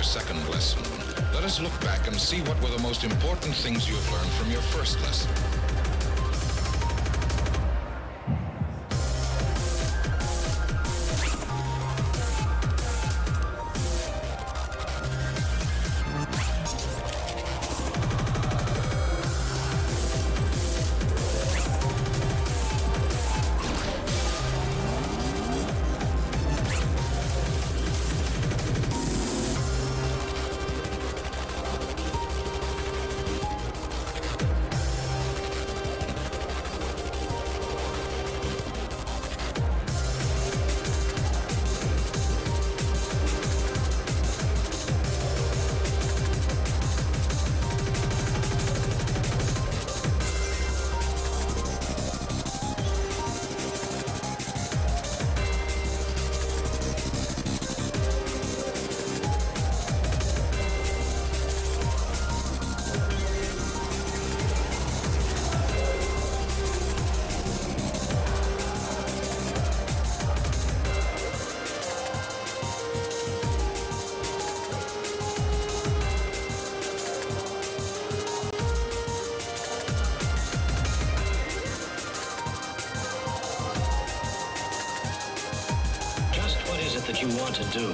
your second lesson, let us look back and see what were the most important things you've learned from your first lesson. That you want to do.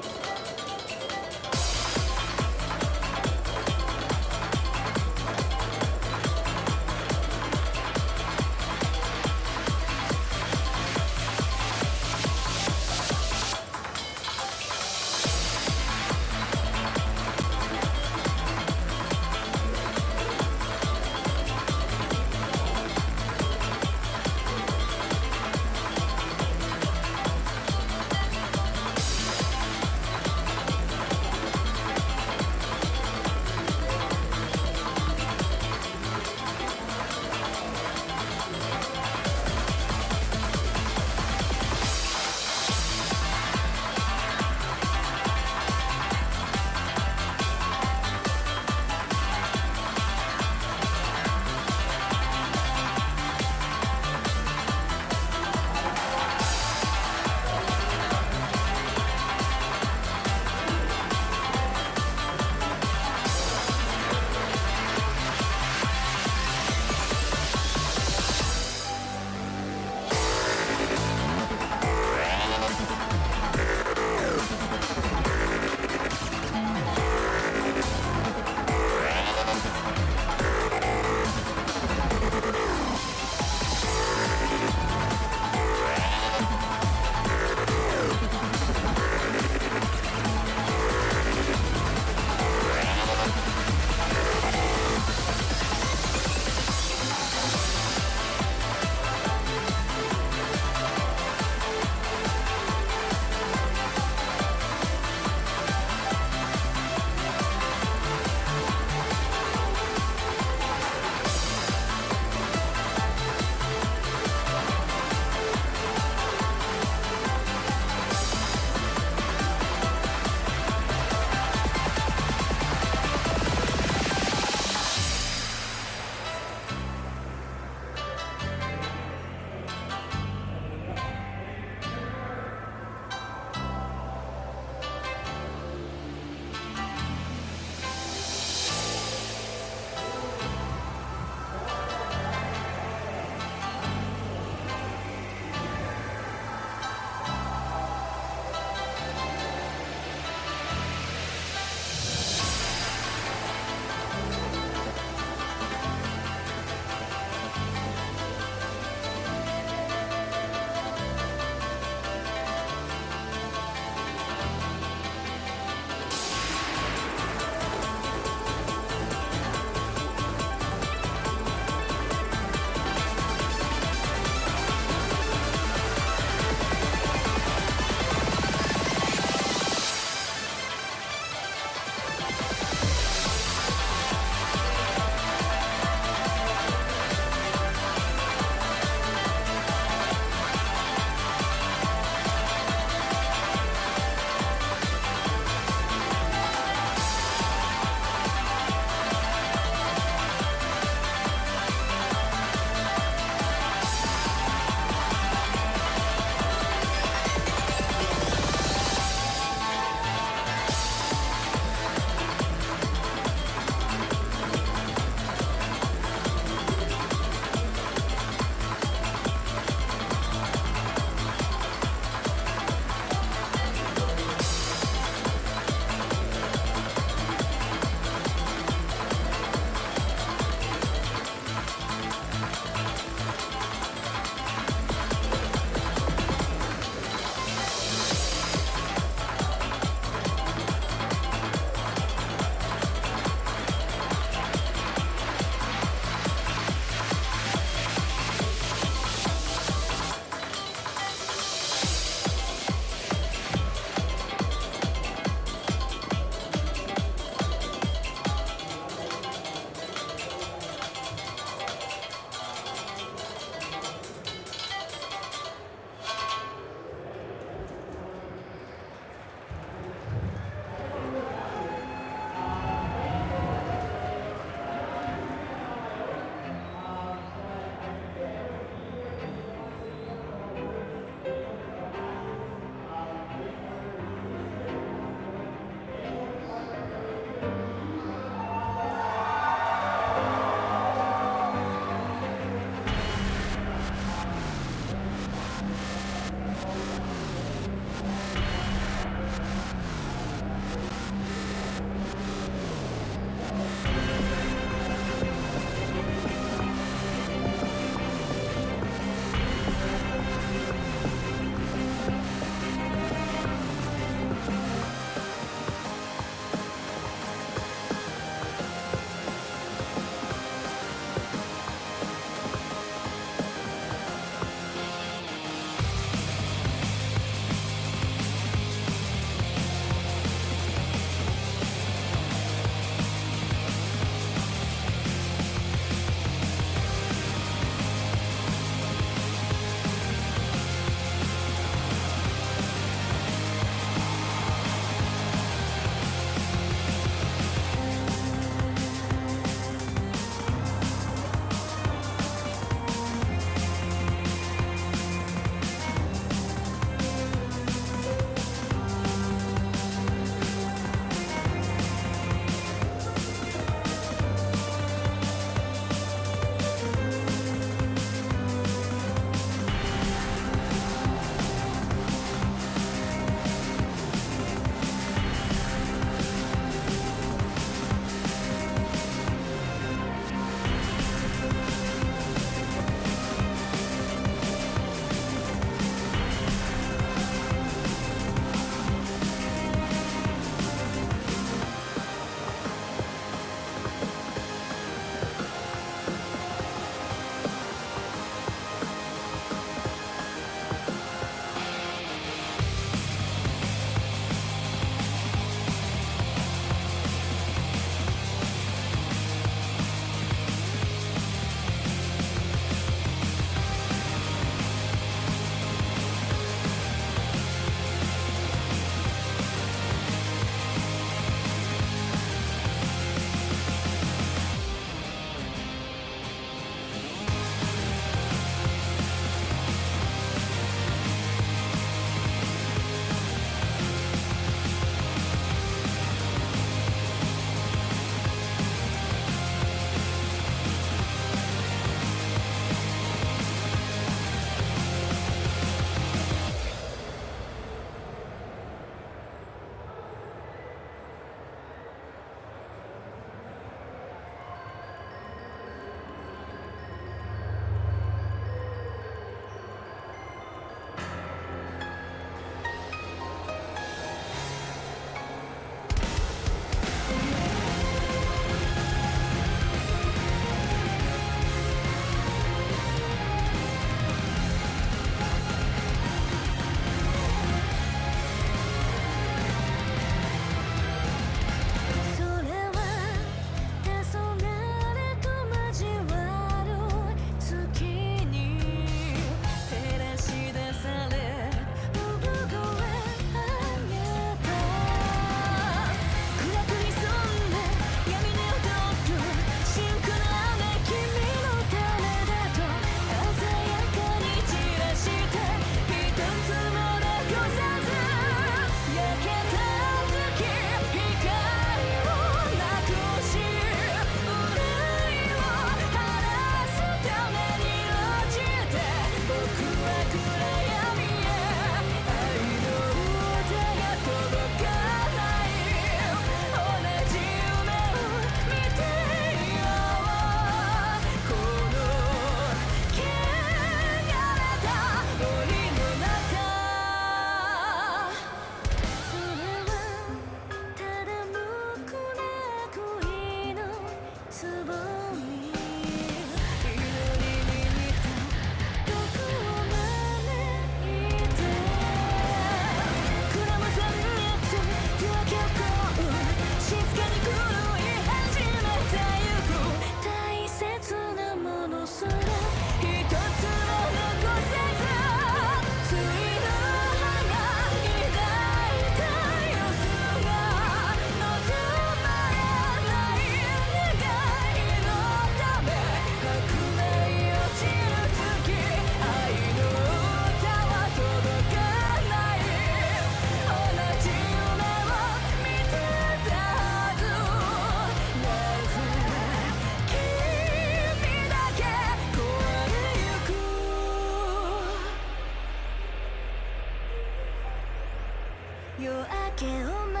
夜明けを待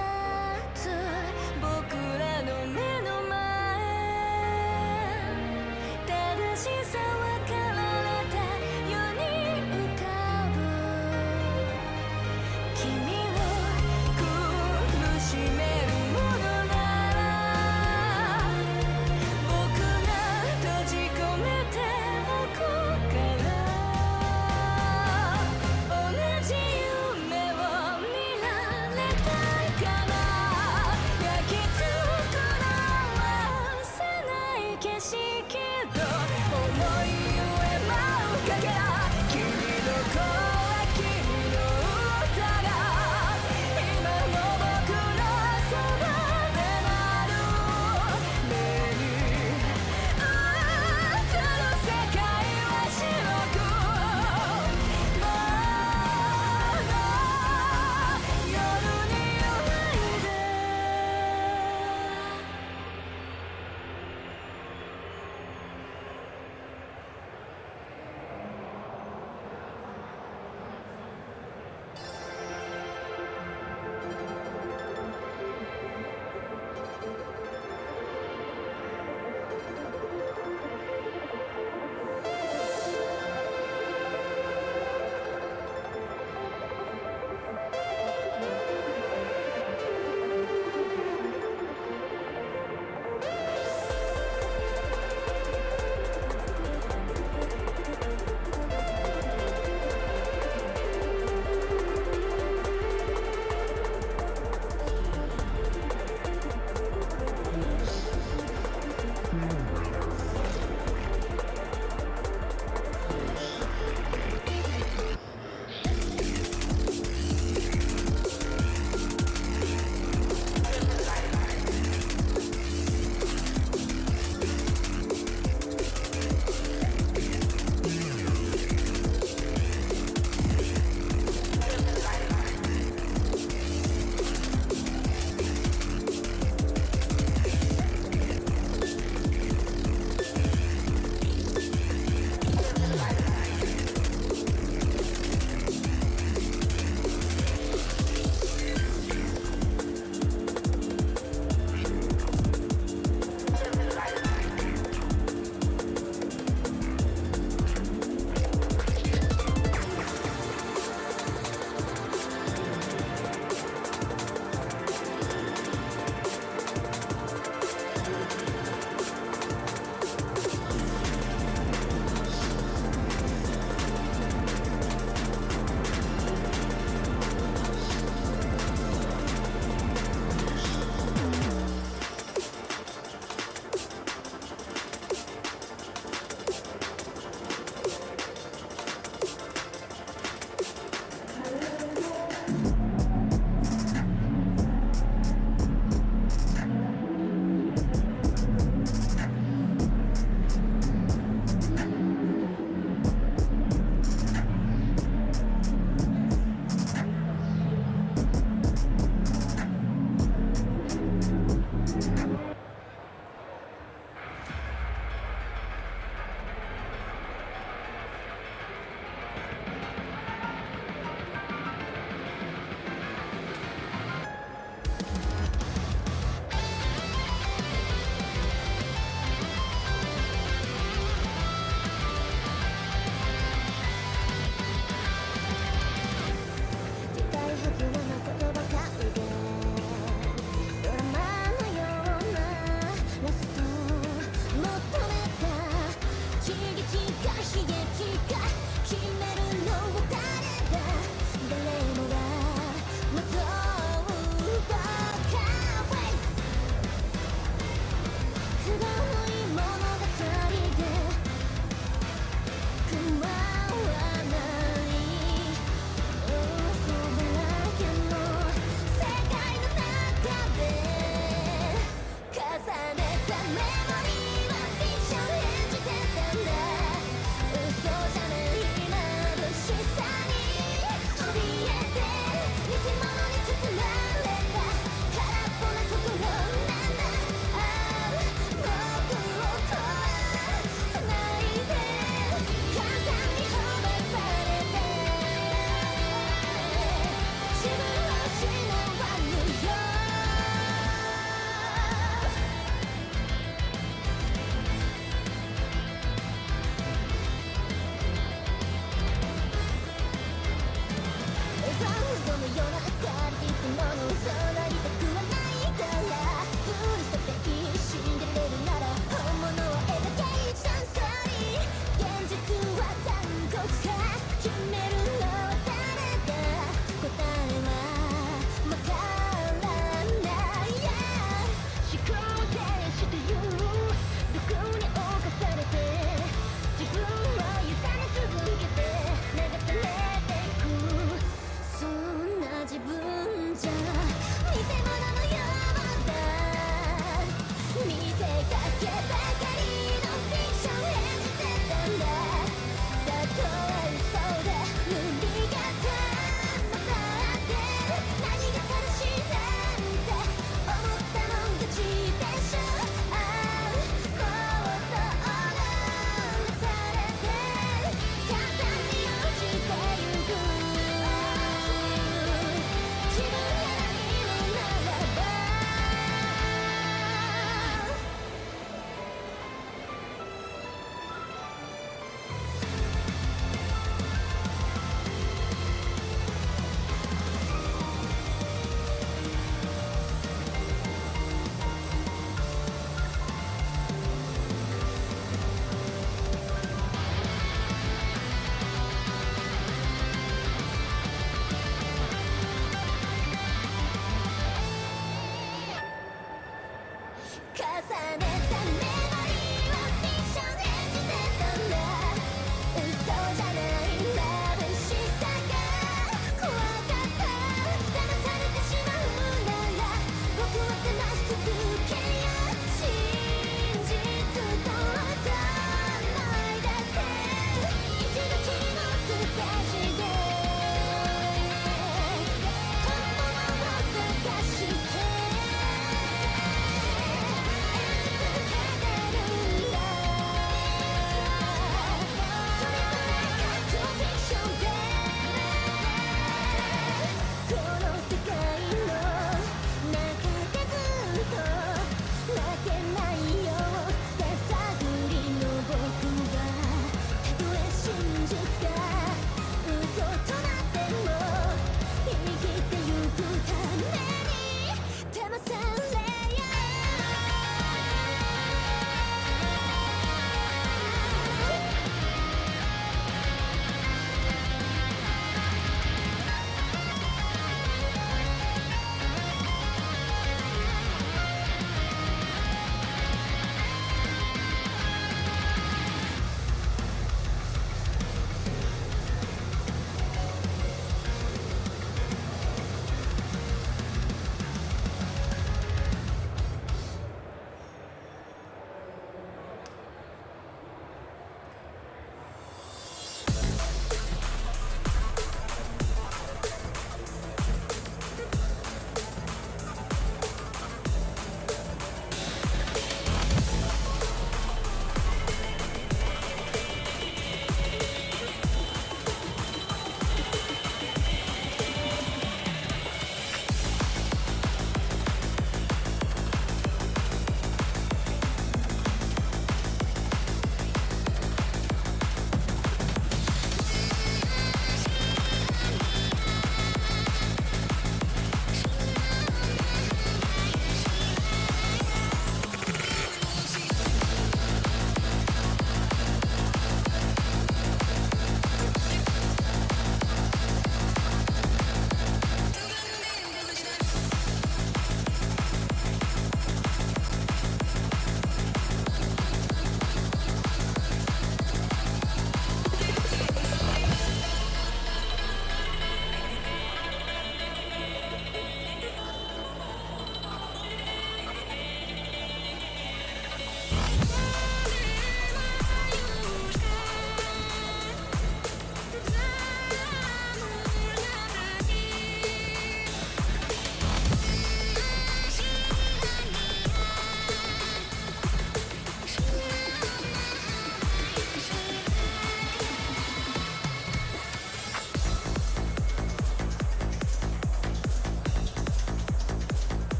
つ僕らの目の前正しさ分かられた世に浮かぶ君を苦しめるものなら僕が閉じ込めておくから同じ夢を見られたいか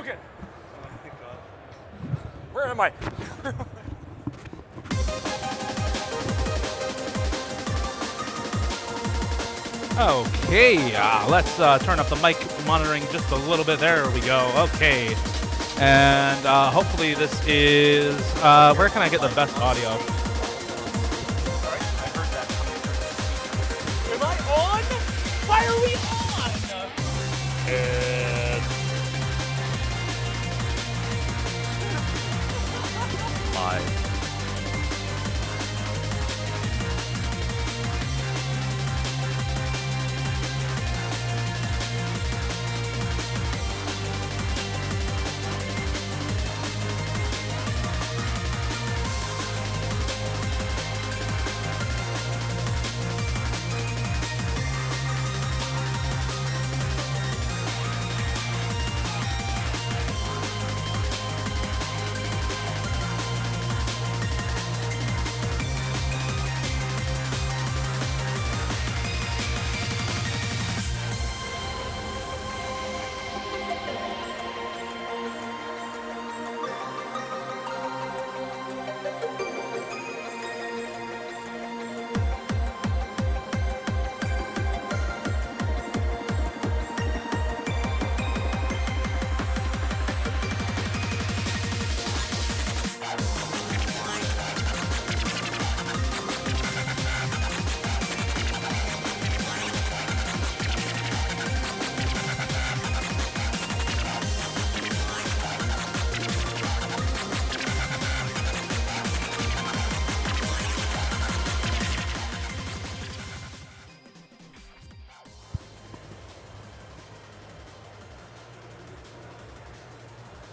Okay. Where am I? Okay, let's turn up the mic monitoring just a little bit. There we go. Okay. And hopefully this is, where can I get the best audio? Sorry, I heard that. Am I on? Why are we on? It's live.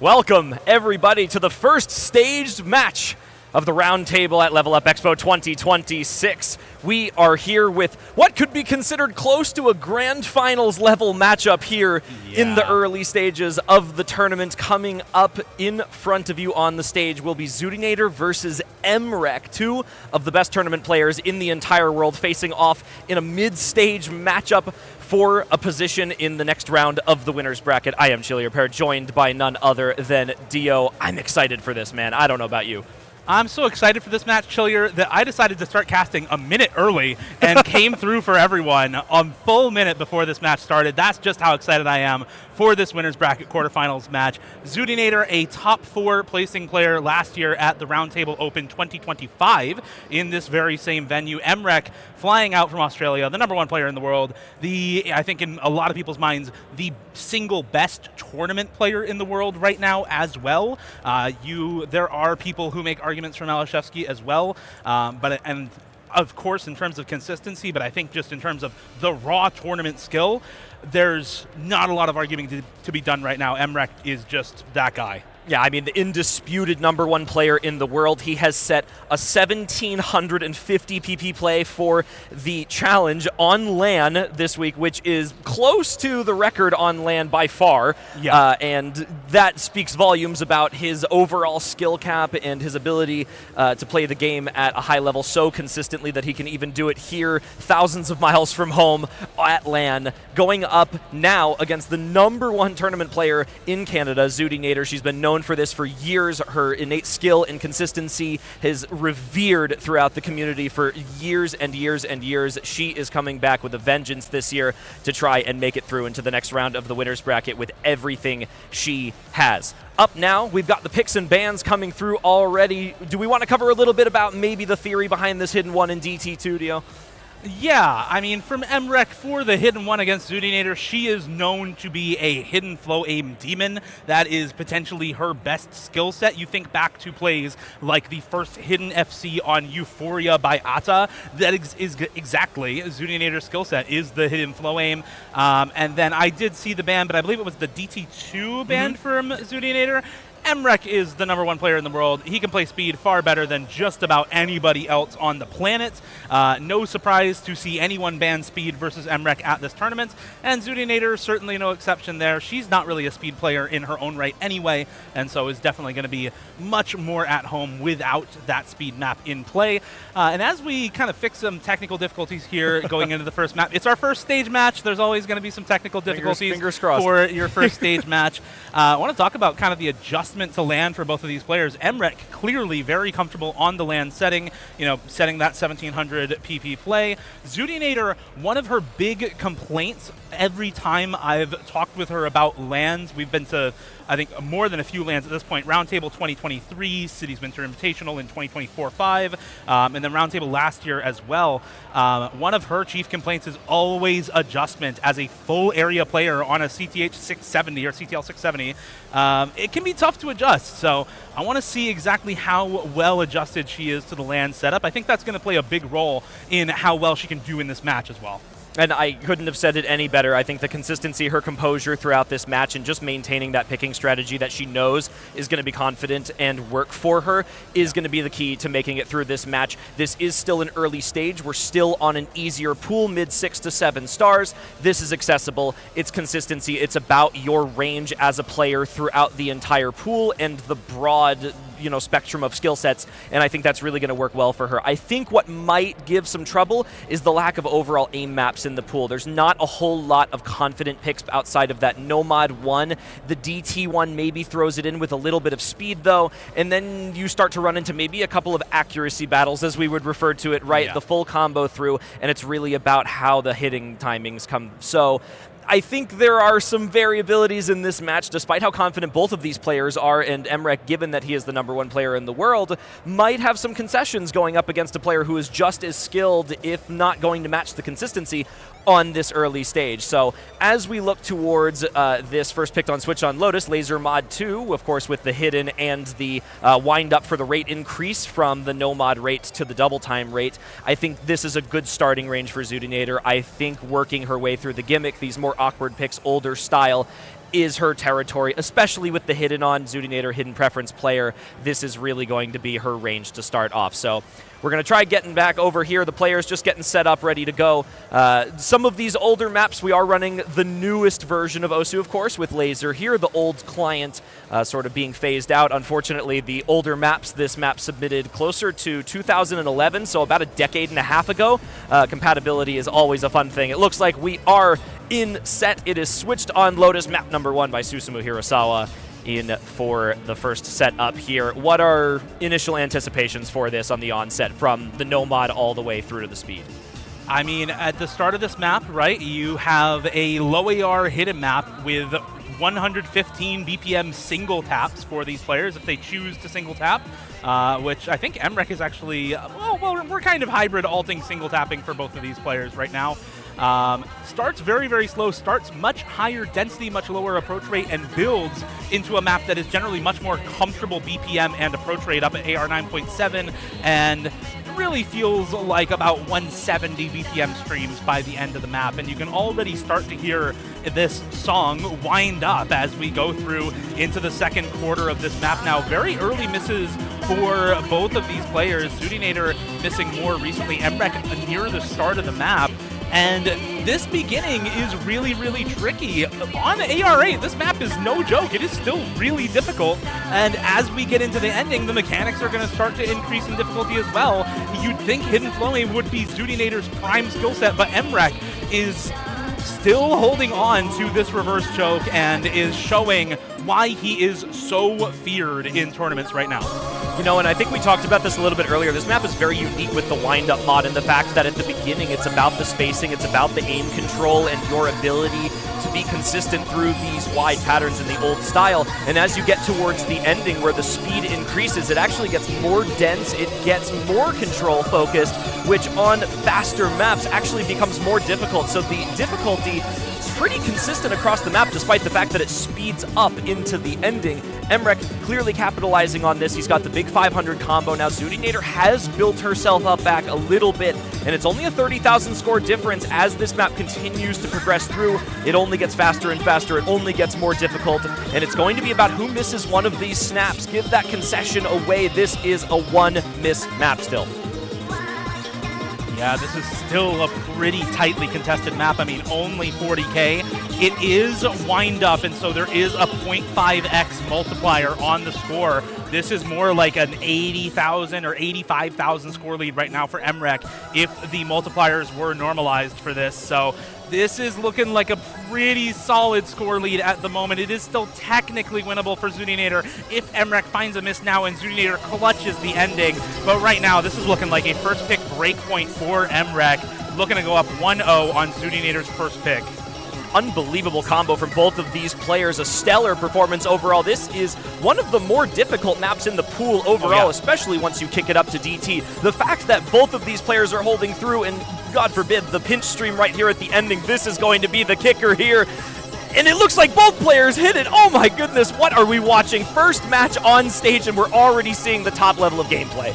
Welcome, everybody, to the first staged match of the Roundtable at Level Up Expo 2026. We are here with what could be considered close to a Grand Finals level matchup here in the early stages of the tournament. Coming up in front of you on the stage will be Zootinator versus MREC, two of the best tournament players in the entire world, facing off in a mid-stage matchup for a position in the next round of the winner's bracket. I am Chili Repair, joined by none other than Dio. I'm excited for this, man. I don't know about you. I'm so excited for this match, Chillier, that I decided to start casting a minute early and came through for everyone a full minute before this match started. That's just how excited I am for this winner's bracket quarterfinals match. Zootinator, a top 4 placing player last year at the Roundtable Open 2025 in this very same venue. MREC flying out from Australia, the #1 player in the world, I think in a lot of people's minds, the single best tournament player in the world right now as well. There are people who make arguments for Malashevsky as well, and of course in terms of consistency, but I think just in terms of the raw tournament skill, there's not a lot of arguing to be done right now. MREC is just that guy. Yeah, I mean, the indisputed #1 player in the world. He has set a 1,750 PP play for the challenge on LAN this week, which is close to the record on LAN by far. Yeah. And that speaks volumes about his overall skill cap and his ability to play the game at a high level so consistently that he can even do it here, thousands of miles from home at LAN, going up now against the #1 tournament player in Canada, Zootinator. She's been known for this for years. Her innate skill and consistency has revered throughout the community for years and years and years. She is coming back with a vengeance this year to try and make it through into the next round of the winner's bracket with everything she has. Up now, we've got the picks and bans coming through already. Do we want to cover a little bit about maybe the theory behind this hidden one in DT2, Dio? Yeah, I mean, from MREC for the hidden one against Zootinator, she is known to be a hidden flow aim demon. That is potentially her best skill set. You think back to plays like the first hidden FC on Euphoria by Ata. That is exactly Zootinator's skill set, is the hidden flow aim. And then I did see the ban, but I believe it was the DT2 ban from Zootinator. Emrek is the #1 player in the world. He can play speed far better than just about anybody else on the planet. No surprise to see anyone ban speed versus Emrek at this tournament, and Zudinator certainly no exception there. She's not really a speed player in her own right anyway, and so is definitely going to be much more at home without that speed map in play. And as we kind of fix some technical difficulties here going into the first map, it's our first stage match. There's always going to be some technical difficulties fingers crossed. for your first stage match. I want to talk about kind of the adjustment to land for both of these players. Emrek clearly very comfortable on the land setting, setting that 1700 PP play. Zudinator, one of her big complaints every time I've talked with her about lands, we've been to, I think, more than a few lands at this point. Roundtable 2023, Cities Winter Invitational in 2024-5, and then Roundtable last year as well. One of her chief complaints is always adjustment as a full area player on a CTH 670 or CTL 670. It can be tough to adjust, so I want to see exactly how well adjusted she is to the land setup. I think that's going to play a big role in how well she can do in this match as well. And I couldn't have said it any better. I think the consistency, her composure throughout this match, and just maintaining that picking strategy that she knows is going to be confident and work for her is going to be the key to making it through this match. This is still an early stage. We're still on an easier pool, mid 6 to 7 stars. This is accessible. It's consistency. It's about your range as a player throughout the entire pool and the broad spectrum of skill sets, and I think that's really going to work well for her. I think what might give some trouble is the lack of overall aim maps in the pool. There's not a whole lot of confident picks outside of that Nomad 1. The DT 1 maybe throws it in with a little bit of speed, though, and then you start to run into maybe a couple of accuracy battles, as we would refer to it, right? Yeah. The full combo through, and it's really about how the hitting timings come. So I think there are some variabilities in this match, despite how confident both of these players are, and Emrek, given that he is the #1 player in the world, might have some concessions going up against a player who is just as skilled, if not going to match the consistency on this early stage. So as we look towards this first picked on Switch on Lotus, Laser Mod 2, of course with the hidden and the wind up for the rate increase from the no mod rate to the double time rate, I think this is a good starting range for Zudinator. I think working her way through the gimmick, these more awkward picks, older style, is her territory, especially with the hidden on Zudinator, hidden preference player. This is really going to be her range to start off. So we're going to try getting back over here. The players just getting set up, ready to go. Some of these older maps, we are running the newest version of Osu, of course, with Laser here. The old client sort of being phased out. Unfortunately, the older maps, this map submitted closer to 2011, so about a decade and a half ago. Compatibility is always a fun thing. It looks like we are in set. It is switched on Lotus, map #1 by Susumu Hirasawa in for the first set up here. What are initial anticipations for this on the onset from the no mod all the way through to the speed? I mean, at the start of this map, right, you have a low AR hidden map with 115 BPM single taps for these players if they choose to single tap, which I think Emrek is actually, well, we're kind of hybrid alting single tapping for both of these players right now. Starts very, very slow, starts much higher density, much lower approach rate, and builds into a map that is generally much more comfortable BPM and approach rate up at AR 9.7, and really feels like about 170 BPM streams by the end of the map. And you can already start to hear this song wind up as we go through into the second quarter of this map now. Very early misses for both of these players. Zudinator missing more recently, Emrek near the start of the map. And this beginning is really, really tricky. On AR8, this map is no joke. It is still really difficult. And as we get into the ending, the mechanics are going to start to increase in difficulty as well. You'd think Hidden Flame would be Zudinator's prime skill set, but Emrek is still holding on to this reverse choke and is showing why he is so feared in tournaments right now. You know, and I think we talked about this a little bit earlier. This map is very unique with the wind-up mod and the fact that at the beginning it's about the spacing, it's about the aim control and your ability to be consistent through these wide patterns in the old style. And as you get towards the ending where the speed increases, it actually gets more dense, it gets more control focused, which on faster maps actually becomes more difficult. So the difficulty is pretty consistent across the map despite the fact that it speeds up into the ending. Emrek clearly capitalizing on this. He's got the big 500 combo. Now Zudinator has built herself up back a little bit, and it's only a 30,000 score difference as this map continues to progress through. It only gets faster and faster. It only gets more difficult, and it's going to be about who misses one of these snaps. Give that concession away. This is a one-miss map still. Yeah, this is still a pretty tightly contested map. I mean, only 40K. It is wind up, and so there is a 0.5x multiplier on the score. This is more like an 80,000 or 85,000 score lead right now for Emrek if the multipliers were normalized for this. So this is looking like a pretty solid score lead at the moment. It is still technically winnable for Zudinator if Emrek finds a miss now and Zudinator clutches the ending. But right now, this is looking like a first pick breakpoint for Emrek, looking to go up 1-0 on Zudinator's first pick. Unbelievable combo from both of these players. A stellar performance overall. This is one of the more difficult maps in the pool overall, especially once you kick it up to DT. The fact that both of these players are holding through, and God forbid, the pinch stream right here at the ending, this is going to be the kicker here. And it looks like both players hit it. Oh my goodness, what are we watching? First match on stage, and we're already seeing the top level of gameplay.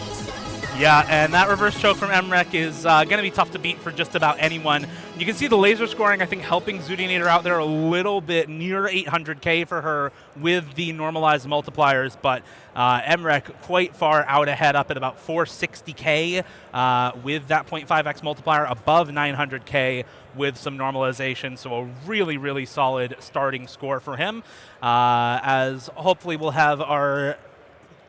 Yeah, and that reverse choke from Emrek is going to be tough to beat for just about anyone. You can see the laser scoring, I think, helping Zudinator out there a little bit, near 800K for her with the normalized multipliers, but Emrek quite far out ahead, up at about 460K with that 0.5x multiplier, above 900K with some normalization, so a really, really solid starting score for him, as hopefully we'll have our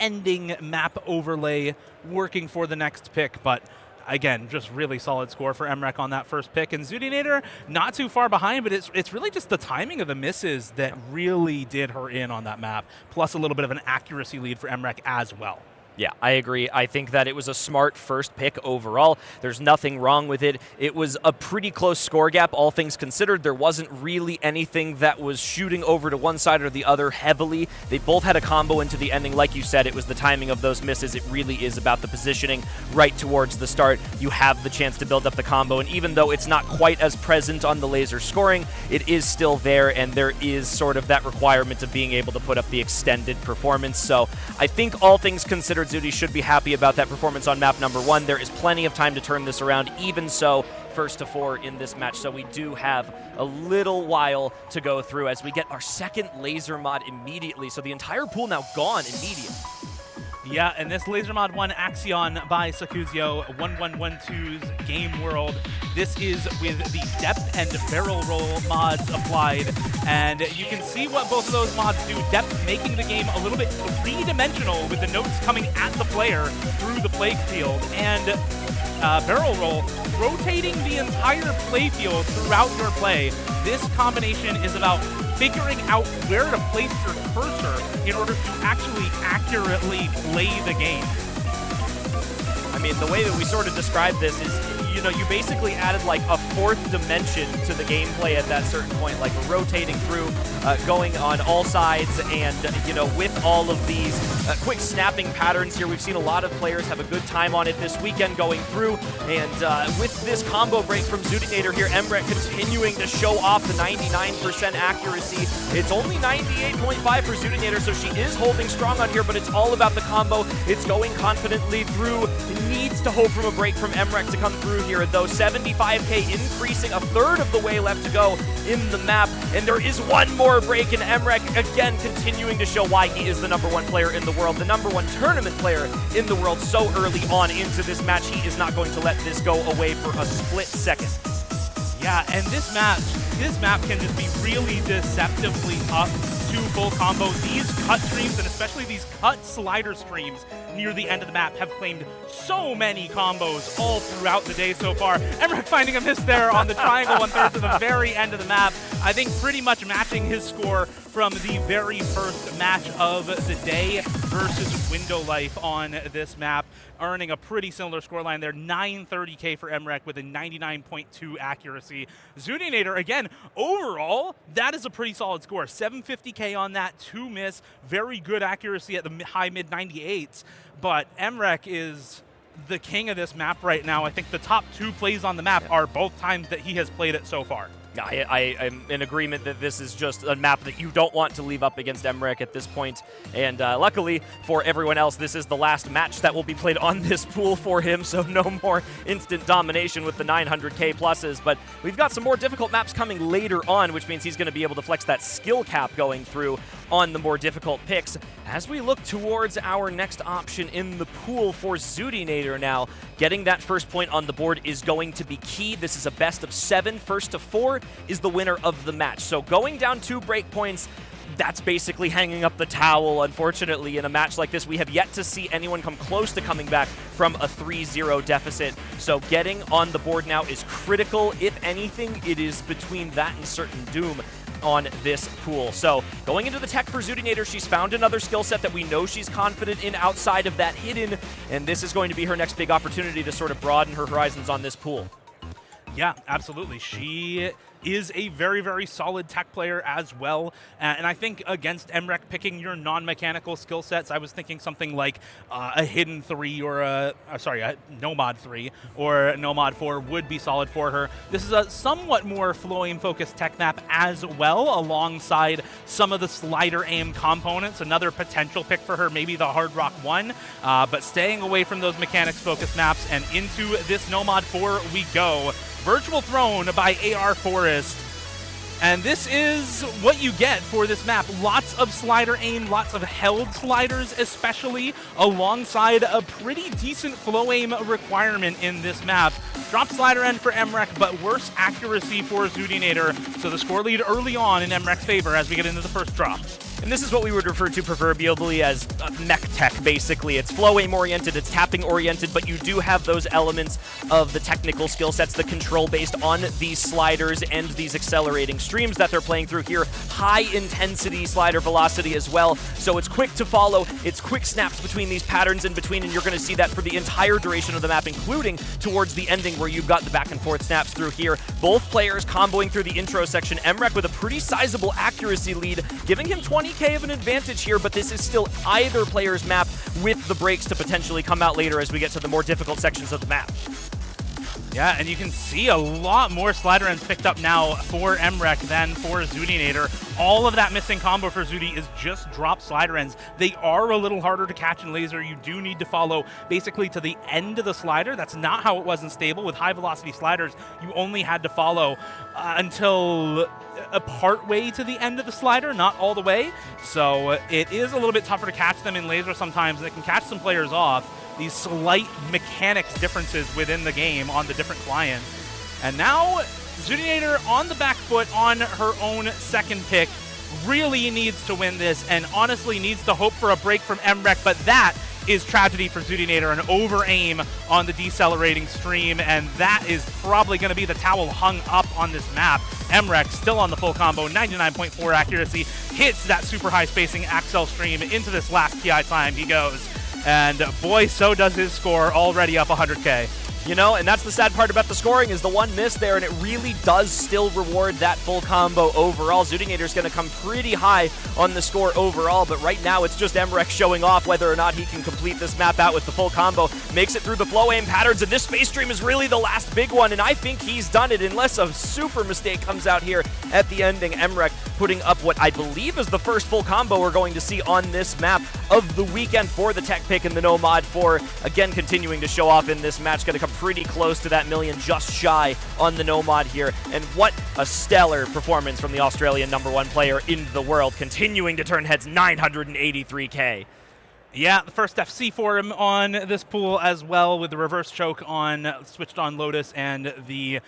ending map overlay working for the next pick, but again, just really solid score for Emrek on that first pick. And Zudinator not too far behind, but it's really just the timing of the misses that really did her in on that map, plus a little bit of an accuracy lead for Emrek as well. Yeah, I agree. I think that it was a smart first pick overall. There's nothing wrong with it. It was a pretty close score gap, all things considered. There wasn't really anything that was shooting over to one side or the other heavily. They both had a combo into the ending. Like you said, it was the timing of those misses. It really is about the positioning right towards the start. You have the chance to build up the combo, and even though it's not quite as present on the laser scoring, it is still there, and there is sort of that requirement of being able to put up the extended performance. So I think all things considered, Zudi should be happy about that performance on map number 1. There is plenty of time to turn this around, even so, first to 4 in this match, so we do have a little while to go through as we get our second laser mod immediately, so the entire pool now gone immediately. Yeah, and this Laser Mod 1 Axion by Sakuzio, 1112's Game World. This is with the depth and barrel roll mods applied, and you can see what both of those mods do. Depth making the game a little bit three-dimensional with the notes coming at the player through the play field, and barrel roll rotating the entire play field throughout your play. This combination is about figuring out where to place your cursor in order to actually accurately play the game. I mean, the way that we sort of describe this is, you know, you basically added like a fourth dimension to the gameplay at that certain point, like rotating through, going on all sides, and, you know, with all of these quick snapping patterns here, we've seen a lot of players have a good time on it this weekend going through, and with this combo break from Zudinator here, Emrek continuing to show off the 99% accuracy. It's only 98.5 for Zudinator, so she is holding strong on here, but it's all about the combo. It's going confidently through. It needs to hope from a break from Emrek to come through here, though. 75K increasing, a third of the way left to go in the map, and there is one more break, and Emrek again continuing to show why he is the #1 player in the world, the #1 tournament player in the world so early on into this match. He is not going to let this go away for a split second. Yeah, and this map can just be really deceptively tough to full combo. These cut streams, and especially these cut slider streams near the end of the map, have claimed so many combos all throughout the day so far. Emrek finding a miss there on the triangle 1/3 to the very end of the map. I think pretty much matching his score from the very first match of the day versus Window Life on this map, earning a pretty similar scoreline there. 930K for Emrek with a 99.2 accuracy. Zudinator, again, overall, that is a pretty solid score. 750K on that, 2 miss, very good accuracy at the high mid 98s. But Emrek is the king of this map right now. I think the top 2 plays on the map are both times that he has played it so far. I am in agreement that this is just a map that you don't want to leave up against Emmerich at this point. And luckily for everyone else, this is the last match that will be played on this pool for him, so no more instant domination with the 900k pluses. But we've got some more difficult maps coming later on, which means he's going to be able to flex that skill cap going through on the more difficult picks. As we look towards our next option in the pool for Zoodinator now, getting that first point on the board is going to be key. This is a best of 7. First to 4 is the winner of the match. So going down 2 break points, that's basically hanging up the towel, unfortunately. In a match like this, we have yet to see anyone come close to coming back from a 3-0 deficit. So getting on the board now is critical. If anything, it is between that and certain doom on this pool. So going into the tech for Zoodinator, she's found another skill set that we know she's confident in outside of that hidden, and this is going to be her next big opportunity to sort of broaden her horizons on this pool. Yeah, absolutely. She is a very, very solid tech player as well. And I think against Emrek, picking your non-mechanical skill sets, I was thinking something like a Hidden 3 or a Nomad 3 or a Nomad 4 would be solid for her. This is a somewhat more flow aim-focused tech map as well, alongside some of the slider aim components. Another potential pick for her, maybe the Hard Rock 1, but staying away from those mechanics-focused maps and into this Nomad 4 we go. Virtual Throne by AR Forest. And this is what you get for this map. Lots of slider aim, lots of held sliders especially, alongside a pretty decent flow aim requirement in this map. Drop slider end for Emrek, but worse accuracy for Zoodinator. So the score lead early on in Emrek's favor as we get into the first drop. And this is what we would refer to proverbially as mech tech, basically. It's flow aim oriented, it's tapping oriented, but you do have those elements of the technical skill sets, the control based on these sliders and these accelerating streams that they're playing through here. High intensity slider velocity as well, so it's quick to follow, it's quick snaps between these patterns in between, and you're going to see that for the entire duration of the map, including towards the ending where you've got the back and forth snaps through here. Both players comboing through the intro section. Emrek with a pretty sizable accuracy lead, giving him 20k of an advantage here, but this is still either player's map with the breaks to potentially come out later as we get to the more difficult sections of the map. Yeah, and you can see a lot more slider ends picked up now for Emrek than for Zoodinator. All of that missing combo for Zoody is just drop slider ends. They are a little harder to catch in laser. You do need to follow basically to the end of the slider. That's not how it was in stable. With high velocity sliders, you only had to follow until a part way to the end of the slider, not all the way. So it is a little bit tougher to catch them in laser sometimes, and it can catch some players off. These slight mechanics differences within the game on the different clients. And now Zoodinator on the back foot on her own second pick. Really needs to win this and honestly needs to hope for a break from Emrek, but that is tragedy for Zoodinator, an over-aim on the decelerating stream, and that is probably going to be the towel hung up on this map. Emrek still on the full combo, 99.4 accuracy, hits that super high spacing Axel stream into this last PI time he goes. And boy, so does his score, already up 100k. You know, and that's the sad part about the scoring, is the one miss there, and it really does still reward that full combo overall. Zoodinator's going to come pretty high on the score overall, but right now it's just Emrek showing off whether or not he can complete this map out with the full combo. Makes it through the flow aim patterns, and this space stream is really the last big one, and I think he's done it unless a super mistake comes out here at the ending. Emrek putting up what I believe is the first full combo we're going to see on this map of the weekend for the tech pick in the Nomad 4. Again, continuing to show off in this match, going to come pretty close to that million, just shy on the Nomad here. And what a stellar performance from the Australian #1 player in the world, continuing to turn heads, 983k. Yeah, the first FC for him on this pool as well, with the reverse choke on switched on Lotus and the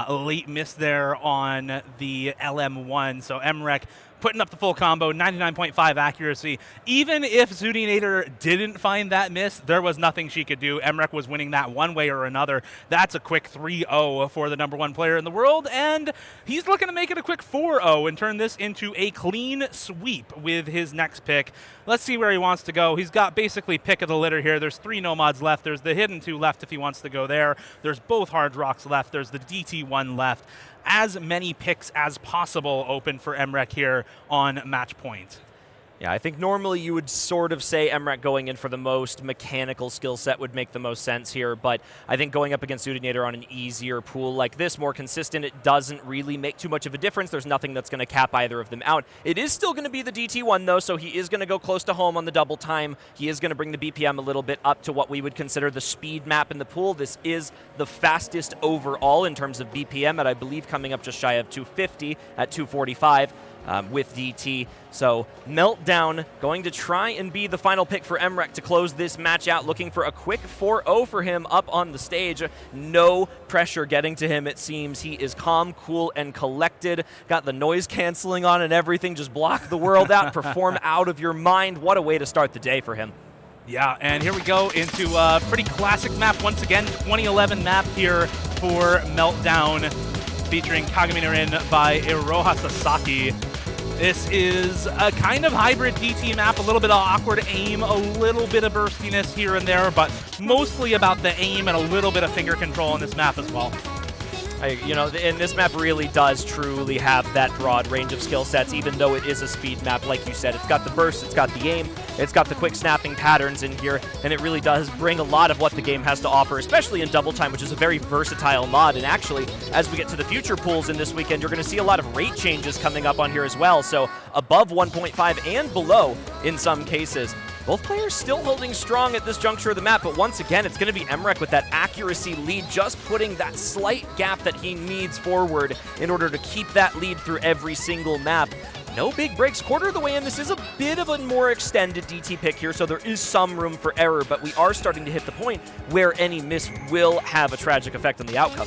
late miss there on the LM1. So Emrek putting up the full combo, 99.5 accuracy. Even if Zoodinator didn't find that miss, there was nothing she could do. Emrek was winning that one way or another. That's a quick 3-0 for the #1 player in the world, and he's looking to make it a quick 4-0 and turn this into a clean sweep with his next pick. Let's see where he wants to go. He's got basically pick of the litter here. There's 3 Nomads left. There's the Hidden 2 left if he wants to go there. There's both Hard Rocks left. There's the DT1 left. As many picks as possible open for Emrek here on match point. Yeah, I think normally you would sort of say Emrek going in for the most mechanical skill set would make the most sense here, but I think going up against Zudinator on an easier pool like this, more consistent, it doesn't really make too much of a difference. There's nothing that's going to cap either of them out. It is still going to be the DT1 though, so he is going to go close to home on the double time. He is going to bring the BPM a little bit up to what we would consider the speed map in the pool. This is the fastest overall in terms of BPM at, I believe, coming up just shy of 250 at 245. With DT. So Meltdown going to try and be the final pick for Emrek to close this match out, looking for a quick 4-0 for him up on the stage. No pressure getting to him, it seems. He is calm, cool, and collected. Got the noise canceling on and everything. Just block the world out, perform out of your mind. What a way to start the day for him. Yeah, and here we go into a pretty classic map once again. 2011 map here for Meltdown, featuring Kagami no Rin by Iroha Sasaki. This is a kind of hybrid DT map, a little bit of awkward aim, a little bit of burstiness here and there, but mostly about the aim and a little bit of finger control on this map as well. And this map really does truly have that broad range of skill sets, even though it is a speed map, like you said. It's got the burst, it's got the aim, it's got the quick snapping patterns in here, and it really does bring a lot of what the game has to offer, especially in Double Time, which is a very versatile mod. And actually, as we get to the future pools in this weekend, you're going to see a lot of rate changes coming up on here as well, so above 1.5 and below in some cases. Both players still holding strong at this juncture of the map, but once again, it's going to be Emrek with that accuracy lead, just putting that slight gap that he needs forward in order to keep that lead through every single map. No big breaks. Quarter of the way in, this is a bit of a more extended DT pick here, so there is some room for error, but we are starting to hit the point where any miss will have a tragic effect on the outcome.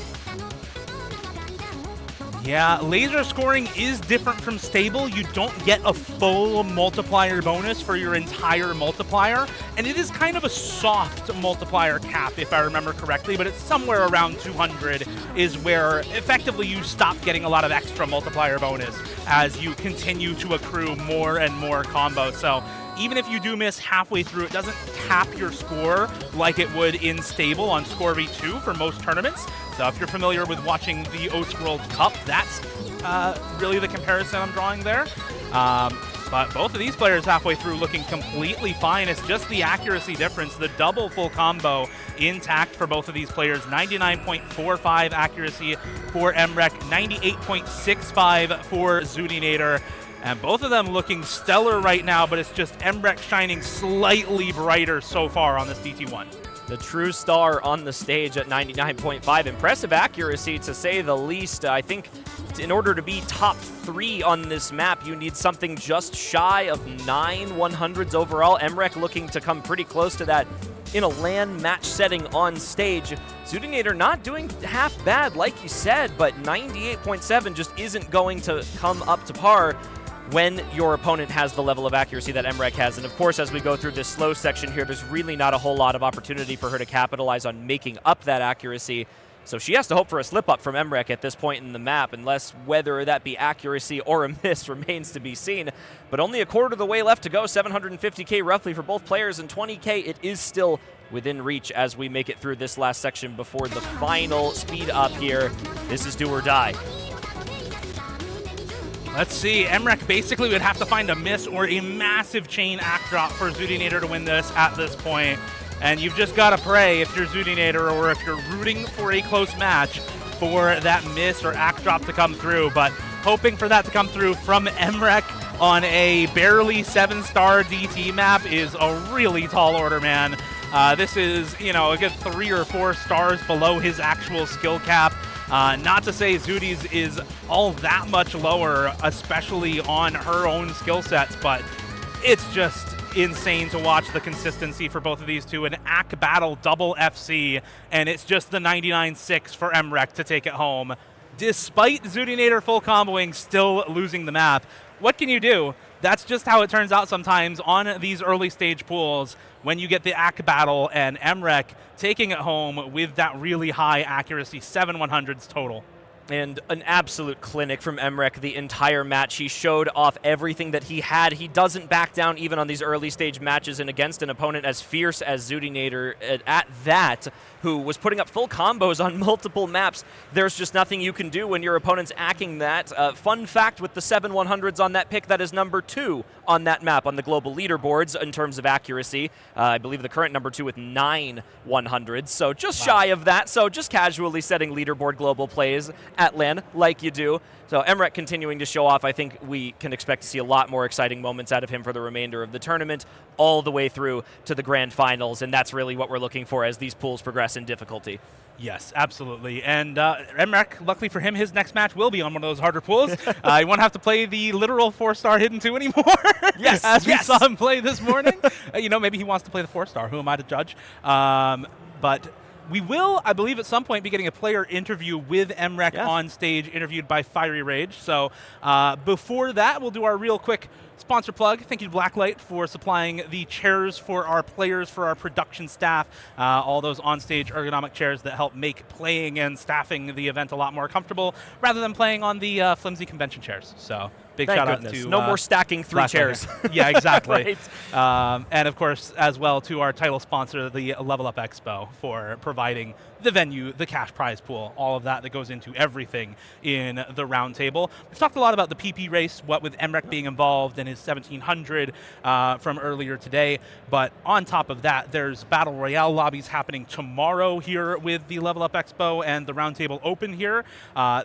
Yeah, laser scoring is different from stable. You don't get a full multiplier bonus for your entire multiplier, and it is kind of a soft multiplier cap, if I remember correctly, but it's somewhere around 200 is where effectively you stop getting a lot of extra multiplier bonus as you continue to accrue more and more combos. So even if you do miss halfway through, it doesn't cap your score like it would in stable on Score V2 for most tournaments. So if you're familiar with watching the OS World Cup, that's really the comparison I'm drawing there. But both of these players halfway through looking completely fine. It's just the accuracy difference, the double full combo intact for both of these players. 99.45 accuracy for Emrek, 98.65 for Zudinator. And both of them looking stellar right now, but it's just Emrek shining slightly brighter so far on this DT1. The true star on the stage at 99.5. Impressive accuracy, to say the least. I think in order to be top 3 on this map, you need something just shy of 9 100s overall. Emrek looking to come pretty close to that in a LAN match setting on stage. Zudinator not doing half bad, like you said, but 98.7 just isn't going to come up to par when your opponent has the level of accuracy that Emrek has. And of course, as we go through this slow section here, there's really not a whole lot of opportunity for her to capitalize on making up that accuracy. So she has to hope for a slip-up from Emrek at this point in the map, unless whether that be accuracy or a miss remains to be seen. But only a quarter of the way left to go, 750k roughly for both players, and 20k it is still within reach as we make it through this last section before the final speed up here. This is do or die. Let's see, Emrek basically would have to find a miss or a massive chain act drop for Zudinator to win this at this point. And you've just got to pray, if you're Zudinator or if you're rooting for a close match, for that miss or act drop to come through. But hoping for that to come through from Emrek on a barely 7-star DT map is a really tall order, man. This is, a good 3 or 4 stars below his actual skill cap. Not to say Zudi's is all that much lower, especially on her own skill sets, but it's just insane to watch the consistency for both of these two. An AC battle double FC, and it's just the 99.6 for Emrek to take it home. Despite Zudinator full comboing, still losing the map. What can you do? That's just how it turns out sometimes on these early stage pools when you get the AC battle and Emrek taking it home with that really high accuracy, 7 100s total. And an absolute clinic from Emrek the entire match. He showed off everything that he had. He doesn't back down even on these early stage matches and against an opponent as fierce as Zudinator at that, who was putting up full combos on multiple maps. There's just nothing you can do when your opponent's acking that. Fun fact with the 7 100s on that pick, that is number 2 on that map on the global leaderboards in terms of accuracy. I believe the current number 2 with 9 100s, so just shy of that. So just casually setting leaderboard global plays at LAN like you do. So Emrek continuing to show off. I think we can expect to see a lot more exciting moments out of him for the remainder of the tournament, all the way through to the grand finals, and that's really what we're looking for as these pools progress in difficulty. Yes, absolutely. And Emrek, luckily for him, his next match will be on one of those harder pools. He won't have to play the literal 4-star Hidden 2 anymore. Yes, as we yes. saw him play this morning. Maybe he wants to play the 4-star. Who am I to judge? But we will, I believe, at some point be getting a player interview with Emrek on stage, interviewed by Fiery Rage. So before that, we'll do our real quick sponsor plug. Thank you to Blacklight for supplying the chairs for our players, for our production staff, all those on-stage ergonomic chairs that help make playing and staffing the event a lot more comfortable, rather than playing on the flimsy convention chairs. So big Thank shout goodness. out to no more stacking 3 Blacklight. chairs. Yeah, exactly. Right. And of course, as well, to our title sponsor, the Level Up Expo, for providing the venue, the cash prize pool, all of that goes into everything in the roundtable. We've talked a lot about the PP race, what with Emrek being involved in his 1700 from earlier today. But on top of that, there's Battle Royale lobbies happening tomorrow here with the Level Up Expo and the Roundtable Open here.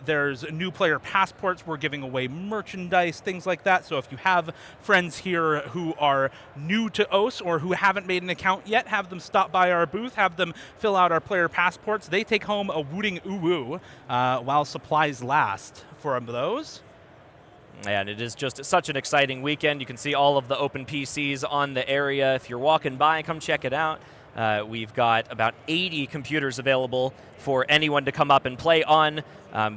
There's new player passports. We're giving away merchandise, things like that. So if you have friends here who are new to OS or who haven't made an account yet, have them stop by our booth, have them fill out our player passports. They take home a Wooting Uwu while supplies last for those. And it is just such an exciting weekend. You can see all of the open PCs on the area. If you're walking by, come check it out. We've got about 80 computers available for anyone to come up and play on.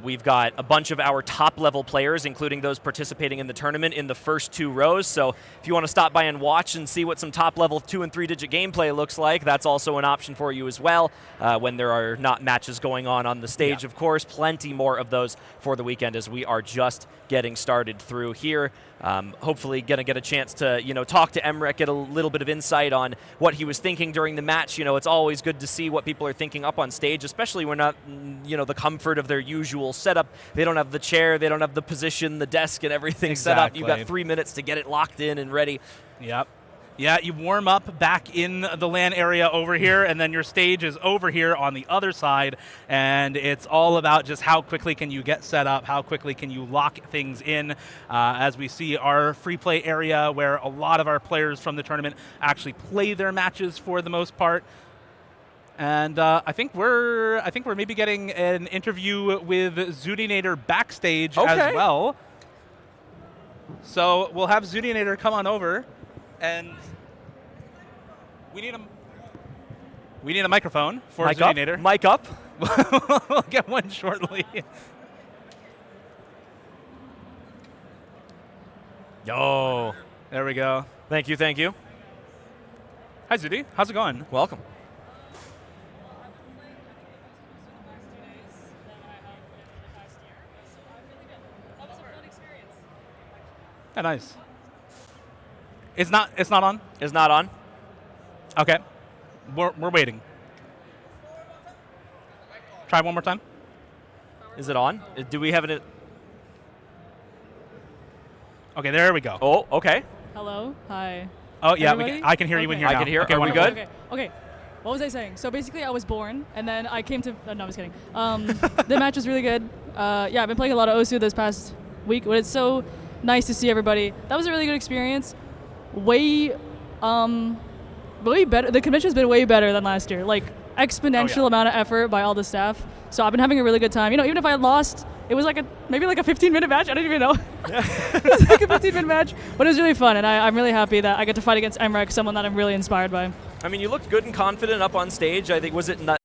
We've got a bunch of our top-level players, including those participating in the tournament, in the first 2 rows. So if you want to stop by and watch and see what some top-level 2- and 3-digit gameplay looks like, that's also an option for you as well. When there are not matches going on the stage, of course. Plenty more of those for the weekend as we are just getting started through here. Hopefully going to get a chance to, talk to Emrek, get a little bit of insight on what he was thinking during the match. It's always good to see what people are thinking up on stage, especially when not, the comfort of their usual setup. They don't have the chair, they don't have the position, the desk, and everything set up. You've got 3 minutes to get it locked in and ready. Yep. Yeah, you warm up back in the LAN area over here, and then your stage is over here on the other side, and it's all about just how quickly can you get set up, how quickly can you lock things in, as we see our free play area where a lot of our players from the tournament actually play their matches for the most part. And I think we're maybe getting an interview with Zudinator backstage as well. So we'll have Zudinator come on over. And we need a microphone for Zudinator. Mic up. We'll get one shortly. Yo. There we go. Thank you, thank you. Hi, Zudi. How's it going? Welcome. Yeah, nice. It's not on? It's not on. Okay. We're waiting. Try one more time. Is it on? Do we have it? Okay, there we go. Oh, okay. Hello. Hi. Oh, yeah, Everybody? I can hear you in here Okay. now. I can hear. Okay, Are we wonderful. good? Okay. What was I saying? So basically, I was born, and then I came to. No, I was kidding. The match was really good. Yeah, I've been playing a lot of OSU this past week, but it's so nice to see everybody. That was a really good experience. Way better. The convention's been way better than last year. Like exponential amount of effort by all the staff. So I've been having a really good time. Even if I had lost, it was maybe like a 15-minute match. I don't even know. It was like a 15-minute match, but it was really fun, and I'm really happy that I get to fight against Emrek, someone that I'm really inspired by. I mean, you looked good and confident up on stage. I think, was it not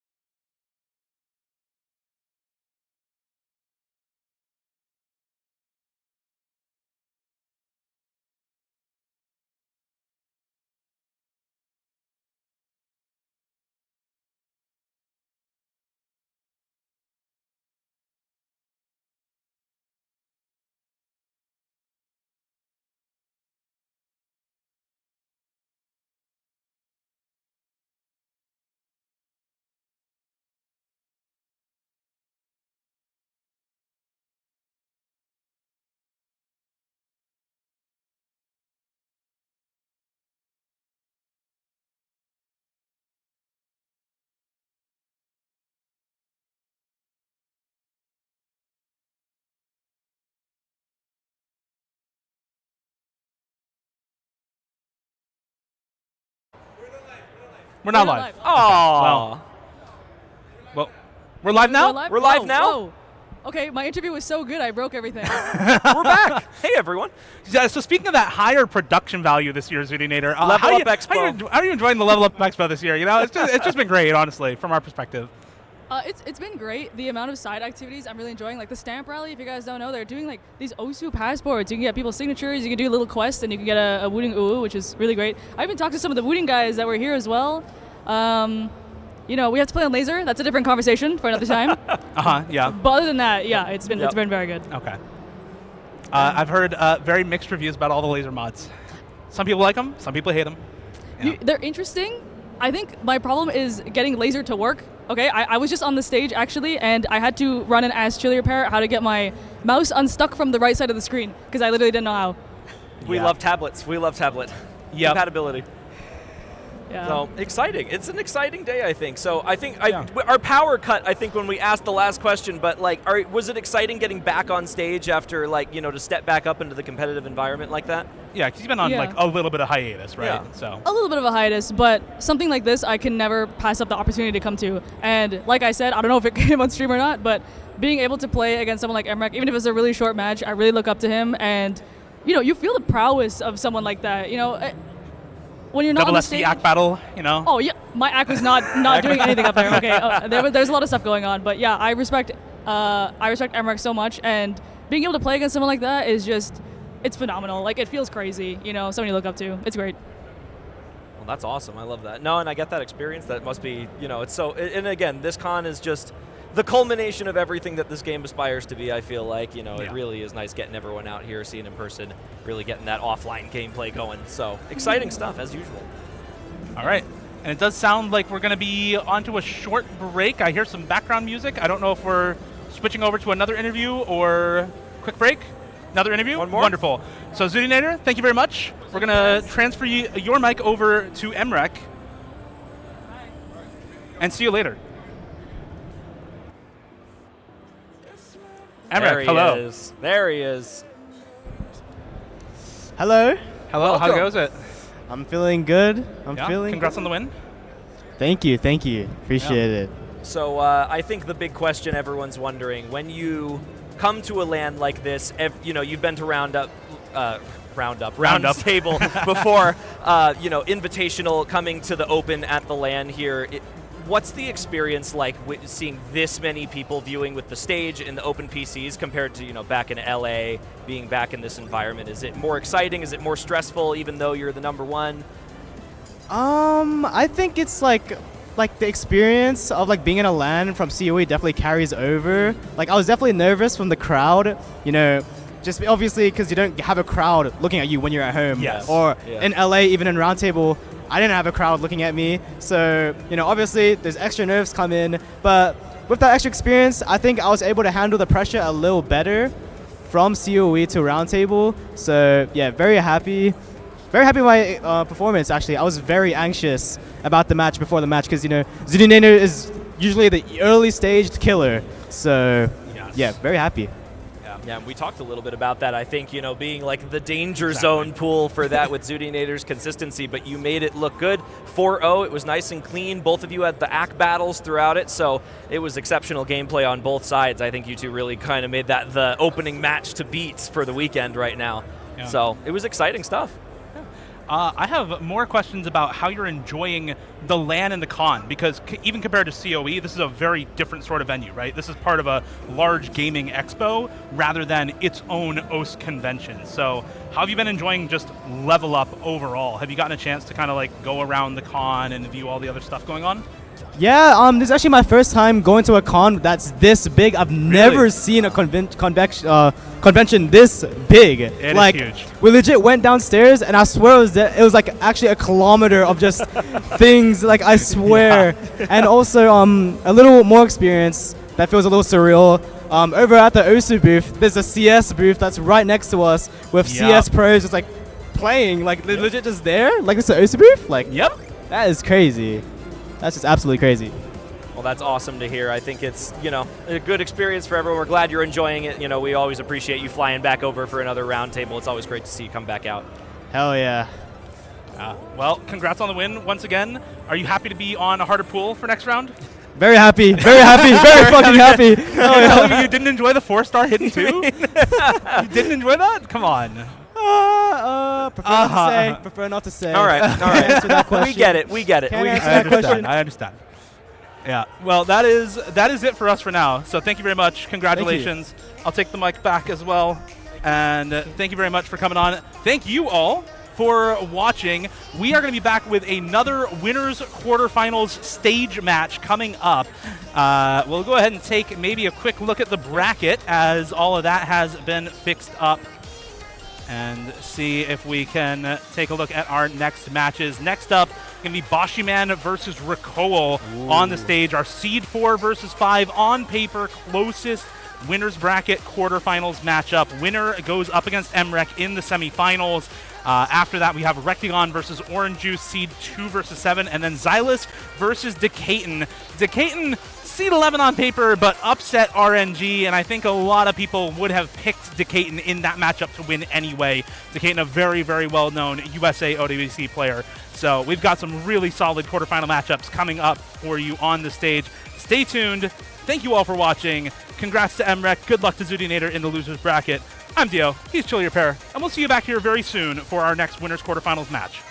We're not live. Oh, Well, we're live now? We're live Whoa, now? whoa. Okay, my interview was so good, I broke everything. we're back. Hey, everyone. Yeah, so speaking of that higher production value this year, Zudinator, Level Up Expo. How are you enjoying the Level Up Expo this year? You know, it's just been great, honestly, from our perspective. It's been great. The amount of side activities I'm really enjoying. Like the stamp rally, if you guys don't know, they're doing like these Osu passports. You can get people's signatures, you can do a little quest, and you can get a Wooting Uu, which is really great. I even talked to some of the Wooting guys that were here as well. You know, we have to play on laser. That's a different conversation for another time. Yeah. But other than that, yeah, it's been very good. Okay. I've heard very mixed reviews about all the laser mods. Some people like them, some people hate them. Yeah. They're interesting. I think my problem is getting laser to work. Okay, I was just on the stage actually, and I had to run and ask Chili Repair how to get my mouse unstuck from the right side of the screen because I literally didn't know how. We love tablets. We love tablet compatibility. Yeah. So exciting! It's an exciting day, I think. So I think our power cut. I think when we asked the last question, but like, was it exciting getting back on stage after to step back up into the competitive environment like that? Yeah, because you've been on like a little bit of hiatus, right? Yeah. So A little bit of a hiatus, but something like this I can never pass up the opportunity to come to. And like I said, I don't know if it came on stream or not, but being able to play against someone like Emrek, even if it's a really short match, I really look up to him, and you feel the prowess of someone like that. When you're not double on the SC stage. act battle, you know. Oh yeah, my act was not doing anything up there. Okay, there's a lot of stuff going on, but yeah, I respect Emrek so much, and being able to play against someone like that is just, it's phenomenal. Like it feels crazy, someone you look up to. It's great. Well, that's awesome. I love that. No, and I get that experience. That must be, it's so. And again, this con is just the culmination of everything that this game aspires to be. I feel like, it really is nice getting everyone out here, seeing in person, really getting that offline gameplay going. So exciting stuff as usual. All right. And it does sound like we're going to be onto a short break. I hear some background music. I don't know if we're switching over to another interview or quick break. Another interview? One more? Wonderful. So Zudinator, thank you very much. We're going to transfer your mic over to Emrek. And see you later. Emrek, hello. There he is. Hello. Hello, how Welcome. goes it? I'm feeling good. Congrats on the win. Thank you. Appreciate it. So I think the big question everyone's wondering, when you come to a LAN like this, you've been to Roundtable before, invitational, coming to the Open at the LAN here. What's the experience like seeing this many people viewing with the stage in the Open PCs compared to, back in LA, being back in this environment? Is it more exciting? Is it more stressful, even though you're the number one? I think it's like the experience of being in a LAN from COE definitely carries over. I was definitely nervous from the crowd, just obviously because you don't have a crowd looking at you when you're at home. Yes. Or Yeah. in LA, even in Roundtable, I didn't have a crowd looking at me. So, obviously there's extra nerves come in, but with that extra experience, I think I was able to handle the pressure a little better from COE to Roundtable. So yeah, very happy. Very happy with my performance, actually. I was very anxious about the match before the match because, Zudinator is usually the early staged killer. So, yeah, very happy. Yeah, we talked a little bit about that. I think, being like the danger zone pool for that with Zudinator's consistency, but you made it look good. 4-0, it was nice and clean. Both of you had the ACK battles throughout it, so it was exceptional gameplay on both sides. I think you two really kind of made that the opening match to beat for the weekend right now. Yeah. So it was exciting stuff. I have more questions about how you're enjoying the LAN and the con, because even compared to COE, this is a very different sort of venue, right? This is part of a large gaming expo rather than its own OS convention. So how have you been enjoying just Level Up overall? Have you gotten a chance to kind of go around the con and view all the other stuff going on? Yeah, this is actually my first time going to a con that's this big. I've never seen a convention this big. It is huge. We legit went downstairs, and I swear it was actually a kilometer of just things. I swear. Yeah. And also a little more experience that feels a little surreal. Over at the OSU booth, there's a CS booth that's right next to us with CS pros just playing, they're legit just there. It's an OSU booth. Yep. That is crazy. That's just absolutely crazy. Well, that's awesome to hear. I think it's, a good experience for everyone. We're glad you're enjoying it. We always appreciate you flying back over for another Roundtable. It's always great to see you come back out. Hell yeah. Well, congrats on the win once again. Are you happy to be on a harder pool for next round? Very happy, very fucking happy. You're telling me you didn't enjoy the 4-star hidden too? You didn't enjoy that? Come on. Prefer not to say. All right. Answer that question. We get it. Can't answer that question. I understand. Yeah. Well, that is it for us for now. So thank you very much. Congratulations. I'll take the mic back as well. And thank you very much for coming on. Thank you all for watching. We are going to be back with another winners quarterfinals stage match coming up. We'll go ahead and take maybe a quick look at the bracket as all of that has been fixed up and see if we can take a look at our next matches. Next up, going to be Boshiman versus Rikoal on the stage. Our seed 4 versus 5 on paper closest winners bracket quarterfinals matchup. Winner goes up against MREC in the semifinals. After that, we have Rectagon versus Orange Juice, seed 2 versus 7, and then Xylus versus Decaton. Decaton, seed 11 on paper, but upset RNG, and I think a lot of people would have picked Decaton in that matchup to win anyway. Decaton, a very, very well-known USA OWC player. So we've got some really solid quarterfinal matchups coming up for you on the stage. Stay tuned. Thank you all for watching. Congrats to MREC. Good luck to Zudinator in the losers bracket. I'm Dio. He's Chill Your Pair, and we'll see you back here very soon for our next winners quarterfinals match.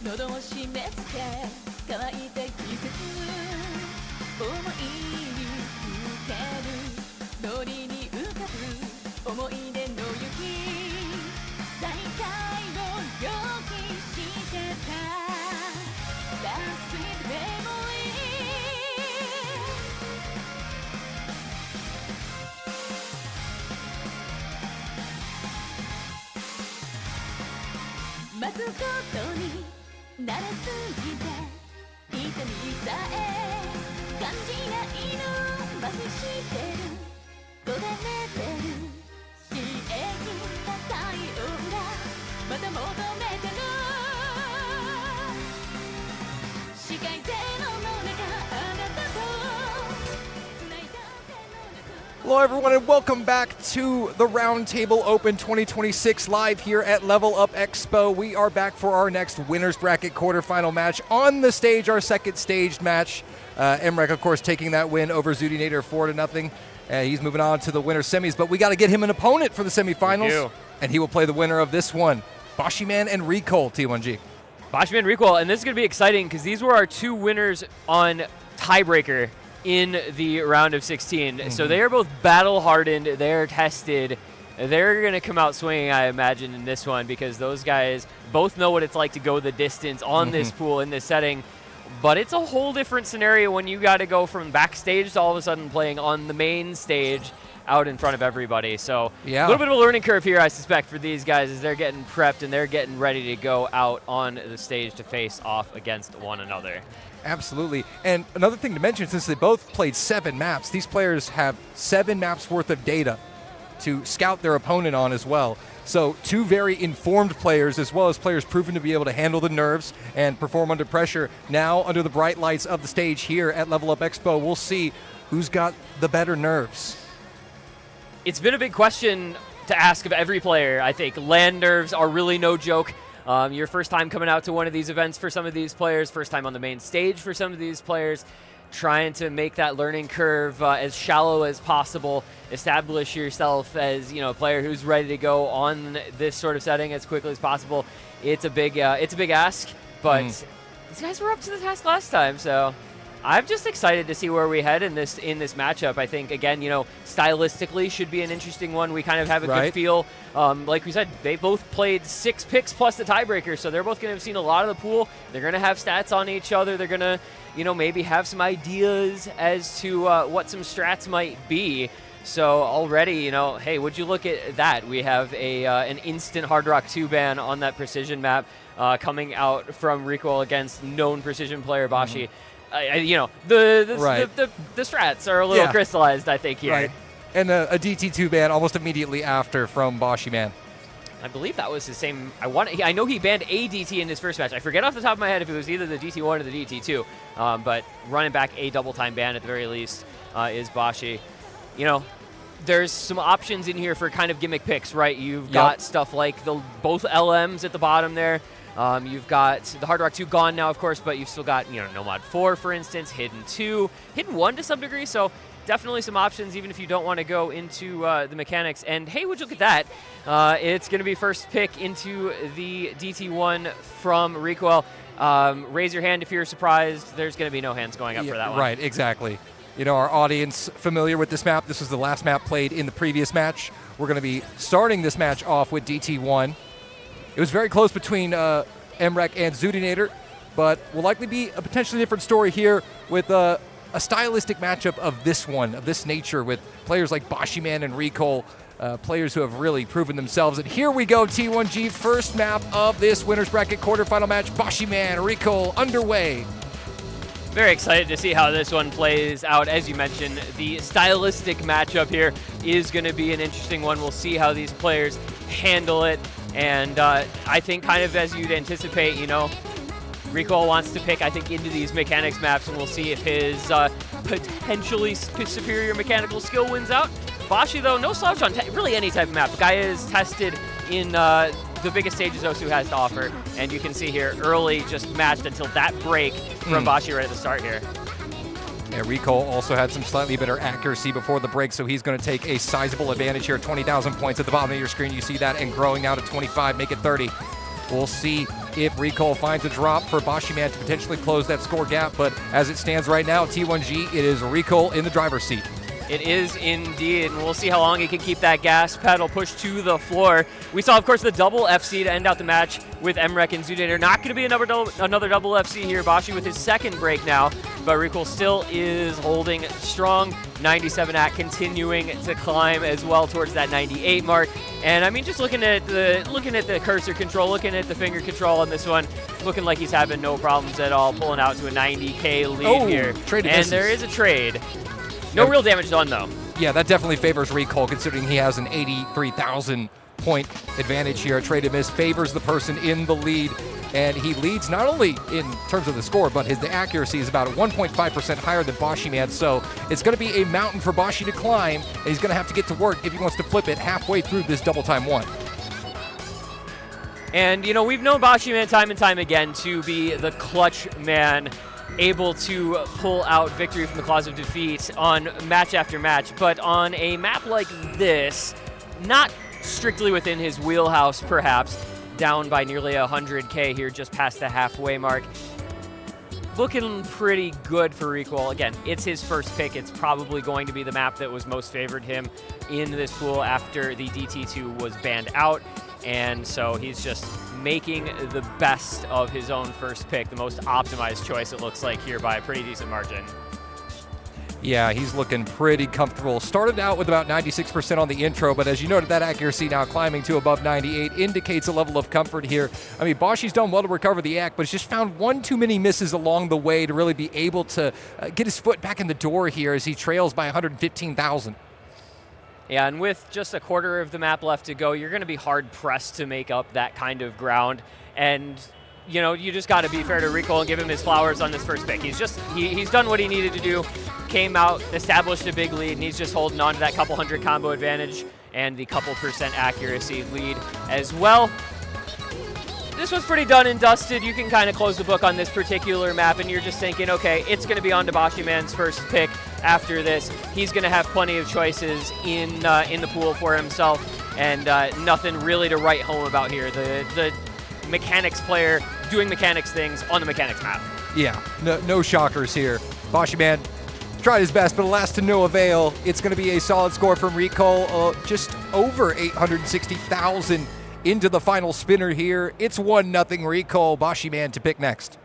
喉を締め付け乾いた季節思いにふけるノリに浮かぶ思い出の雪再会を予期してた Last sweet memory 待つことに慣れすぎて痛みさえ感じないの麻痺してる焦がれてる刺激が太陽だまた求めてる視界ゼロの中あなたと繋いだ手の中 Hello, everyone, and welcome back to the Roundtable Open 2026 live here at Level Up Expo. We are back for our next winners bracket quarterfinal match on the stage, our second staged match. Emrek, of course, taking that win over Zudinator 4-0. He's moving on to the winner semis, but we got to get him an opponent for the semifinals, and he will play the winner of this one, Boshiman and Recall, T1G. Boshiman and Recall, and this is going to be exciting because these were our two winners on tiebreaker in the round of 16. So they are both battle-hardened, they're tested. They're going to come out swinging, I imagine, in this one because those guys both know what it's like to go the distance on this pool in this setting. But it's a whole different scenario when you got to go from backstage to all of a sudden playing on the main stage out in front of everybody. So a little bit of a learning curve here, I suspect, for these guys as they're getting prepped and they're getting ready to go out on the stage to face off against one another. Absolutely. And another thing to mention, since they both played 7 maps, these players have 7 maps worth of data to scout their opponent on as well. So 2 very informed players, as well as players proven to be able to handle the nerves and perform under pressure. Now, under the bright lights of the stage here at Level Up Expo, we'll see who's got the better nerves. It's been a big question to ask of every player, I think. Land nerves are really no joke. Your first time coming out to one of these events for some of these players, first time on the main stage for some of these players, trying to make that learning curve as shallow as possible, establish yourself as a player who's ready to go on this sort of setting as quickly as possible. It's a big ask, but these guys were up to the task last time, so I'm just excited to see where we head in this matchup. I think, again, stylistically should be an interesting one. We kind of have a good feel. Like we said, they both played 6 picks plus the tiebreaker, so they're both going to have seen a lot of the pool. They're going to have stats on each other. They're going to, maybe have some ideas as to what some strats might be. So already, hey, would you look at that? We have an instant Hard Rock 2 ban on that precision map coming out from Recoil against known precision player Bashi. The strats are a little crystallized, I think, here. Right. And a DT2 ban almost immediately after from Boshiman. I believe that was his same. I know he banned a DT in his first match. I forget off the top of my head if it was either the DT1 or the DT2. But running back a double-time ban at the very least is Bashi. There's some options in here for kind of gimmick picks, right? You've got stuff like both LMs at the bottom there. You've got the Hard Rock 2 gone now, of course, but you've still got, Nomad 4, for instance, Hidden 2, Hidden 1 to some degree, so definitely some options even if you don't want to go into the mechanics. And hey, would you look at that? It's going to be first pick into the DT1 from Recoil. Raise your hand if you're surprised. There's going to be no hands going up for that one. Right, exactly. Our audience familiar with this map. This was the last map played in the previous match. We're going to be starting this match off with DT1. It was very close between Emrek and Zudinator, but will likely be a potentially different story here with a stylistic matchup of this nature with players like Boshiman and Recoil players who have really proven themselves. And here we go, T1G, first map of this winner's bracket quarterfinal match. Bashiman, Recall underway. Very excited to see how this one plays out. As you mentioned, the stylistic matchup here is going to be an interesting one. We'll see how these players handle it. And I think kind of as you'd anticipate, you know, Recall wants to pick, I think, into these mechanics maps, and we'll see if his potentially superior mechanical skill wins out. Bashi, though, no slouch on really any type of map. The guy is tested in the biggest stages Osu has to offer, and you can see here early just matched until that break from Bashi right at the start here. Yeah, Recall also had some slightly better accuracy before the break, so he's going to take a sizable advantage here. 20,000 points at the bottom of your screen. You see that, and growing now to 25, make it 30. We'll see if Recall finds a drop for Bashiman to potentially close that score gap, but as it stands right now, T1G, it is Recall in the driver's seat. It is indeed, and we'll see how long he can keep that gas pedal pushed to the floor. We saw, of course, the double FC to end out the match with Emrek and Zoodator. Not going to be another double FC here. Bashi with his second break now, but Recall still is holding strong. 97 at continuing to climb as well towards that 98 mark. And I mean, just looking at the cursor control, looking at the finger control on this one, looking like he's having no problems at all, pulling out to a 90K lead here. And there is a trade. No real damage done, though. Yeah, that definitely favors Recall, considering he has an 83,000 point advantage here. A trade to miss favors the person in the lead, and he leads not only in terms of the score, but the accuracy is about 1.5% higher than Bashiman, so it's going to be a mountain for Bashi to climb, and he's going to have to get to work if he wants to flip it halfway through this double time one. And, you know, we've known Bashiman time and time again to be the clutch man, able to pull out victory from the claws of defeat on match after match, but on a map like this, not strictly within his wheelhouse perhaps, down by nearly 100K here just past the halfway mark. Looking pretty good for Recall. Again, it's his first pick. It's probably going to be the map that was most favored him in this pool after the DT2 was banned out. And so he's just making the best of his own first pick, the most optimized choice it looks like here by a pretty decent margin. Yeah, he's looking pretty comfortable. Started out with about 96% on the intro, but as you noted, that accuracy now climbing to above 98 indicates a level of comfort here. I mean, Bashi's done well to recover the act, but he's just found one too many misses along the way to really be able to get his foot back in the door here as he trails by 115,000. Yeah, and with just a quarter of the map left to go, you're going to be hard-pressed to make up that kind of ground. And, you know, you just got to be fair to Recall and give him his flowers on this first pick. He's done what he needed to do, came out, established a big lead, and he's just holding on to that couple hundred combo advantage and the couple % accuracy lead as well. This was pretty done and dusted. You can kind of close the book on this particular map, and you're just thinking, okay, it's going to be on to Bashiman's first pick after this. He's going to have plenty of choices in the pool for himself, and nothing really to write home about here. The mechanics player doing mechanics things on the mechanics map. Yeah, no shockers here. Bashiman tried his best, but alas to no avail. It's going to be a solid score from Recall, just over 860,000 into the final spinner here. It's 1-0 Recall. Bashiman to pick next.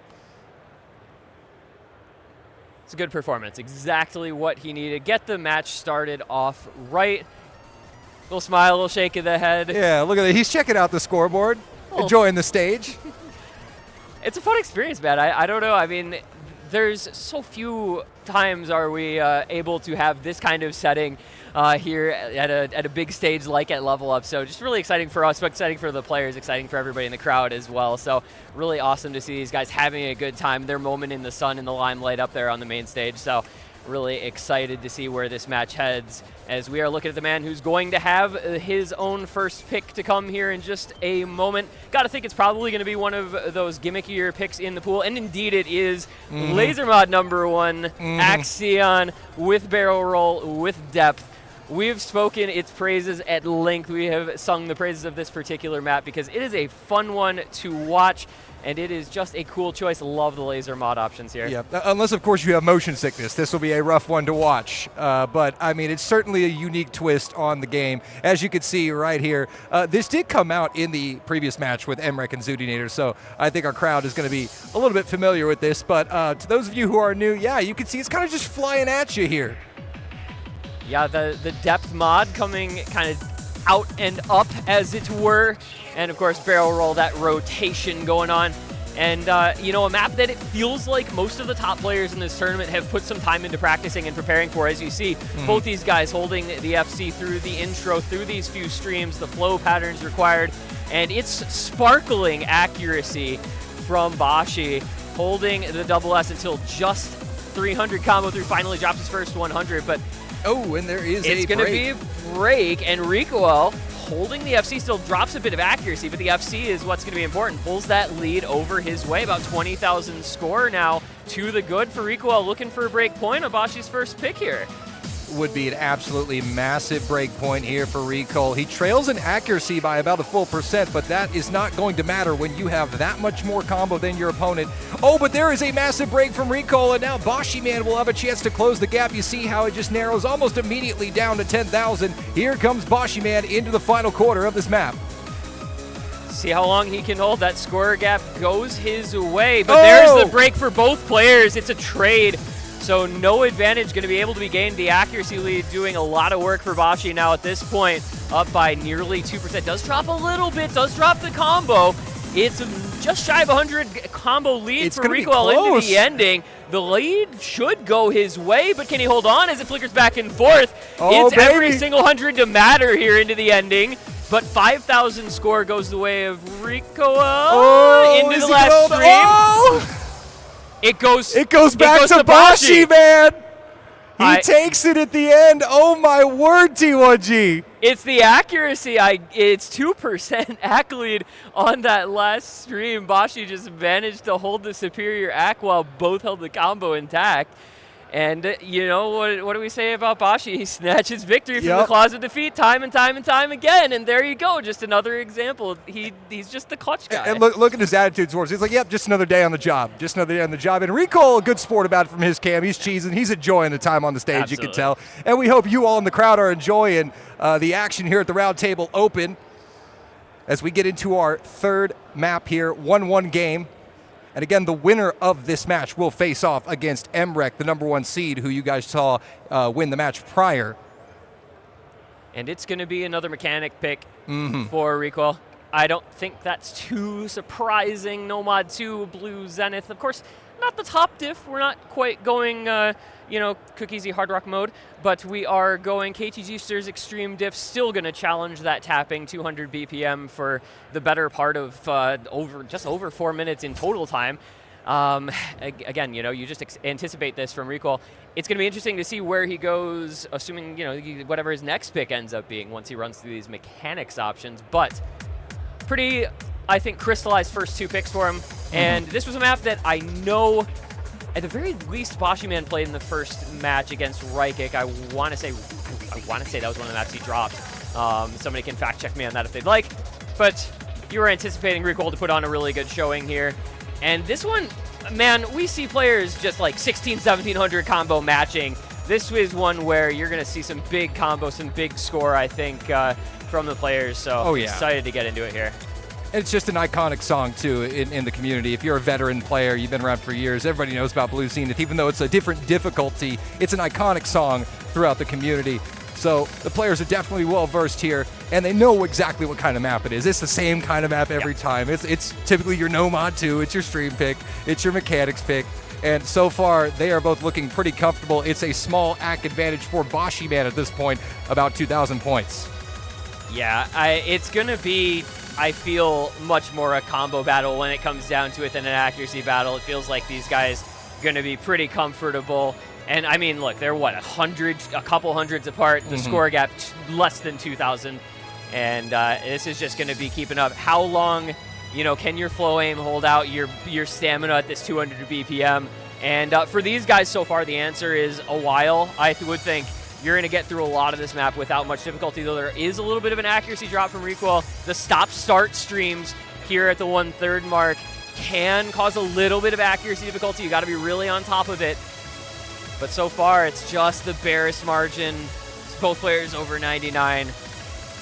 It's a good performance. Exactly what he needed. Get the match started off right. Little smile, little shake of the head. Yeah, look at that. He's checking out the scoreboard, enjoying the stage. It's a fun experience, man. I don't know. I mean, there's so few times are we able to have this kind of setting here at a big stage like at Level Up. So just really exciting for us, but exciting for the players, exciting for everybody in the crowd as well. So really awesome to see these guys having a good time, their moment in the sun and the limelight up there on the main stage. So really excited to see where this match heads as we are looking at the man who's going to have his own first pick to come here in just a moment. Got to think it's probably going to be one of those gimmickier picks in the pool, and indeed it is. Laser mod number 1, Axion with barrel roll, with depth. We've spoken its praises at length. We have sung the praises of this particular map because it is a fun one to watch, and it is just a cool choice. Love the laser mod options here. Yeah, unless, of course, you have motion sickness. This will be a rough one to watch. But, I mean, it's certainly a unique twist on the game. As you can see right here, this did come out in the previous match with Emrek and Zoodinator, so I think our crowd is going to be a little bit familiar with this. But to those of you who are new, yeah, you can see it's kind of just flying at you here. Yeah, the depth mod coming kind of out and up, as it were. And of course, barrel roll, that rotation going on. And, you know, a map that it feels like most of the top players in this tournament have put some time into practicing and preparing for. As you see, both these guys holding the FC through the intro, through these few streams, the flow patterns required. And it's sparkling accuracy from Bashi, holding the double S until just 300 combo through, finally drops his first 100. But oh, and there is it's going to be a break, and Ricoel holding the FC still drops a bit of accuracy, but the FC is what's going to be important. Pulls that lead over his way, about 20,000 score now to the good for Ricoel, looking for a break point on Bashi's first pick here. Would be an absolutely massive break point here for Ricoel. He trails in accuracy by about a full %, but that is not going to matter when you have that much more combo than your opponent. Oh, but there is a massive break from Ricoel, and now Bashi Man will have a chance to close the gap. You see how it just narrows almost immediately down to 10,000. Here comes Bashi Man into the final quarter of this map. See how long he can hold. That scorer gap goes his way, but there's the break for both players. It's a trade. So no advantage going to be able to be gained. The accuracy lead doing a lot of work for Bashi now at this point, up by nearly 2%. Does drop a little bit, does drop the combo. It's just shy of 100 combo lead for Ricoel into the ending. The lead should go his way, but can he hold on as it flickers back and forth? It's every single 100 to matter here into the ending. But 5,000 score goes the way of Ricoel into the last stream. It goes back to Bashi, man. He takes it at the end. Oh my word, T1G. It's the accuracy. It's 2% acc lead on that last stream. Bashi just managed to hold the superior acc while both held the combo intact. And you know, what do we say about Bashi? He snatches victory from the claws of defeat time and time and time again. And there you go, just another example. He's just the clutch guy. And look at his attitude towards it. He's like, yep, just another day on the job. Just another day on the job. And Ricoel, a good sport about it from his cam. He's cheesing. He's enjoying the time on the stage, Absolutely. you can tell. And we hope you all in the crowd are enjoying the action here at the Roundtable Open as we get into our third map here, 1-1 game. And again, the winner of this match will face off against Emrek, the #1 seed, who you guys saw win the match prior. And it's going to be another mechanic pick for Ricoel. I don't think that's too surprising. Nomad 2, Blue Zenith. Of course, not the top diff. We're not quite going, Cook Easy Hard Rock mode, but we are going KTG Stir's Extreme Diff, still going to challenge that tapping 200 BPM for the better part of just over 4 minutes in total time. Again, you just anticipate this from Ricoel. It's going to be interesting to see where he goes, assuming, whatever his next pick ends up being once he runs through these mechanics options. But pretty, I think, crystallized first two picks for him. And this was a map that I know, at the very least, Bashi Man played in the first match against Raikik. I want to say that was one of the maps he dropped. Somebody can fact check me on that if they'd like. But you were anticipating Ricoel to put on a really good showing here. And this one, man, we see players just like 1,1700 combo matching. This is one where you're going to see some big combo, some big score, I think, from the players. So excited to get into it here. It's just an iconic song, too, in the community. If you're a veteran player, you've been around for years, everybody knows about Blue Zenith. Even though it's a different difficulty, it's an iconic song throughout the community. So the players are definitely well-versed here, and they know exactly what kind of map it is. It's the same kind of map every time. It's typically your Nomad 2, it's your stream pick, it's your mechanics pick, and so far they are both looking pretty comfortable. It's a small acc advantage for Bashi Man at this point, about 2,000 points. Yeah, it's going to be, I feel, much more a combo battle when it comes down to it than an accuracy battle. It feels like these guys are going to be pretty comfortable. And I mean, look, they're what, a couple hundreds apart. The score gap less than 2,000. And this is just going to be keeping up. How long, can your flow aim hold out your stamina at this 200 BPM? And for these guys so far, the answer is a while. I would think you're going to get through a lot of this map without much difficulty, though there is a little bit of an accuracy drop from Ricoel. The stop-start streams here at the 1/3 mark can cause a little bit of accuracy difficulty. You got to be really on top of it. But so far, it's just the barest margin. Both players over 99.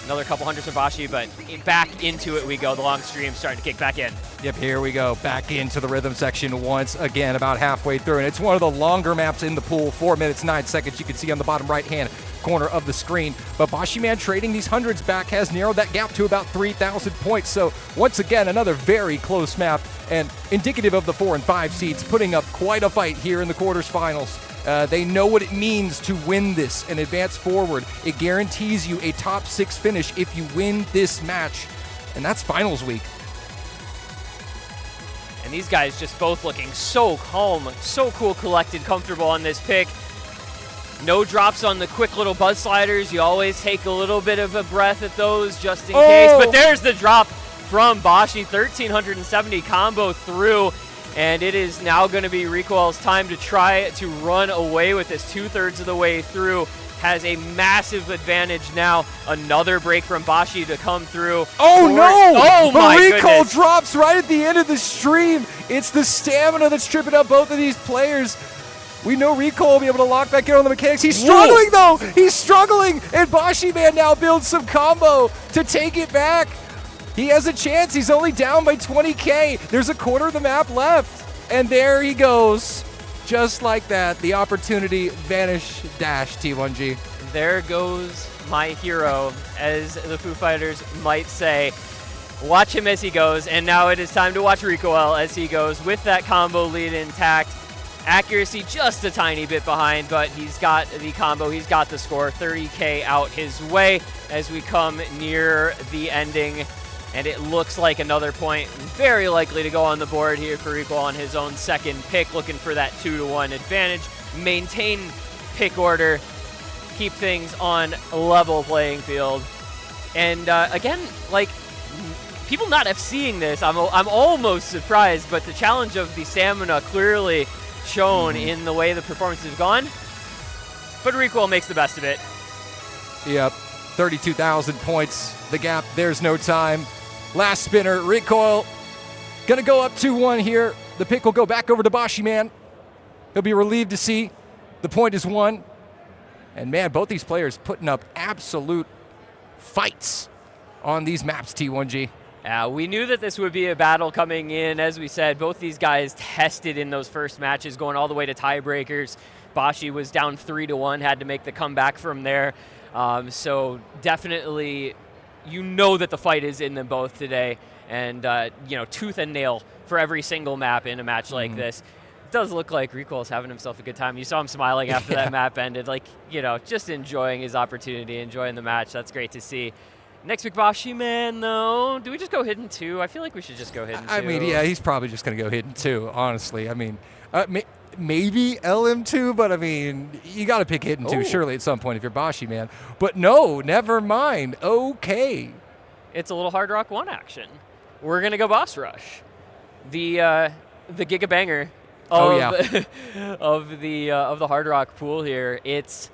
Another couple hundreds for Bashi, but back into it we go. The long stream starting to kick back in. Yep, here we go. Back into the rhythm section once again, about halfway through. And it's one of the longer maps in the pool, 4 minutes, 9 seconds. You can see on the bottom right-hand corner of the screen. But Bashi Man trading these hundreds back has narrowed that gap to about 3,000 points. So once again, another very close map and indicative of the 4 and 5 seeds putting up quite a fight here in the quarterfinals. They know what it means to win this and advance forward. It guarantees you a top 6 finish if you win this match, and that's finals week. And these guys just both looking so calm, so cool, collected, comfortable on this pick. No drops on the quick little buzz sliders. You always take a little bit of a breath at those just in case. But there's the drop from Bashi, 1,370 combo through. And it is now going to be Recoil's time to try to run away with this. 2/3 of the way through. Has a massive advantage now. Another break from Bashi to come through. Oh no! Oh my the Recoil goodness. drops right at the end of the stream. It's the stamina that's tripping up both of these players. We know Recoil will be able to lock back in on the mechanics. He's struggling though! He's struggling! And Bashi Man now builds some combo to take it back. He has a chance. He's only down by 20K. There's a quarter of the map left. And there he goes. Just like that, the opportunity vanish dash T1G. There goes my hero, as the Foo Fighters might say. Watch him as he goes, and now it is time to watch Recoil as he goes with that combo lead intact. Accuracy just a tiny bit behind, but he's got the combo, he's got the score. 30K out his way as we come near the ending. And it looks like another point very likely to go on the board here for Recoil on his own second pick, looking for that 2-1 advantage. Maintain pick order, keep things on a level playing field. And again, like, people not have seeing this, I'm almost surprised, but the challenge of the stamina clearly shown in the way the performances have gone. But Recoil makes the best of it. Yep, 32,000 points. The gap, there's no time. Last spinner, Recoil gonna go up 2-1 here. The pick will go back over to Bashi Man. He'll be relieved to see the point is won. And man, both these players putting up absolute fights on these maps, T1G. We knew that this would be a battle coming in. As we said, both these guys tested in those first matches, going all the way to tiebreakers. Bashi was down 3-1, had to make the comeback from there. So definitely, you know that the fight is in them both today, and tooth and nail for every single map in a match like this. It does look like Recoil's having himself a good time. You saw him smiling after that map ended, like, just enjoying his opportunity, enjoying the match. That's great to see. Next week, Bashi Man, though, do we just go hidden 2? I feel like we should just go hidden 2. I mean, yeah, he's probably just going to go hidden 2, honestly. I mean, maybe LM2, but I mean, you got to pick hidden 2 surely at some point if you're Bashi Man. But no, never mind. Okay. It's a little Hard Rock 1 action. We're going to go Boss Rush. The Giga Banger of the Hard Rock pool here. It's,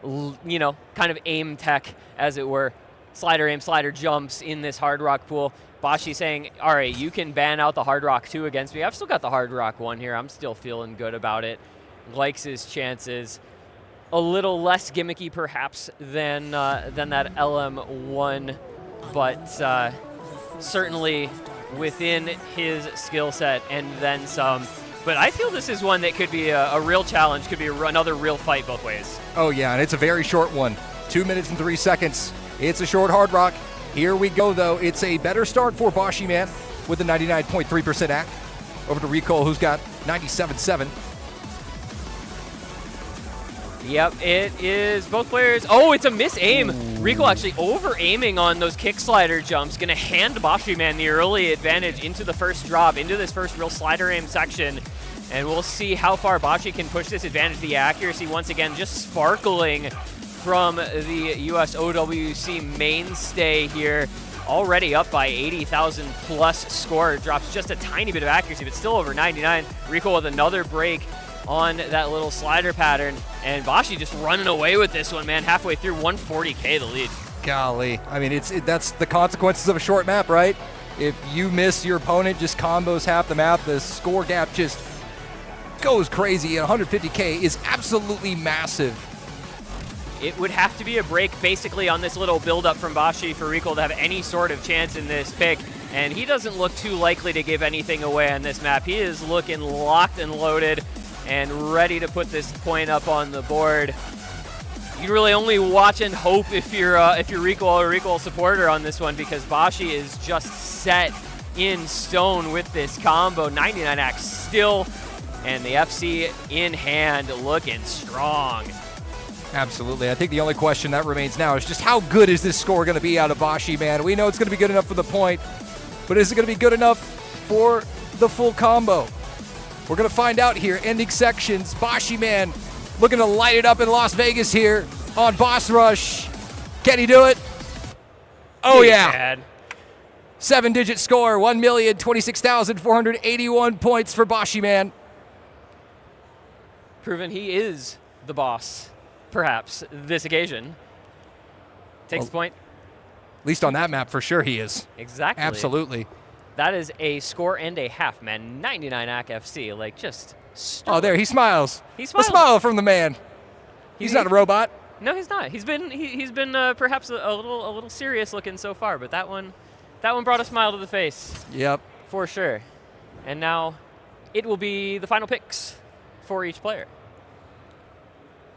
kind of aim tech, as it were. Slider aim, slider jumps in this Hard Rock pool. Bashi saying, all right, you can ban out the Hard Rock 2 against me. I've still got the Hard Rock 1 here. I'm still feeling good about it. Likes his chances. A little less gimmicky, perhaps, than that LM1, but certainly within his skill set and then some. But I feel this is one that could be a real challenge, could be another real fight both ways. Oh, yeah, and it's a very short one. 2 minutes and 3 seconds. It's a short Hard Rock. Here we go, though. It's a better start for Bashi Man with a 99.3% act. Over to Recoil, who's got 97.7. Yep, it is both players. Oh, it's a miss-aim. Recoil actually over-aiming on those kick slider jumps. Going to hand Bashi Man the early advantage into the first drop, into this first real slider aim section. And we'll see how far Bashi can push this advantage. The accuracy, once again, just sparkling from the US OWC mainstay here. Already up by 80,000 plus score. Drops just a tiny bit of accuracy, but still over 99. Recoil with another break on that little slider pattern. And Bashi just running away with this one, man. Halfway through, 140K the lead. Golly. I mean, that's the consequences of a short map, right? If you miss, your opponent just combos half the map. The score gap just goes crazy. And 150K is absolutely massive. it would have to be a break basically on this little build-up from Bashi for Recall to have any sort of chance in this pick. And he doesn't look too likely to give anything away on this map. He is looking locked and loaded and ready to put this point up on the board. You can really only watch and hope if you're Recall or Recall supporter on this one, because Bashi is just set in stone with this combo. 99 acts still, and the FC in hand, looking strong. Absolutely. I think the only question that remains now is just how good is this score going to be out of Bashi, man? We know it's going to be good enough for the point, but is it going to be good enough for the full combo? We're going to find out here. Ending sections. Bashi, man, looking to light it up in Las Vegas here on Boss Rush. Can he do it? Oh, yeah. 7-digit score, 1,026,481 points for Bashi, man. Proven he is the boss, perhaps, this occasion. Takes the point. At least on that map, for sure he is. Exactly. Absolutely. That is a score and a half, man. 99 AC FC, like, just stellar. Oh, there, he smiles. He smiles. A smile from the man. He's not a robot. No, he's not. He's been perhaps a little serious looking so far, but that one brought a smile to the face. Yep. For sure. And now it will be the final picks for each player.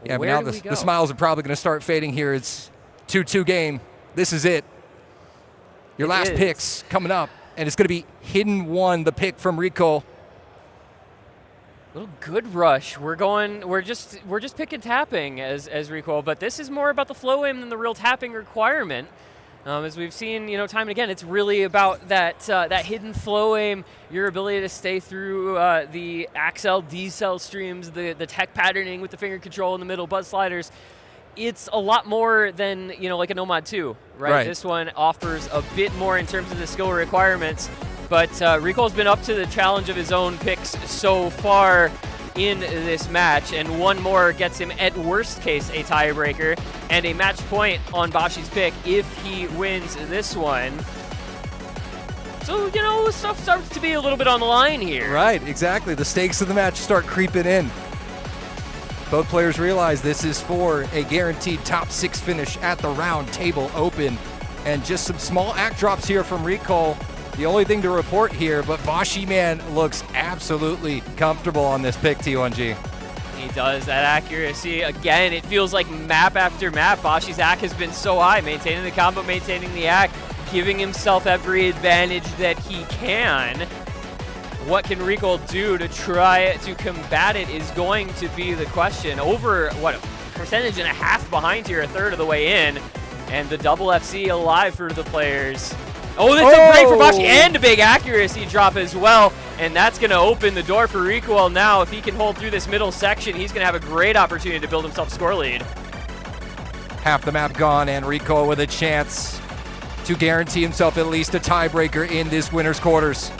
Yeah, but now the smiles are probably going to start fading here. It's 2-2 game. This is it. Your last picks coming up, and it's going to be Hidden One, the pick from Rico. Little good rush. We're just pick and tapping as Rico, but this is more about the flow aim than the real tapping requirement. As we've seen, time and again, it's really about that hidden flow aim, your ability to stay through the Axel, D-cell streams, the tech patterning with the finger control in the middle, buzz sliders. It's a lot more than, like a Nomad 2, right? This one offers a bit more in terms of the skill requirements, but Rico's been up to the challenge of his own picks so far in this match, and one more gets him, at worst case, a tiebreaker and a match point on Bashi's pick if he wins this one. So, stuff starts to be a little bit on the line here. Right, exactly. The stakes of the match start creeping in. Both players realize this is for a guaranteed top 6 finish at the Roundtable Open. And just some small act drops here from Recall. The only thing to report here, but Bashi, man, looks absolutely comfortable on this pick, T1G. He does. That accuracy, again, it feels like map after map. Bashi's AC has been so high, maintaining the combo, maintaining the AC, giving himself every advantage that he can. What can Recall do to try to combat it is going to be the question. Over, a percentage and a half behind here, a third of the way in, and the double FC alive for the players. Oh, that's a break for Bashi, and a big accuracy drop as well, and that's going to open the door for Recall now. If he can hold through this middle section, he's going to have a great opportunity to build himself a score lead. Half the map gone, and Recall with a chance to guarantee himself at least a tiebreaker in this winner's quarters.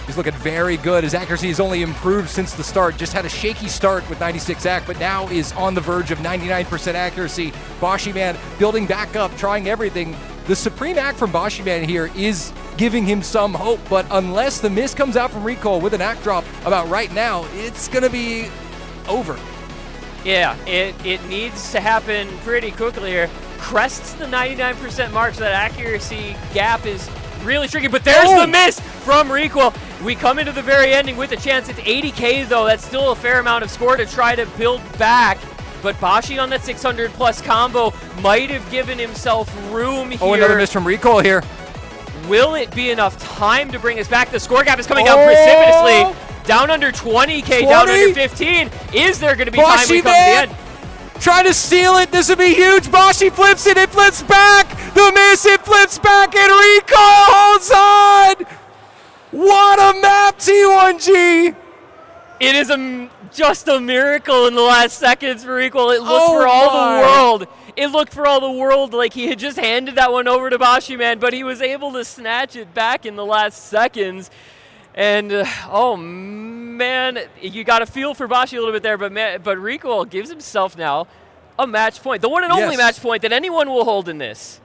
He's looking very good. His accuracy has only improved since the start. Just had a shaky start with 96 AC, but now is on the verge of 99% accuracy. Bashi, man, building back up, trying everything. The supreme act from Bashi, man, here is giving him some hope, but unless the miss comes out from Recall with an act drop about right now, it's going to be over. Yeah, it needs to happen pretty quickly here. Crests the 99% mark, so that accuracy gap is really tricky, but there's the miss from Recall. We come into the very ending with a chance. It's 80K, though. That's still a fair amount of score to try to build back. But Bashi on that 600-plus combo might have given himself room here. Oh, another miss from Recall here. Will it be enough time to bring us back? The score gap is coming down precipitously. Down under 20K, down under 15. Is there going to be time we come to the end? Trying to steal it. This would be huge. Bashi flips it. It flips back. The miss. It flips back. And Recall holds on. What a map, T1G. It is just a miracle in the last seconds for Recall. It looked for all the world. It looked for all the world like he had just handed that one over to Bashi, man, but he was able to snatch it back in the last seconds. And, oh, man, you got to feel for Bashi a little bit there, but Recall gives himself now a match point, the one and only match point that anyone will hold in this.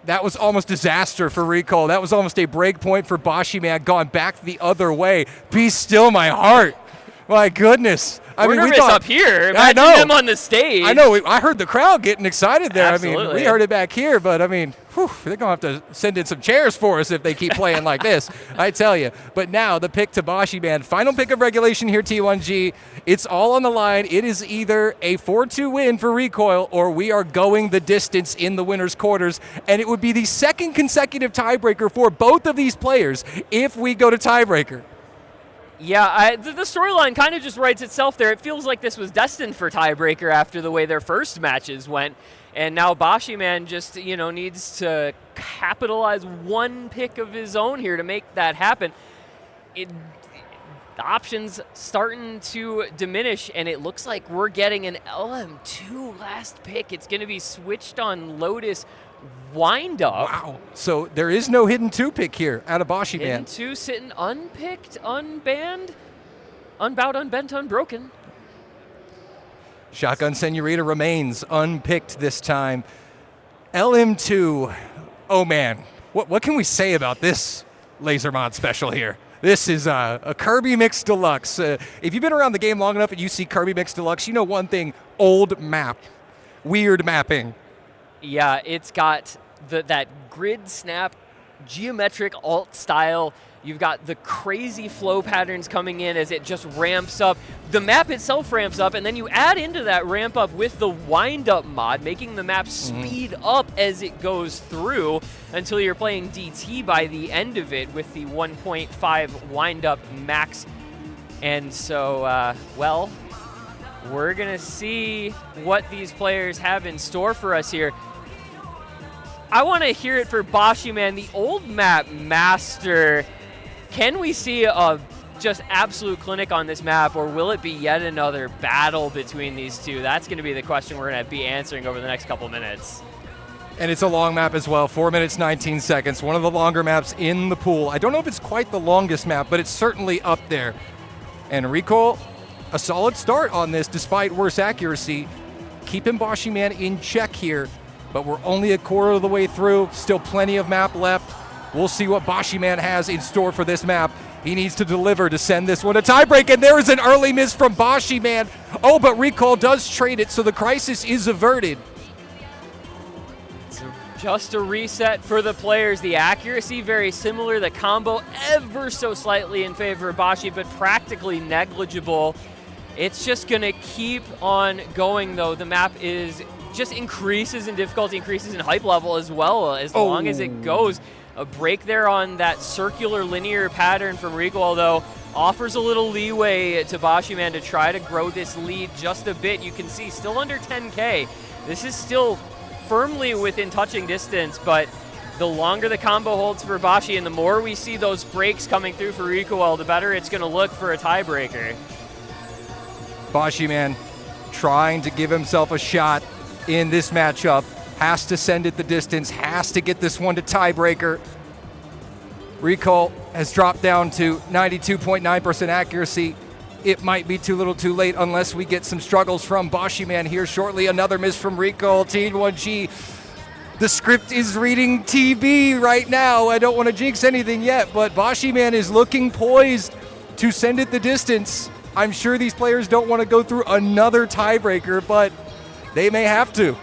That was almost disaster for Recall. That was almost a break point for Bashi, man, gone back the other way. Be still my heart. My goodness. We're we nervous thought, up here. I Imagine know. them on the stage. I know. I heard the crowd getting excited there. I mean, Absolutely. we heard it back here, but I mean, they're going to have to send in some chairs for us if they keep playing like this. I tell you. But now the pick to Bashi, man. Final pick of regulation here, T1G. It's all on the line. It is either a 4-2 win for Recoil or we are going the distance in the winner's quarters. And it would be the second consecutive tiebreaker for both of these players if we go to tiebreaker. Yeah, the storyline kind of just writes itself there. It feels like this was destined for tiebreaker after the way their first matches went. And now Bashi Man just, needs to capitalize one pick of his own here to make that happen. The options starting to diminish, and it looks like we're getting an LM2 last pick. It's going to be switched on Lotus wind up. Wow. So there is no hidden 2 pick here out of Bashi Man. Hidden 2 sitting unpicked, unbanned, unbowed, unbent, unbroken. Shotgun Senorita remains unpicked this time. LM2, oh man, what can we say about this laser mod special here? This is a Kirby Mix Deluxe. If you've been around the game long enough and you see Kirby Mix Deluxe, you know one thing, old map, weird mapping. Yeah, it's got that grid snap, geometric alt style. You've got the crazy flow patterns coming in as it just ramps up. The map itself ramps up, and then you add into that ramp up with the wind-up mod, making the map speed up as it goes through until you're playing DT by the end of it with the 1.5 wind-up max. And so, we're going to see what these players have in store for us here. I want to hear it for Bashi Man, the old map master. Can we see a just absolute clinic on this map, or will it be yet another battle between these two? That's going to be the question we're going to be answering over the next couple minutes. And it's a long map as well, 4 minutes, 19 seconds. One of the longer maps in the pool. I don't know if it's quite the longest map, but it's certainly up there. And Recoil, a solid start on this despite worse accuracy. Keeping Bashi Man in check here, but we're only a quarter of the way through. Still plenty of map left. We'll see what Bashi Man has in store for this map. He needs to deliver to send this one to tiebreak, and there is an early miss from Bashi Man. Oh, but Recoil does trade it, so the crisis is averted. Just a reset for the players. The accuracy very similar. The combo ever so slightly in favor of Bashi, but practically negligible. It's just going to keep on going, though. The map is just increases in difficulty, increases in hype level as well as long as it goes. A break there on that circular linear pattern from Recoil, though, offers a little leeway to Bashi Man to try to grow this lead just a bit. You can see still under 10K. This is still firmly within touching distance, but the longer the combo holds for Bashi and the more we see those breaks coming through for Recoil, the better it's going to look for a tiebreaker. Bashi Man trying to give himself a shot in this matchup. Has to send it the distance, has to get this one to tiebreaker. Recoil has dropped down to 92.9% accuracy. It might be too little too late unless we get some struggles from Bashi Man here shortly. Another miss from Recoil. T1G, the script is reading TB right now. I don't want to jinx anything yet, but Bashi Man is looking poised to send it the distance. I'm sure these players don't want to go through another tiebreaker, but they may have to.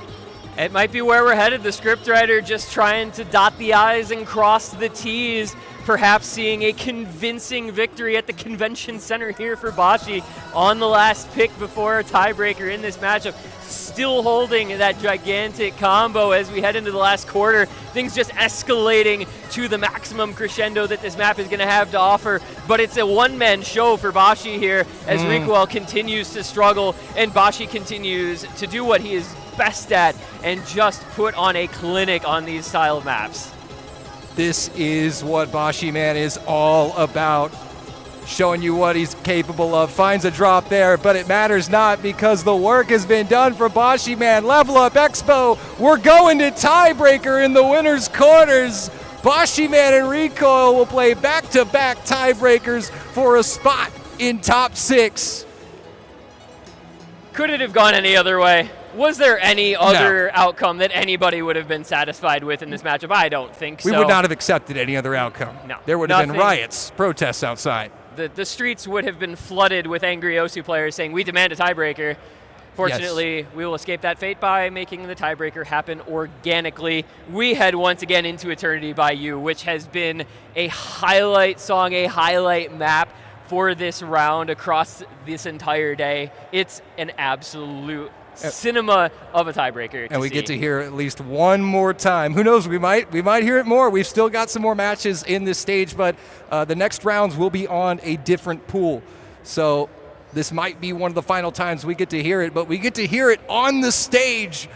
It might be where we're headed. The scriptwriter just trying to dot the I's and cross the T's, perhaps seeing a convincing victory at the convention center here for Bashi on the last pick before a tiebreaker in this matchup. Still holding that gigantic combo as we head into the last quarter. Things just escalating to the maximum crescendo that this map is going to have to offer. But it's a one-man show for Bashi here as Recoil continues to struggle and Bashi continues to do what he is best at and just put on a clinic on these style of maps. This is what Bashi Man is all about. Showing you what he's capable of. Finds a drop there, but it matters not because the work has been done for Bashi Man. Level Up Expo, we're going to tiebreaker in the winner's quarters. Bashi Man and Recoil will play back-to-back tiebreakers for a spot in top 6. Could it have gone any other way? Was there any other outcome that anybody would have been satisfied with in this matchup? I don't think so. We would not have accepted any other outcome. No. There would have been riots, protests outside. the streets would have been flooded with angry Osu players saying, "We demand a tiebreaker." Fortunately, we will escape that fate by making the tiebreaker happen organically. We head once again into Eternity by You, which has been a highlight song, a highlight map for this round across this entire day. It's an absolute cinema of a tiebreaker. And we get to hear at least one more time. Who knows? We might hear it more. We've still got some more matches in this stage, but the next rounds will be on a different pool. So this might be one of the final times we get to hear it, but we get to hear it on the stage.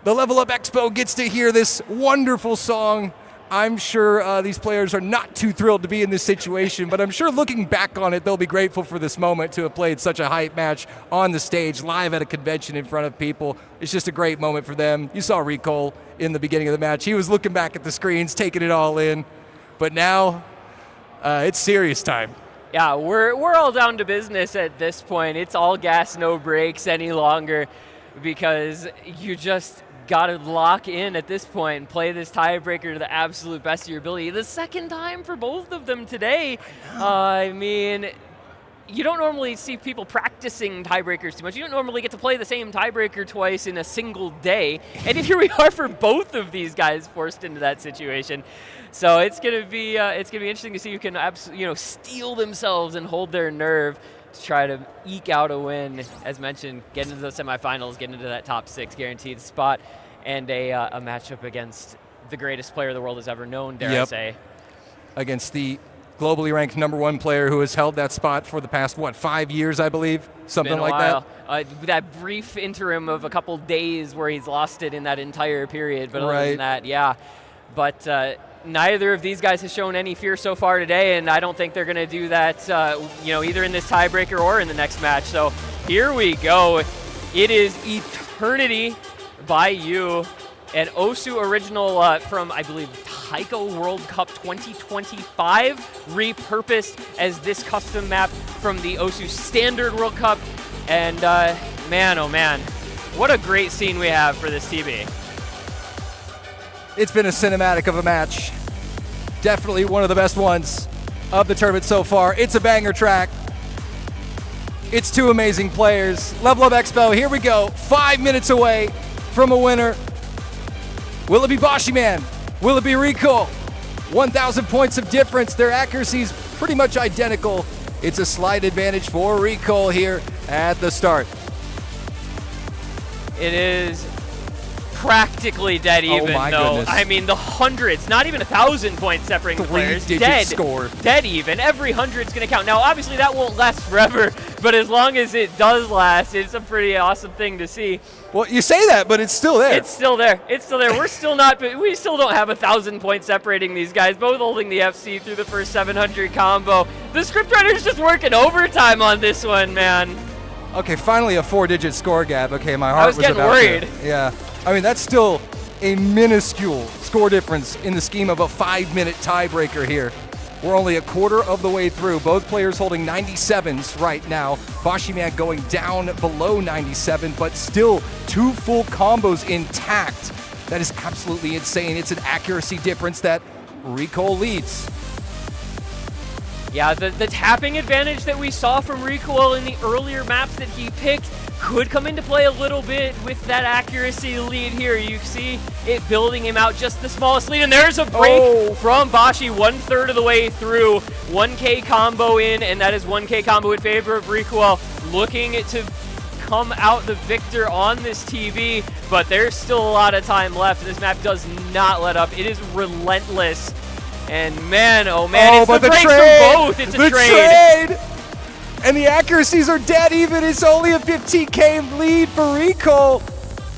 The Level Up Expo gets to hear this wonderful song. I'm sure these players are not too thrilled to be in this situation, but I'm sure looking back on it, they'll be grateful for this moment to have played such a hype match on the stage, live at a convention in front of people. It's just a great moment for them. You saw Recall in the beginning of the match. He was looking back at the screens, taking it all in. But now it's serious time. Yeah, we're all down to business at this point. It's all gas, no brakes any longer, because you just got to lock in at this point and play this tiebreaker to the absolute best of your ability. The second time for both of them today. I mean, you don't normally see people practicing tiebreakers too much. You don't normally get to play the same tiebreaker twice in a single day. And here we are for both of these guys forced into that situation. So it's gonna be interesting to see who can steel themselves and hold their nerve to try to eke out a win. As mentioned, get into the semifinals, get into that top 6 guaranteed spot, and a matchup against the greatest player the world has ever known, dare I say. Against the globally ranked #1 player who has held that spot for the past, 5 years, I believe? Something like that. That brief interim of a couple days where he's lost it in that entire period. But other Right. than that, yeah. But neither of these guys has shown any fear so far today, and I don't think they're going to do that either in this tiebreaker or in the next match. So here we go. It is Eternity by You, an Osu original from, I believe, Taiko World Cup 2025, repurposed as this custom map from the Osu Standard World Cup. And man, oh man, what a great scene we have for this TB. It's been a cinematic of a match. Definitely one of the best ones of the tournament so far. It's a banger track. It's 2 amazing players. Level Up Expo, here we go. 5 minutes away from a winner. Will it be Bashiman? Will it be Recall? 1,000 points of difference. Their accuracy is pretty much identical. It's a slight advantage for Recall here at the start. It is practically dead even, my though. goodness. I mean, the hundreds, not even 1,000 points separating the players. 3-digit Dead. score. Dead even. Every 100's going to count. Now, obviously, that won't last forever, but as long as it does last, it's a pretty awesome thing to see. Well, you say that, but it's still there. It's still there. It's still there. We still don't have 1,000 points separating these guys, both holding the FC through the first 700 combo. The scriptwriter's just working overtime on this one, man. Okay, finally a 4-digit score gap. Okay, my heart was getting about worried. Yeah. I mean, that's still a minuscule score difference in the scheme of a 5-minute tiebreaker here. We're only a quarter of the way through. Both players holding 97s right now. Bashiman going down below 97, but still 2 full combos intact. That is absolutely insane. It's an accuracy difference that Recall leads. Yeah, the tapping advantage that we saw from Recoil in the earlier maps that he picked could come into play a little bit with that accuracy lead here. You see it building him out just the smallest lead, and there's a break from Bashi 1/3 of the way through. 1K combo in, and that is 1K combo in favor of Recoil, looking to come out the victor on this TV, but there's still a lot of time left. This map does not let up. It is relentless. And man, oh man, it's the breaks from both. It's a trade. And the accuracies are dead even. It's only a 15K lead for Recall.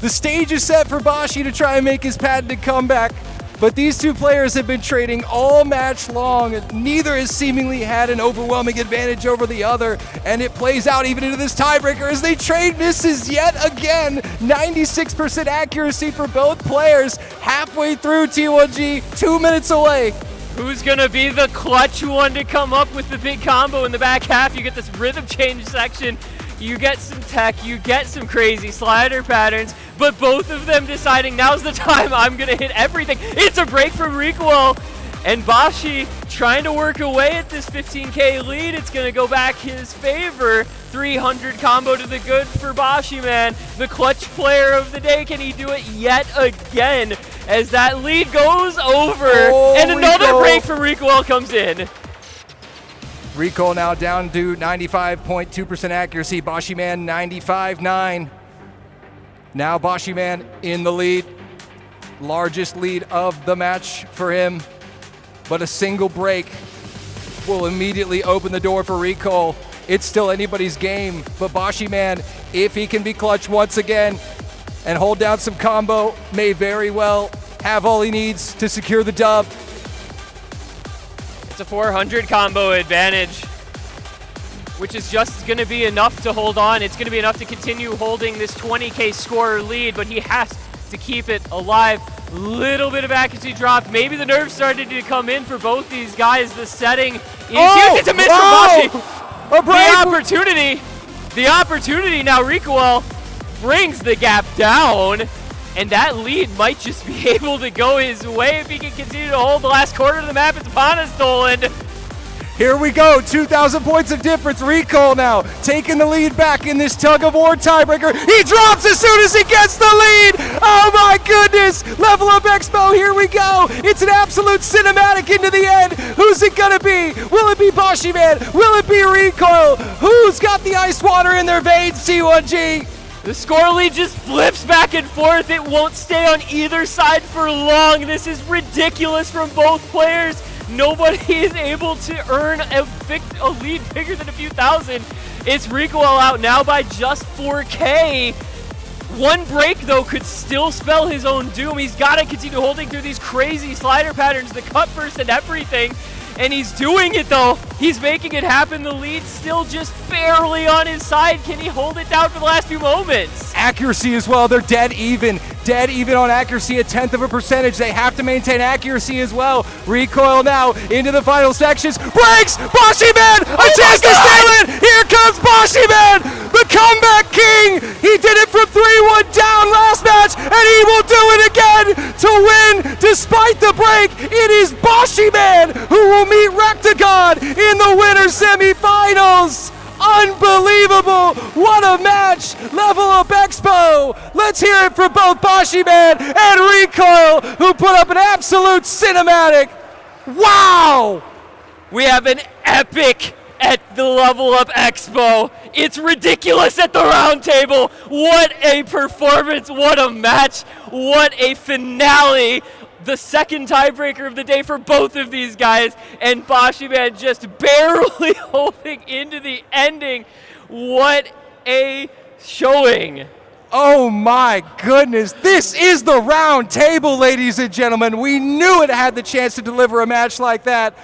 The stage is set for Bashi to try and make his patented comeback. But these 2 players have been trading all match long. Neither has seemingly had an overwhelming advantage over the other. And it plays out even into this tiebreaker as they trade misses yet again. 96% accuracy for both players. Halfway through T1G, 2 minutes away. Who's going to be the clutch one to come up with the big combo in the back half? You get this rhythm change section, you get some tech, you get some crazy slider patterns, but both of them deciding now's the time, I'm going to hit everything. It's a break from Recoil. And Bashi trying to work away at this 15K lead. It's going to go back his favor. 300 combo to the good for Bashi, man. The clutch player of the day. Can he do it yet again as that lead goes over? And another break from Recoil comes in. Recoil now down to 95.2% accuracy. Bashi Man 95.9. Now Bashi Man in the lead. Largest lead of the match for him. But a single break will immediately open the door for Recoil. It's still anybody's game, but Bashi Man, if he can be clutch once again and hold down some combo, may very well have all he needs to secure the dub. It's a 400 combo advantage, which is just going to be enough to hold on. It's going to be enough to continue holding this 20K scorer lead, but he has to keep it alive. Little bit of accuracy drop. Maybe the nerves started to come in for both these guys. The setting is huge. It's a miss from Bashi. The opportunity now. Recoil brings the gap down, and that lead might just be able to go his way if he can continue to hold the last quarter of the map. It's upon us, Dolan. Here we go, 2,000 points of difference. Recoil now taking the lead back in this tug of war tiebreaker. He drops as soon as he gets the lead. Oh my goodness, Level Up Expo, here we go. It's an absolute cinematic into the end. Who's it gonna be? Will it be Bashi Man? Will it be Recoil? Who's got the ice water in their veins, T1G? The score lead just flips back and forth. It won't stay on either side for long. This is ridiculous from both players. Nobody is able to earn a lead bigger than a few thousand. It's Recoil out now by just 4K. One break, though, could still spell his own doom. He's got to continue holding through these crazy slider patterns, the cut burst and everything. And he's doing it, though. He's making it happen. The lead's still just barely on his side. Can he hold it down for the last few moments? Accuracy as well. They're dead even on accuracy, a 1/10 of a percentage. They have to maintain accuracy as well. Recoil now into the final sections. Breaks! Bashi Man! A chance to steal it! Here comes Bashi Man! The comeback king! He did it from 3-1 down last match, and he will do it again to win despite the break. It is Bashi Man who will meet Rectagon in the winner's semifinals. Unbelievable! What a match! Level Up Expo! Let's hear it for both Bashi Man and Recoil, who put up an absolute cinematic. Wow! We have an epic at the Level Up Expo. It's ridiculous at the Roundtable. What a performance! What a match! What a finale! The second tiebreaker of the day for both of these guys, and Bashi Man just barely holding into the ending. What a showing. Oh my goodness, this is the Roundtable, ladies and gentlemen. We knew it had the chance to deliver a match like that,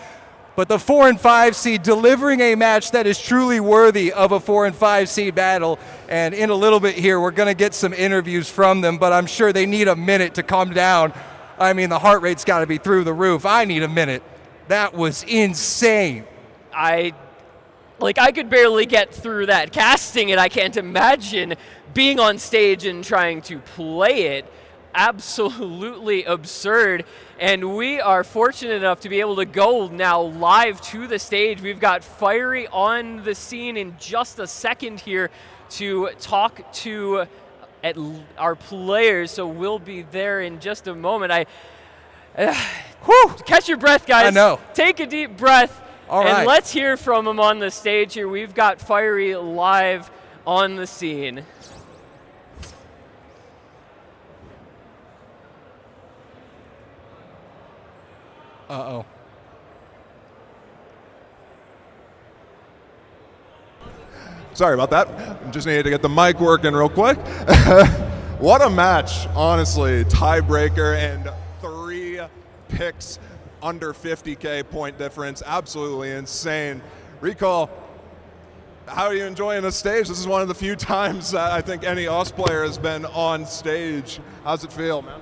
but the 4 and 5 seed delivering a match that is truly worthy of a 4 and 5 seed battle. And in a little bit here, we're gonna get some interviews from them, but I'm sure they need a minute to calm down. I mean, the heart rate's got to be through the roof. I need a minute. That was insane. I could barely get through that. Casting it, I can't imagine being on stage and trying to play it. Absolutely absurd. And we are fortunate enough to be able to go now live to the stage. We've got Fiery on the scene in just a second here to talk to at our players, so we'll be there in just a moment. Catch your breath, guys. I know. Take a deep breath. All and right. let's hear from him on the stage here. We've got Fiery live on the scene. Uh-oh. Sorry about that. Just needed to get the mic working real quick. What a match, honestly. Tiebreaker and 3 picks under 50K point difference. Absolutely insane. Recoil, how are you enjoying the stage? This is one of the few times I think any US player has been on stage. How's it feel, man?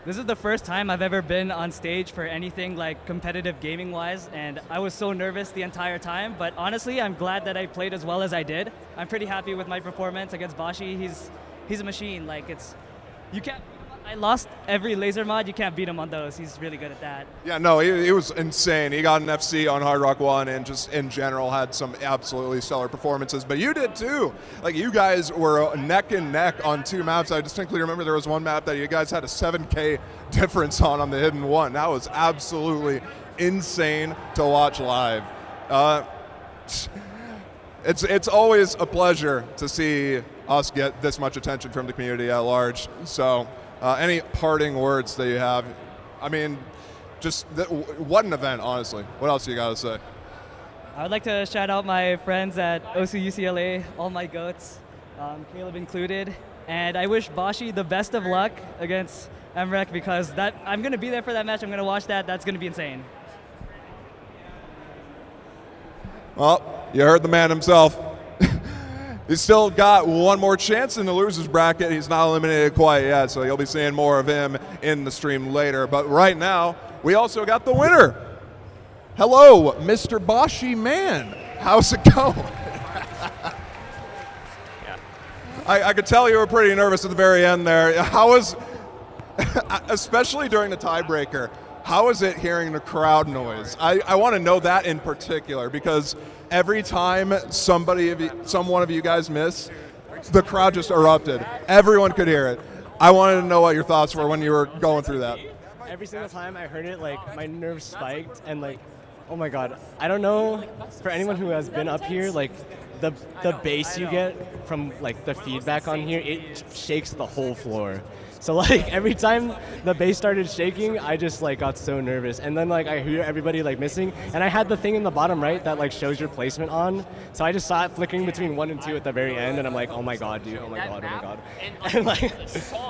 This is the first time I've ever been on stage for anything like competitive gaming wise, and I was so nervous the entire time, but honestly I'm glad that I played as well as I did. I'm pretty happy with my performance against Bashi. He's a machine. Like, it's, you can't, I lost every laser mod. You can't beat him on those. He's really good at that. Yeah, no, he was insane. He got an FC on Hard Rock 1 and just in general had some absolutely stellar performances. But you did too. Like, you guys were neck and neck on 2 maps. I distinctly remember there was one map that you guys had a 7K difference on the Hidden One. That was absolutely insane to watch live. It's always a pleasure to see us get this much attention from the community at large. So any parting words that you have? I mean, just what an event, honestly. What else do you got to say? I would like to shout out my friends at OSU UCLA, all my goats, Caleb included. And I wish Bashi the best of luck against MREC, because I'm going to be there for that match. I'm going to watch that. That's going to be insane. Well, you heard the man himself. He's still got one more chance in the losers bracket. He's not eliminated quite yet, so you'll be seeing more of him in the stream later. But right now, we also got the winner. Hello, Mr. Bashi Man. How's it going? I could tell you were pretty nervous at the very end there. How was, especially during the tiebreaker, how is it hearing the crowd noise? I want to know that in particular, because every time someone of you guys missed, the crowd just erupted. Everyone could hear it. I wanted to know what your thoughts were when you were going through that. Every single time I heard it, like, my nerves spiked, and like, oh my god. I don't know, for anyone who has been up here, like, the bass you get from like the feedback on here, it shakes the whole floor. So like every time the bass started shaking, I just like got so nervous. And then like I hear everybody like missing, and I had the thing in the bottom right that like shows your placement on. So I just saw it flickering between 1 and 2 at the very end, and I'm like, oh my god, dude, oh my god, oh my god. And like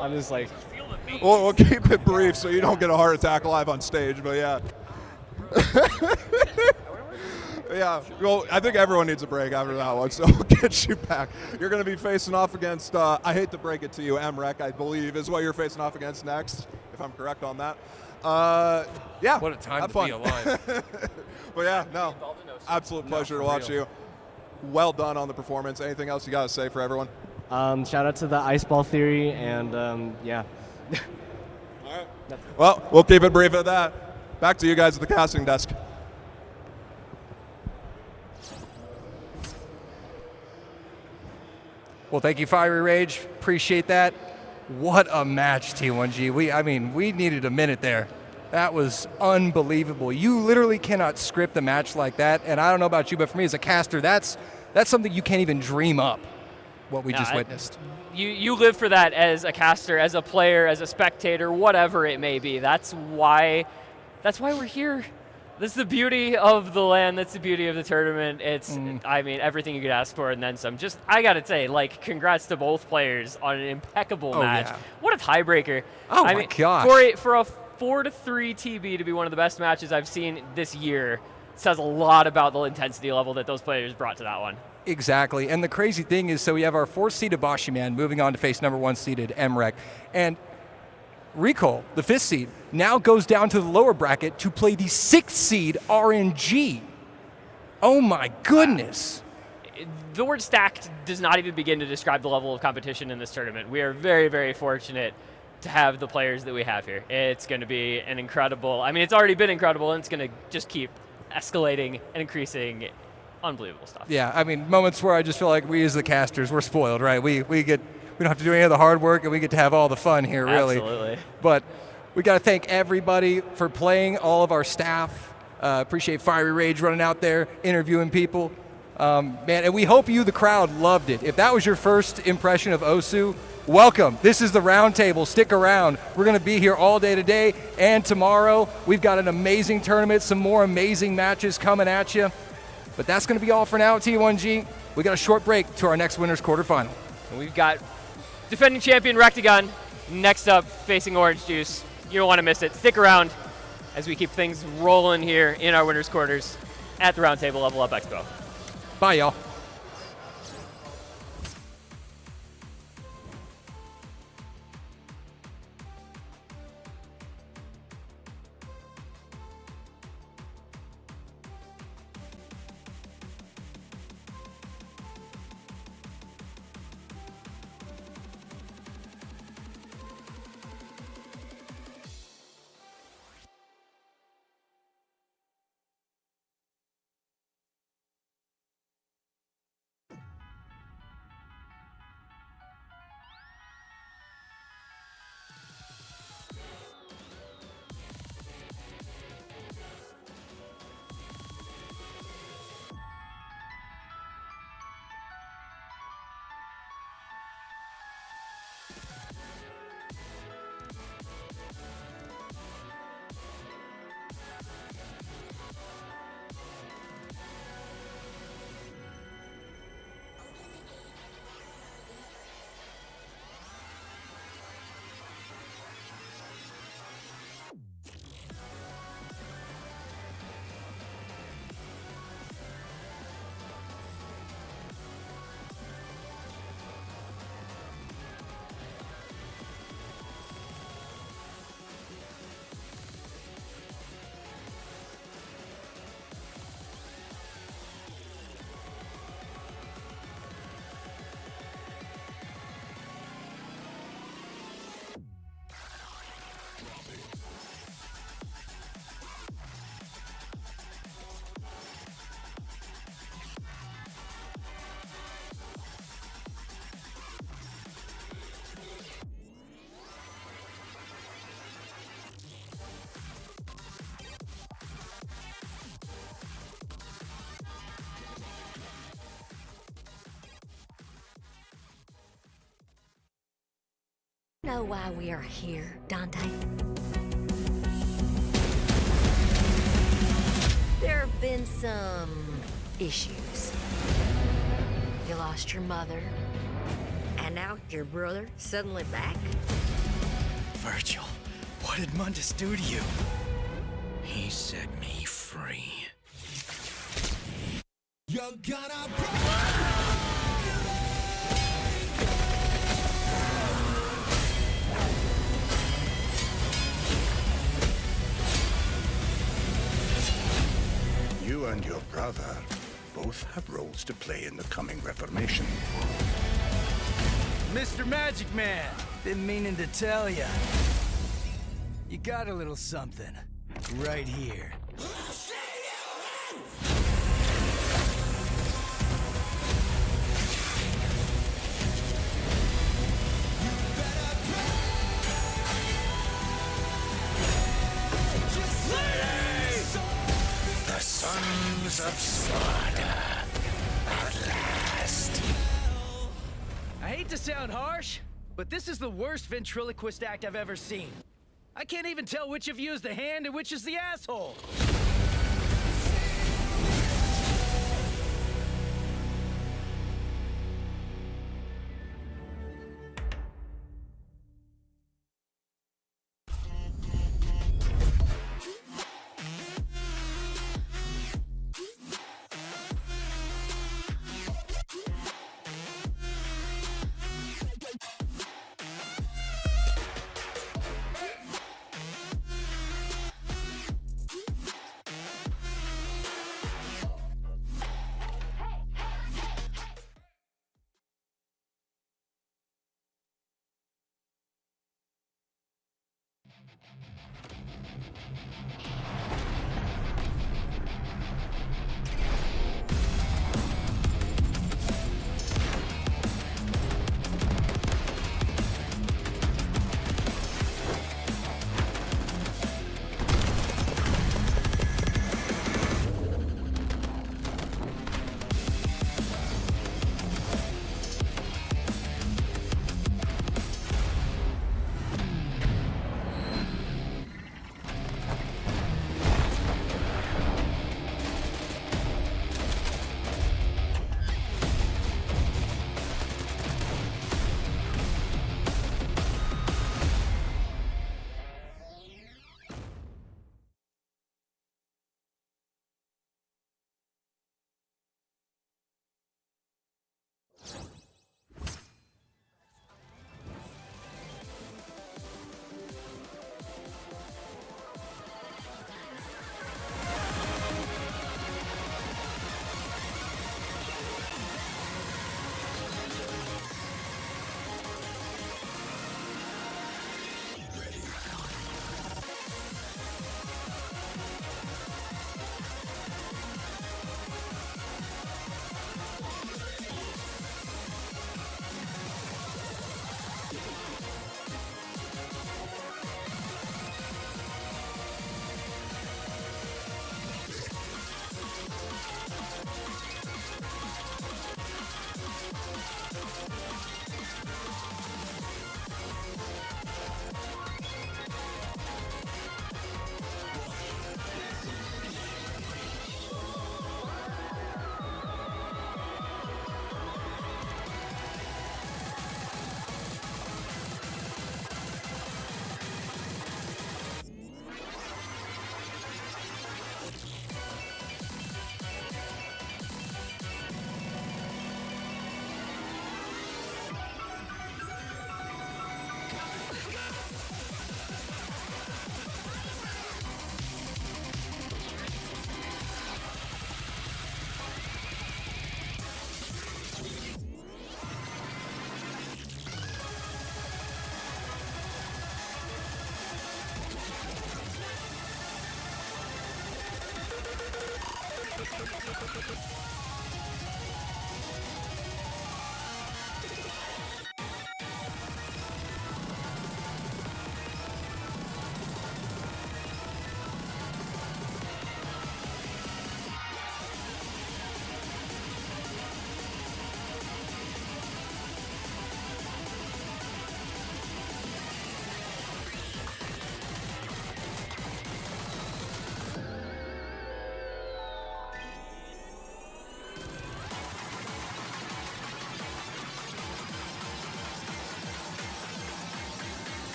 I'm just like, we'll keep it brief so you don't get a heart attack live on stage, but yeah. Yeah, well, I think everyone needs a break after that one, so we'll get you back. You're going to be facing off against, I hate to break it to you, MREC, I believe, is what you're facing off against next, if I'm correct on that. Yeah, what a time have to fun. be alive. But yeah, no, absolute pleasure to watch you. Well done on the performance. Anything else you got to say for everyone? shout out to the ice ball theory, and yeah. All right. Well, we'll keep it brief at that. Back to you guys at the casting desk. Well, thank you, Fiery Rage. Appreciate that. What a match, T1G. We needed a minute there. That was unbelievable. You literally cannot script a match like that. And I don't know about you, but for me as a caster, that's something you can't even dream up, what we just witnessed. You live for that as a caster, as a player, as a spectator, whatever it may be. That's why we're here. This is the beauty of the land. That's the beauty of the tournament. It's, I mean, everything you could ask for and then some. Just, I got to say, like, congrats to both players on an impeccable match. Yeah. What a tiebreaker. Oh, I my mean, gosh. For a 4-3 TB to be one of the best matches I've seen this year says a lot about the intensity level that those players brought to that one. Exactly. And the crazy thing is, so we have our 4th-seeded Bashi Man moving on to face number 1-seeded MREC. And Recall, the 5th seed, now goes down to the lower bracket to play the 6th seed RNG. Oh my goodness. The word stacked does not even begin to describe the level of competition in this tournament. We are very, very fortunate to have the players that we have here. It's going to be an incredible, I mean, it's already been incredible, and it's going to just keep escalating and increasing. Unbelievable stuff. Yeah, I mean, moments where I just feel like we as the casters, we're spoiled, right? We don't have to do any of the hard work, and we get to have all the fun here, really. Absolutely. But we got to thank everybody for playing, all of our staff. Appreciate Fiery Rage running out there, interviewing people. Man, and we hope you, the crowd, loved it. If that was your first impression of OSU, welcome. This is the Roundtable. Stick around. We're going to be here all day today and tomorrow. We've got an amazing tournament, some more amazing matches coming at you. But that's going to be all for now, T1G. We got a short break to our next winners quarterfinal. And we've got defending champion Rectagon next up facing Orange Juice. You don't want to miss it. Stick around as we keep things rolling here in our winners quarters at the Roundtable Level Up Expo. Bye, y'all. know why we are here, Dante? There have been some issues. You lost your mother, and now your brother suddenly back? Virgil, what did Mundus do to you? He set me free. You're gonna You and your brother both have roles to play in the coming Reformation. Mr. Magic Man, been meaning to tell ya. You got a little something right here. The Sons of Sparta, at last. I hate to sound harsh, but this is the worst ventriloquist act I've ever seen. I can't even tell which of you is the hand and which is the asshole.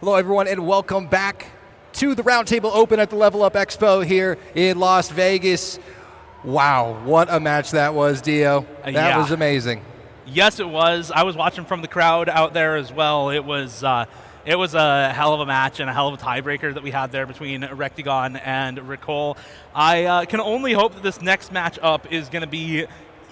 Hello, everyone, and welcome back to the Roundtable Open at the Level Up Expo here in Las Vegas. Wow, what a match that was, Dio. That was amazing. Yes, it was. I was watching from the crowd out there as well. It was a hell of a match and a hell of a tiebreaker that we had there between Rectagon and Ricole. I can only hope that this next match up is going to be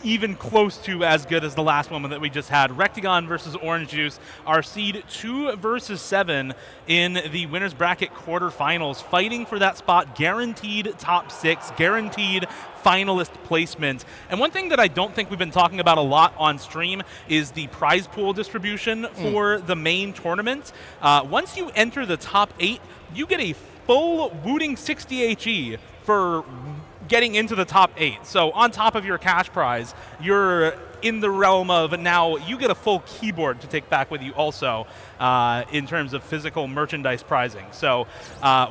even close to as good as the last one that we just had. Rectagon versus Orange Juice, our seed 2 versus 7 in the winners bracket quarterfinals, fighting for that spot, guaranteed top 6, guaranteed finalist placement. And one thing that I don't think we've been talking about a lot on stream is the prize pool distribution for the main tournament. Once you enter the top 8, you get a full Wooting 60 HE for getting into the top 8. So on top of your cash prize, you're in the realm of now you get a full keyboard to take back with you also in terms of physical merchandise prizing. So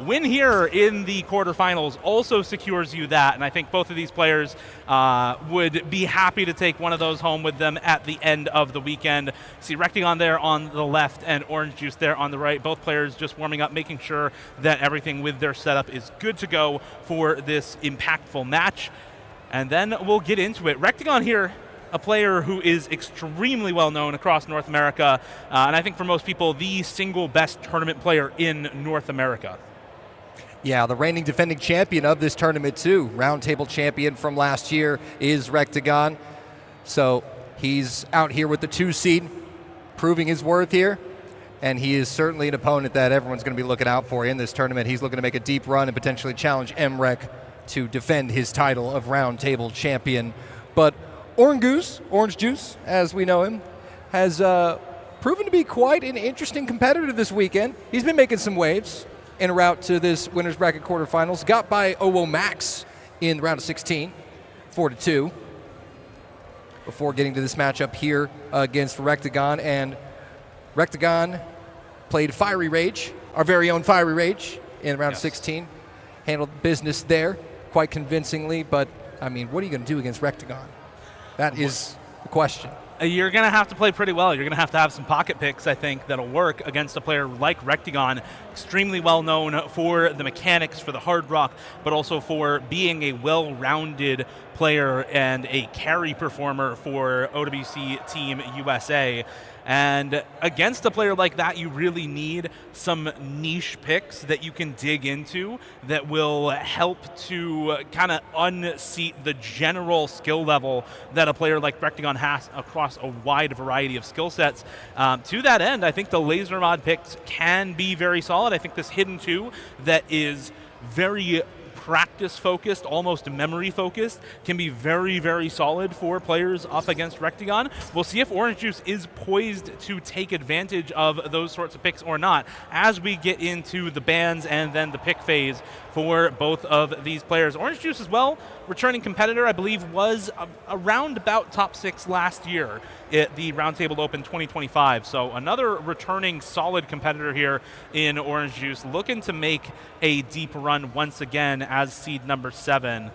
win here in the quarterfinals also secures you that, and I think both of these players would be happy to take one of those home with them at the end of the weekend. See Rectagon there on the left and Orange Juice there on the right. Both players just warming up, making sure that everything with their setup is good to go for this impactful match. And then we'll get into it. Rectagon here, a player who is extremely well known across North America, and I think for most people, the single best tournament player in North America. Yeah, the reigning defending champion of this tournament too, Roundtable champion from last year is Rectagon. So he's out here with the 2 seed, proving his worth here, and he is certainly an opponent that everyone's going to be looking out for in this tournament. He's looking to make a deep run and potentially challenge MREC to defend his title of Roundtable champion. But Orange Juice, as we know him, has proven to be quite an interesting competitor this weekend. He's been making some waves en route to this winners bracket quarterfinals. Got by OWO Max in the round of 16, 4-2, before getting to this matchup here against Rectagon. And Rectagon played Fiery Rage, our very own Fiery Rage, in the round of 16. Handled business there quite convincingly, but I mean, what are you going to do against Rectagon? That is the question. You're going to have to play pretty well. You're going to have some pocket picks, I think, that'll work against a player like Rectagon, extremely well known for the mechanics, for the hard rock, but also for being a well-rounded player and a carry performer for OWC Team USA. And against a player like that, you really need some niche picks that you can dig into that will help to kind of unseat the general skill level that a player like Rectagon has across a wide variety of skill sets. To that end, I think the laser mod picks can be very solid. I think this hidden 2 that is very practice-focused, almost memory-focused, can be very, very solid for players up against Rectagon. We'll see if Orange Juice is poised to take advantage of those sorts of picks or not as we get into the bans and then the pick phase for both of these players. Orange Juice as well, returning competitor, I believe was around about top 6 last year at the Roundtable Open 2025. So another returning solid competitor here in Orange Juice, looking to make a deep run once again as seed number 7.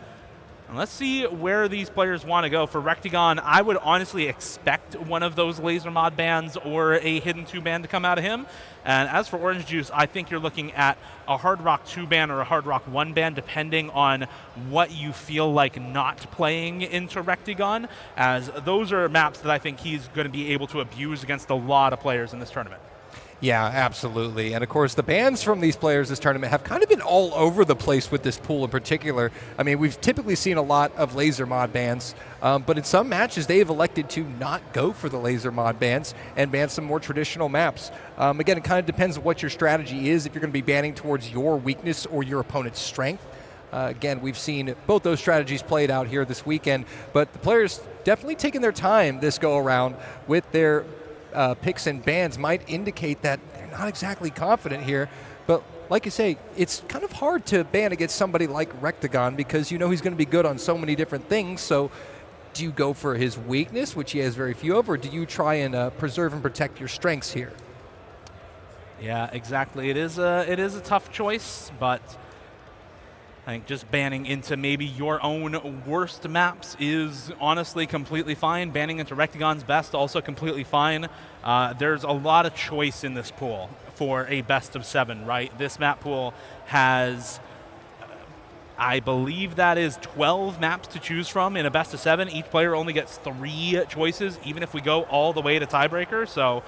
And let's see where these players want to go. For Rectagon, I would honestly expect one of those laser mod bans or a hidden 2 ban to come out of him. And as for Orange Juice, I think you're looking at a Hard Rock 2 ban or a Hard Rock 1 ban, depending on what you feel like not playing into Rectagon, as those are maps that I think he's going to be able to abuse against a lot of players in this tournament. Yeah, absolutely. And of course, the bans from these players this tournament have kind of been all over the place with this pool in particular. I mean, we've typically seen a lot of laser mod bans, but in some matches, they have elected to not go for the laser mod bans and ban some more traditional maps. Again, it kind of depends on what your strategy is, if you're going to be banning towards your weakness or your opponent's strength. Again, we've seen both those strategies played out here this weekend, but the players definitely taking their time this go-around with their picks and bans might indicate that they're not exactly confident here. But like you say, it's kind of hard to ban against somebody like Rectagon because you know he's going to be good on so many different things. So do you go for his weakness, which he has very few of, or do you try and preserve and protect your strengths here? Yeah, exactly. It is a tough choice, but I think just banning into maybe your own worst maps is honestly completely fine. Banning into Rectagon's best, also completely fine. There's a lot of choice in this pool for a best of 7, right? This map pool has, I believe that is 12 maps to choose from in a best of 7. Each player only gets 3 choices, even if we go all the way to tiebreaker. So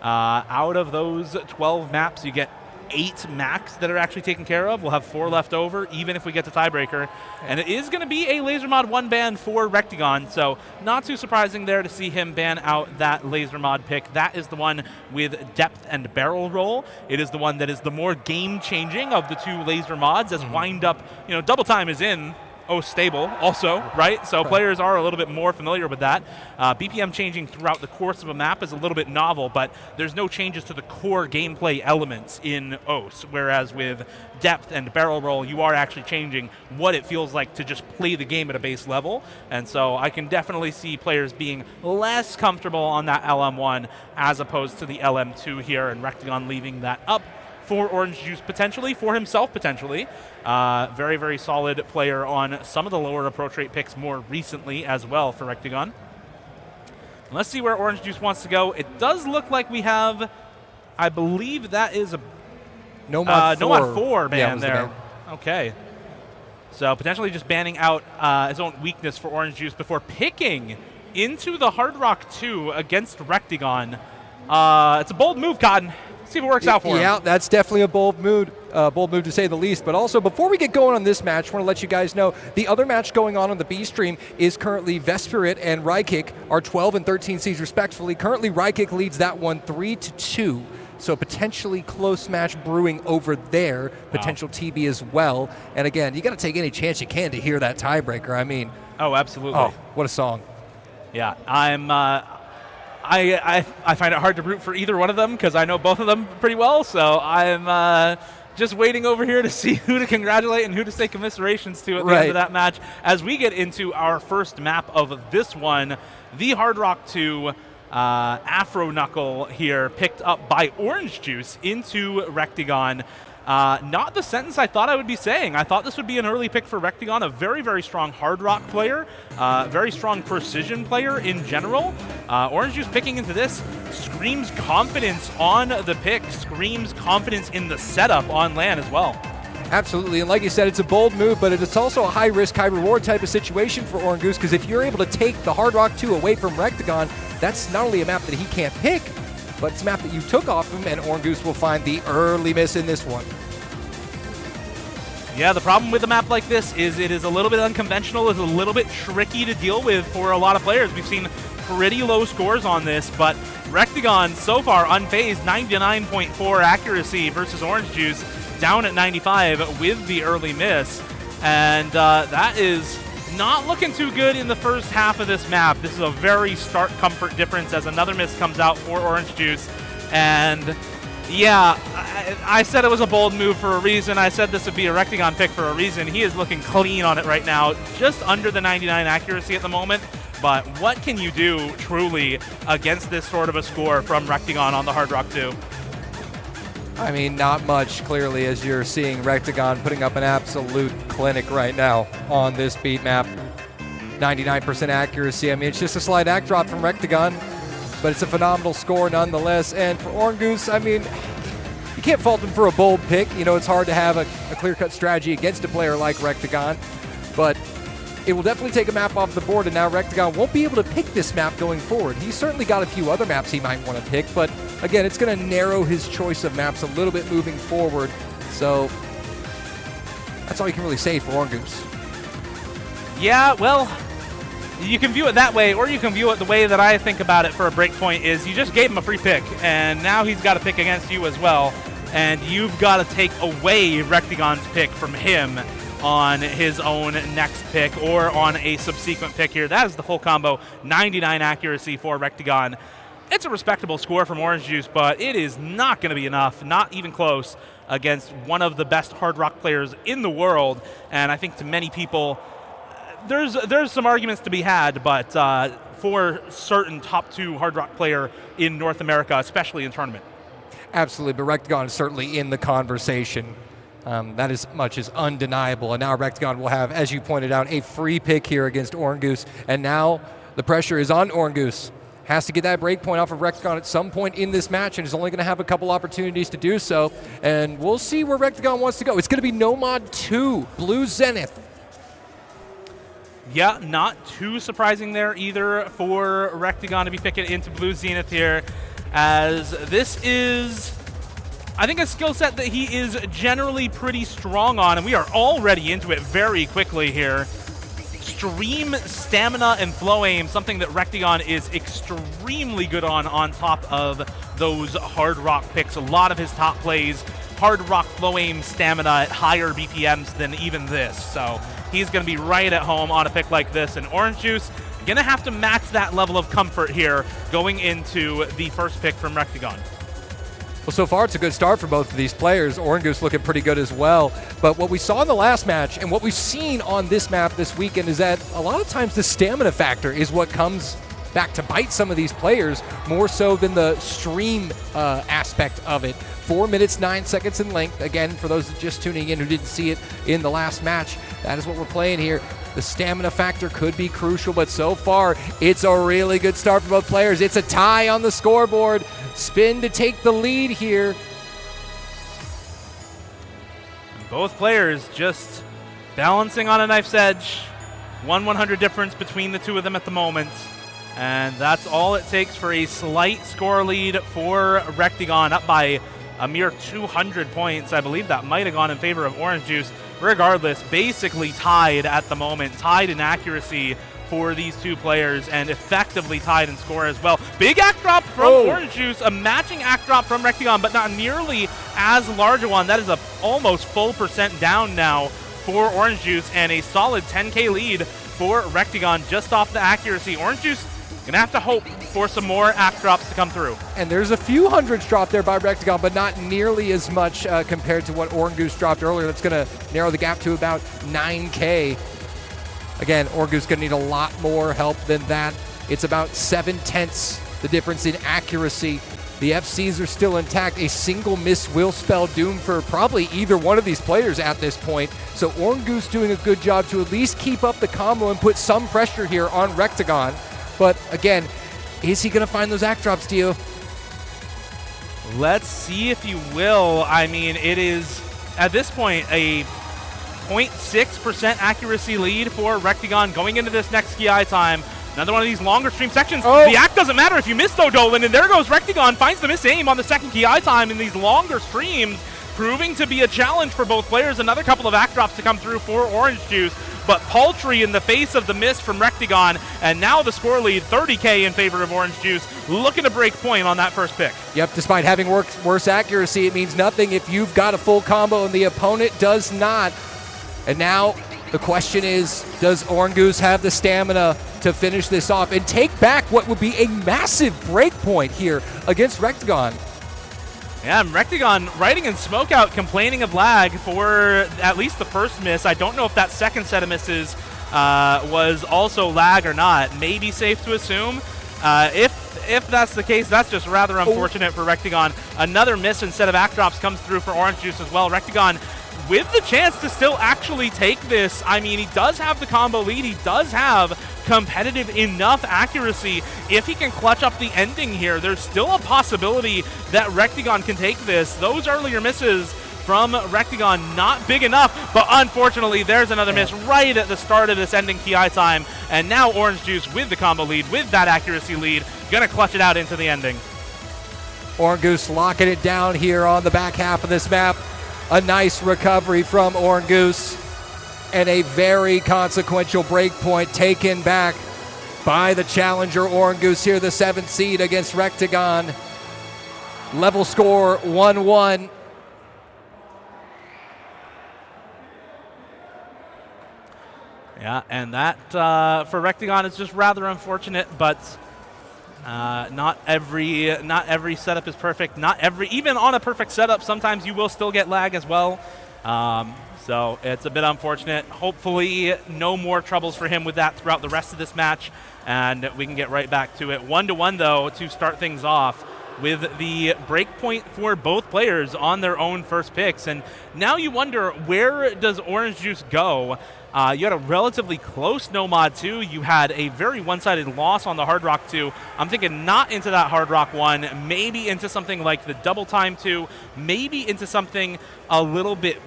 out of those 12 maps, you get 8 max that are actually taken care of. We'll have 4 left over, even if we get to tiebreaker. And it is going to be a Laser Mod 1 ban for Rectagon, so not too surprising there to see him ban out that Laser Mod pick. That is the one with depth and barrel roll. It is the one that is the more game-changing of the 2 Laser Mods, as wind up, double time is in stable also, right? So players are a little bit more familiar with that. BPM changing throughout the course of a map is a little bit novel, but there's no changes to the core gameplay elements in OS, whereas with depth and barrel roll, you are actually changing what it feels like to just play the game at a base level. And so I can definitely see players being less comfortable on that LM1 as opposed to the LM2 here, and Rectagon leaving that up for Orange Juice potentially, for himself potentially. Very, very solid player on some of the lower approach rate picks more recently as well for Rectagon. Let's see where Orange Juice wants to go. It does look like we have, I believe that is a No Mod 4 ban there. Okay. So potentially just banning out his own weakness for Orange Juice before picking into the Hard Rock 2 against Rectagon. It's a bold move, Cotton. See if it works out for him. Yeah, that's definitely a bold move to say the least. But also, before we get going on this match, I want to let you guys know the other match going on the B stream is currently Vespirit and Rykik are 12 and 13 seeds respectively. Currently, Rykik leads that one 3-2. So potentially close match brewing over there. Potential TB as well. And again, you got to take any chance you can to hear that tiebreaker. I mean, oh, absolutely. Oh, what a song. Yeah, I find it hard to root for either one of them because I know both of them pretty well, so I'm just waiting over here to see who to congratulate and who to say commiserations to at the end of that match as we get into our first map of this one, the Hard Rock 2 Afro Knuckle here, picked up by Orange Juice into Rectagon. Not the sentence I thought I would be saying. I thought this would be an early pick for Rectagon, a very, very strong Hard Rock player, very strong precision player in general. Orange Juice picking into this screams confidence on the pick, screams confidence in the setup on LAN as well. Absolutely, and like you said, it's a bold move, but it's also a high-risk, high-reward type of situation for Orange Goose, because if you're able to take the Hard Rock 2 away from Rectagon, that's not only a map that he can't pick, but it's a map that you took off him, and Orange Goose will find the early miss in this one. Yeah, the problem with a map like this is it is a little bit unconventional, it's a little bit tricky to deal with for a lot of players. We've seen pretty low scores on this, but Rectagon so far unfazed, 99.4 accuracy versus Orange Juice, down at 95 with the early miss. And that is not looking too good in the first half of this map. This is a very stark comfort difference as another miss comes out for Orange Juice. And yeah, I said it was a bold move for a reason. I said this would be a Rectagon pick for a reason. He is looking clean on it right now, just under the 99 accuracy at the moment. But what can you do truly against this sort of a score from Rectagon on the Hard Rock 2? I mean, not much, clearly, as you're seeing Rectagon putting up an absolute clinic right now on this beat map. 99% accuracy. I mean, it's just a slight act drop from Rectagon, but it's a phenomenal score nonetheless. And for Orange Goose, I mean, you can't fault him for a bold pick. You know, it's hard to have a clear-cut strategy against a player like Rectagon, but it will definitely take a map off the board, and now Rectagon won't be able to pick this map going forward. He's certainly got a few other maps he might want to pick, but again, it's going to narrow his choice of maps a little bit moving forward. So that's all you can really say for Orange Goose. Yeah, well, you can view it that way, or you can view it the way that I think about it for a breakpoint is you just gave him a free pick, and now he's got to pick against you as well, and you've got to take away Rectagon's pick from him on his own next pick or on a subsequent pick here. That is the full combo, 99 accuracy for Rectagon. It's a respectable score from Orange Juice, but it is not going to be enough, not even close, against one of the best Hard Rock players in the world. And I think to many people, there's some arguments to be had, but for certain top 2 Hard Rock player in North America, especially in tournament. Absolutely, but Rectagon is certainly in the conversation. That is much is undeniable. And now Rectagon will have, as you pointed out, a free pick here against Orangoose. And now the pressure is on Orangoose. Has to get that break point off of Rectagon at some point in this match, and is only going to have a couple opportunities to do so. And we'll see where Rectagon wants to go. It's going to be Nomad 2, Blue Zenith. Yeah, not too surprising there either for Rectagon to be picking into Blue Zenith here, as this is, I think, a skill set that he is generally pretty strong on, and we are already into it very quickly here. Extreme stamina and flow aim, something that Rectagon is extremely good on top of those hard rock picks. A lot of his top plays, hard rock flow aim stamina at higher BPMs than even this. So he's going to be right at home on a pick like this. And Orange Juice going to have to match that level of comfort here going into the first pick from Rectagon. Well, so far it's a good start for both of these players. Orangoose looking pretty good as well. But what we saw in the last match and what we've seen on this map this weekend is that a lot of times the stamina factor is what comes back to bite some of these players more so than the stream aspect of it. 4 minutes, 9 seconds in length. Again, for those just tuning in who didn't see it in the last match, that is what we're playing here. The stamina factor could be crucial, but so far it's a really good start for both players. It's a tie on the scoreboard. Spin to take the lead here. Both players just balancing on a knife's edge. 1/100 difference between the two of them at the moment. And that's all it takes for a slight score lead for Rectagon, up by a mere 200 points. I believe that might have gone in favor of Orange Juice. Regardless, basically tied at the moment, tied in accuracy for these two players, and effectively tied in score as well. Big act drop from Orange Juice, a matching act drop from Rectagon, but not nearly as large a one. That is a almost full percent down now for Orange Juice, and a solid 10K lead for Rectagon just off the accuracy. Orange Juice gonna have to hope for some more act drops to come through. And there's a few hundreds dropped there by Rectagon, but not nearly as much compared to what Orangoose dropped earlier. That's gonna narrow the gap to about 9K. Again, Orangoose gonna need a lot more help than that. It's about 7/10 the difference in accuracy. The FCs are still intact. A single miss will spell doom for probably either one of these players at this point. So Orangoose doing a good job to at least keep up the combo and put some pressure here on Rectagon. But again, is he gonna find those act drops, Dio? Let's see if you will. I mean, it is, at this point, a 0.6% accuracy lead for Rectagon going into this next Ki time. Another one of these longer stream sections. The act doesn't matter if you miss, though, Dolan, and there goes Rectagon, finds the miss aim on the second Ki time in these longer streams, proving to be a challenge for both players. Another couple of act drops to come through for Orange Juice, but paltry in the face of the miss from Rectagon, and now the score lead, 30K in favor of Orange Juice, looking to break point on that first pick. Yep, despite having worse accuracy, it means nothing if you've got a full combo and the opponent does not. And now the question is, does Orangoose have the stamina to finish this off and take back what would be a massive break point here against Rectagon? Yeah, Rectagon riding in Smokeout, complaining of lag for at least the first miss. I don't know if that second set of misses was also lag or not. Maybe safe to assume. If that's the case, that's just rather unfortunate for Rectagon. Another miss instead of act drops comes through for Orange Juice as well. Rectagon with the chance to still actually take this. I mean, he does have the combo lead. He does have competitive enough accuracy. If he can clutch up the ending here, there's still a possibility that Rectagon can take this. Those earlier misses from Rectagon not big enough, but unfortunately there's another miss right at the start of this ending Ki time, and now Orange Juice with the combo lead, with that accuracy lead, gonna clutch it out into the ending. Orangoose locking it down here on the back half of this map. A nice recovery from Orangoose, and a very consequential break point taken back by the challenger Orangoose here, the 7th seed against Rectagon. Level score 1-1. Yeah, and that for Rectagon is just rather unfortunate, but not every setup is perfect. Even on a perfect setup, sometimes you will still get lag as well. So it's a bit unfortunate. Hopefully no more troubles for him with that throughout the rest of this match, and we can get right back to it. 1-1 though to start things off. with the breakpoint for both players on their own first picks. And now you wonder, where does Orange Juice go? You had a relatively close no mod 2. You had a very one-sided loss on the Hard Rock 2. I'm thinking not into that Hard Rock 1, maybe into something like the Double Time 2, maybe into something a little bit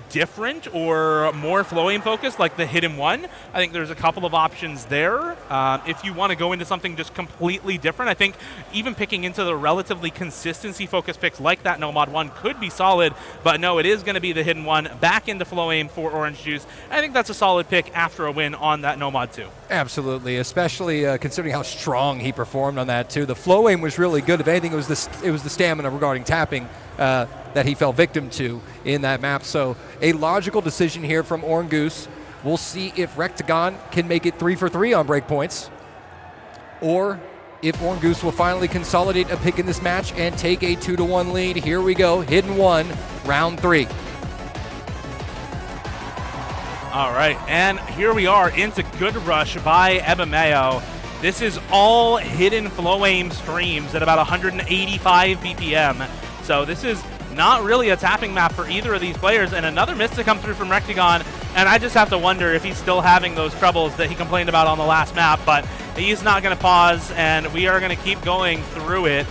different or more flow-aim focused like the Hidden 1. I think there's a couple of options there. If you want to go into something just completely different, I think even picking into the relatively consistency-focused picks like that no mod 1 could be solid, but no, it is going to be the Hidden 1 back into flow-aim for Orange Juice. I think that's a solid pick after a win on that no mod 2. Absolutely, especially considering how strong he performed on that too. The flow aim was really good. If anything, it was the stamina regarding tapping that he fell victim to in that map. So a logical decision here from Orangoose. We'll see if Rectagon can make it 3 for 3 on breakpoints, or if Orangoose will finally consolidate a pick in this match and take a 2-1 lead. Here we go, Hidden 1, round 3. All right, and here we are into Good Rush by Ebimeo. This is all hidden flow aim streams at about 185 BPM. So this is not really a tapping map for either of these players, and another miss to come through from Rectagon, and I just have to wonder if he's still having those troubles that he complained about on the last map, but he's not going to pause, and we are going to keep going through it.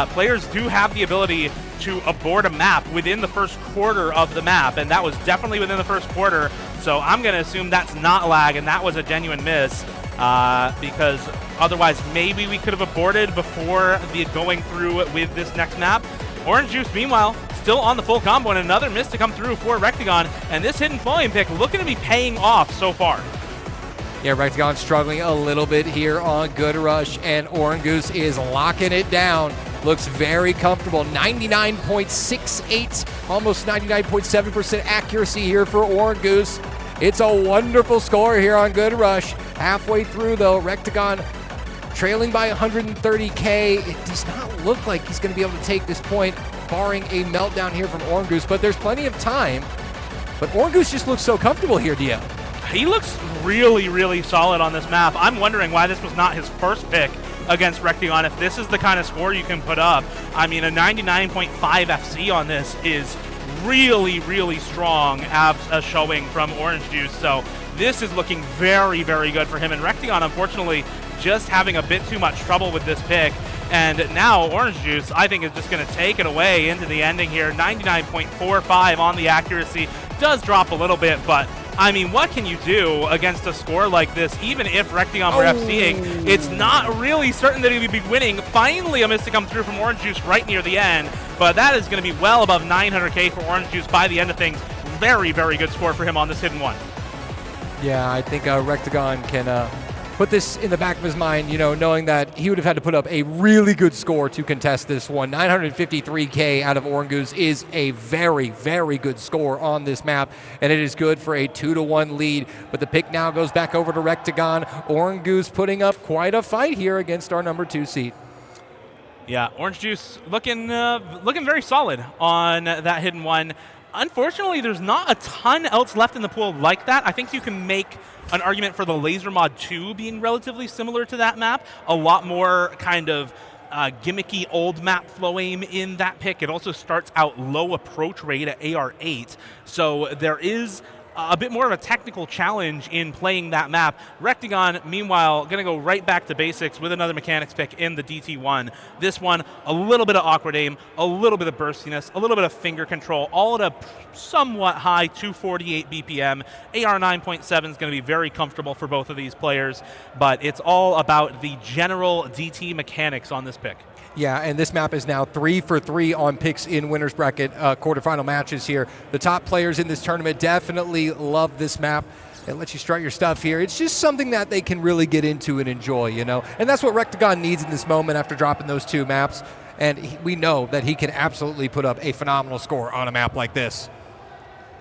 Players do have the ability to abort a map within the first quarter of the map, and that was definitely within the first quarter, so I'm going to assume that's not lag, and that was a genuine miss, because otherwise maybe we could have aborted before the going through with this next map. Orange Juice, meanwhile, still on the full combo, and another miss to come through for Rectagon, and this hidden flowing pick looking to be paying off so far. Yeah, Rectagon struggling a little bit here on Good Rush, and Orangoose is locking it down. Looks very comfortable. 99.68, almost 99.7% accuracy here for Orangoose. It's a wonderful score here on Good Rush. Halfway through, though, Rectagon trailing by 130K. It does not look like he's going to be able to take this point, barring a meltdown here from Orangoose, but there's plenty of time. But Orangoose just looks so comfortable here, Dio. He looks really, really solid on this map. I'm wondering why this was not his first pick against Rectagon. If this is the kind of score you can put up, I mean, a 99.5 FC on this is really, really strong as a showing from Orange Juice. So this is looking very, very good for him. And Rectagon, unfortunately, just having a bit too much trouble with this pick. And now Orange Juice, I think, is just going to take it away into the ending here. 99.45 on the accuracy. Does drop a little bit, but I mean, what can you do against a score like this? Even if Rectagon were FCing, it's not really certain that he would be winning. Finally, a miss to come through from Orange Juice right near the end, but that is going to be well above 900K for Orange Juice by the end of things. Very, very good score for him on this Hidden 1. Yeah, I think Rectagon can put this in the back of his mind, you know, knowing that he would have had to put up a really good score to contest this one. 953K out of Orangoose is a very, very good score on this map, and it is good for a 2-1 lead. But the pick now goes back over to Rectagon. Orangoose putting up quite a fight here against our number 2 seed. Yeah, Orange Juice looking very solid on that Hidden 1. Unfortunately, there's not a ton else left in the pool like that. I think you can make an argument for the Laser Mod 2 being relatively similar to that map. A lot more kind of gimmicky old map flow aim in that pick. It also starts out low approach rate at AR8. So there is a bit more of a technical challenge in playing that map. Rectagon, meanwhile, going to go right back to basics with another mechanics pick in the DT1. This one, a little bit of awkward aim, a little bit of burstiness, a little bit of finger control, all at a somewhat high 248 BPM. AR 9.7 is going to be very comfortable for both of these players, but it's all about the general DT mechanics on this pick. Yeah, and this map is now 3 for 3 on picks in winners bracket quarterfinal matches here. The top players in this tournament definitely love this map. It lets you strut your stuff here. It's just something that they can really get into and enjoy, you know? And that's what Rectagon needs in this moment after dropping those 2 maps. And we know that he can absolutely put up a phenomenal score on a map like this.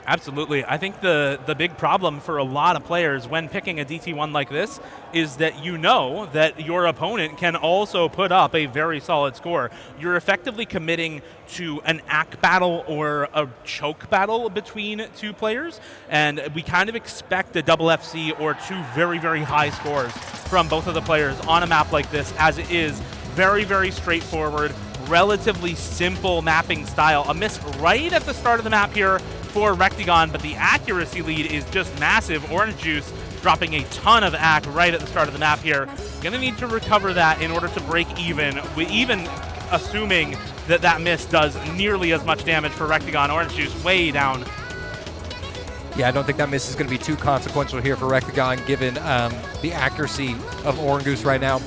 Absolutely. I think the big problem for a lot of players when picking a DT1 like this is that you know that your opponent can also put up a very solid score. You're effectively committing to an ACK battle or a choke battle between 2 players, and we kind of expect a double FC or 2 very, very high scores from both of the players on a map like this, as it is very, very straightforward, relatively simple mapping style. A miss right at the start of the map here for Rectagon, but the accuracy lead is just massive. Orange Juice dropping a ton of AC right at the start of the map here. Gonna need to recover that in order to break even, even assuming that that miss does nearly as much damage for Rectagon. Orange Juice way down. Yeah, I don't think that miss is going to be too consequential here for Rectagon, given the accuracy of Orangoose right now.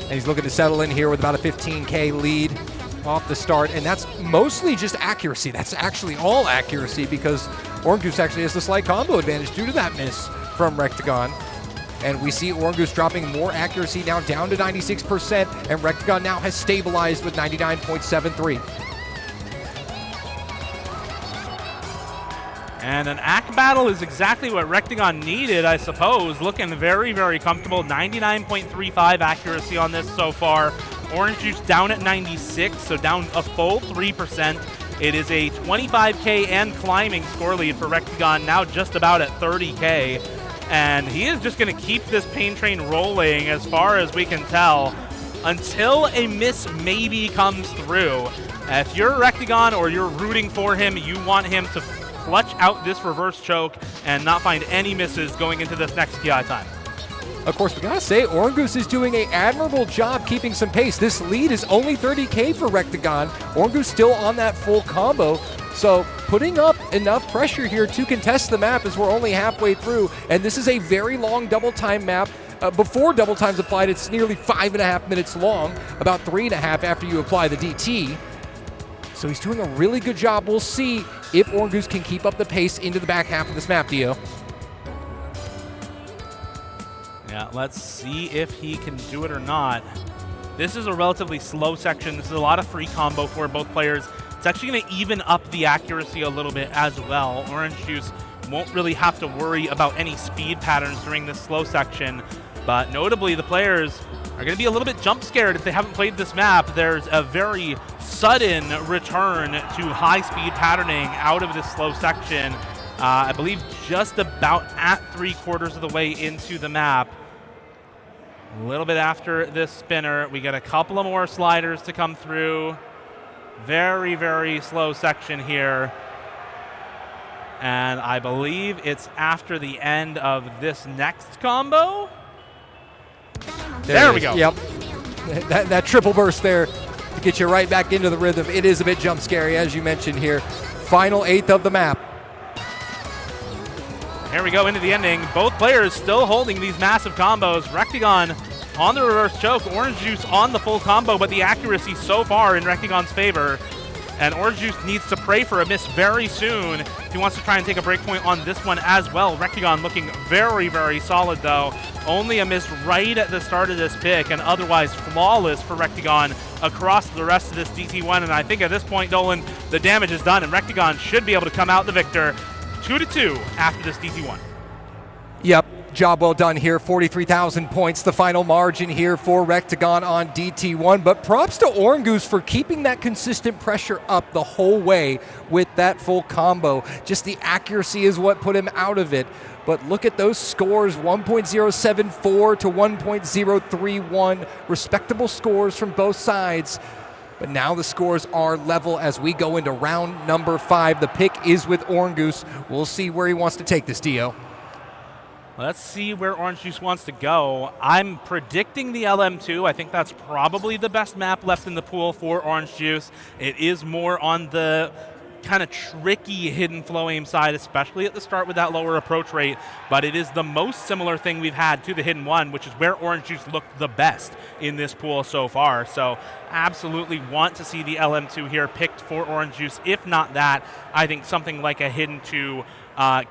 And he's looking to settle in here with about a 15K lead off the start, and that's mostly just accuracy. That's actually all accuracy, because Orangoose actually has the slight combo advantage due to that miss from Rectagon. And we see Orangoose dropping more accuracy now down to 96%, and Rectagon now has stabilized with 99.73. And an AC battle is exactly what Rectagon needed, I suppose. Looking very, very comfortable. 99.35 accuracy on this so far. Orange Juice down at 96, so down a full 3%. It is a 25K and climbing score lead for Rectagon, now just about at 30K. And he is just going to keep this pain train rolling as far as we can tell until a miss maybe comes through. If you're Rectagon or you're rooting for him, you want him to clutch out this reverse choke and not find any misses going into this next PI time. Of course, we gotta say, Orangoose is doing an admirable job keeping some pace. This lead is only 30K for Rectagon. Orangoose still on that full combo, so putting up enough pressure here to contest the map as we're only halfway through, and this is a very long double time map. Before double time's applied, it's nearly 5.5 minutes long, about 3.5 after you apply the DT. So he's doing a really good job. We'll see if Orangoose can keep up the pace into the back half of this map, Dio. Yeah, let's see if he can do it or not. This is a relatively slow section. This is a lot of free combo for both players. It's actually going to even up the accuracy a little bit as well. Orange Juice won't really have to worry about any speed patterns during this slow section. But notably, the players are going to be a little bit jump scared if they haven't played this map. There's a very sudden return to high speed patterning out of this slow section. I believe just about at 3/4 of the way into the map. A little bit after this spinner, we get a couple of more sliders to come through. Very, very slow section here. And I believe it's after the end of this next combo. There we go. Yep. That triple burst there to get you right back into the rhythm. It is a bit jump scary, as you mentioned here. Final 1/8 of the map. Here we go into the ending. Both players still holding these massive combos. Rectagon on the reverse choke, Orange Juice on the full combo, but the accuracy so far in Rectagon's favor. And Orange Juice needs to pray for a miss very soon if he wants to try and take a breakpoint on this one as well. Rectagon looking very, very solid though. Only a miss right at the start of this pick, and otherwise flawless for Rectagon across the rest of this DT1. And I think at this point, Dolan, the damage is done, and Rectagon should be able to come out the victor 2-2 after this DT1. Yep, job well done here. 43,000 points, the final margin here for Rectagon on DT1. But props to Orangoose for keeping that consistent pressure up the whole way with that full combo. Just the accuracy is what put him out of it. But look at those scores, 1.074 to 1.031. Respectable scores from both sides. But now the scores are level as we go into round number 5. The pick is with Orangoose. We'll see where he wants to take this, Dio. Let's see where Orange Juice wants to go. I'm predicting the LM2. I think that's probably the best map left in the pool for Orange Juice. It is more on the kind of tricky hidden flow aim side, especially at the start with that lower approach rate, but it is the most similar thing we've had to the hidden one, which is where Orange Juice looked the best in this pool so far. So absolutely want to see the LM2 here picked for Orange Juice. If not that, I think something like a hidden 2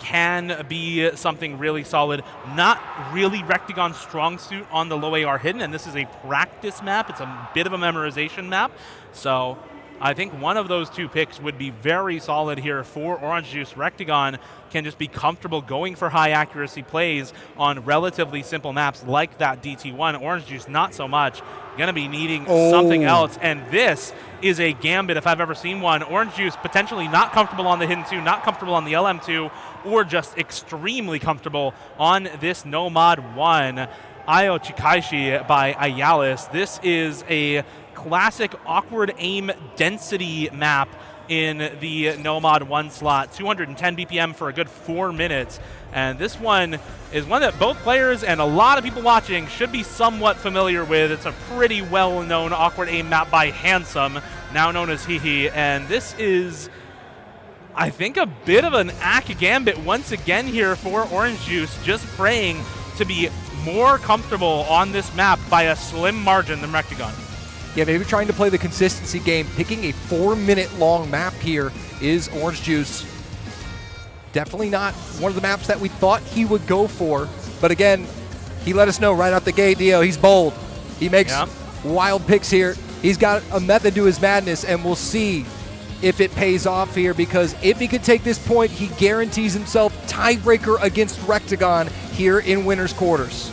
can be something really solid. Not really Rectagon's strong suit on the low AR hidden, and this is a practice map. It's a bit of a memorization map. So I think one of those two picks would be very solid here for Orange Juice. Rectagon can just be comfortable going for high accuracy plays on relatively simple maps like that DT1. Orange Juice, not so much. Going to be needing something else, and this is a gambit if I've ever seen one. Orange Juice potentially not comfortable on the Hidden 2, not comfortable on the LM2, or just extremely comfortable on this Nomad 1. Io Chikaishi by Ayalis. This is a classic awkward aim density map in the Nomad 1 slot. 210 BPM for a good 4 minutes. And this one is one that both players and a lot of people watching should be somewhat familiar with. It's a pretty well-known awkward aim map by Handsome, now known as Hihi. And this is, I think, a bit of an Ak Gambit once again here for Orange Juice, just praying to be more comfortable on this map by a slim margin than Rectagon. Yeah, maybe trying to play the consistency game. Picking a 4-minute long map here is Orange Juice. Definitely not one of the maps that we thought he would go for. But again, he let us know right out the gate, Dio, he's bold. He makes wild picks here. He's got a method to his madness, and we'll see if it pays off here, because if he could take this point, he guarantees himself tiebreaker against Rectagon here in winner's quarters.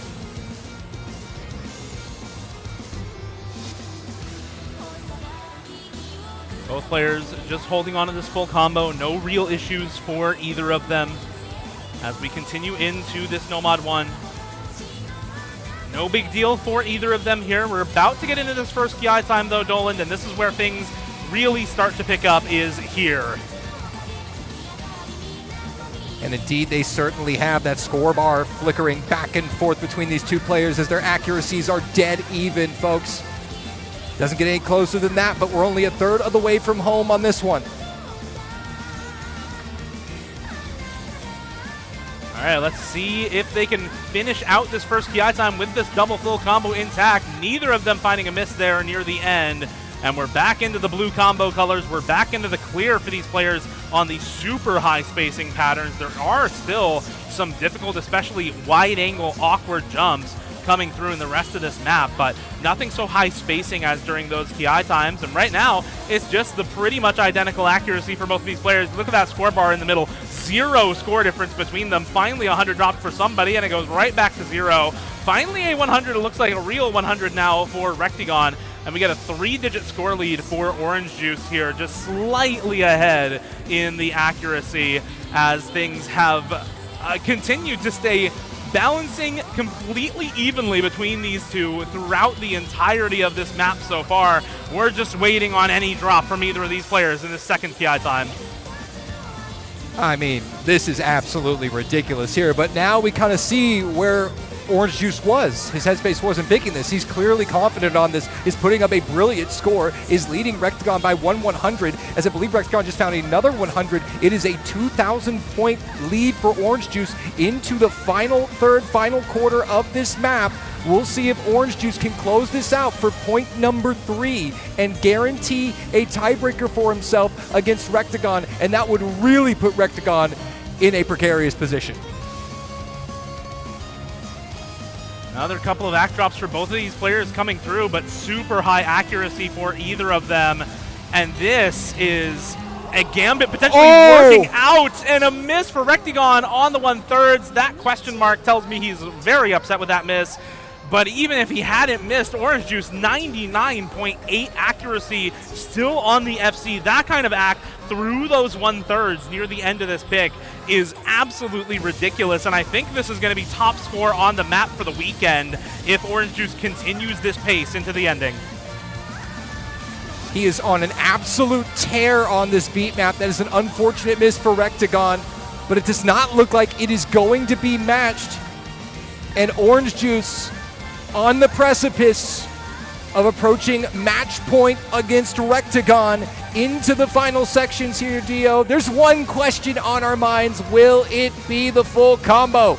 Both players just holding on to this full combo. No real issues for either of them as we continue into this Nomad 1. No big deal for either of them here. We're about to get into this first PI time though, Dolan, and this is where things really start to pick up, is here. And indeed, they certainly have that score bar flickering back and forth between these two players as their accuracies are dead even, folks. Doesn't get any closer than that, but we're only a third of the way from home on this one. All right, let's see if they can finish out this first PI time with this double full combo intact. Neither of them finding a miss there near the end. And we're back into the blue combo colors. We're back into the clear for these players on the super high spacing patterns. There are still some difficult, especially wide angle, awkward jumps coming through in the rest of this map, but nothing so high spacing as during those PI times. And right now, it's just the pretty much identical accuracy for both of these players. Look at that score bar in the middle. 0 score difference between them. Finally, 100 dropped for somebody, and it goes right back to 0. Finally, a 100. It looks like a real 100 now for Rectagon. And we get a 3-digit score lead for Orange Juice here, just slightly ahead in the accuracy as things have continued to stay balancing completely evenly between these two throughout the entirety of this map so far. We're just waiting on any drop from either of these players in this second PI time. I mean, this is absolutely ridiculous here, but now we kind of see where Orange Juice was. His headspace wasn't picking this. He's clearly confident on this, is putting up a brilliant score, is leading Rectagon by 100, as I believe Rectagon just found another 100. It is a 2,000 point lead for Orange Juice into the final quarter of this map. We'll see if Orange Juice can close this out for point number 3 and guarantee a tiebreaker for himself against Rectagon, and that would really put Rectagon in a precarious position. Another couple of act drops for both of these players coming through, but super high accuracy for either of them. And this is a gambit potentially working out, and a miss for Rectagon on the 1/3. That question mark tells me he's very upset with that miss. But even if he hadn't missed, Orange Juice 99.8 accuracy still on the FC. That kind of act through those 1/3 near the end of this pick is absolutely ridiculous, and I think this is going to be top score on the map for the weekend if Orange Juice continues this pace into the ending. He is on an absolute tear on this beat map. That is an unfortunate miss for Rectagon, but it does not look like it is going to be matched. And Orange Juice on the precipice of approaching match point against Rectagon into the final sections here, Dio. There's one question on our minds. Will it be the full combo?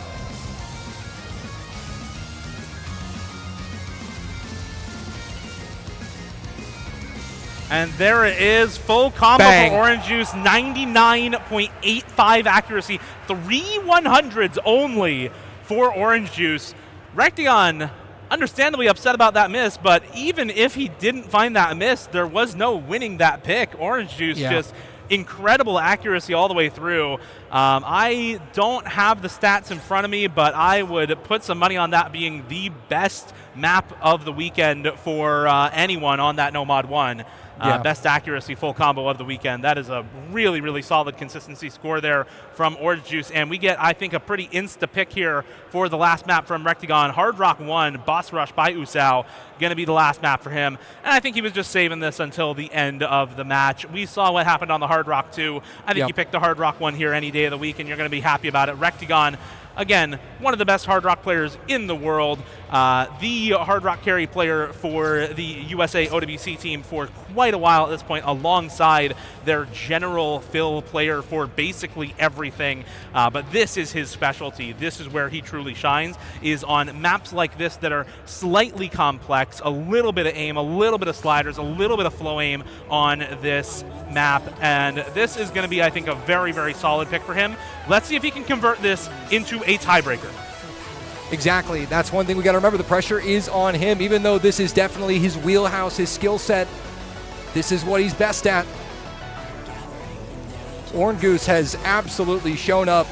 And there it is, full combo for Orange Juice, 99.85 accuracy, 3 100s only for Orange Juice. Rectagon understandably upset about that miss, but even if he didn't find that miss, there was no winning that pick. Orange Juice just incredible accuracy all the way through. I don't have the stats in front of me, but I would put some money on that being the best map of the weekend for anyone on that No Mod 1. Best accuracy full combo of the weekend. That is a really, really solid consistency score there from Orange Juice. And we get, I think, a pretty insta pick here for the last map from Rectagon. Hard Rock 1, Boss Rush by Usao, going to be the last map for him. And I think he was just saving this until the end of the match. We saw what happened on the Hard Rock 2. I think you picked the Hard Rock 1 here any day of the week, and you're going to be happy about it. Rectagon, again, one of the best Hard Rock players in the world. The Hard Rock carry player for the USA OWC team for quite a while at this point, alongside their general fill player for basically everything. But this is his specialty. This is where he truly shines, is on maps like this that are slightly complex, a little bit of aim, a little bit of sliders, a little bit of flow aim on this map. And this is going to be, I think, a very, very solid pick for him. Let's see if he can convert this into a tiebreaker. Exactly. That's one thing we got to remember. The pressure is on him, even though this is definitely his wheelhouse, his skill set. This is what he's best at. Orange Goose has absolutely shown up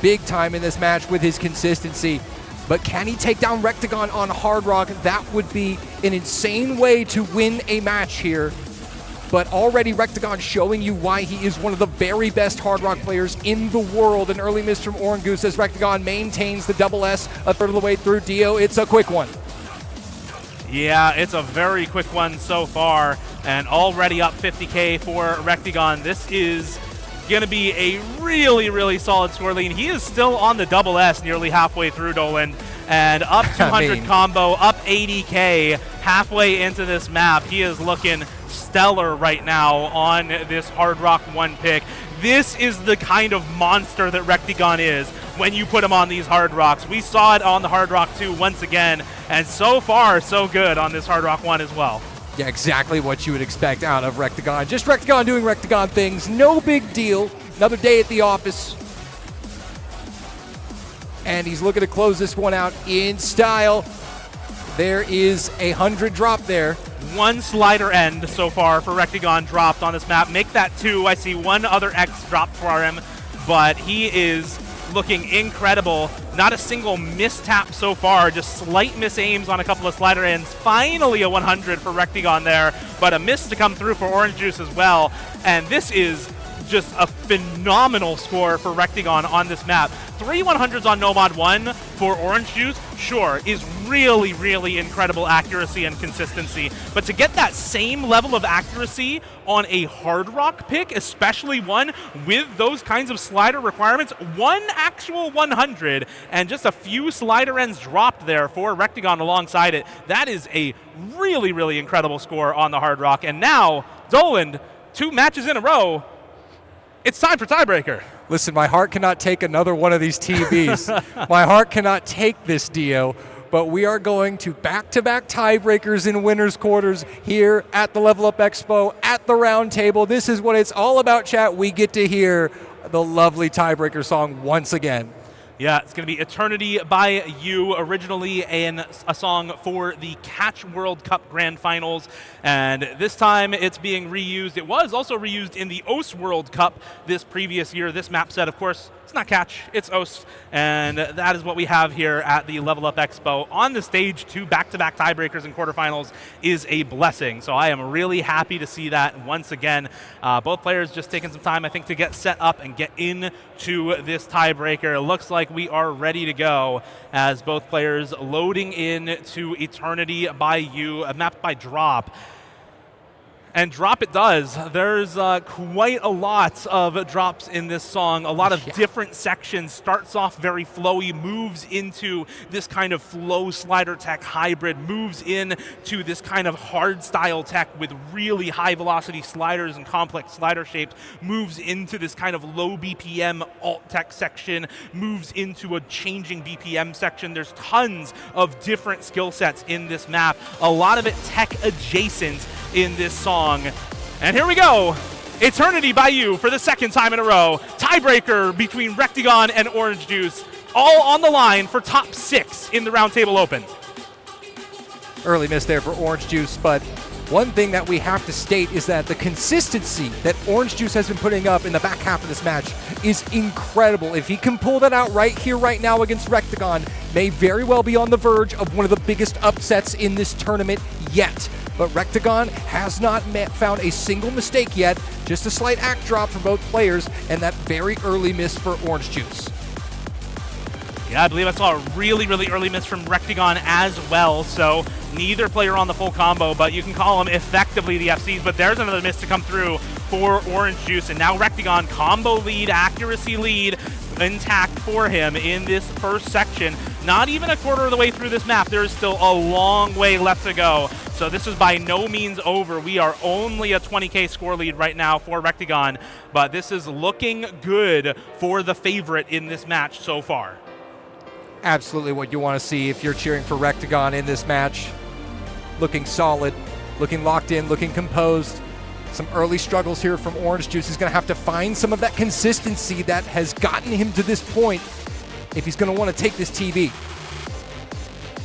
big time in this match with his consistency. But can he take down Rectagon on Hard Rock? That would be an insane way to win a match here. But already Rectagon showing you why he is one of the very best Hard Rock players in the world. An early miss from Orange Goose as Rectagon maintains the double S a third of the way through. Dio, it's a quick one. Yeah, it's a very quick one so far, and already up 50K for Rectagon. This is going to be a really, really solid score lead. He is still on the double S nearly halfway through, Dolan, and up 200 combo, up 80K halfway into this map. He is looking stellar right now on this Hard Rock 1 pick. This is the kind of monster that Rectagon is when you put him on these Hard Rocks. We saw it on the Hard Rock 2 once again, and so far, so good on this Hard Rock 1 as well. Yeah, exactly what you would expect out of Rectagon. Just Rectagon doing Rectagon things. No big deal. Another day at the office. And he's looking to close this one out in style. There is 100 drop there. One slider end so far for Rectagon dropped on this map. Make that 2. I see one other X dropped for him, but he is looking incredible. Not a single mistap so far, just slight misaims on a couple of slider ends. Finally a 100 for Rectagon there, but a miss to come through for Orange Juice as well. And this is just a phenomenal score for Rectagon on this map. 3 100s on No Mod 1 for Orange Juice, sure, is really, really incredible accuracy and consistency. But to get that same level of accuracy on a Hard Rock pick, especially one with those kinds of slider requirements, one actual 100 and just a few slider ends dropped there for Rectagon alongside it, that is a really, really incredible score on the Hard Rock. And now, Dolan, 2 matches in a row, it's time for tiebreaker. Listen, my heart cannot take another one of these TVs. My heart cannot take this, Dio. But we are going to back-to-back tiebreakers in winners' quarters here at the Level Up Expo, at the Roundtable. This is what it's all about, chat. We get to hear the lovely tiebreaker song once again. Yeah, it's going to be Eternity by You, originally a song for the Catch World Cup Grand Finals, and this time it's being reused. It was also reused in the OS World Cup this previous year. This map set, of course, it's not Catch, it's OS, and that is what we have here at the Level Up Expo. On the stage, 2 back-to-back tiebreakers and quarterfinals is a blessing, so I am really happy to see that once again. Both players just taking some time, I think, to get set up and get into this tiebreaker. It looks like we are ready to go as both players loading in to Eternity by You, a map by Drop. And drop it does. There's quite a lot of drops in this song. A lot of different sections. Starts off very flowy, moves into this kind of flow slider tech hybrid, moves into this kind of hard style tech with really high velocity sliders and complex slider shapes, moves into this kind of low BPM alt tech section, moves into a changing BPM section. There's tons of different skill sets in this map. A lot of it tech adjacent in this song. And here we go. Eternity by You for the second time in a row. Tiebreaker between Rectagon and Orange Juice. All on the line for top 6 in the Roundtable Open. Early miss there for Orange Juice, but one thing that we have to state is that the consistency that Orange Juice has been putting up in the back half of this match is incredible. If he can pull that out right here, right now against Rectagon, may very well be on the verge of one of the biggest upsets in this tournament yet. But Rectagon has not found a single mistake yet, just a slight act drop for both players, and that very early miss for Orange Juice. Yeah, I believe I saw a really, really early miss from Rectagon as well, so neither player on the full combo, but you can call them effectively the FCs, but there's another miss to come through for Orange Juice, and now Rectagon combo lead, accuracy lead intact for him in this first section. Not even a quarter of the way through this map. There is still a long way left to go, so this is by no means over. We are only a 20k score lead right now for Rectagon, but this is looking good for the favorite in this match so far. Absolutely what you want to see if you're cheering for Rectagon in this match. Looking solid, looking locked in, looking composed. Some early struggles here from Orange Juice. He's going to have to find some of that consistency that has gotten him to this point if he's going to want to take this TB.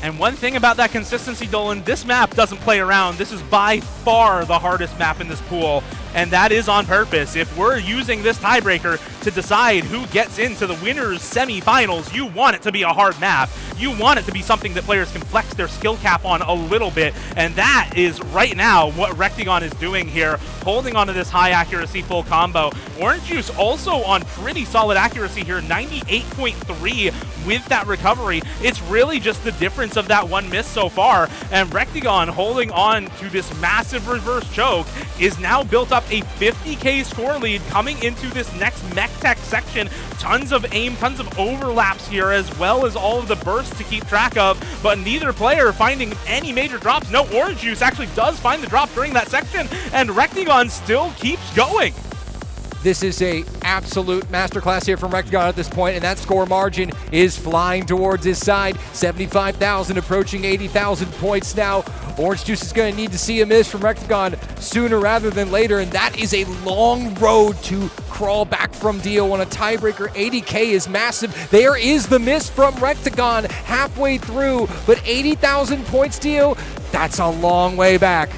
And one thing about that consistency, Dolan, this map doesn't play around. This is by far the hardest map in this pool, and that is on purpose. If we're using this tiebreaker to decide who gets into the winners semifinals, you want it to be a hard map. You want it to be something that players can flex their skill cap on a little bit, and that is right now what Rectagon is doing here, holding onto this high accuracy full combo. Orange Juice also on pretty solid accuracy here, 98.3 with that recovery. It's really just the difference of that one miss so far, and Rectagon holding on to this massive reverse choke is now built up a 50k score lead coming into this next mech tech section. Tons of aim, tons of overlaps here, as well as all of the bursts to keep track of, but neither player finding any major drops. No, Orange Juice actually does find the drop during that section, and Rectagon still keeps going. This is a absolute masterclass here from Rectagon at this point, and that score margin is flying towards his side. 75,000 approaching 80,000 points now. Orange Juice is going to need to see a miss from Rectagon sooner rather than later, and that is a long road to crawl back from Dio on a tiebreaker. 80k is massive. There is the miss from Rectagon halfway through, but 80,000 points, Dio, that's a long way back.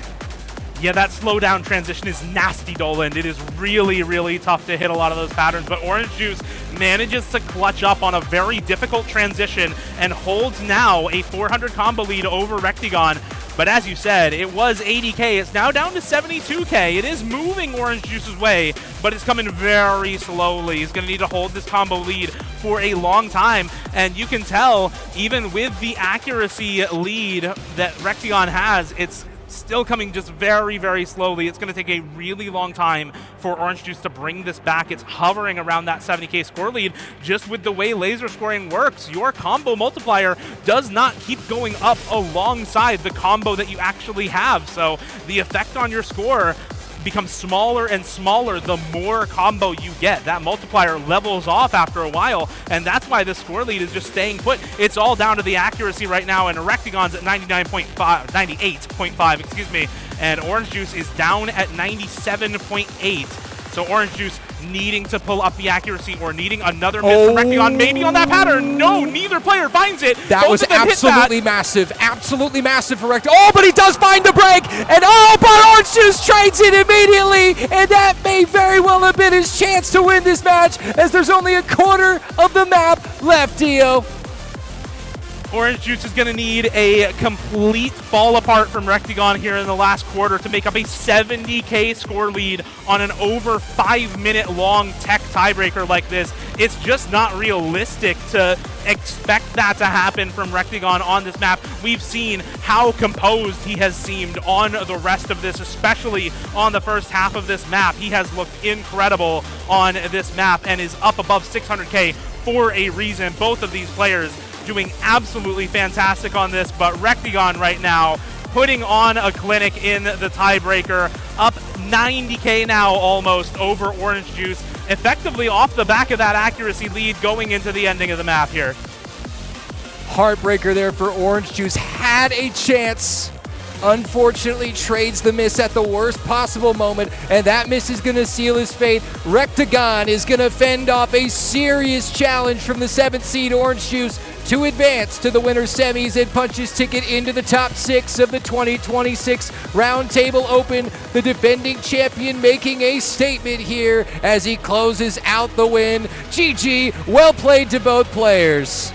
Yeah, that slowdown transition is nasty, Dolan. It is really, really tough to hit a lot of those patterns, but Orange Juice manages to clutch up on a very difficult transition and holds now a 400 combo lead over Rectagon. But as you said, it was 80k. It's now down to 72k. It is moving Orange Juice's way, but it's coming very slowly. He's going to need to hold this combo lead for a long time, and you can tell, even with the accuracy lead that Rectagon has, it's still coming just very, very slowly. It's going to take a really long time for Orange Juice to bring this back. It's hovering around that 70k score lead. Just with the way laser scoring works, your combo multiplier does not keep going up alongside the combo that you actually have. So the effect on your score becomes smaller and smaller the more combo you get. That multiplier levels off after a while, and that's why the score lead is just staying put. It's all down to the accuracy right now, and Rectagon's at 98.5, excuse me, and Orange Juice is down at 97.8. So Orange Juice needing to pull up the accuracy or needing another miss from Rectagon, maybe on that pattern. No, neither player finds it. That Both was of them absolutely massive for Rectagon. Oh, but he does find the break, and oh, but Orange Juice trades it immediately, and that may very well have been his chance to win this match, as there's only a quarter of the map left, Dio. Orange Juice is going to need a complete fall apart from Rectagon here in the last quarter to make up a 70k score lead on an over 5-minute long tech tiebreaker like this. It's just not realistic to expect that to happen from Rectagon on this map. We've seen how composed he has seemed on the rest of this, especially on the first half of this map. He has looked incredible on this map and is up above 600k for a reason. Both of these players doing absolutely fantastic on this, but Rectagon right now putting on a clinic in the tiebreaker, up 90k now almost over Orange Juice, effectively off the back of that accuracy lead going into the ending of the map here. Heartbreaker there for Orange Juice. Had a chance unfortunately trades the miss at the worst possible moment, and that miss is going to seal his fate. Rectagon is going to fend off a serious challenge from the 7th seed Orange Juice to advance to the winner's semis and punch his ticket into the top 6 of the 2026 Roundtable Open. The defending champion making a statement here as he closes out the win. GG, well played to both players.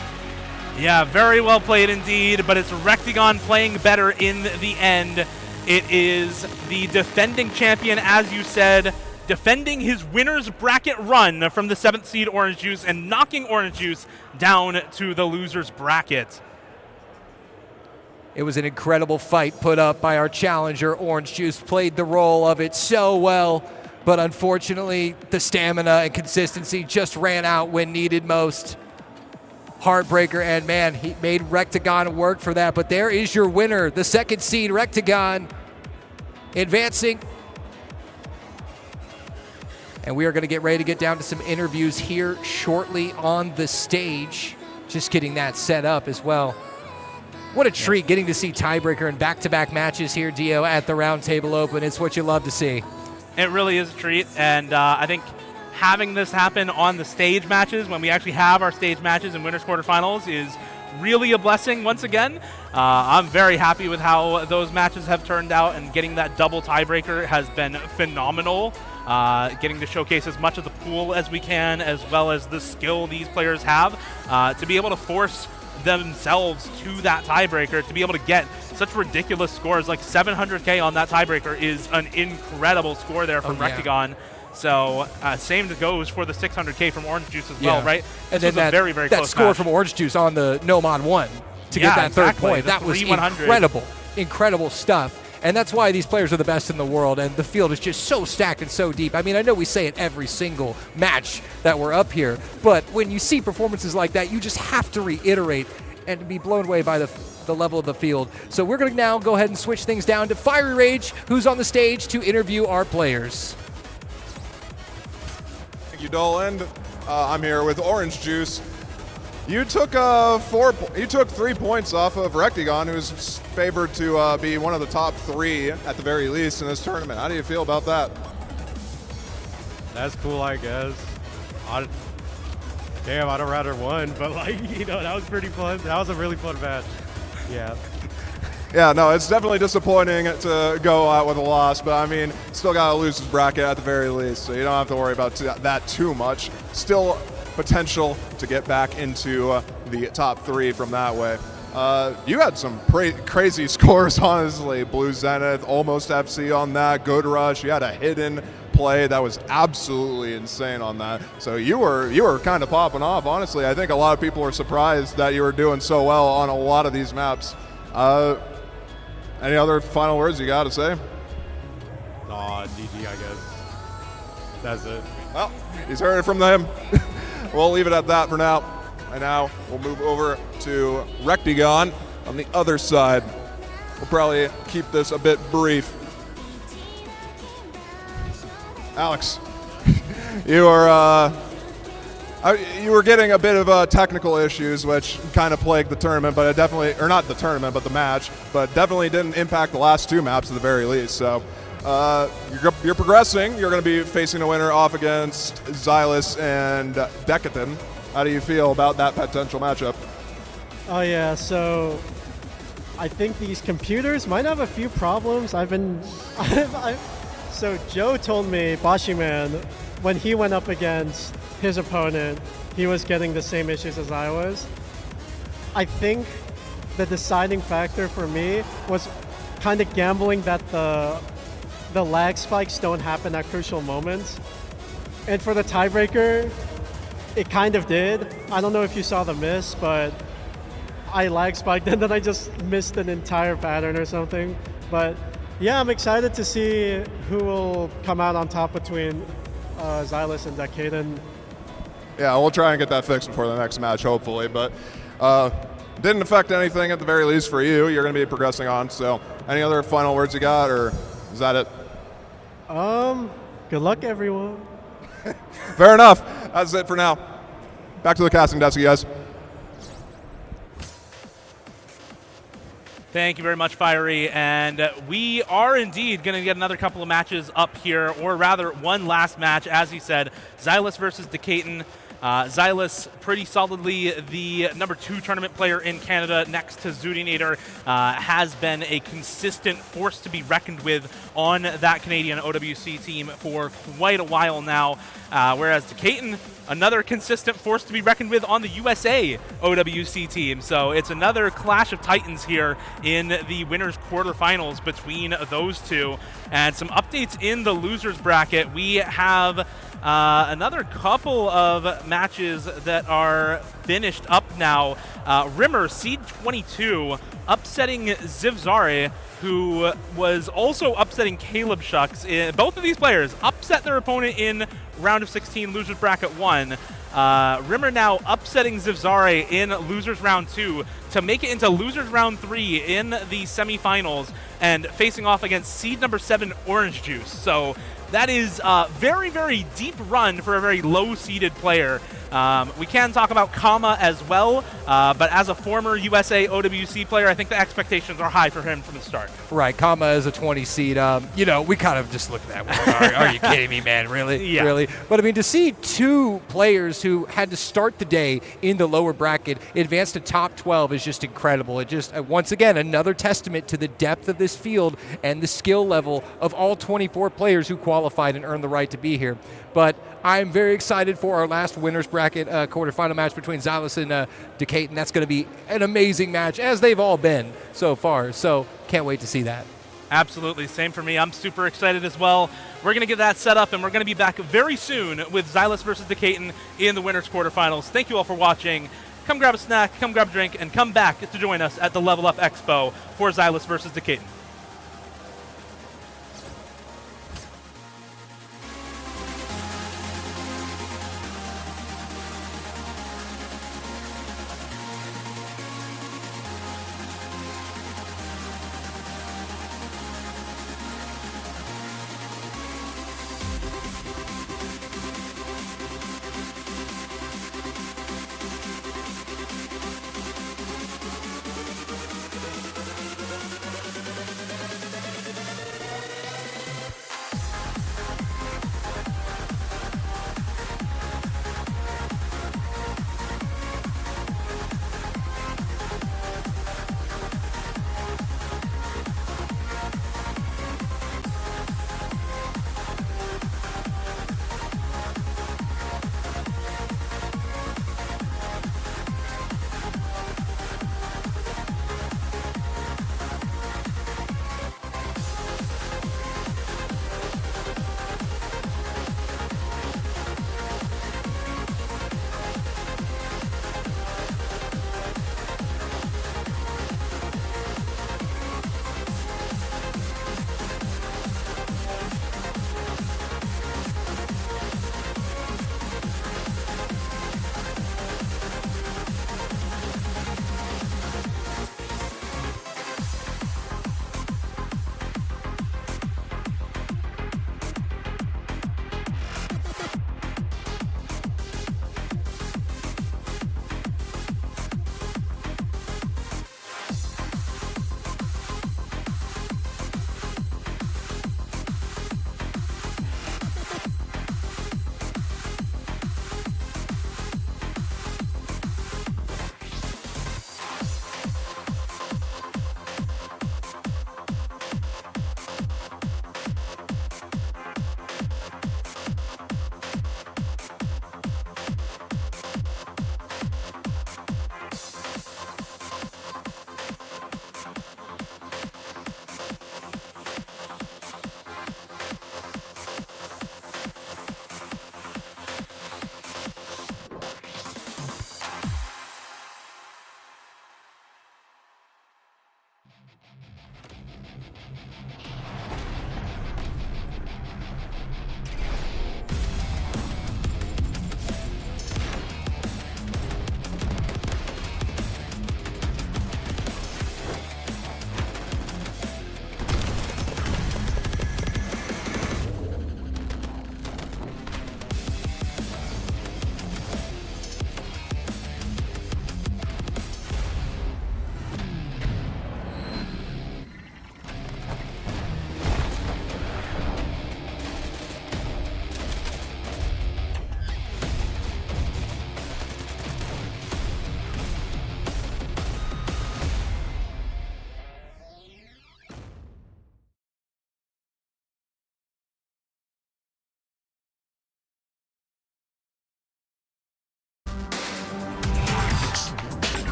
Yeah, very well played indeed, but it's Rectagon playing better in the end. It is the defending champion, as you said, defending his winner's bracket run from the 7th seed Orange Juice and knocking Orange Juice down to the loser's bracket. It was an incredible fight put up by our challenger. Orange Juice played the role of it so well, but unfortunately the stamina and consistency just ran out when needed most. Heartbreaker, and man, he made Rectagon work for that, but there is your winner, the 2nd seed Rectagon, advancing. And we are going to get ready to get down to some interviews here shortly on the stage. Just getting that set up as well. What a treat getting to see Tiebreaker in back-to-back matches here, Dio, at the Roundtable Open. It's what you love to see. It really is a treat, and I think having this happen on the stage matches, when we actually have our stage matches in winners quarterfinals, is really a blessing once again. I'm very happy with how those matches have turned out, and getting that double tiebreaker has been phenomenal. Getting to showcase as much of the pool as we can, as well as the skill these players have, to be able to force themselves to that tiebreaker, to be able to get such ridiculous scores like 700K on that tiebreaker is an incredible score there from Rectagon. So same goes for the 600K from Orange Juice as well, right? And this then was a very, very close that score match. from Orange Juice on the No Mod 1 to get that third point. That was incredible stuff. And that's why these players are the best in the world, and the field is just so stacked and so deep. I mean, I know we say it every single match that we're up here, but when you see performances like that, you just have to reiterate and be blown away by the level of the field. So we're going to now go ahead and switch things down to Fiery Rage, who's on the stage to interview our players. Thank you, Dolan. I'm here with Orange Juice. You took 3 points off of Rectagon, who's favored to be one of the top 3 at the very least in this tournament. How do you feel about that? That's cool, I guess. Damn, I'd have rather won, but that was pretty fun. That was a really fun match. Yeah. Yeah, no, it's definitely disappointing to go out with a loss, but I mean, still got to lose his bracket at the very least, so you don't have to worry about that too much. Still potential to get back into the top 3 from that way. You had some crazy scores, honestly. Blue Zenith, almost FC on that. Good Rush. You had a hidden play that was absolutely insane on that. So you were kind of popping off, honestly. I think a lot of people were surprised that you were doing so well on a lot of these maps. Any other final words you got to say? GG, I guess. That's it. Well, he's heard it from them. We'll leave it at that for now. And now we'll move over to Rectagon on the other side. We'll probably keep this a bit brief. Alex, you were getting a bit of technical issues, which kind of plagued the tournament, but it definitely, or not the tournament, but the match, but definitely didn't impact the last 2 maps at the very least. So you're progressing. You're going to be facing a winner off against Xylus and Decathlon. How do you feel about that potential matchup? Oh yeah, so I think these computers might have a few problems. So Joe told me, Bashiman, when he went up against his opponent, he was getting the same issues as I was. I think the deciding factor for me was kind of gambling that the lag spikes don't happen at crucial moments. And for the tiebreaker, it kind of did. I don't know if you saw the miss, but I lag spiked and then I just missed an entire pattern or something. But yeah, I'm excited to see who will come out on top between Xylus and Decathlon. Yeah, we'll try and get that fixed before the next match, hopefully. But didn't affect anything at the very least for you. You're going to be progressing on. So any other final words you got, or is that it? Good luck, everyone. Fair enough. That's it for now. Back to the casting desk, you guys. Thank you very much, Fiery. And we are indeed going to get another couple of matches up here, or rather one last match, as he said, Xylus versus Decaton. Xylus, pretty solidly the number 2 tournament player in Canada next to Zudinator, has been a consistent force to be reckoned with on that Canadian OWC team for quite a while now, whereas Decaton, another consistent force to be reckoned with on the USA OWC team. So it's another clash of titans here in the winners quarterfinals between those two. And some updates in the losers bracket. We have another couple of matches that are finished up now. Rimmer, seed 22, upsetting Zivzare, who was also upsetting Caleb Shucks. Both of these players upset their opponent in round of 16, losers bracket 1. Rimmer now upsetting Zivzare in losers round 2 to make it into losers round 3 in the semifinals and facing off against seed number 7 Orange Juice. So that is a very, very deep run for a very low-seeded player. We can talk about Kama as well, but as a former USA OWC player, I think the expectations are high for him from the start. Right, Kama is a 20 seed. We kind of just look at that. Are you kidding me, man? Really? Yeah. Really? But I mean, to see 2 players who had to start the day in the lower bracket advance to top 12 is just incredible. It just, once again, another testament to the depth of this field and the skill level of all 24 players who qualified and earned the right to be here. But I'm very excited for our last winners bracket quarterfinal match between Xylus and Decaton. That's going to be an amazing match, as they've all been so far. So can't wait to see that. Absolutely. Same for me. I'm super excited as well. We're going to get that set up, and we're going to be back very soon with Xylus versus Decaton in the winners quarterfinals. Thank you all for watching. Come grab a snack, come grab a drink, and come back to join us at the Level Up Expo for Xylus versus Decaton.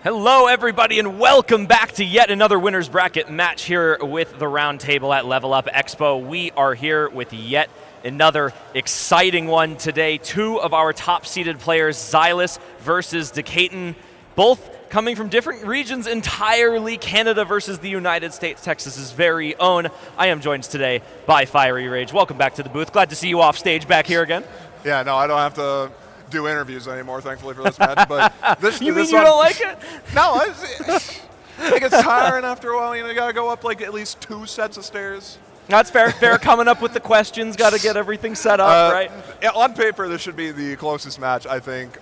Hello, everybody, and welcome back to yet another winner's bracket match here with the Roundtable at Level Up Expo. We are here with yet another exciting one today. Two of our top-seeded players, Xylus versus Decaton, both coming from different regions entirely. Canada versus the United States, Texas's very own. I am joined today by Fiery Rage. Welcome back to the booth. Glad to see you off stage back here again. Yeah, no, I don't have to do interviews anymore, thankfully, for this match. But this, you this mean you don't like it? No, it gets tiring after a while. You got to go up like at least 2 sets of stairs. That's fair. Fair. Coming up with the questions, got to get everything set up, right? Yeah, on paper, this should be the closest match, I think,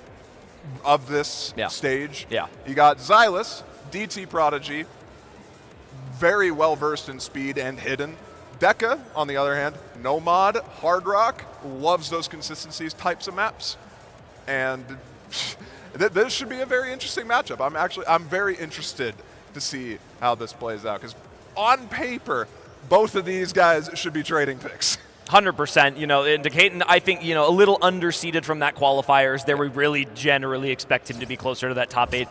of this stage. Yeah. You got Xylus, DT Prodigy, very well versed in speed and hidden. Deca, on the other hand, no mod, hard rock, loves those consistencies types of maps. And this should be a very interesting matchup. I'm very interested to see how this plays out, because on paper, both of these guys should be trading picks. 100%. You know, in Decaton, I think, you know, a little underseeded from that qualifiers. There we really generally expect him to be closer to that top 8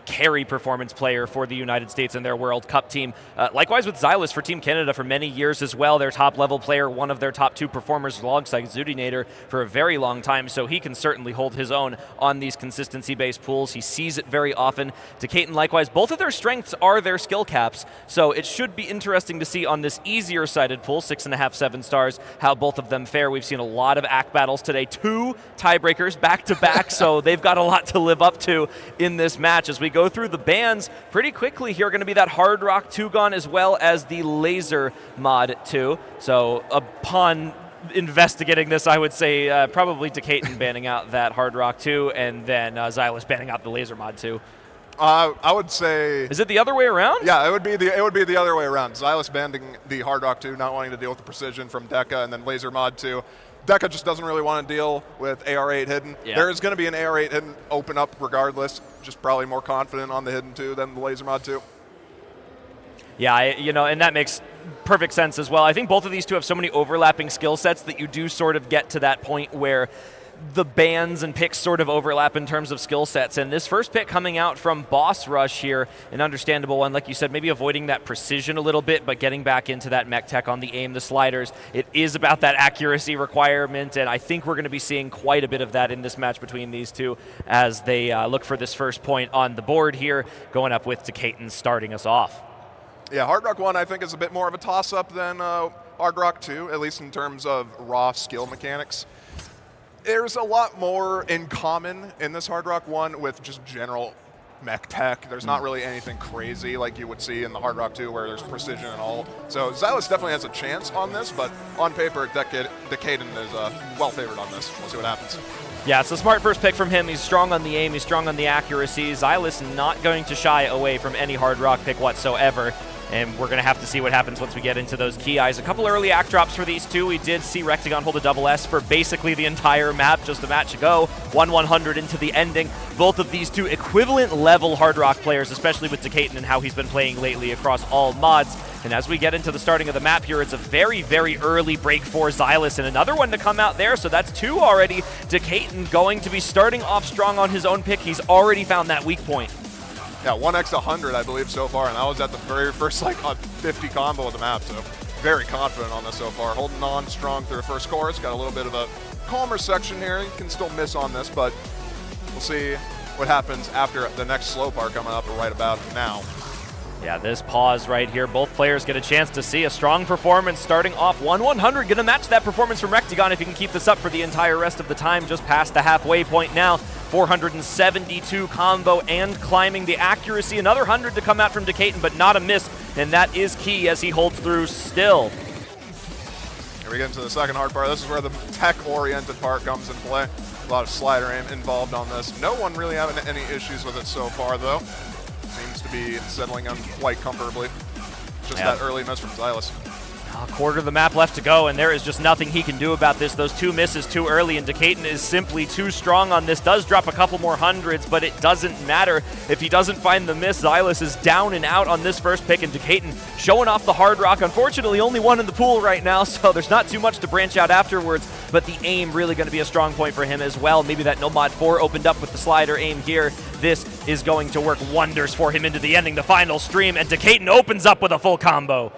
carry performance player for the United States and their World Cup team. Likewise with Xylus for Team Canada for many years as well. Their top level player, one of their top 2 performers alongside Zudinator for a very long time, so he can certainly hold his own on these consistency-based pools. He sees it very often. Decaton, likewise, both of their strengths are their skill caps, so it should be interesting to see on this easier-sided pool, 6.5, 7 stars, how both of them fare. We've seen a lot of ACK battles today, 2 tiebreakers back-to-back, so they've got a lot to live up to in this match. As we go through the bans pretty quickly here, going to be that Hard Rock 2-Gon as well as the Laser Mod 2. So upon investigating this, I would say probably Decaton banning out that Hard Rock 2, and then Xylus banning out the Laser Mod 2. I would say. Is it the other way around? Yeah, it would be the other way around. Xylus banning the Hard Rock 2, not wanting to deal with the precision from Deca, and then Laser Mod 2. Deca just doesn't really want to deal with AR8 hidden. Yeah. There is going to be an AR8 hidden open up regardless. Just probably more confident on the hidden 2 than the Laser Mod 2. Yeah, and that makes perfect sense as well. I think both of these two have so many overlapping skill sets that you do sort of get to that point where the bans and picks sort of overlap in terms of skill sets. And this first pick coming out from Boss Rush here, an understandable one, like you said, maybe avoiding that precision a little bit, but getting back into that mech tech on the aim, the sliders. It is about that accuracy requirement, and I think we're going to be seeing quite a bit of that in this match between these two as they look for this first point on the board here, going up with Decaton starting us off. Yeah, Hard Rock 1 I think is a bit more of a toss-up than Hard Rock 2, at least in terms of raw skill mechanics. There's a lot more in common in this Hard Rock 1 with just general mech tech. There's not really anything crazy like you would see in the Hard Rock 2 where there's precision and all. So Xylus definitely has a chance on this, but on paper, Decaton is well favored on this. We'll see what happens. Yeah, it's a smart first pick from him. He's strong on the aim, he's strong on the accuracy. Xylus not going to shy away from any Hard Rock pick whatsoever. and we're going to have to see what happens once we get into those key eyes. A couple early act drops for these two. We did see Rectagon hold a double S for basically the entire map, just a match ago. 1-100 into the ending. Both of these two equivalent level Hard Rock players, especially with Decaton and how he's been playing lately across all mods. And as we get into the starting of the map here, it's a very, very early break for Xylus, and another one to come out there, so that's two already. Decaton going to be starting off strong on his own pick. He's already found that weak point. Yeah, 1x100, I believe, so far, and that was at the very first, like, 50 combo of the map, so very confident on this so far. Holding on strong through the first course, got a little bit of a calmer section here. You can still miss on this, but we'll see what happens after the next slow part coming up right about now. Yeah, this pause right here, both players get a chance to see a strong performance starting off 1-100. Gonna match that performance from Rectagon if he can keep this up for the entire rest of the time, just past the halfway point now. 472 combo and climbing the accuracy. Another 100 to come out from Decaton, but not a miss, and that is key as he holds through still. Here we get into the second hard part. This is where the tech-oriented part comes in play. A lot of slider aim involved on this. No one really having any issues with it so far, though. Seems to be settling on quite comfortably. Just that early miss from Xylus. A quarter of the map left to go, and there is just nothing he can do about this. Those two misses too early, and Decaton is simply too strong on this. Does drop a couple more hundreds, but it doesn't matter. If he doesn't find the miss, Xylus is down and out on this first pick, and Decaton showing off the Hard Rock. Unfortunately, only one in the pool right now, so there's not too much to branch out afterwards, but the aim really going to be a strong point for him as well. Maybe that No Mod 4 opened up with the slider aim here. This is going to work wonders for him into the ending, the final stream, and Decaton opens up with a full combo.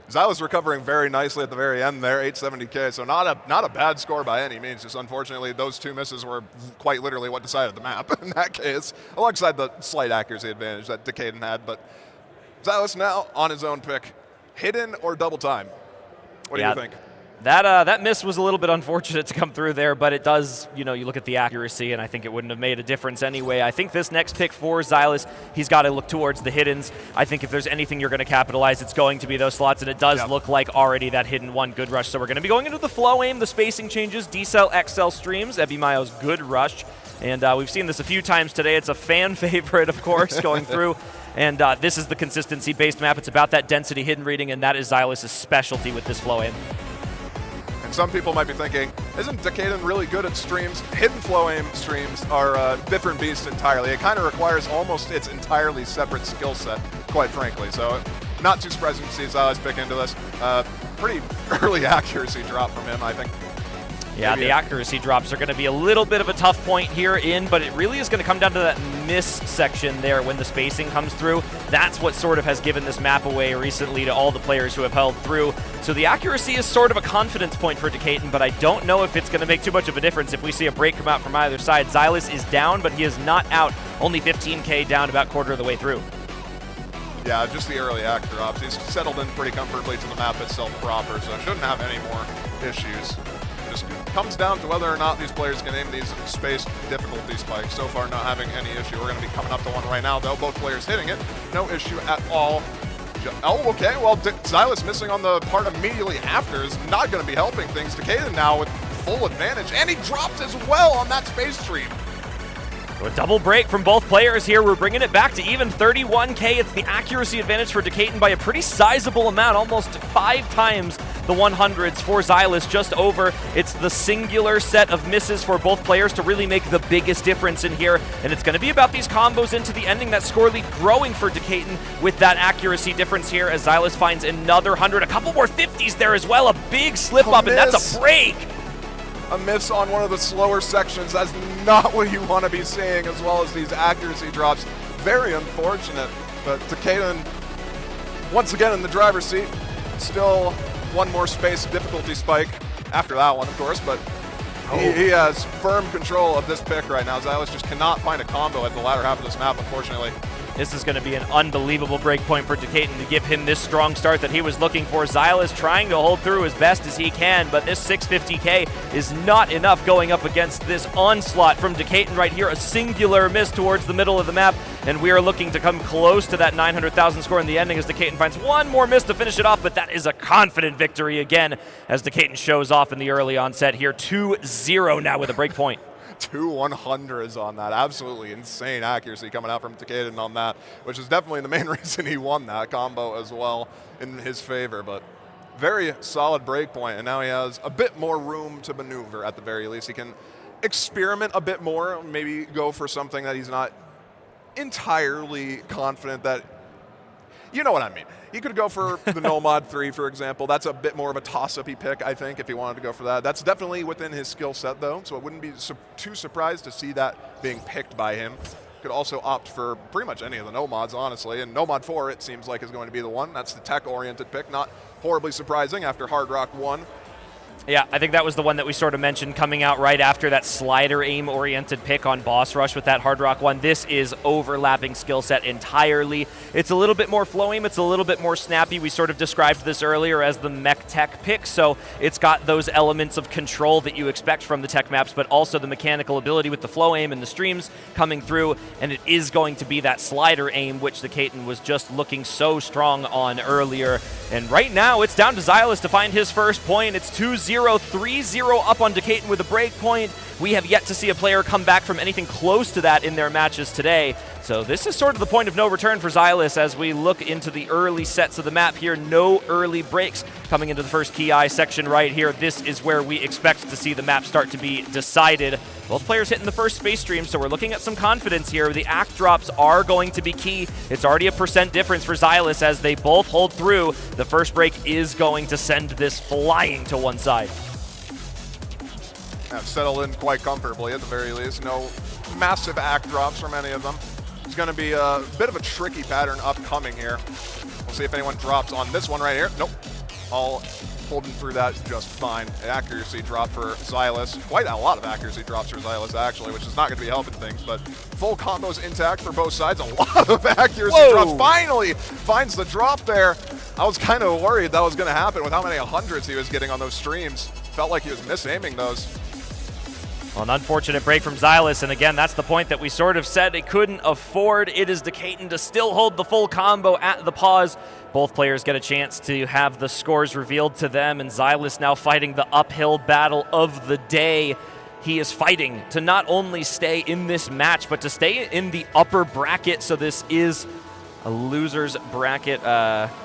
Xylus recovering very nicely at the very end there, 870k, so not a bad score by any means. Just unfortunately, those two misses were quite literally what decided the map in that case, alongside the slight accuracy advantage that Decaton had. But Xylus now on his own pick, hidden or double time. What do you think? That miss was a little bit unfortunate to come through there, but it does, you look at the accuracy, and I think it wouldn't have made a difference anyway. I think this next pick for Xylus, he's got to look towards the hiddens. I think if there's anything you're going to capitalize, it's going to be those slots, and it does look like already that hidden one good rush. So we're going to be going into the flow aim, the spacing changes, D-Cell, XL streams, Ebimayo's good rush, and we've seen this a few times today. It's a fan favorite, of course, going through. And this is the consistency-based map. It's about that density hidden reading, and that is Xylus' specialty with this flow aim. Some people might be thinking, isn't Decaton really good at streams? Hidden flow aim streams are a different beast entirely. It kind of requires almost its entirely separate skill set, quite frankly. So not too surprising to see Xylus pick into this. Pretty early accuracy drop from him, I think. Yeah, the accuracy drops are going to be a little bit of a tough point here but it really is going to come down to that miss section there when the spacing comes through. That's what sort of has given this map away recently to all the players who have held through. So the accuracy is sort of a confidence point for Decaton, but I don't know if it's going to make too much of a difference if we see a break come out from either side. Xylus is down, but he is not out. Only 15k down, about quarter of the way through. Yeah, just the early act drops. He's settled in pretty comfortably to the map itself proper, so shouldn't have any more issues. Just comes down to whether or not these players can aim these spaced difficulty spikes. So far, not having any issue. We're going to be coming up to one right now, though. Both players hitting it. No issue at all. Oh, okay. Well, Xylus missing on the part immediately after is not going to be helping things. Decaton now with full advantage, and he drops as well on that space stream. So a double break from both players here. We're bringing it back to even 31k. It's the accuracy advantage for Decaton by a pretty sizable amount, almost 5 times the 100s for Xylus, just over. It's the singular set of misses for both players to really make the biggest difference in here, and it's going to be about these combos into the ending. That score lead growing for Decaton with that accuracy difference here as Xylus finds another 100, a couple more 50s there as well, a big slip up, and that's a break. A miss on one of the slower sections. That's not what you want to be seeing, as well as these accuracy drops. Very unfortunate, but Decaton once again in the driver's seat. Still one more space difficulty spike after that one, of course, but he has firm control of this pick right now. Xylus just cannot find a combo at the latter half of this map, unfortunately. This is going to be an unbelievable break point for Decaton to give him this strong start that he was looking for. Xylus trying to hold through as best as he can, but this 650k is not enough going up against this onslaught from Decaton right here. A singular miss towards the middle of the map, and we are looking to come close to that 900,000 score in the ending as Decaton finds one more miss to finish it off, but that is a confident victory again as Decaton shows off in the early onset here. 2-0 now with a break point. 2 100s on that. Absolutely insane accuracy coming out from Takeda on that, which is definitely the main reason he won that combo as well in his favor. But very solid break point, and now he has a bit more room to maneuver at the very least. He can experiment a bit more, maybe go for something that he's not entirely confident that, you know what I mean. He could go for the Nomad 3, for example. That's a bit more of a toss-up-y pick, I think, if he wanted to go for that. That's definitely within his skill set, though, so I wouldn't be too surprised to see that being picked by him. Could also opt for pretty much any of the Nomads, honestly, and Nomad 4, it seems like, is going to be the one. That's the tech-oriented pick, not horribly surprising after Hard Rock 1. Yeah, I think that was the one that we sort of mentioned coming out right after that slider aim-oriented pick on Boss Rush with that Hard Rock one. This is overlapping skill set entirely. It's a little bit more flow aim. It's a little bit more snappy. We sort of described this earlier as the mech tech pick, so it's got those elements of control that you expect from the tech maps, but also the mechanical ability with the flow aim and the streams coming through, and it is going to be that slider aim, which the Kaiten was just looking so strong on earlier. And right now, it's down to Xylus to find his first point. It's 2-0, 3-0 up on Decatur with a break point. We have yet to see a player come back from anything close to that in their matches today. So this is sort of the point of no return for Xylus as we look into the early sets of the map here. No early breaks coming into the first key eye section right here. This is where we expect to see the map start to be decided. Both players hitting the first space stream, so we're looking at some confidence here. The act drops are going to be key. It's already a % difference for Xylus as they both hold through. The first break is going to send this flying to one side. Have settled in quite comfortably at the very least. No massive act drops from any of them. It's going to be a bit of a tricky pattern upcoming here. We'll see if anyone drops on this one right here. Nope. All holding through that just fine. An accuracy drop for Xylus. Quite a lot of accuracy drops for Xylus, actually, which is not going to be helping things, but full combos intact for both sides. A lot of accuracy drops. Finally finds the drop there. I was kind of worried that was going to happen with how many hundreds he was getting on those streams. Felt like he was misaiming those. Well, an unfortunate break from Xylus, and again, that's the point that we sort of said it couldn't afford. It is Decatur to still hold the full combo at the pause. Both players get a chance to have the scores revealed to them, and Xylus now fighting the uphill battle of the day. He is fighting to not only stay in this match, but to stay in the upper bracket, so this is a loser's bracket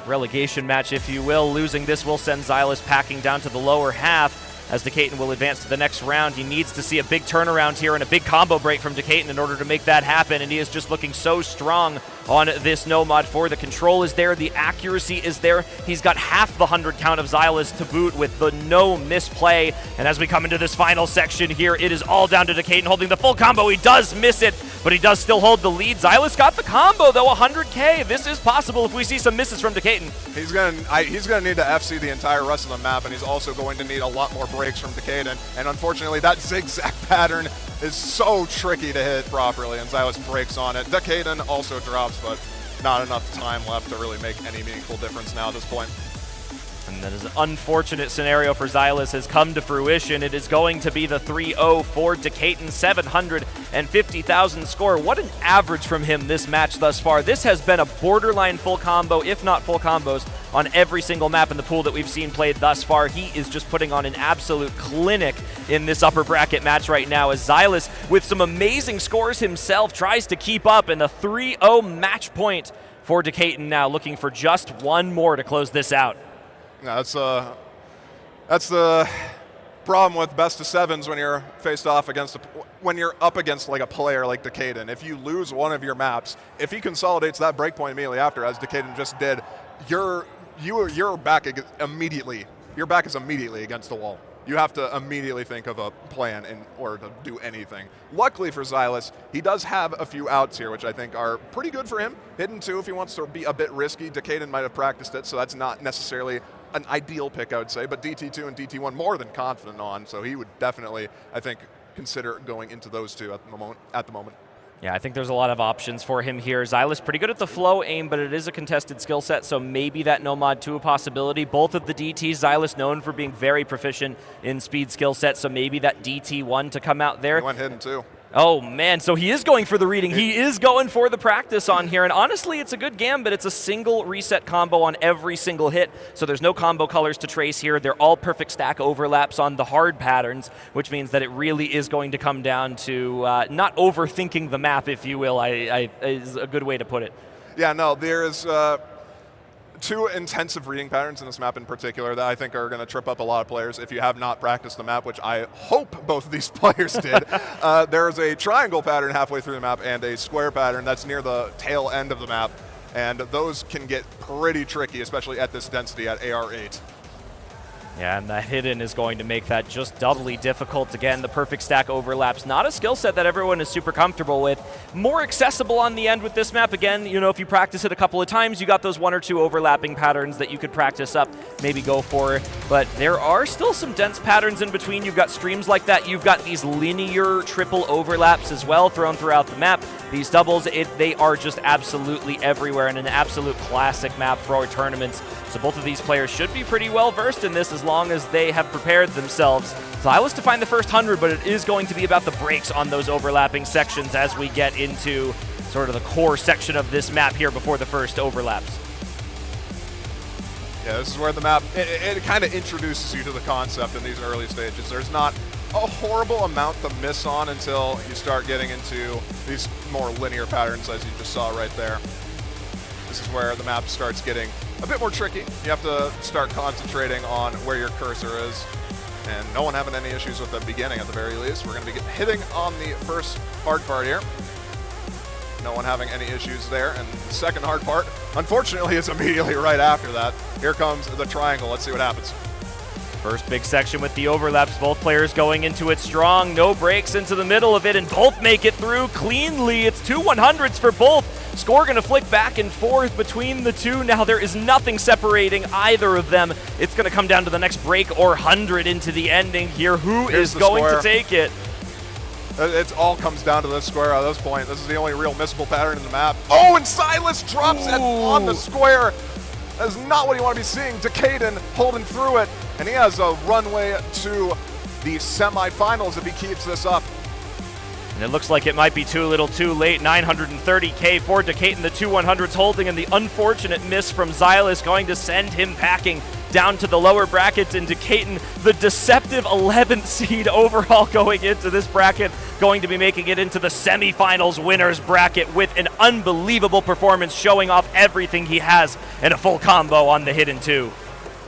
relegation match, if you will. Losing this will send Xylus packing down to the lower half. As Decatur will advance to the next round, he needs to see a big turnaround here and a big combo break from Decatur in order to make that happen, and he is just looking so strong on this Nomad 4. The control is there, the accuracy is there. He's got half the 100 count of Xylus to boot with the no misplay, and as we come into this final section here, it is all down to Decatur holding the full combo. He does miss it, but he does still hold the lead. Xylus got the combo, though, 100K. This is possible if we see some misses from Decatur. He's gonna need to FC the entire rest of the map, and he's also going to need a lot more breaks from Decatur, and unfortunately that zigzag pattern is so tricky to hit properly, and Xylus breaks on it. Decatur also drops, but not enough time left to really make any meaningful difference now at this point. And that is an unfortunate scenario for Xylus has come to fruition. It is going to be the 3-0 for Decatur, 750,000 score. What an average from him this match thus far. This has been a borderline full combo, if not full combos, on every single map in the pool that we've seen played thus far. He is just putting on an absolute clinic in this upper bracket match right now as Xylus, with some amazing scores himself, tries to keep up, and a 3-0 match point for Decatur now, looking for just one more to close this out. Yeah, that's the problem with best of sevens when you're faced off against when you're up against like a player like Decatur. If you lose one of your maps, if he consolidates that breakpoint immediately after, as Decatur just did, your back is immediately against the wall. You have to immediately think of a plan in order to do anything. Luckily for Xylus, he does have a few outs here, which I think are pretty good for him. Hidden 2 if he wants to be a bit risky. Decatur might have practiced it, so that's not necessarily an ideal pick, I would say, but DT2 and DT1 more than confident on, so he would definitely, I think, consider going into those two at the moment. Yeah, I think there's a lot of options for him here. Xylus pretty good at the flow aim, but it is a contested skill set, so maybe that Nomad 2 a possibility. Both of the DTs, Xylus known for being very proficient in speed skill set, so maybe that DT1 to come out there. He went hidden too. Oh, man, so he is going for the reading. He is going for the practice on here, and honestly, it's a good gambit. It's a single reset combo on every single hit, so there's no combo colors to trace here. They're all perfect stack overlaps on the hard patterns, which means that it really is going to come down to not overthinking the map, if you will, is a good way to put it. Yeah, no, there's two intensive reading patterns in this map in particular that I think are going to trip up a lot of players if you have not practiced the map, which I hope both of these players did. There's a triangle pattern halfway through the map and a square pattern that's near the tail end of the map, and those can get pretty tricky, especially at this density at AR8. Yeah, and the hidden is going to make that just doubly difficult. Again, the perfect stack overlaps, not a skill set that everyone is super comfortable with. More accessible on the end with this map. Again, you know, if you practice it a couple of times, you got those 1 or 2 overlapping patterns that you could practice up, maybe go for. But there are still some dense patterns in between. You've got streams like that. You've got these linear triple overlaps as well thrown throughout the map. These doubles, they are just absolutely everywhere and an absolute classic map for our tournaments. So both of these players should be pretty well versed in this as long as they have prepared themselves. Xylus to find the first 100, but it is going to be about the breaks on those overlapping sections as we get into sort of the core section of this map here before the first overlaps. Yeah, this is where the map, it kind of introduces you to the concept in these early stages. There's not a horrible amount to miss on until you start getting into these more linear patterns, as you just saw right there. This is where the map starts getting a bit more tricky. You have to start concentrating on where your cursor is, and no one having any issues with the beginning at the very least. We're going to be hitting on the first hard part here. No one having any issues there, and the second hard part, unfortunately, is immediately right after that. Here comes the triangle. Let's see what happens. First big section with the overlaps, both players going into it strong, no breaks into the middle of it, and both make it through cleanly. It's 2 100s for both. Score going to flick back and forth between the two. Now there is nothing separating either of them. It's going to come down to the next break or 100 into the ending here. Who is going to take it? It all comes down to this square at this point. This is the only real missable pattern in the map. Oh, and Silas drops it on the square. That is not what you want to be seeing. Decaden holding through it, and he has a runway to the semifinals if he keeps this up. And it looks like it might be too little too late. 930K for Decaden, the 2 100s holding, and the unfortunate miss from Xylus going to send him packing down to the lower brackets. And Decaden, the deceptive 11th seed overall going into this bracket, going to be making it into the semifinals winners bracket with an unbelievable performance, showing off everything he has in a full combo on the hidden 2.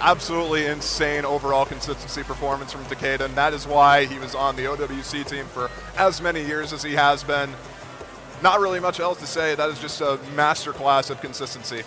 Absolutely insane overall consistency performance from Decaden. That is why he was on the OWC team for as many years as he has been. Not really much else to say. That is just a masterclass of consistency.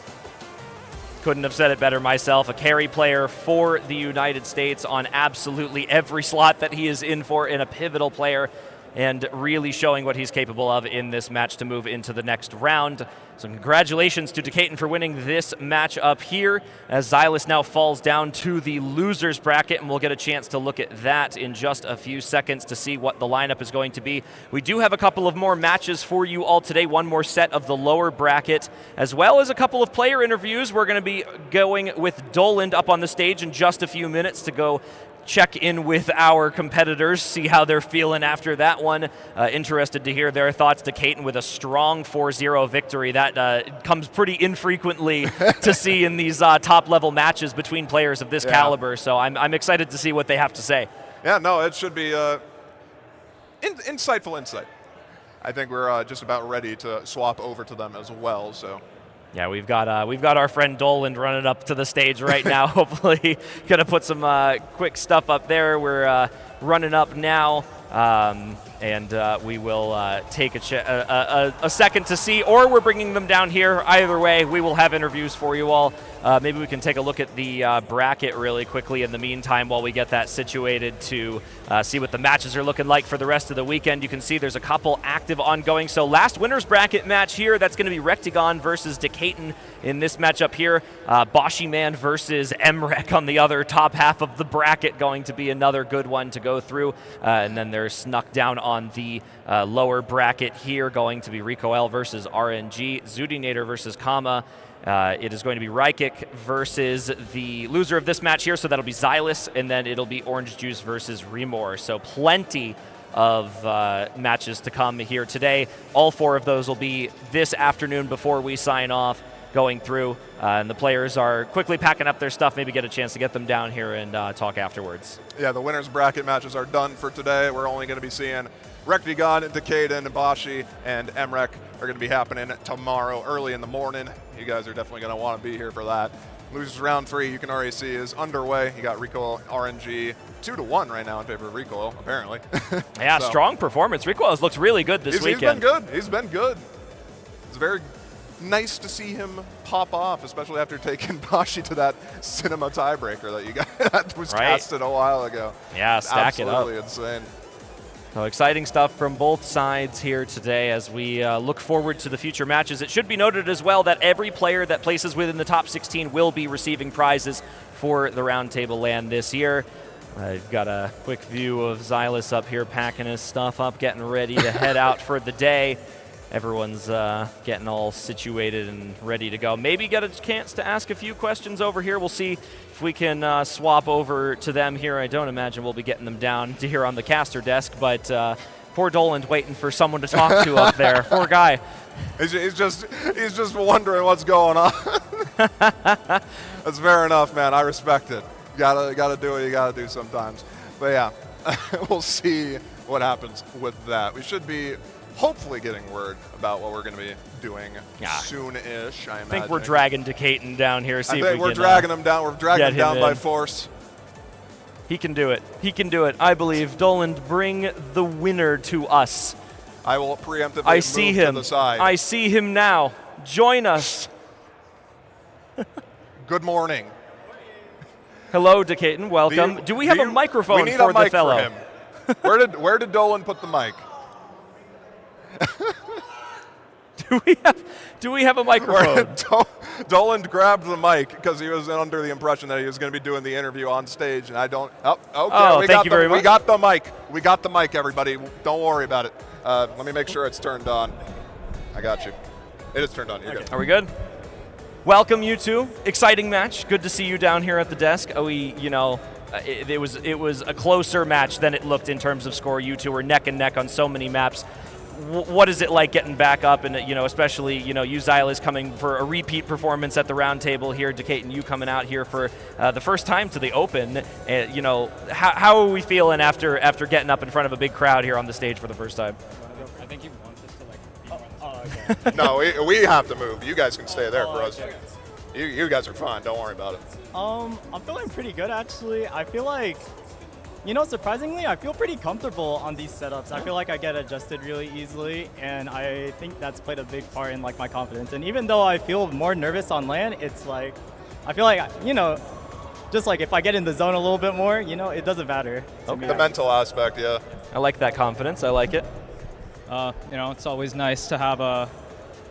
Couldn't have said it better myself. A carry player for the United States on absolutely every slot that he is in for, and a pivotal player, and really showing what he's capable of in this match to move into the next round. So congratulations to Decaden for winning this match up here, as Xylus now falls down to the losers bracket, and we'll get a chance to look at that in just a few seconds to see what the lineup is going to be. We do have a couple of more matches for you all today, one more set of the lower bracket, as well as a couple of player interviews. We're going to be going with Doland up on the stage in just a few minutes to go check in with our competitors, see how they're feeling after that one. Interested to hear their thoughts. Decaden with a strong 4-0 victory. That comes pretty infrequently to see in these top-level matches between players of this caliber. So I'm excited to see what they have to say. Yeah, no, it should be insightful insight. I think we're just about ready to swap over to them as well. So. Yeah, we've got our friend Doland running up to the stage right now. Hopefully, gonna put some quick stuff up there. We're running up now, and we will take a second to see, or we're bringing them down here. Either way, we will have interviews for you all. Maybe we can take a look at the bracket really quickly in the meantime while we get that situated to see what the matches are looking like for the rest of the weekend. You can see there's a couple active ongoing. So last winner's bracket match here, that's going to be Rectagon versus Decaden in this matchup here. Boshy Man versus Emrek on the other top half of the bracket, going to be another good one to go through. And then they're snuck down on the lower bracket here, going to be Rico L versus RNG, Zudinator versus Kama. It is going to be Rykik versus the loser of this match here, so that'll be Xylus, and then it'll be Orange Juice versus Remor. So plenty of matches to come here today. All 4 of those will be this afternoon before we sign off, going through, and the players are quickly packing up their stuff, maybe get a chance to get them down here and talk afterwards. Yeah, the winners bracket matches are done for today. We're only going to be seeing Rektigon, Decaden, Bashi, and Emrek are going to be happening tomorrow early in the morning. You guys are definitely going to want to be here for that. Losers round 3, you can already see, is underway. You got Recoil RNG 2-1 right now in favor of Recoil, apparently. Yeah, So, strong performance. Recoil has looked really good this weekend. He's been good. It's very nice to see him pop off, especially after taking Bashi to that cinema tiebreaker that you got that was casted a while ago. Yeah, stack it up. Absolutely insane. So exciting stuff from both sides here today as we look forward to the future matches. It should be noted as well that every player that places within the top 16 will be receiving prizes for the Roundtable LAN this year. I've got a quick view of Xylus up here packing his stuff up, getting ready to head out for the day. Everyone's getting all situated and ready to go. Maybe get a chance to ask a few questions over here. We'll see if we can swap over to them here. I don't imagine we'll be getting them down to here on the caster desk, but poor Doland waiting for someone to talk to up there. Poor guy. He's just wondering what's going on. That's fair enough, man. I respect it. You gotta do what you gotta do sometimes. But yeah, we'll see what happens with that. We should be hopefully getting word about what we're going to be doing soon-ish, I imagine. I think we're dragging Decaden down here. See I if think we we're can, dragging him down. We're dragging him down by force. He can do it. He can do it. I believe. Doland, bring the winner to us. I will preemptively move to the side. I see him now. Join us. Good morning. Hello, Decaden. Welcome. Do we have a microphone for the fellow? For him. Where did Doland put the mic? Do we have a microphone? Doland grabbed the mic because he was under the impression that he was going to be doing the interview on stage, and I don't. Okay. Oh, thank you very much. We got the mic. We got the mic, everybody. Don't worry about it. Let me make sure it's turned on. I got you. It is turned on. You're good. Are we good? Welcome, you two. Exciting match. Good to see you down here at the desk. It was a closer match than it looked in terms of score. You two were neck and neck on so many maps. What is it like getting back up, and especially you Xylus coming for a repeat performance at the Roundtable here, Decaden, you coming out here for the first time to the Open. How are we feeling after getting up in front of a big crowd here on the stage for the first time? I think you want this to be okay. No, we have to move. You guys can stay there for us. You guys are fine. Don't worry about it. I'm feeling pretty good actually. I feel like, surprisingly, I feel pretty comfortable on these setups. I feel like I get adjusted really easily, and I think that's played a big part in my confidence. And even though I feel more nervous on LAN, it's like, I feel like, just like if I get in the zone a little bit more, it doesn't matter. Okay. The mental aspect, yeah. I like that confidence. I like it. It's always nice to have a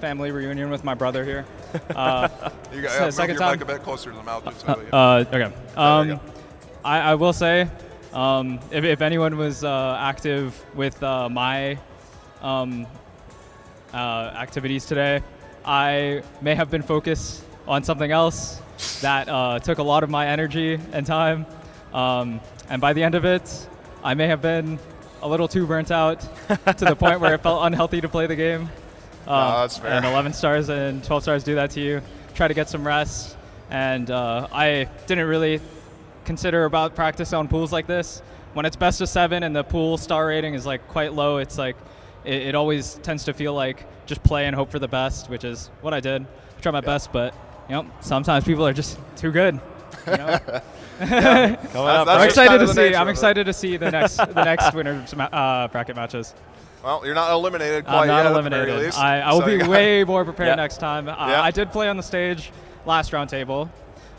family reunion with my brother here. You got move your mic a bit closer to the mouth. Okay. I will say, if anyone was active with my activities today, I may have been focused on something else that took a lot of my energy and time. And by the end of it, I may have been a little too burnt out to the point where it felt unhealthy to play the game. That's fair. And 11 stars and 12 stars do that to you. Try to get some rest. And I didn't really consider about practice on pools like this. When it's best of 7 and the pool star rating is quite low, it's it always tends to feel like just play and hope for the best, which is what I did. I tried my best, but sometimes people are just too good. I'm excited to see the next winners bracket matches. Well, you're not eliminated quite I'm not yet, eliminated. At the very least. I will be way more prepared Yeah. next time. I did play on the stage last Roundtable,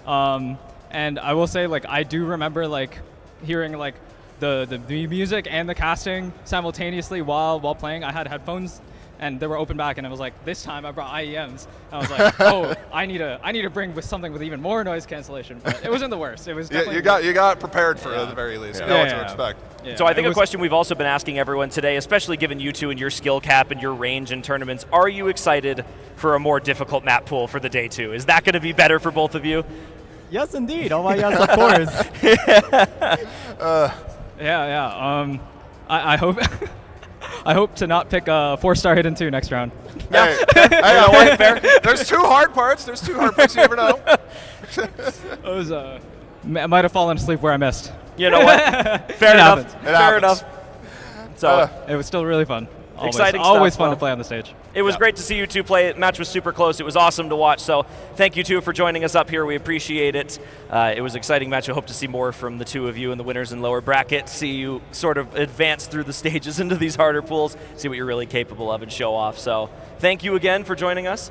and I will say I do remember hearing the music and the casting simultaneously while playing. I had headphones and they were open back, and I was like, this time I brought IEMs. And I was like, oh, I need to bring with something with even more noise cancellation. But it wasn't the worst. It was definitely you got prepared for it at the very least. You know what to expect. Yeah. So I think a question we've also been asking everyone today, especially given you two and your skill cap and your range in tournaments, are you excited for a more difficult map pool for the day 2? Is that going to be better for both of you? Yes, indeed. Oh my yes, of course. I hope I hope to not pick a 4-star Hidden 2 next round. Hey, hey, fair. There's 2 hard parts. There's 2 hard picks. You never know. It was I might have fallen asleep where I missed. You know what? Fair enough. Fair enough. So it was still really fun. Exciting always stuff. fun Well, to play on the stage. It was great to see you two play. The match was super close. It was awesome to watch. So thank you two for joining us up here. We appreciate it. It was an exciting match. I hope to see more from the two of you and the winners in lower bracket. See you sort of advance through the stages into these harder pools. See what you're really capable of and show off. So thank you again for joining us.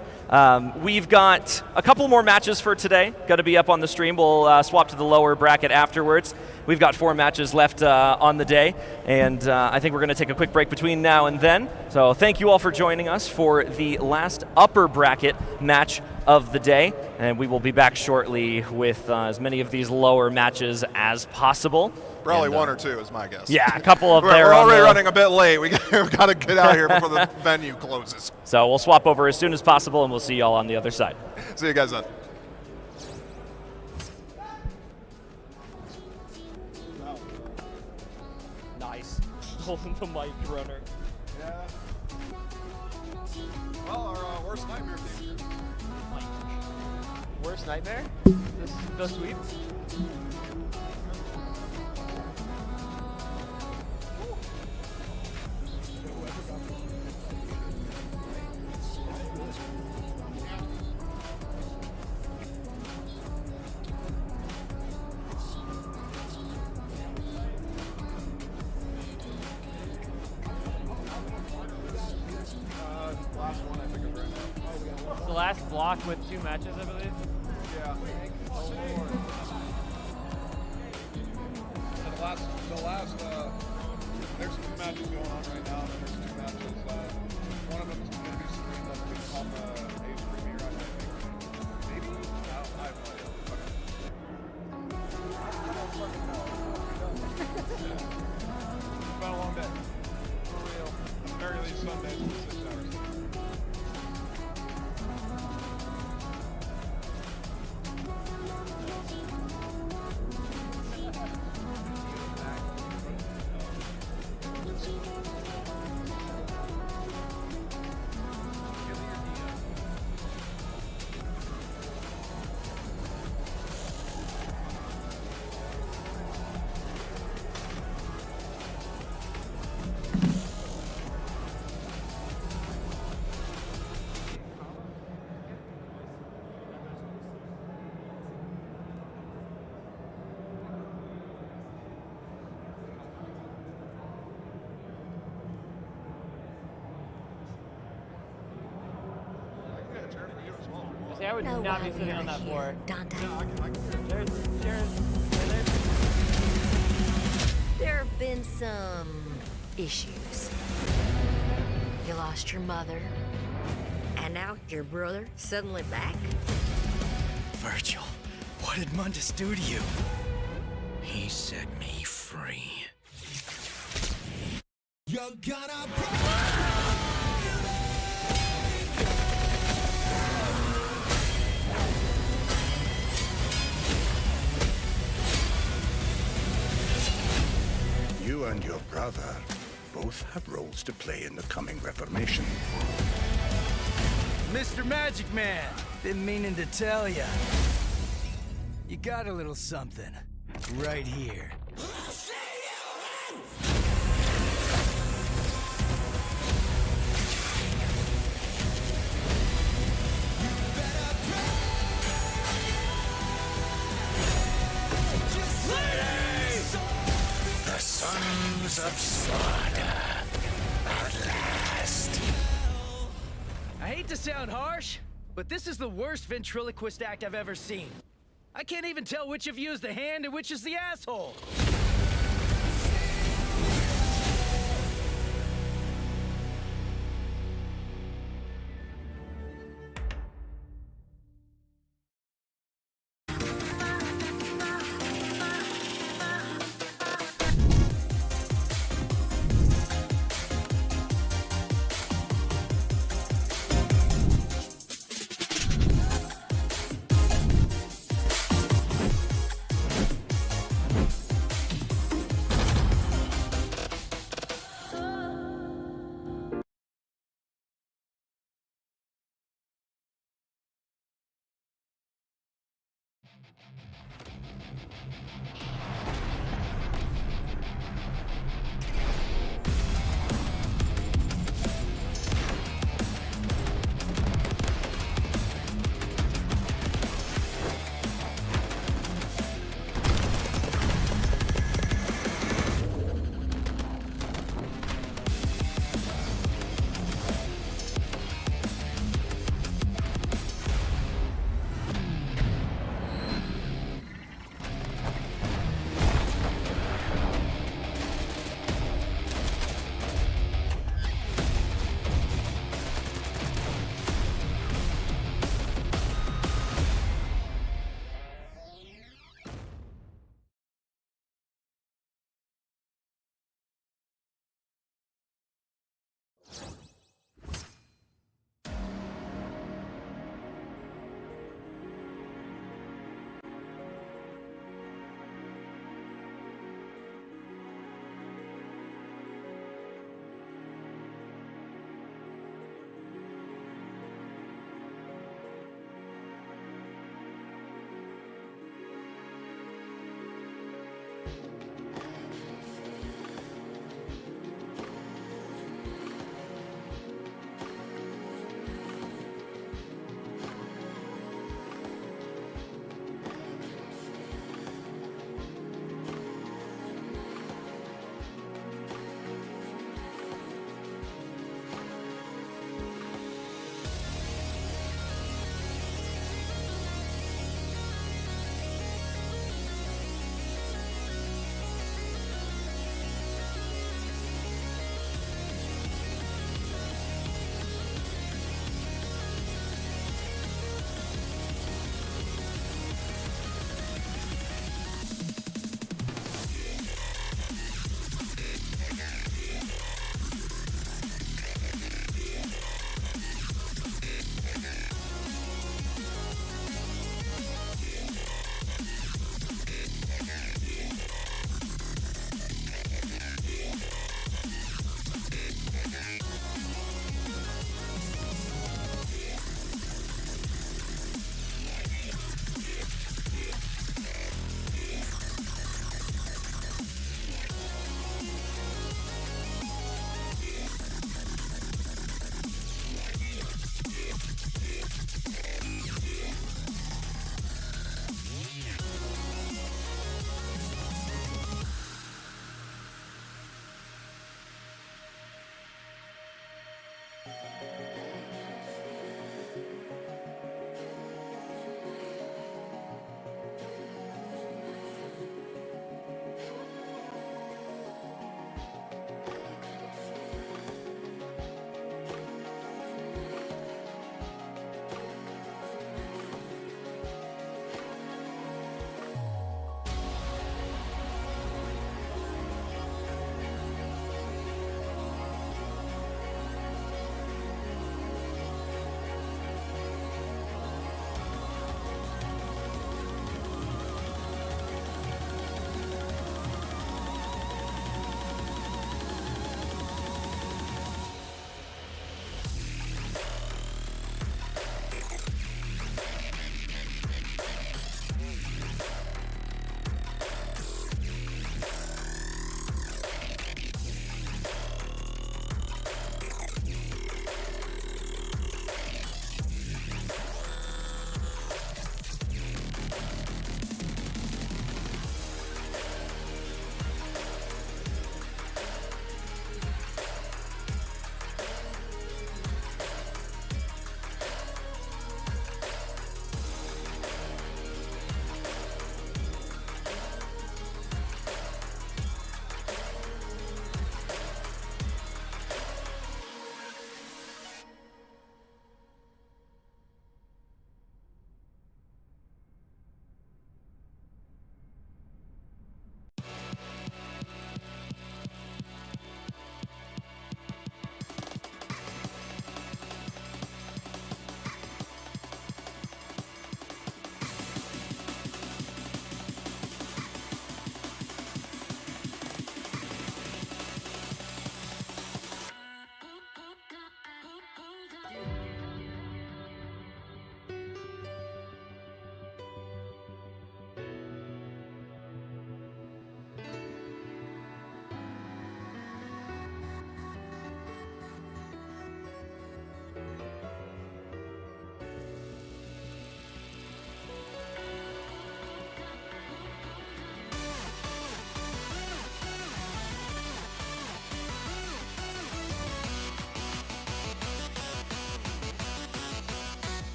We've got a couple more matches for today. Got to be up on the stream. We'll swap to the lower bracket afterwards. We've got 4 matches left on the day, and I think we're going to take a quick break between now and then. So thank you all for joining us for the last upper bracket match of the day, and we will be back shortly with as many of these lower matches as possible. Probably and, 1 or 2 is my guess. Yeah, a couple of We're already running a bit late. We've got to get out of here before the venue closes. So we'll swap over as soon as possible, and we'll see you all on the other side. See you guys then. Nice. Holding the mic runner. Yeah. Well, our worst nightmare team. Worst nightmare? The sweep? The last block with 2 matches, I believe. Yeah. Oh, Lord. So the last, there's 2 matches going on right now, and there's 2 matches. One of them is going to be streamed on the Age Premiere, I think. Maybe? No, I have no idea. It's been a long day. For real. Very least Sundays for 6 hours. See, I would No, not why be sitting we on are that here, floor. Dante. There have been some issues. You lost your mother, and now your brother suddenly back? Virgil, what did Mundus do to you? He set me free. You're gonna You and your brother both have roles to play in the coming Reformation. Mr. Magic Man, been meaning to tell ya. You got a little something right here. The Sons of Sparta, at last. I hate to sound harsh, but this is the worst ventriloquist act I've ever seen. I can't even tell which of you is the hand and which is the asshole.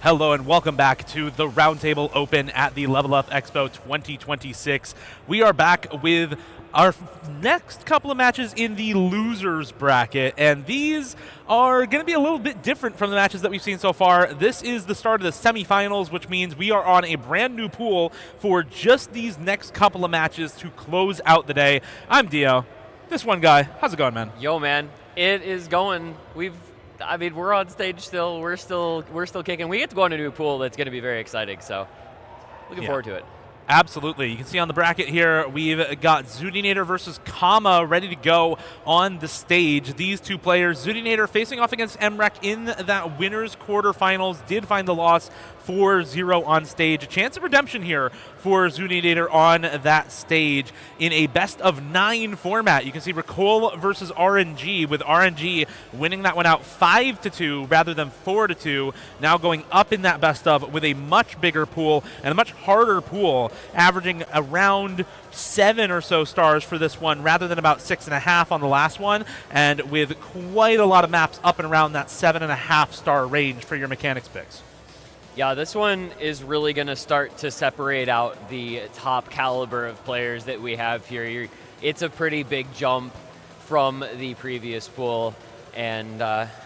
Hello and welcome back to the Roundtable Open at the Level Up Expo 2026. We are back with our next couple of matches in the losers bracket, and these are going to be a little bit different from the matches that we've seen so far. This is the start of the semifinals, which means we are on a brand new pool for just these next couple of matches to close out the day. I'm Dio. This one guy, how's it going, man? Yo, man, it is going. We're on stage still. We're still kicking. We get to go on a new pool that's going to be very exciting. So, looking forward to it. Absolutely. You can see on the bracket here, we've got Zudinator versus Kama ready to go on the stage. These two players, Zudinator facing off against Emrek in that winners quarterfinals, did find the loss 4-0 on stage. A chance of redemption here for Zudinator on that stage in a best-of-9 format. You can see Recall versus RNG, with RNG winning that one out 5-2 rather than 4-2. Now going up in that best-of with a much bigger pool and a much harder pool, averaging around 7 or so stars for this one rather than about 6.5 on the last one, and with quite a lot of maps up and around that 7.5 star range for your mechanics picks. Yeah, this one is really going to start to separate out the top caliber of players that we have here. It's a pretty big jump from the previous pool, and I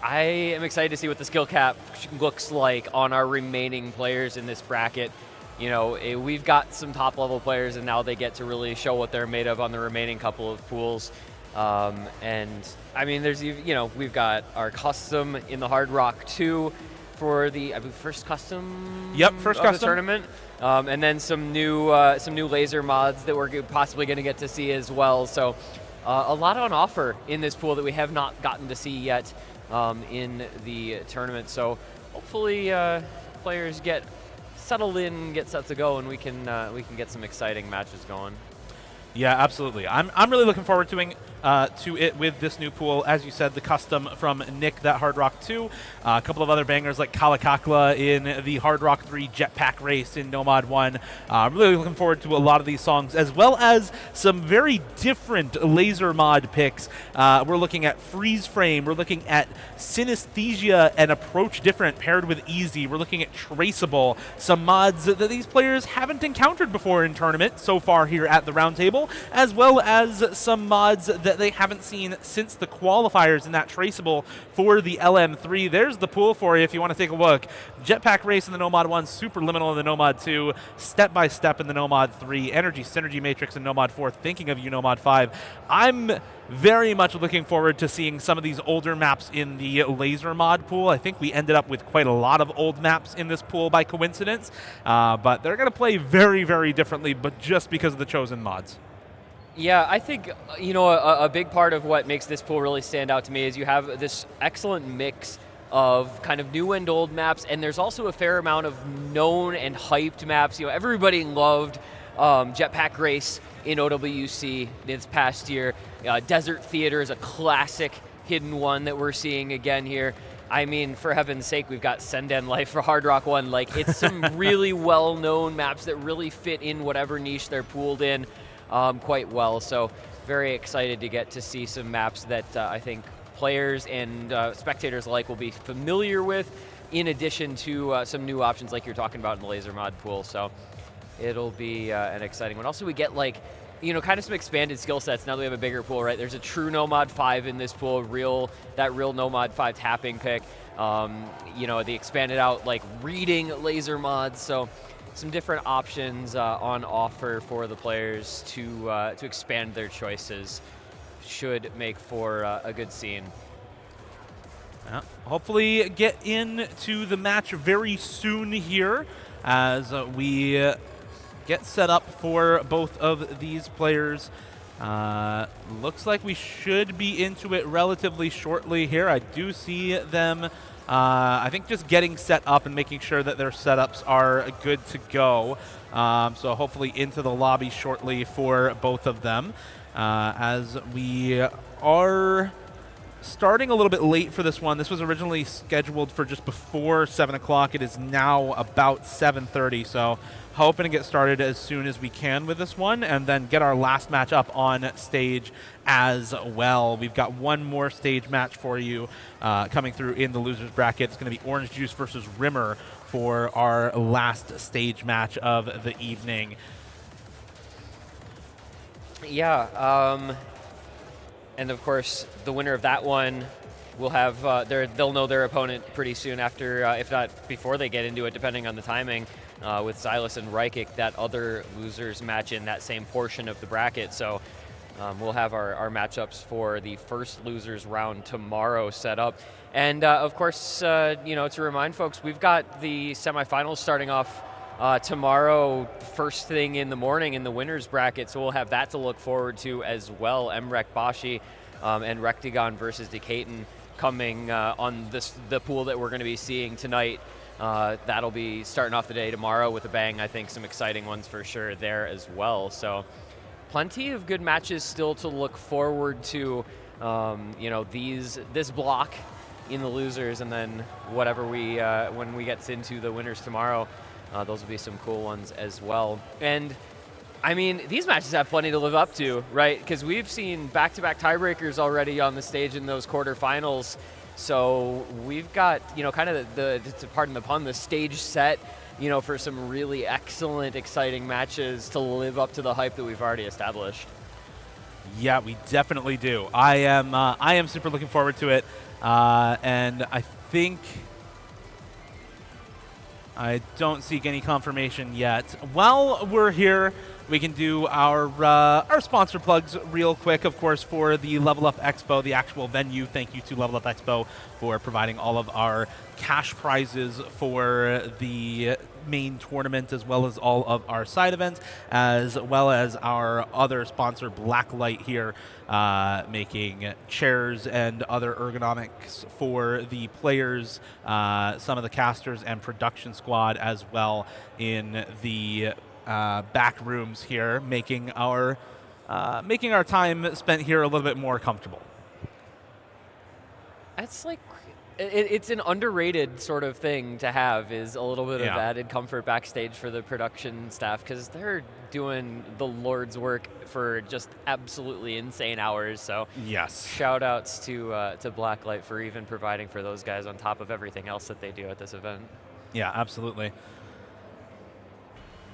am excited to see what the skill cap looks like on our remaining players in this bracket. You know, we've got some top-level players, and now they get to really show what they're made of on the remaining couple of pools. And, I mean, we've got our custom in the Hard Rock 2 for the first custom first of custom the tournament. And then some new laser mods that we're possibly going to get to see as well. So a lot on offer in this pool that we have not gotten to see yet in the tournament. So hopefully players get settled in, get set to go, and we can get some exciting matches going. Yeah, absolutely. I'm really looking forward to it with this new pool. As you said, the custom from Nick, that Hard Rock 2. A couple of other bangers like Kalakakla in the Hard Rock 3 Jetpack Race in Nomad 1. I'm really looking forward to a lot of these songs, as well as some very different laser mod picks. We're looking at Freeze Frame. We're looking at Synesthesia and Approach Different paired with Easy. We're looking at Traceable, some mods that these players haven't encountered before in tournament so far here at the Roundtable, as well as some mods that they haven't seen since the qualifiers in that Traceable for the LM3. There's the pool for you if you want to take a look. Jetpack Race in the Nomad 1, Superliminal in the Nomad 2, Step by Step in the Nomad 3, Energy Synergy Matrix in Nomad 4, Thinking of You Nomad 5. I'm very much looking forward to seeing some of these older maps in the laser mod pool. I think we ended up with quite a lot of old maps in this pool by coincidence, but they're going to play very, very differently, but just because of the chosen mods. Yeah, I think, a big part of what makes this pool really stand out to me is you have this excellent mix of kind of new and old maps, and there's also a fair amount of known and hyped maps. Everybody loved Jetpack Race in OWC this past year. Desert Theater is a classic hidden one that we're seeing again here. I mean, for heaven's sake, we've got Senden Life for Hard Rock 1. Like, it's some really well-known maps that really fit in whatever niche they're pooled in quite well. So very excited to get to see some maps that I think players and spectators alike will be familiar with, in addition to some new options like you're talking about in the laser mod pool. So it'll be an exciting one. Also, we get kind of some expanded skill sets now that we have a bigger pool, right? There's a true Nomad 5 in this pool, that real Nomad 5 tapping pick. The expanded out reading laser mods. So some different options on offer for the players to expand their choices. Should make for a good scene. Hopefully get into the match very soon here as we get set up for both of these players. Looks like we should be into it relatively shortly here. I do see them, I think, just getting set up and making sure that their setups are good to go. So hopefully into the lobby shortly for both of them. As we are starting a little bit late for this one. This was originally scheduled for just before 7 o'clock. It is now about 7:30, so hoping to get started as soon as we can with this one and then get our last match up on stage as well. We've got one more stage match for you coming through in the losers bracket. It's going to be Orange Juice versus Rimmer for our last stage match of the evening. Yeah, and of course, the winner of that one will have they'll know their opponent pretty soon after, if not before they get into it, depending on the timing. With Silas and Reikic, that other losers match in that same portion of the bracket. So we'll have our matchups for the first losers round tomorrow set up. And of course, to remind folks, we've got the semifinals starting off tomorrow, first thing in the morning in the winners bracket. So we'll have that to look forward to as well. Emrek Bashi and Rectagon versus Decatur coming on the pool that we're going to be seeing tonight. That'll be starting off the day tomorrow with a bang. I think some exciting ones for sure there as well. So plenty of good matches still to look forward to. This block in the losers, and then whatever when we get into the winners tomorrow, those will be some cool ones as well. And I mean, these matches have plenty to live up to, right? Because we've seen back-to-back tiebreakers already on the stage in those quarterfinals. So we've got, kind of to pardon the pun, the stage set, for some really excellent, exciting matches to live up to the hype that we've already established. Yeah, we definitely do. I am super looking forward to it, and I think I don't seek any confirmation yet. While we're here, we can do our sponsor plugs real quick, of course, for the Level Up Expo, the actual venue. Thank you to Level Up Expo for providing all of our cash prizes for the main tournament, as well as all of our side events, as well as our other sponsor, Blacklight, here, making chairs and other ergonomics for the players, some of the casters, and production squad as well in the back rooms here, making our time spent here a little bit more comfortable. That's like, it's an underrated sort of thing to have, is a little bit of added comfort backstage for the production staff, because they're doing the Lord's work for just absolutely insane hours. So yes, shout outs to Blacklight for even providing for those guys on top of everything else that they do at this event. Yeah, absolutely.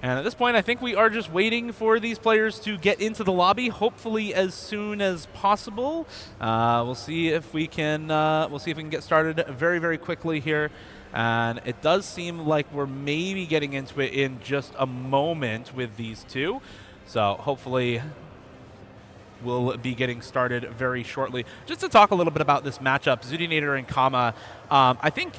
And at this point, I think we are just waiting for these players to get into the lobby, hopefully as soon as possible. We'll see if we can. We'll see if we can get started very, very quickly here. And it does seem like we're maybe getting into it in just a moment with these two. So hopefully we'll be getting started very shortly. Just to talk a little bit about this matchup, Zudinator and Kama, I think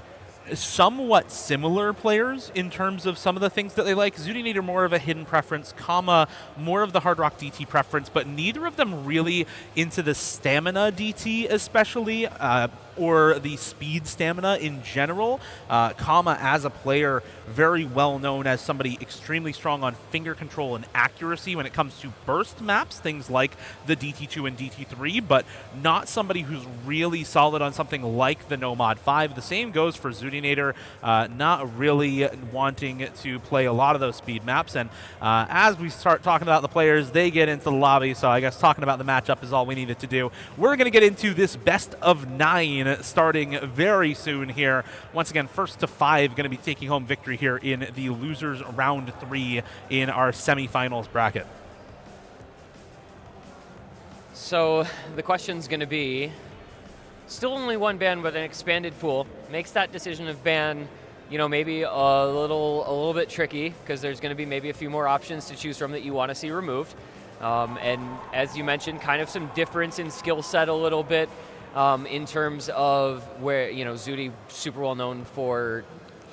somewhat similar players in terms of some of the things that they like. Zudinator more of a hidden preference, Kama more of the hard rock DT preference, but neither of them really into the stamina DT especially, or the speed stamina in general. Kama as a player, very well known as somebody extremely strong on finger control and accuracy when it comes to burst maps, things like the DT2 and DT3, but not somebody who's really solid on something like the Nomad 5. The same goes for Zudinator, not really wanting to play a lot of those speed maps. And as we start talking about the players, they get into the lobby, so I guess talking about the matchup is all we needed to do. We're going to get into this best of 9 starting very soon here. Once again, first to 5 going to be taking home victory here in the losers round 3 in our semifinals bracket. So the question's going to be, still only one ban, but an expanded pool. Makes that decision of ban, maybe a little bit tricky, because there's going to be maybe a few more options to choose from that you want to see removed. And as you mentioned, kind of some difference in skill set a little bit. In terms of where, Zudi super well known for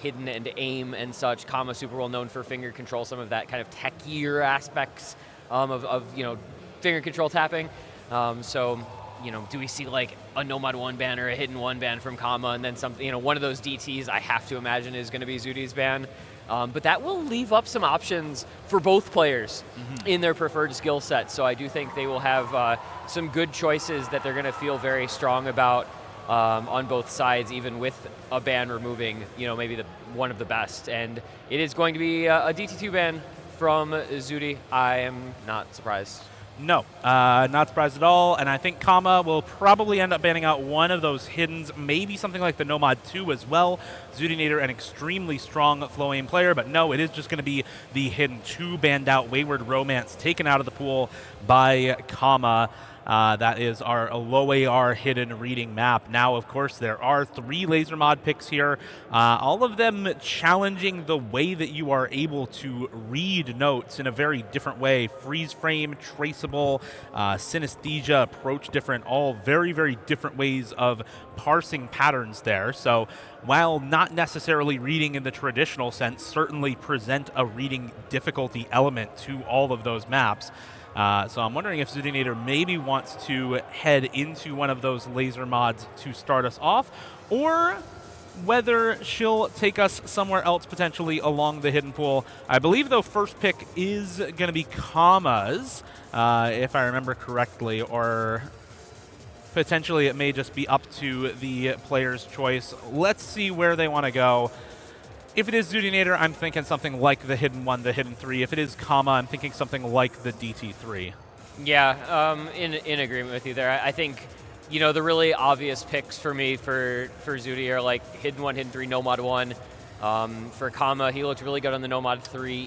hidden and aim and such, Kama super well known for finger control, some of that kind of techier aspects of finger control tapping. So, do we see like a Nomad 1 ban or a hidden 1 ban from Kama, and then something, one of those DTs I have to imagine is going to be Zudi's ban. But that will leave up some options for both players in their preferred skill set. So I do think they will have some good choices that they're going to feel very strong about on both sides, even with a ban removing, maybe one of the best. And it is going to be a DT2 ban from Zudi. I am not surprised. No, not surprised at all. And I think Kama will probably end up banning out one of those hiddens, maybe something like the Nomad 2 as well. Zudinator, an extremely strong flow aim player, but no, it is just going to be the hidden 2 banned out Wayward Romance taken out of the pool by Kama. That is our low AR hidden reading map. Now, of course, there are 3 laser mod picks here, all of them challenging the way that you are able to read notes in a very different way. Freeze frame, traceable, synesthesia, approach different, all very, very different ways of parsing patterns there. So while not necessarily reading in the traditional sense, certainly present a reading difficulty element to all of those maps. So I'm wondering if Zudinator maybe wants to head into one of those laser mods to start us off, or whether she'll take us somewhere else potentially along the hidden pool. I believe, though, first pick is going to be Kama's, if I remember correctly, or potentially it may just be up to the player's choice. Let's see where they want to go. If it is Zudinator, I'm thinking something like the hidden 1, the hidden 3. If it is Kama, I'm thinking something like the DT3. Yeah, in agreement with you there. I think, the really obvious picks for me for Zudi are like hidden 1, hidden 3, Nomad 1. For Kama, he looked really good on the Nomad 3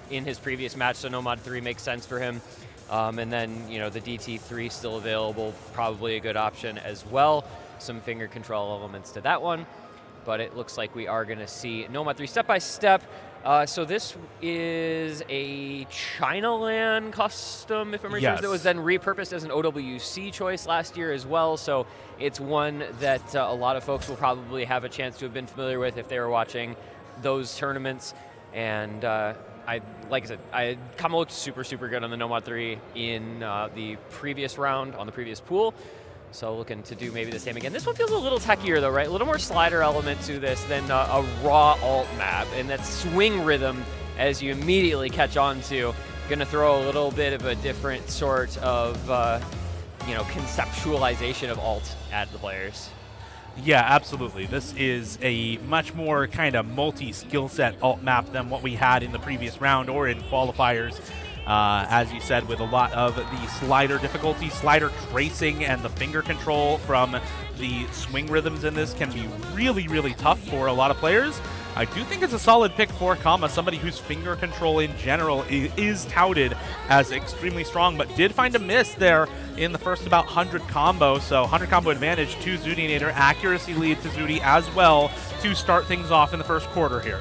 in his previous match, so Nomad 3 makes sense for him. And then, the DT3 still available, probably a good option as well. Some finger control elements to that one. But it looks like we are going to see Nomad 3 step by step. So this is a Chinaland custom, if I'm right, that was then repurposed as an OWC choice last year as well. So it's one that a lot of folks will probably have a chance to have been familiar with if they were watching those tournaments. And like I said, Kama looked super, super good on the Nomad 3 in the previous round on the previous pool. So looking to do maybe the same again. This one feels a little techier though, right? A little more slider element to this than a raw alt map. And that swing rhythm, as you immediately catch on to, gonna throw a little bit of a different sort of, conceptualization of alt at the players. Yeah, absolutely. This is a much more kind of multi-skill set alt map than what we had in the previous round or in qualifiers. As you said, with a lot of the slider difficulty, slider tracing, and the finger control from the swing rhythms in this can be really, really tough for a lot of players. I do think it's a solid pick for Kama, somebody whose finger control in general is touted as extremely strong, but did find a miss there in the first about 100 combo. So 100 combo advantage to Zudinator, accuracy lead to Zudi as well to start things off in the first quarter here.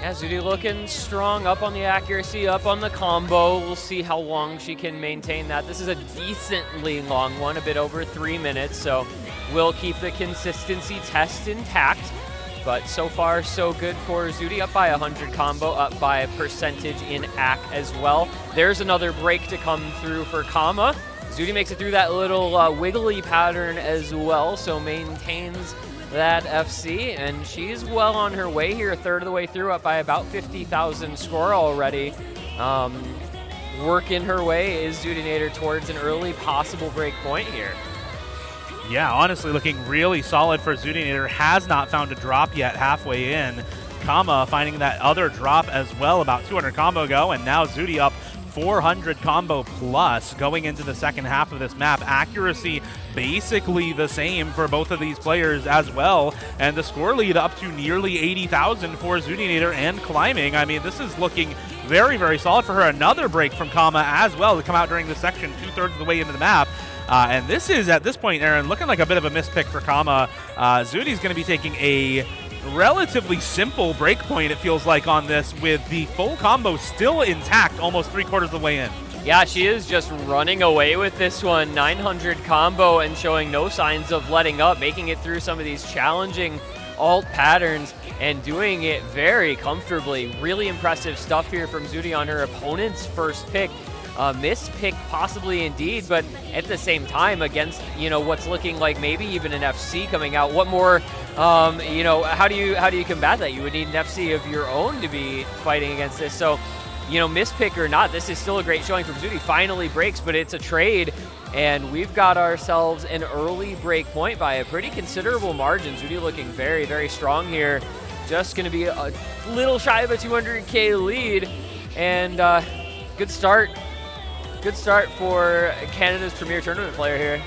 Yeah, Zudi looking strong, up on the accuracy, up on the combo. We'll see how long she can maintain that. This is a decently long one, a bit over 3 minutes, so we'll keep the consistency test intact. But so far, so good for Zudi, up by 100 combo, up by a percentage in AC as well. There's another break to come through for Kama. Zudi makes it through that little wiggly pattern as well, so maintains that FC, and she's well on her way here, a third of the way through, up by about 50,000 score already. Working her way is Zudinator towards an early possible break point here. Yeah, honestly looking really solid for Zudinator. Has not found a drop yet halfway in. Kama finding that other drop as well, about 200 combo ago, and now Zudi up 400 combo plus going into the second half of this map. Accuracy basically the same for both of these players as well, and the score lead up to nearly 80,000 for Zudinator and climbing. I mean, this is looking very, very solid for her. Another break from Kama as well to come out during this section, 2/3 of the way into the map. And this is, at this point, Aaron, looking like a bit of a mispick for Kama. Zudi's going to be taking a relatively simple breakpoint, it feels like, on this, with the full combo still intact almost 3/4 of the way in. Yeah, she is just running away with this one. 900 combo and showing no signs of letting up, making it through some of these challenging alt patterns and doing it very comfortably. Really impressive stuff here from Zudi on her opponent's first pick. mispick possibly indeed, but at the same time against, what's looking like maybe even an FC coming out, what more, how do you combat that? You would need an FC of your own to be fighting against this. So, mispick or not, this is still a great showing from Zudi. Finally breaks, but it's a trade, and we've got ourselves an early break point by a pretty considerable margin. Zudi looking very, very strong here. Just going to be a little shy of a 200K lead, and good start. Good start for Canada's premier tournament player here.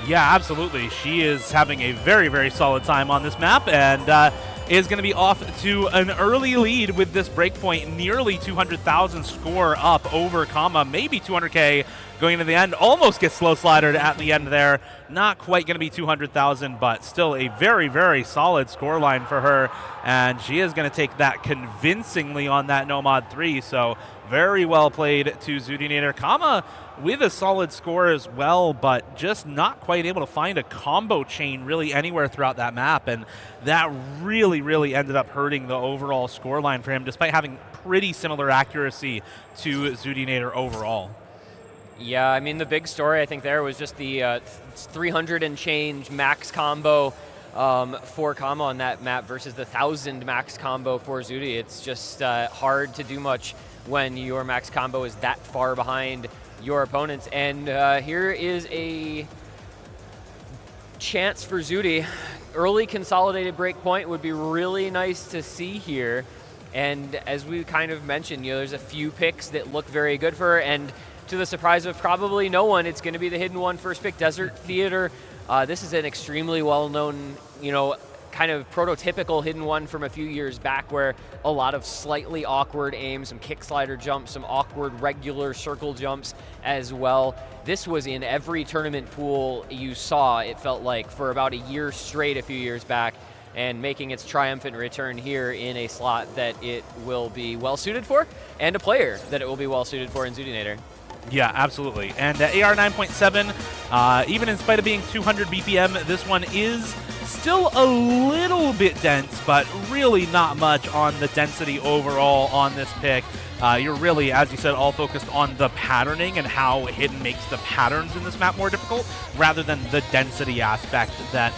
Yeah, absolutely. She is having a very, very solid time on this map, and is going to be off to an early lead with this breakpoint, nearly 200,000 score up over Kama, maybe 200K going into the end. Almost gets slow slidered at the end there. Not quite going to be 200,000, but still a very, very solid score line for her, and she is going to take that convincingly on that Nomad 3, so very well played to Zudinator. Kama with a solid score as well, but just not quite able to find a combo chain really anywhere throughout that map, and that really, really ended up hurting the overall score line for him, despite having pretty similar accuracy to Zudinator overall. Yeah, I mean, the big story I think there was just the 300 and change max combo for Kama on that map versus the 1,000 max combo for Zudi. It's just hard to do much when your max combo is that far behind your opponents. And here is a chance for Zudi. Early consolidated break point would be really nice to see here. And as we kind of mentioned, there's a few picks that look very good for her, and to the surprise of probably no one, it's going to be the hidden one first pick, Desert Theater. This is an extremely well-known, kind of prototypical hidden one from a few years back, where a lot of slightly awkward aims, some kick slider jumps, some awkward regular circle jumps as well. This was in every tournament pool you saw, it felt like, for about a year straight a few years back, and making its triumphant return here in a slot that it will be well-suited for, and a player that it will be well-suited for in Zudinator. Yeah, absolutely. And AR 9.7, even in spite of being 200 BPM, this one is still a little bit dense, but really not much on the density overall on this pick. You're really, as you said, all focused on the patterning and how Hidden makes the patterns in this map more difficult, rather than the density aspect that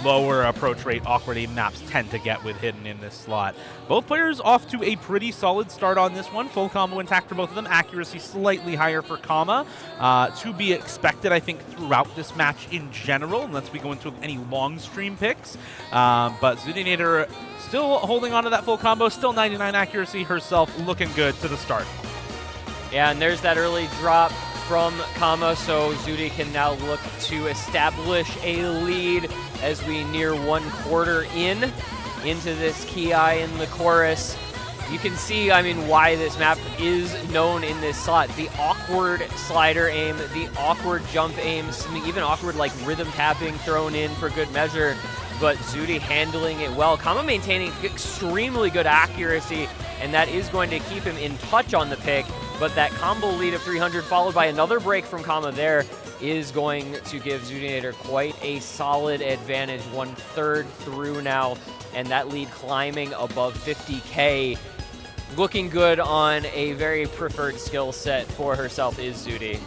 lower approach rate awkward aim maps tend to get with Hidden in this slot. Both players off to a pretty solid start on this one. Full combo intact for both of them. Accuracy slightly higher for Kama. To be expected, I think, throughout this match in general, unless we go into any long stream picks. But Zudinator still holding on to that full combo, still 99 accuracy herself, looking good to the start. Yeah, and there's that early drop from Kama, so Zudi can now look to establish a lead as we near 1/4 into this Ki in the chorus. You can see, why this map is known in this slot. The awkward slider aim, the awkward jump aims, even awkward rhythm tapping thrown in for good measure, but Zudi handling it well. Kama maintaining extremely good accuracy, and that is going to keep him in touch on the pick, but that combo lead of 300 followed by another break from Kama there is going to give Zudinator quite a solid advantage. 1/3 through now, and that lead climbing above 50K. Looking good on a very preferred skill set for herself is Zudi.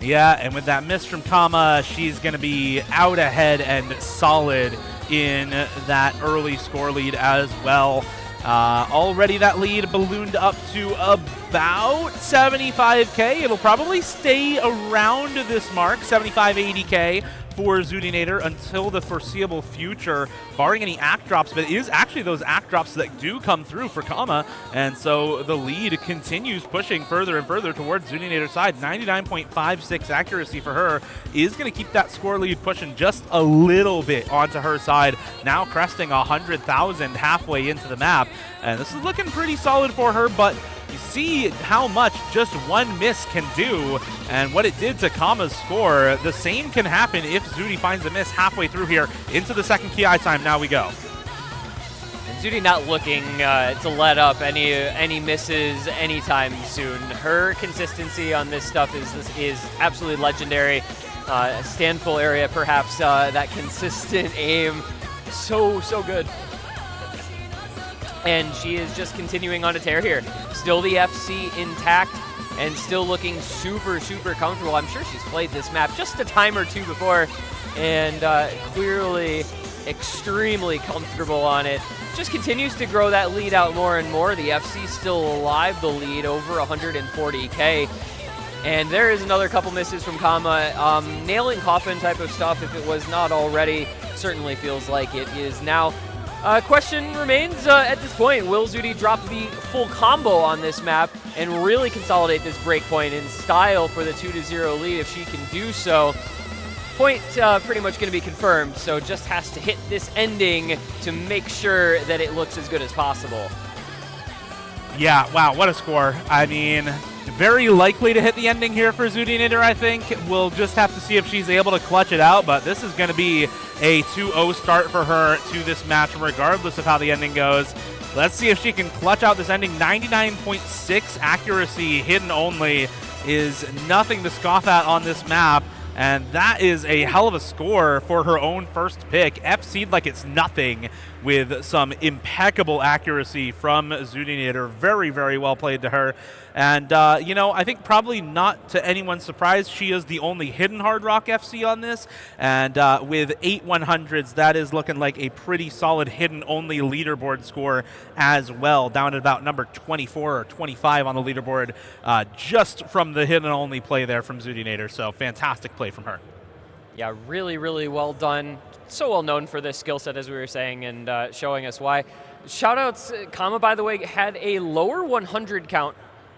Yeah, and with that miss from Kama, she's going to be out ahead and solid in that early score lead as well. Already that lead ballooned up to about 75K. It'll probably stay around this mark, 75, 80K for Zudinator until the foreseeable future, barring any act drops, but it is actually those act drops that do come through for Kama, and so the lead continues pushing further and further towards Zudinator's side. 99.56 accuracy for her is going to keep that score lead pushing just a little bit onto her side, now cresting 100,000 halfway into the map, and this is looking pretty solid for her, but you see how much just one miss can do, and what it did to Kama's score. The same can happen if Zudi finds a miss halfway through here into the second Ki time. Now we go. And Zudi not looking to let up any misses anytime soon. Her consistency on this stuff is absolutely legendary. Stand full area, perhaps that consistent aim, so good. And she is just continuing on a tear here. Still the FC intact and still looking super, super comfortable. I'm sure she's played this map just a time or two before, and clearly extremely comfortable on it. Just continues to grow that lead out more and more. The FC still alive, the lead over 140K. And there is another couple misses from Kama. Nailing coffin type of stuff, if it was not already, certainly feels like it is now. Question remains at this point, will Zudi drop the full combo on this map and really consolidate this breakpoint in style for the 2-0 lead? If she can do so, point pretty much going to be confirmed, so just has to hit this ending to make sure that it looks as good as possible. Yeah, wow, what a score. I mean, very likely to hit the ending here for Zudinator, I think. We'll just have to see if she's able to clutch it out, but this is going to be a 2-0 start for her to this match, regardless of how the ending goes. Let's see if she can clutch out this ending. 99.6 accuracy, hidden only, is nothing to scoff at on this map. And that is a hell of a score for her own first pick. FC'd like it's nothing with some impeccable accuracy from Zudinator. Very, very well played to her. And, you know, I think probably not to anyone's surprise, she is the only hidden Hard Rock FC on this. And with 8 100s, that is looking like a pretty solid hidden-only leaderboard score as well, down at about number 24 or 25 on the leaderboard, just from the hidden-only play there from Zudinator. So fantastic play from her. Yeah, really, really well done. So well known for this skill set, as we were saying, and showing us why. Shoutouts, Kama, by the way, had a lower 100 count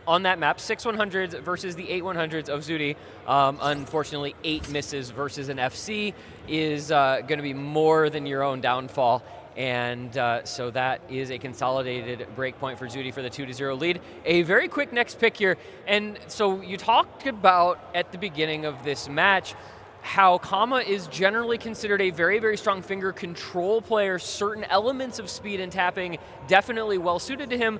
on that map, 6 100s versus the 8 100s of Zudi. Unfortunately, 8 misses versus an FC is going to be more than your own downfall. And so that is a consolidated breakpoint for Zudi for the 2-0 lead. A very quick next pick here. And so you talked about at the beginning of this match how Kama is generally considered a very, very strong finger control player. Certain elements of speed and tapping definitely well suited to him.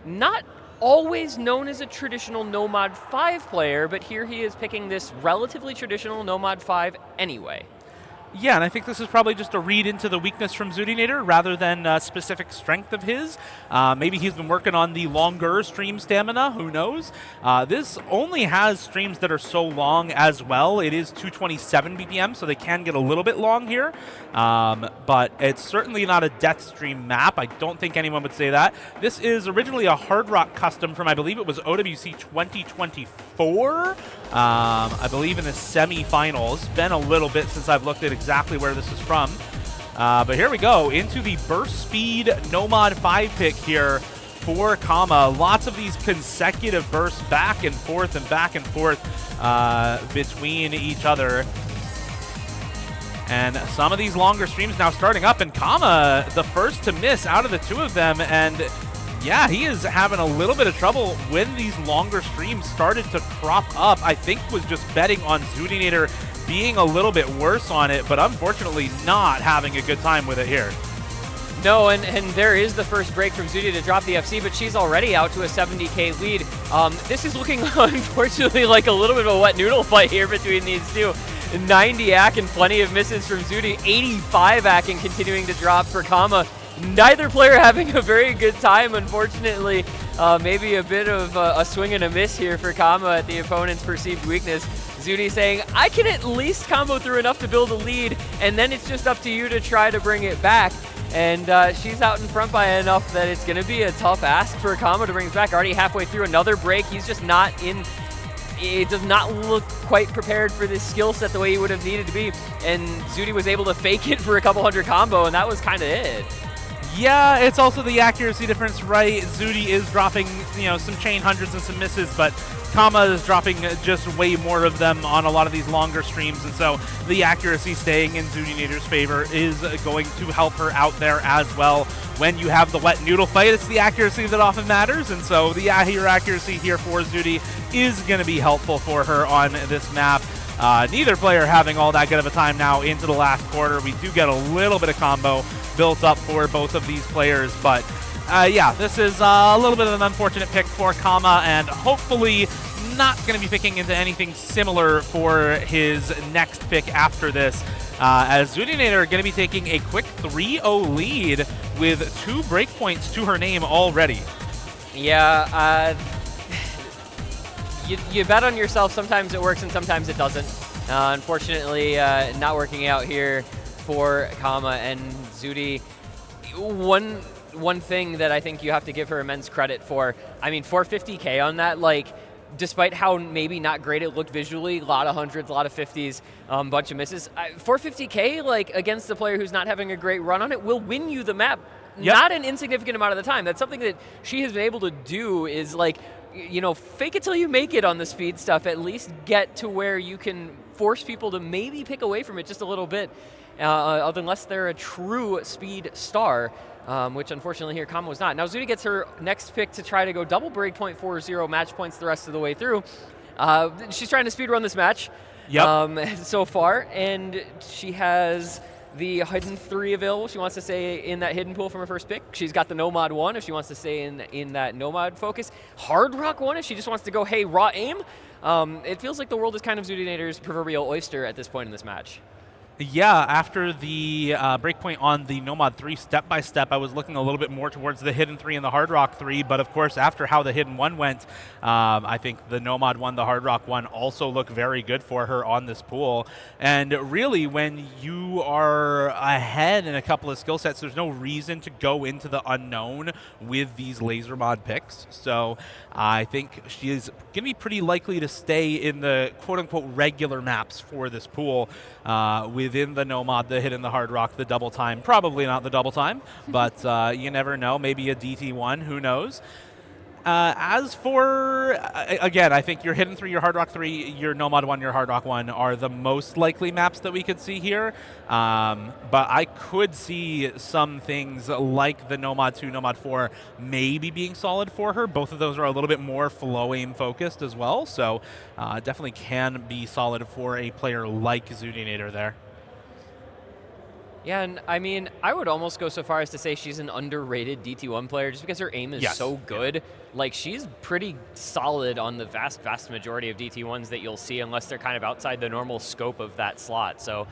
Not always known as a traditional No-Mod 5 player, but here he is picking this relatively traditional No-Mod 5 anyway. Yeah, and I think this is probably just a read into the weakness from Zudinator rather than a specific strength of his. Maybe he's been working on the longer stream stamina, who knows? This only has streams that are so long as well. It is 227 BPM, so they can get a little bit long here. But it's certainly not a death stream map. I don't think anyone would say that. This is originally a Hard Rock custom from, I believe it was OWC 2024. I believe in the semi-finals. Been a little bit since I've looked at exactly where this is from. But here we go, into the burst speed No-Mod 5 pick here for Kama. Lots of these consecutive bursts back and forth between each other. And some of these longer streams now starting up, and Kama the first to miss out of the two of them. And yeah, he is having a little bit of trouble when these longer streams started to crop up. I think was just betting on Zudinator being a little bit worse on it, but unfortunately not having a good time with it here. No, and there is the first break from Zudi to drop the FC, but she's already out to a 70K lead. This is looking, unfortunately, like a little bit of a wet noodle fight here between these two. 90 ACK and plenty of misses from Zudi. 85 ACK and continuing to drop for Kama. Neither player having a very good time, unfortunately. Maybe a bit of a swing and a miss here for Kama at the opponent's perceived weakness. Zudi saying, I can at least combo through enough to build a lead, and then it's just up to you to try to bring it back. And she's out in front by enough that it's going to be a tough ask for Kama to bring it back. Already halfway through another break. He's just not in. It does not look quite prepared for this skill set the way he would have needed to be. And Zudi was able to fake it for a couple hundred combo, and that was kind of it. Yeah, it's also the accuracy difference, right? Zudi is dropping, you know, some chain hundreds and some misses, but Kama is dropping just way more of them on a lot of these longer streams, and so the accuracy staying in Zudinator's favor is going to help her out there as well. When you have the wet noodle fight, it's the accuracy that often matters, and so the accuracy here for Zudi is going to be helpful for her on this map. Neither player having all that good of a time now into the last quarter. We do get a little bit of combo built up for both of these players, but yeah, this is a little bit of an unfortunate pick for Kama, and hopefully not going to be picking into anything similar for his next pick after this, as Zudinator are going to be taking a quick 3-0 lead with 2 breakpoints to her name already. Yeah, you bet on yourself. Sometimes it works and sometimes it doesn't. Unfortunately, not working out here for Kama and Zudi. One thing that I think you have to give her immense credit for, I mean, 450K on that, like, despite how maybe not great it looked visually, a lot of hundreds, a lot of 50s, bunch of misses, 450K, like, against the player who's not having a great run on it will win you the map. Yep. Not an insignificant amount of the time. That's something that she has been able to do is, like, you know, fake it till you make it on the speed stuff. At least get to where you can force people to maybe pick away from it just a little bit, unless they're a true speed star, which unfortunately here Kama was not. Now Zudi gets her next pick to try to go double break .40 match points the rest of the way through. She's trying to speed run this match so far, and she has the hidden 3 available. She wants to stay in that hidden pool from her first pick. She's got the Nomad 1 if she wants to stay in that Nomad focus. Hard Rock 1 if she just wants to go, hey, raw aim. It feels like the world is kind of Zudinator's proverbial oyster at this point in this match. Yeah, after the breakpoint on the Nomad 3 step-by-step, I was looking a little bit more towards the Hidden 3 and the Hard Rock 3, but of course, after how the Hidden 1 went, I think the Nomad 1, the Hard Rock 1 also look very good for her on this pool. And really, when you are ahead in a couple of skill sets, there's no reason to go into the unknown with these laser mod picks. So I think she is going to be pretty likely to stay in the quote-unquote regular maps for this pool, within the Nomad, the Hidden, the Hard Rock, the Double Time. Probably not the Double Time, but you never know. Maybe a DT1, who knows. As for, again, I think your Hidden 3, your Hard Rock 3, your Nomad 1, your Hard Rock 1 are the most likely maps that we could see here. But I could see some things like the Nomad 2, Nomad 4 maybe being solid for her. Both of those are a little bit more flow aim focused as well. So definitely can be solid for a player like Zudinator there. Yeah, and I mean, I would almost go so far as to say she's an underrated DT1 player just because her aim is so good. Yeah. Like, she's pretty solid on the vast majority of DT1s that you'll see unless they're kind of outside the normal scope of that slot. So,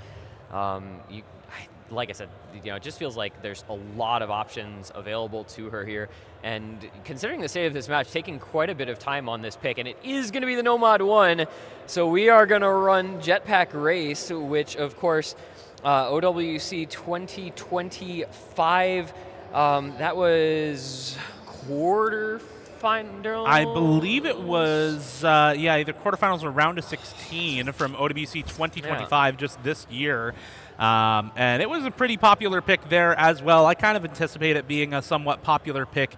like I said, you know, it just feels like there's a lot of options available to her here. And considering the state of this match, taking quite a bit of time on this pick, and it is going to be the Nomad 1. So we are going to run Jetpack Race, which, of course, OWC 2025, that was quarterfinal? I believe it was, either quarterfinals or round of 16 from OWC 2025 just this year. And it was a pretty popular pick there as well. I kind of anticipate it being a somewhat popular pick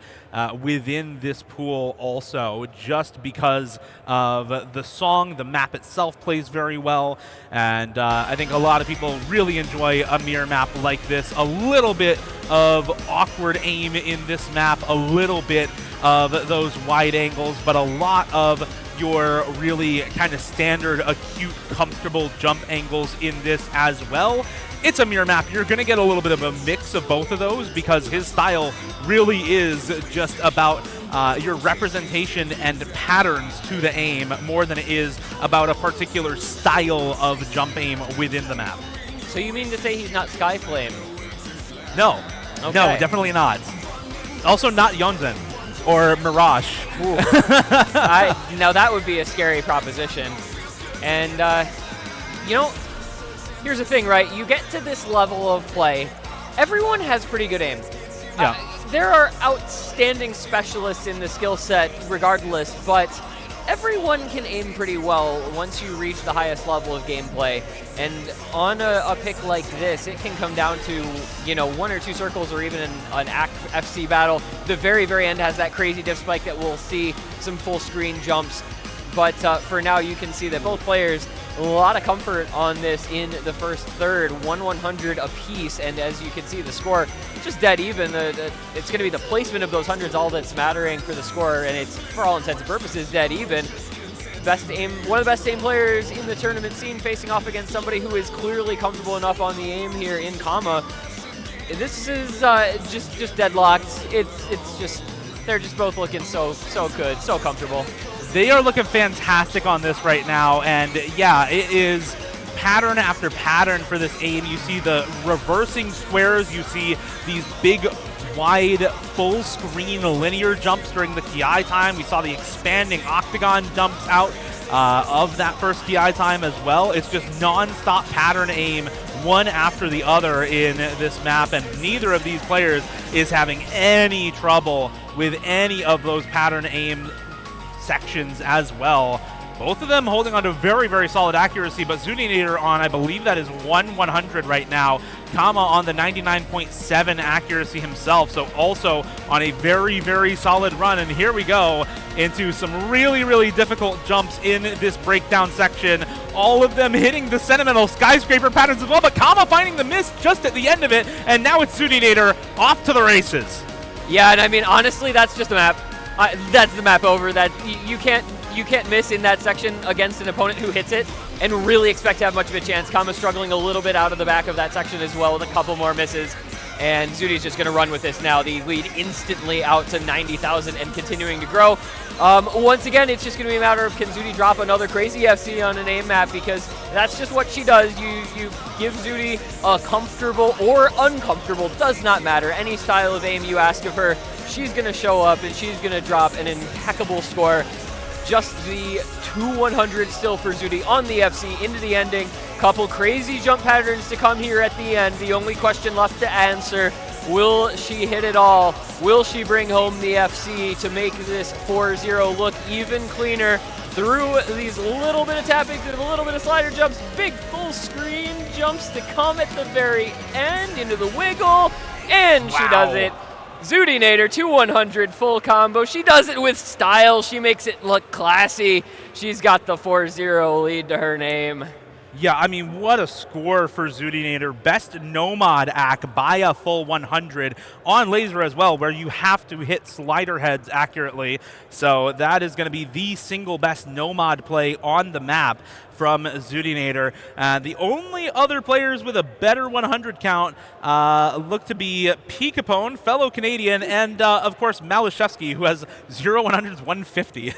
within this pool also, just because of the song. The map itself plays very well, and I think a lot of people really enjoy a mirror map like this. A little bit of awkward aim in this map, a little bit of those wide angles, but a lot of your really kind of standard, acute, comfortable jump angles in this as well. It's a mirror map. You're going to get a little bit of a mix of both of those because his style really is just about your representation and patterns to the aim more than it is about a particular style of jump aim within the map. So you mean to say he's not Skyflame? No. Okay. No, definitely not. Also not Yonzen. Or Mirage. Now that would be a scary proposition. And, you know, here's the thing, right? You get to this level of play, everyone has pretty good aim. Yeah. There are outstanding specialists in the skill set regardless, but everyone can aim pretty well once you reach the highest level of gameplay. And on a pick like this, it can come down to, you know, 1 or 2 circles or even an FC battle. The very, very end has that crazy diff spike that we'll see some full screen jumps. But for now, you can see that both players, a lot of comfort on this in the first third, 100 apiece. And as you can see, the score just dead even. It's going to be the placement of those hundreds all that's mattering for the score, and it's, for all intents and purposes, dead even. Best aim, one of the best aim players in the tournament scene, facing off against somebody who is clearly comfortable enough on the aim here in Kama. This is just deadlocked. It's just, they're just both looking so good, so comfortable. They are looking fantastic on this right now, and yeah, it is pattern after pattern for this aim. You see the reversing squares, you see these big wide, full screen linear jumps during the Ki time. We saw the expanding octagon jumps out of that first Ki time as well. It's just non-stop pattern aim, one after the other in this map, and neither of these players is having any trouble with any of those pattern aim sections as well. Both of them holding on to very, very solid accuracy, but Zudinator on, I believe that is 100 right now. Kama on the 99.7 accuracy himself, so also on a very, very solid run. And here we go into some really, really difficult jumps in this breakdown section. All of them hitting the sentimental skyscraper patterns as well, but Kama finding the miss just at the end of it, and now it's Zudinator off to the races. Yeah, and I mean, honestly, that's just the map. That's the map over. That you can't miss in that section against an opponent who hits it and really expect to have much of a chance. Kama's struggling a little bit out of the back of that section as well with a couple more misses. And Zudi's just going to run with this now. The lead instantly out to 90,000 and continuing to grow. Once again, it's just going to be a matter of can Zudi drop another crazy FC on an aim map, because that's just what she does. You give Zudi a comfortable or uncomfortable, does not matter, any style of aim you ask of her, she's going to show up and she's going to drop an impeccable score. Just the 2-100 still for Zudi on the FC into the ending. Couple crazy jump patterns to come here at the end. The only question left to answer, will she hit it all? Will she bring home the FC to make this 4-0 look even cleaner through these little bit of tappings and a little bit of slider jumps, big full screen jumps to come at the very end into the wiggle, and she does it. Zudinator 2-100 full combo. She does it with style. She makes it look classy. She's got the 4-0 lead to her name. Yeah, I mean, what a score for Zudinator. Best Nomad act by a full 100 on laser as well, where you have to hit slider heads accurately. So that is going to be the single best Nomad play on the map from Zudinator. The only other players with a better 100 count look to be P. Capone, fellow Canadian, and of course Malashevsky, who has 0-100s 150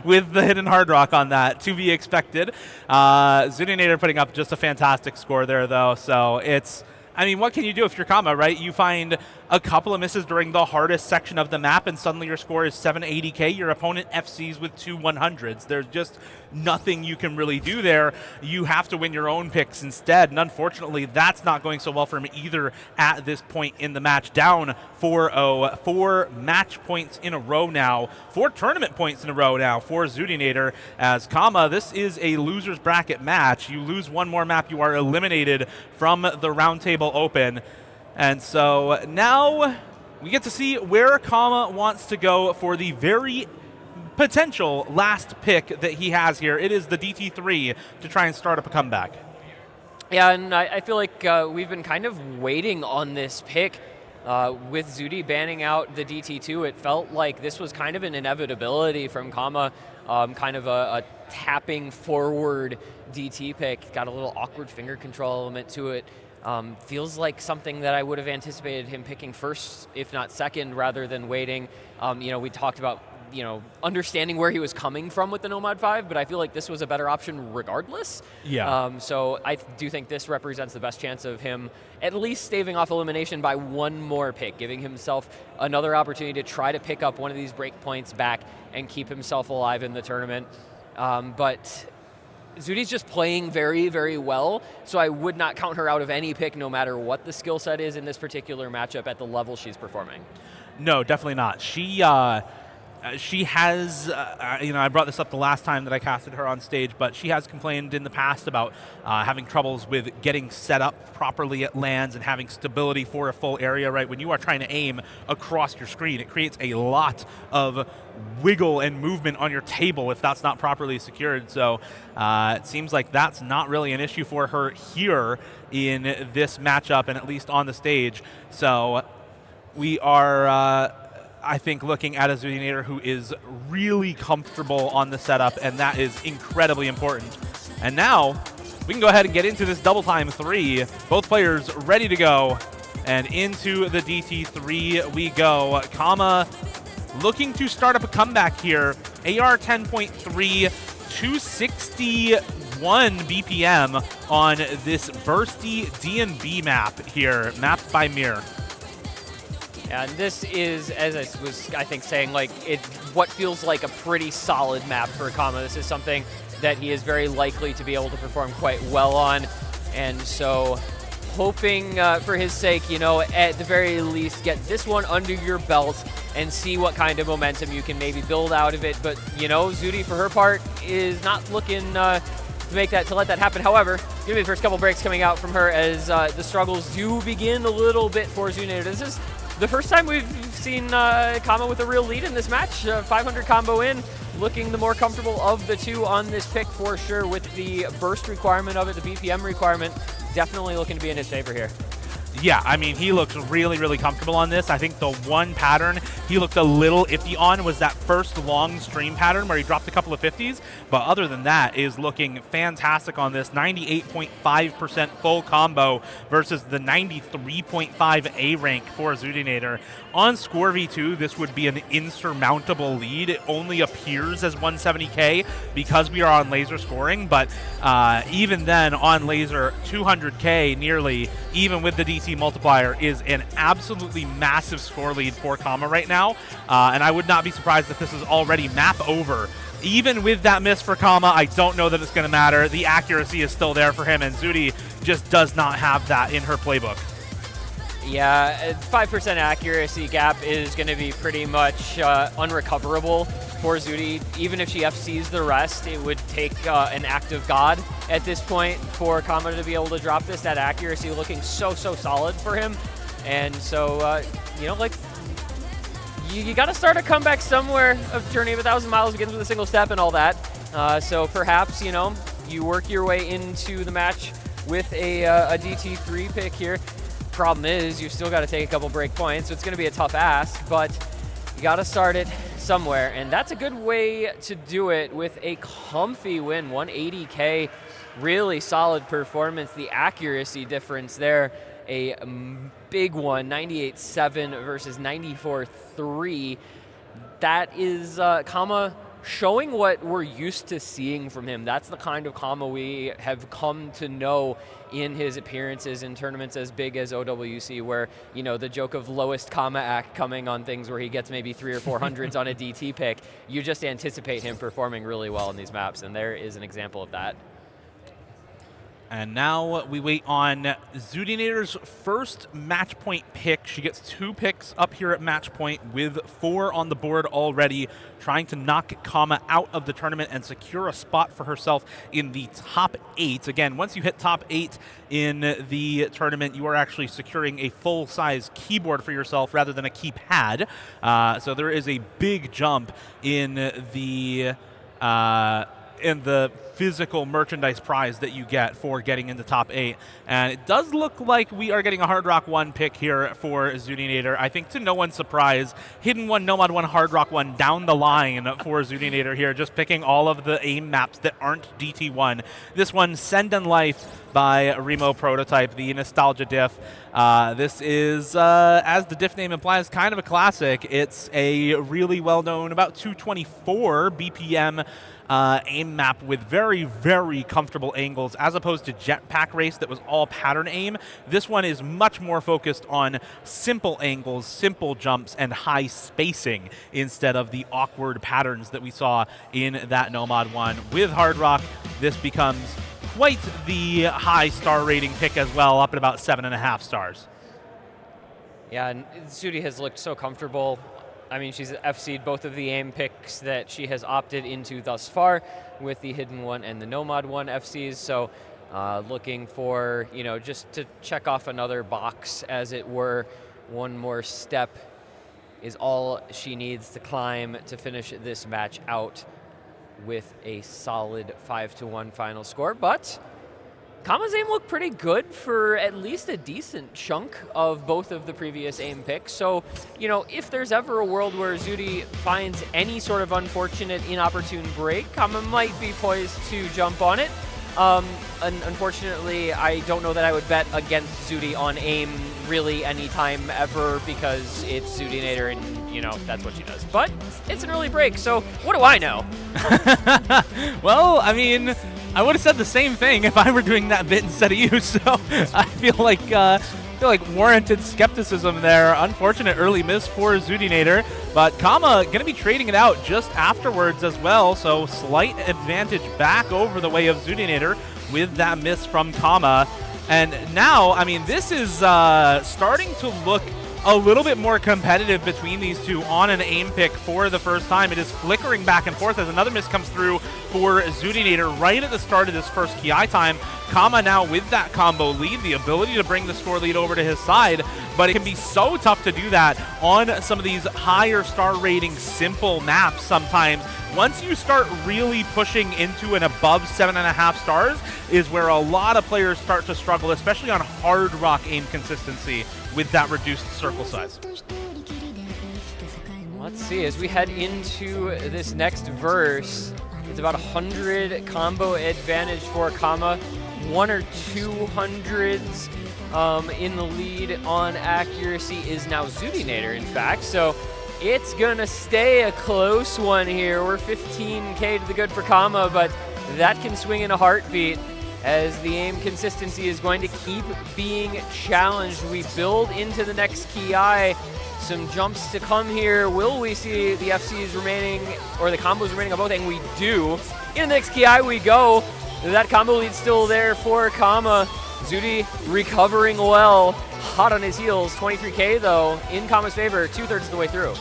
with the hidden hard rock on that, to be expected. Zudinator putting up just a fantastic score there, though. So it's, I mean, what can you do if you're Kama, right? You find a couple of misses during the hardest section of the map, and suddenly your score is 780k. Your opponent FCs with 2 100s. There's just nothing you can really do there. You have to win your own picks instead, and unfortunately, that's not going so well for him either at this point in the match. Down 4-0, 4 match points in a row now, 4 tournament points in a row now for Zudinator. As Kama, this is a loser's bracket match. You lose one more map, you are eliminated from the Roundtable Open. And so now we get to see where Kama wants to go for the very potential last pick that he has here. It is the DT3 to try and start up a comeback. Yeah, and I feel like we've been kind of waiting on this pick. With Zudi banning out the DT2, it felt like this was kind of an inevitability from Kama, kind of a tapping forward DT pick. Got a little awkward finger control element to it. Feels like something that I would have anticipated him picking first, if not second, rather than waiting. We talked about, understanding where he was coming from with the Nomad 5, but I feel like this was a better option regardless. Yeah. So I do think this represents the best chance of him at least staving off elimination by one more pick, giving himself another opportunity to try to pick up one of these break points back and keep himself alive in the tournament. But Zudi's just playing very, very well, so I would not count her out of any pick no matter what the skill set is in this particular matchup at the level she's performing. No, definitely not. She has, I brought this up the last time that I casted her on stage, but she has complained in the past about having troubles with getting set up properly at lands and having stability for a full area, right? When you are trying to aim across your screen, it creates a lot of wiggle and movement on your table if that's not properly secured. So it seems like that's not really an issue for her here in this matchup, and at least on the stage. So we are I think looking at a Zudinator who is really comfortable on the setup, and that is incredibly important. And now we can go ahead and get into this double time 3. Both players ready to go, and into the DT3 we go. Kama looking to start up a comeback here. AR 10.3, 261 BPM on this bursty D&B map here, mapped by Mir. And this is, as I was, I think, saying, like, what feels like a pretty solid map for Kama. This is something that he is very likely to be able to perform quite well on. And so hoping for his sake, you know, at the very least, get this one under your belt and see what kind of momentum you can maybe build out of it. But, you know, Zudi, for her part, is not looking to let that happen. However, give me the first couple breaks coming out from her as the struggles do begin a little bit for Zudi. This is the first time we've seen Kama with a real lead in this match. 500 combo in, looking the more comfortable of the two on this pick for sure, with the burst requirement of it, the BPM requirement, definitely looking to be in his favor here. Yeah, I mean, he looks really, really comfortable on this. I think the one pattern he looked a little iffy on was that first long stream pattern where he dropped a couple of 50s. But other than that, is looking fantastic on this. 98.5% full combo versus the 93.5 A rank for Zudinator. On Score V2, this would be an insurmountable lead. It only appears as 170K because we are on laser scoring. But even then, on laser, 200K nearly, even with the DC multiplier, is an absolutely massive score lead for Kama right now, and I would not be surprised if this is already map over. Even with that miss for Kama, I don't know that it's going to matter. The accuracy is still there for him, and Zudi just does not have that in her playbook. Yeah, 5% accuracy gap is going to be pretty much unrecoverable for Zudi. Even if she FCs the rest, it would take an act of God at this point for Kama to be able to drop this. That accuracy looking so solid for him. And so, you know, like, you got to start a comeback somewhere. A journey of 1,000 miles begins with a single step and all that. So perhaps, you know, you work your way into the match with a DT3 pick here. Problem is, you still got to take a couple break points, so it's going to be a tough ask, but you got to start it somewhere, and that's a good way to do it with a comfy win. 180K, really solid performance. The accuracy difference there, a big one, 98.7 versus 94.3. That is Kama showing what we're used to seeing from him. That's the kind of Kama we have come to know in his appearances in tournaments as big as OWC, where, you know, the joke of lowest Kama act coming on things where he gets maybe 300 or 400s on a DT pick, you just anticipate him performing really well in these maps, and there is an example of that. And now we wait on Zudinator's first match point pick. She gets 2 picks up here at match point with 4 on the board already, trying to knock Kama out of the tournament and secure a spot for herself in the top 8. Again, once you hit top 8 in the tournament, you are actually securing a full-size keyboard for yourself rather than a keypad. So there is a big jump in the physical merchandise prize that you get for getting in the top 8. And it does look like we are getting a Hard Rock 1 pick here for Zudinator. I think to no one's surprise, Hidden 1, Nomad 1, Hard Rock 1 down the line for Zudinator here, just picking all of the AIM maps that aren't DT1. This one, Send and Life by Remo Prototype, the nostalgia diff. This is, as the diff name implies, kind of a classic. It's a really well-known, about 224 BPM aim map with very, very comfortable angles, as opposed to Jetpack Race that was all pattern aim. This one is much more focused on simple angles, simple jumps, and high spacing instead of the awkward patterns that we saw in that Nomad one. With Hard Rock, this becomes quite the high star rating pick as well, up at about 7.5 stars. Yeah, and Zudi has looked so comfortable. I mean, she's FC'd both of the aim picks that she has opted into thus far, with the Hidden 1 and the Nomad 1 FCs. So looking for, you know, just to check off another box, as it were. One more step is all she needs to climb to finish this match out with a solid 5-1 final score. But Kama's aim looked pretty good for at least a decent chunk of both of the previous aim picks. So, you know, if there's ever a world where Zudi finds any sort of unfortunate, inopportune break, Kama might be poised to jump on it. Unfortunately, I don't know that I would bet against Zudi on aim really anytime ever, because it's Zudinator and, you know, that's what she does. But it's an early break, so what do I know? Well, I mean, I would have said the same thing if I were doing that bit instead of you, so I feel like feel like warranted skepticism there. Unfortunate early miss for Zudinator, but Kama going to be trading it out just afterwards as well, so slight advantage back over the way of Zudinator with that miss from Kama. And now, I mean, this is starting to look a little bit more competitive between these two on an aim pick for the first time. It is flickering back and forth as another miss comes through for Zudinator right at the start of this first Ki time. Kama now with that combo lead, the ability to bring the score lead over to his side, but it can be so tough to do that on some of these higher star rating simple maps sometimes. Once you start really pushing into an above 7.5 stars is where a lot of players start to struggle, especially on hard rock aim consistency with that reduced circle size. Let's see, as we head into this next verse, it's about 100 combo advantage for Kama, 1 or 200s in the lead on accuracy is now Zudinator, in fact. So it's gonna stay a close one here. We're 15K to the good for Kama, but that can swing in a heartbeat as the aim consistency is going to keep being challenged. We build into the next Ki. Some jumps to come here. Will we see the FCs remaining, or the combos remaining on both? And we do. In the next Ki we go. That combo lead still there for Kama. Zudi recovering well. Hot on his heels. 23K though, in Kama's favor, 2/3 of the way through.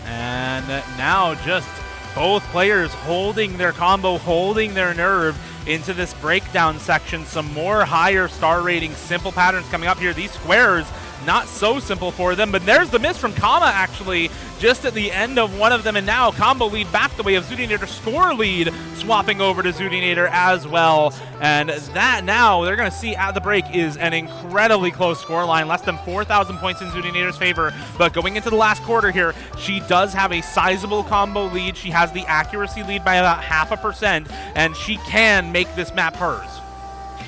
And now just both players holding their combo, holding their nerve into this breakdown section. Some more higher star rating simple patterns coming up here. These squares, not so simple for them, but there's the miss from Kama actually just at the end of one of them, and now combo lead back the way of Zudinator, score lead swapping over to Zudinator as well. And that now they're going to see at the break is an incredibly close score line, less than 4,000 points in Zudinator's favor, but going into the last quarter here, she does have a sizable combo lead. She has the accuracy lead by about 0.5%, and she can make this map hers.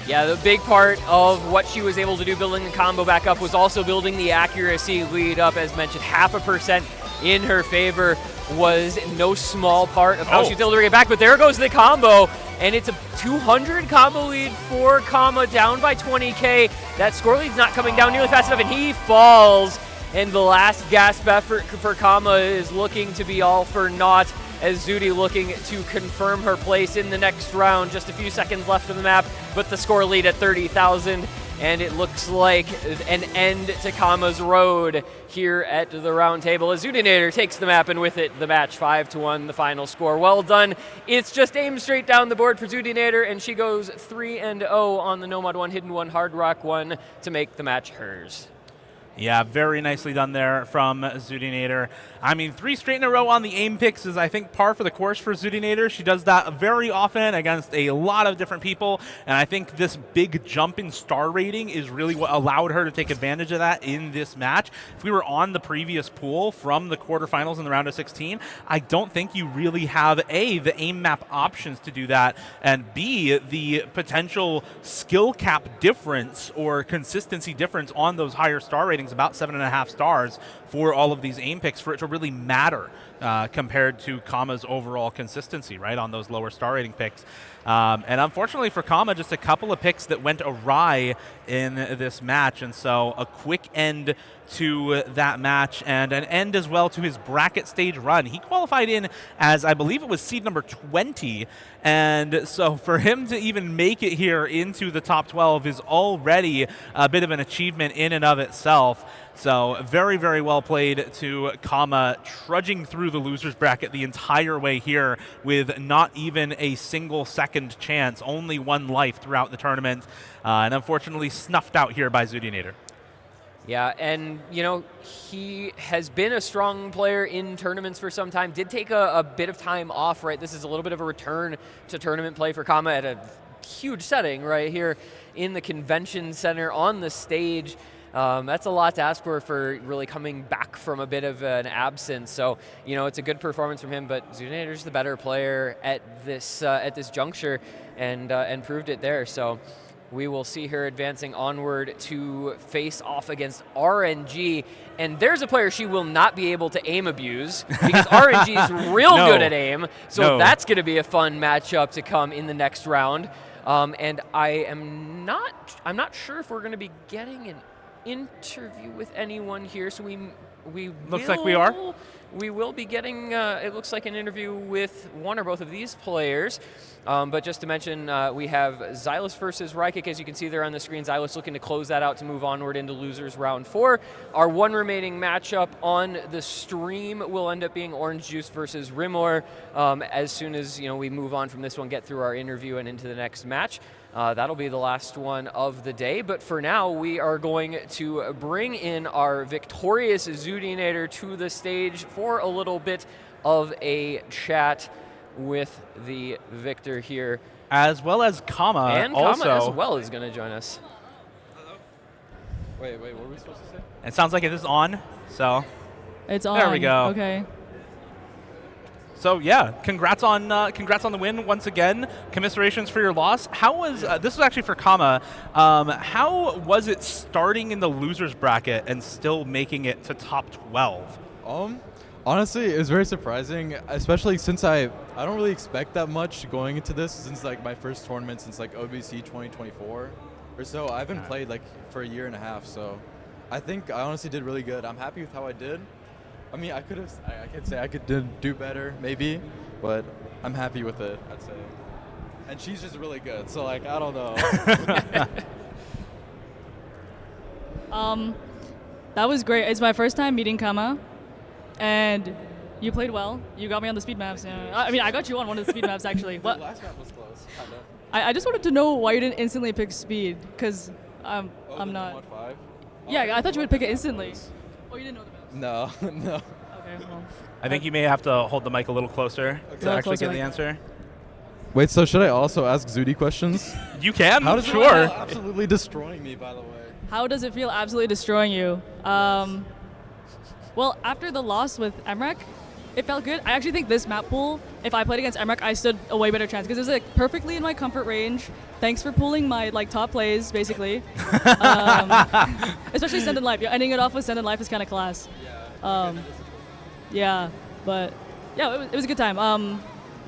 Yeah, the big part of what she was able to do building the combo back up was also building the accuracy lead up. As mentioned, 0.5% in her favor was no small part of how she was able to bring it back, but there goes the combo, and it's a 200 combo lead for Kama, down by 20K. That score lead's not coming down nearly fast enough, and he falls, and the last gasp effort for Kama is looking to be all for naught, as Zudi looking to confirm her place in the next round. Just a few seconds left of the map, but the score lead at 30,000, and it looks like an end to Kama's road here at the round table as Zudinator takes the map, and with it the match 5-1, the final score. Well done. It's just aim straight down the board for Zudinator, and she goes 3-0 on the Nomad 1, Hidden 1, Hard Rock 1 to make the match hers. Yeah, very nicely done there from Zudinator. I mean, 3 straight in a row on the aim picks is, I think, par for the course for Zudinator. She does that very often against a lot of different people, and I think this big jump in star rating is really what allowed her to take advantage of that in this match. If we were on the previous pool from the quarterfinals in the round of 16, I don't think you really have, A, the aim map options to do that, and B, the potential skill cap difference or consistency difference on those higher star ratings, about 7.5 stars for all of these aim picks, for it to really matter compared to Kama's overall consistency, right, on those lower star rating picks. And unfortunately for Kama, just a couple of picks that went awry in this match, and so a quick end to that match and an end as well to his bracket stage run. He qualified in as, I believe it was seed number 20, and so for him to even make it here into the top 12 is already a bit of an achievement in and of itself. So very, very well played to Kama, trudging through the losers bracket the entire way here with not even a single second chance, only 1 life throughout the tournament, and unfortunately snuffed out here by Zudinator. Yeah, and you know, he has been a strong player in tournaments for some time. Did take a bit of time off, right? This is a little bit of a return to tournament play for Kama at a huge setting right here in the convention center on the stage. That's a lot to ask for really coming back from a bit of an absence. So, you know, it's a good performance from him, but Zudinator's the better player at this juncture, and proved it there. So we will see her advancing onward to face off against RNG. And there's a player she will not be able to aim abuse, because RNG is real good at aim. So that's going to be a fun matchup to come in the next round. And I'm not sure if we're going to be getting an interview with anyone here, so we Looks like we are. We will be getting, it looks like, an interview with one or both of these players. But just to mention, we have Xylus versus Rykik. As you can see there on the screen, Xylus looking to close that out to move onward into losers round 4. Our one remaining matchup on the stream will end up being Orange Juice versus Rimor. As soon as we move on from this one, get through our interview and into the next match. That'll be the last one of the day, but for now we are going to bring in our victorious Zoodinator to the stage for a little bit of a chat with the victor here. As well as Kama and also. Kama as well is going to join us. Wait, what were we supposed to say? It sounds like it is on, so. It's on. There we go. Okay. So yeah, congrats on the win once again. Commiserations for your loss. How was this was actually for Kama? How was it starting in the losers bracket and still making it to top 12? Honestly, it was very surprising, especially since I don't really expect that much going into this, since like my first tournament since like OBC 2024 or so. I haven't played like for a year and a half, so I think I honestly did really good. I'm happy with how I did. I mean, I could say I could do better, maybe, but I'm happy with it, I'd say. And she's just really good, so like, I don't know. That was great. It's my first time meeting Kama, and you played well. You got me on the speed maps. I mean, I got you on one of the speed maps, actually. The last map was close, kind of. I just wanted to know why you didn't instantly pick speed, because I'm not. 1.5? Yeah, I thought you would pick it instantly. Oh, you didn't know the maps? No, no. Okay, well. I think you may have to hold the mic a little closer to actually get the answer. Wait, so should I also ask Zudi questions? You can, How does sure. it feel absolutely destroying me, by the way? How does it feel absolutely destroying you? Well, after the loss with Emrek, it felt good. I actually think this map pool, if I played against Emrek, I stood a way better chance because it was like perfectly in my comfort range. Thanks for pulling my like top plays, basically. Especially Send in Life. Ending it off with Send in Life is kind of class. Yeah, but yeah, it was a good time.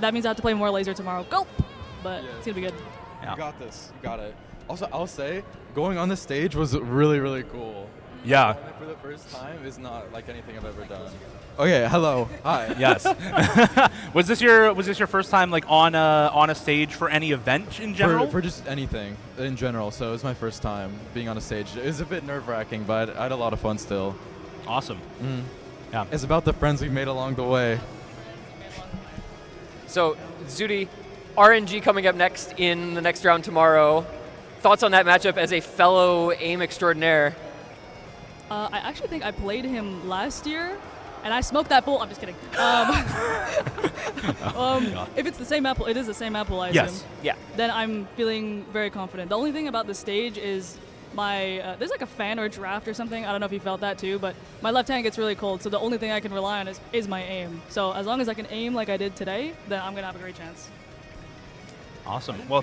That means I have to play more laser tomorrow. Go! But it's gonna be good. You got this. You got it. Also, I'll say, going on the stage was really, really cool. Yeah. Doing it for the first time is not like anything I've ever done. Okay, hello. Hi. Yes. Was this your first time like on a stage for any event in general? For just anything in general. So it was my first time being on a stage. It was a bit nerve-wracking, but I had a lot of fun still. Awesome. Yeah. It's about the friends we've made along the way. So, Zudi, RNG coming up next in the next round tomorrow. Thoughts on that matchup as a fellow AIM extraordinaire? I actually think I played him last year, and I smoked that pool. I'm just kidding. If it's the same apple, it is the same apple, I assume. Yes. Yeah. Then I'm feeling very confident. The only thing about the stage is my there's like a fan or draft or something. I don't know if you felt that too, but my left hand gets really cold, so the only thing I can rely on is my aim. So as long as I can aim like I did today, then I'm gonna have a great chance. Awesome. Well,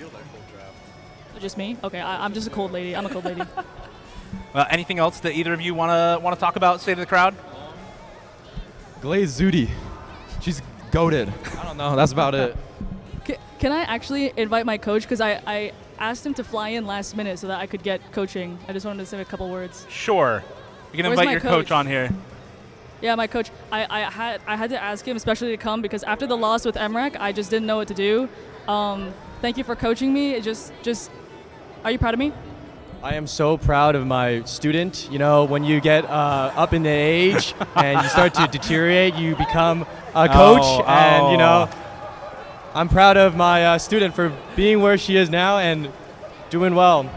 just me? Okay, I'm just a cold lady. I'm a cold lady. Anything else that either of you want to talk about? State of the crowd. Glaze Zudi. She's goated. I don't know. That's about it. Can I actually invite my coach? Because I asked him to fly in last minute so that I could get coaching. I just wanted to say a couple words. Sure. You can invite your coach on here. Yeah, my coach. I had to ask him especially to come because after the loss with Emrek, I just didn't know what to do. Thank you for coaching me. It just are you proud of me? I am so proud of my student. You know, when you get up in the age and you start to deteriorate, you become a coach. And, you know, I'm proud of my student for being where she is now and doing well.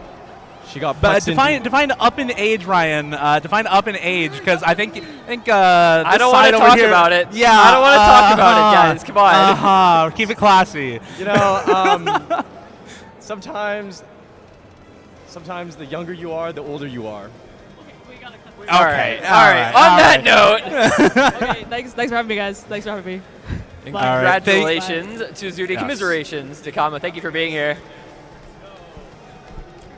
She got define up in age, Ryan. Define up in age, because I think I don't want to talk about it. Yeah, I don't want to talk about it, guys. Come on. Keep it classy. You know, sometimes the younger you are, the older you are. All right. On that note. Okay, thanks for having me, guys. Thanks for having me. Congratulations to Zudi. Commiserations to Kama. Thank you for being here.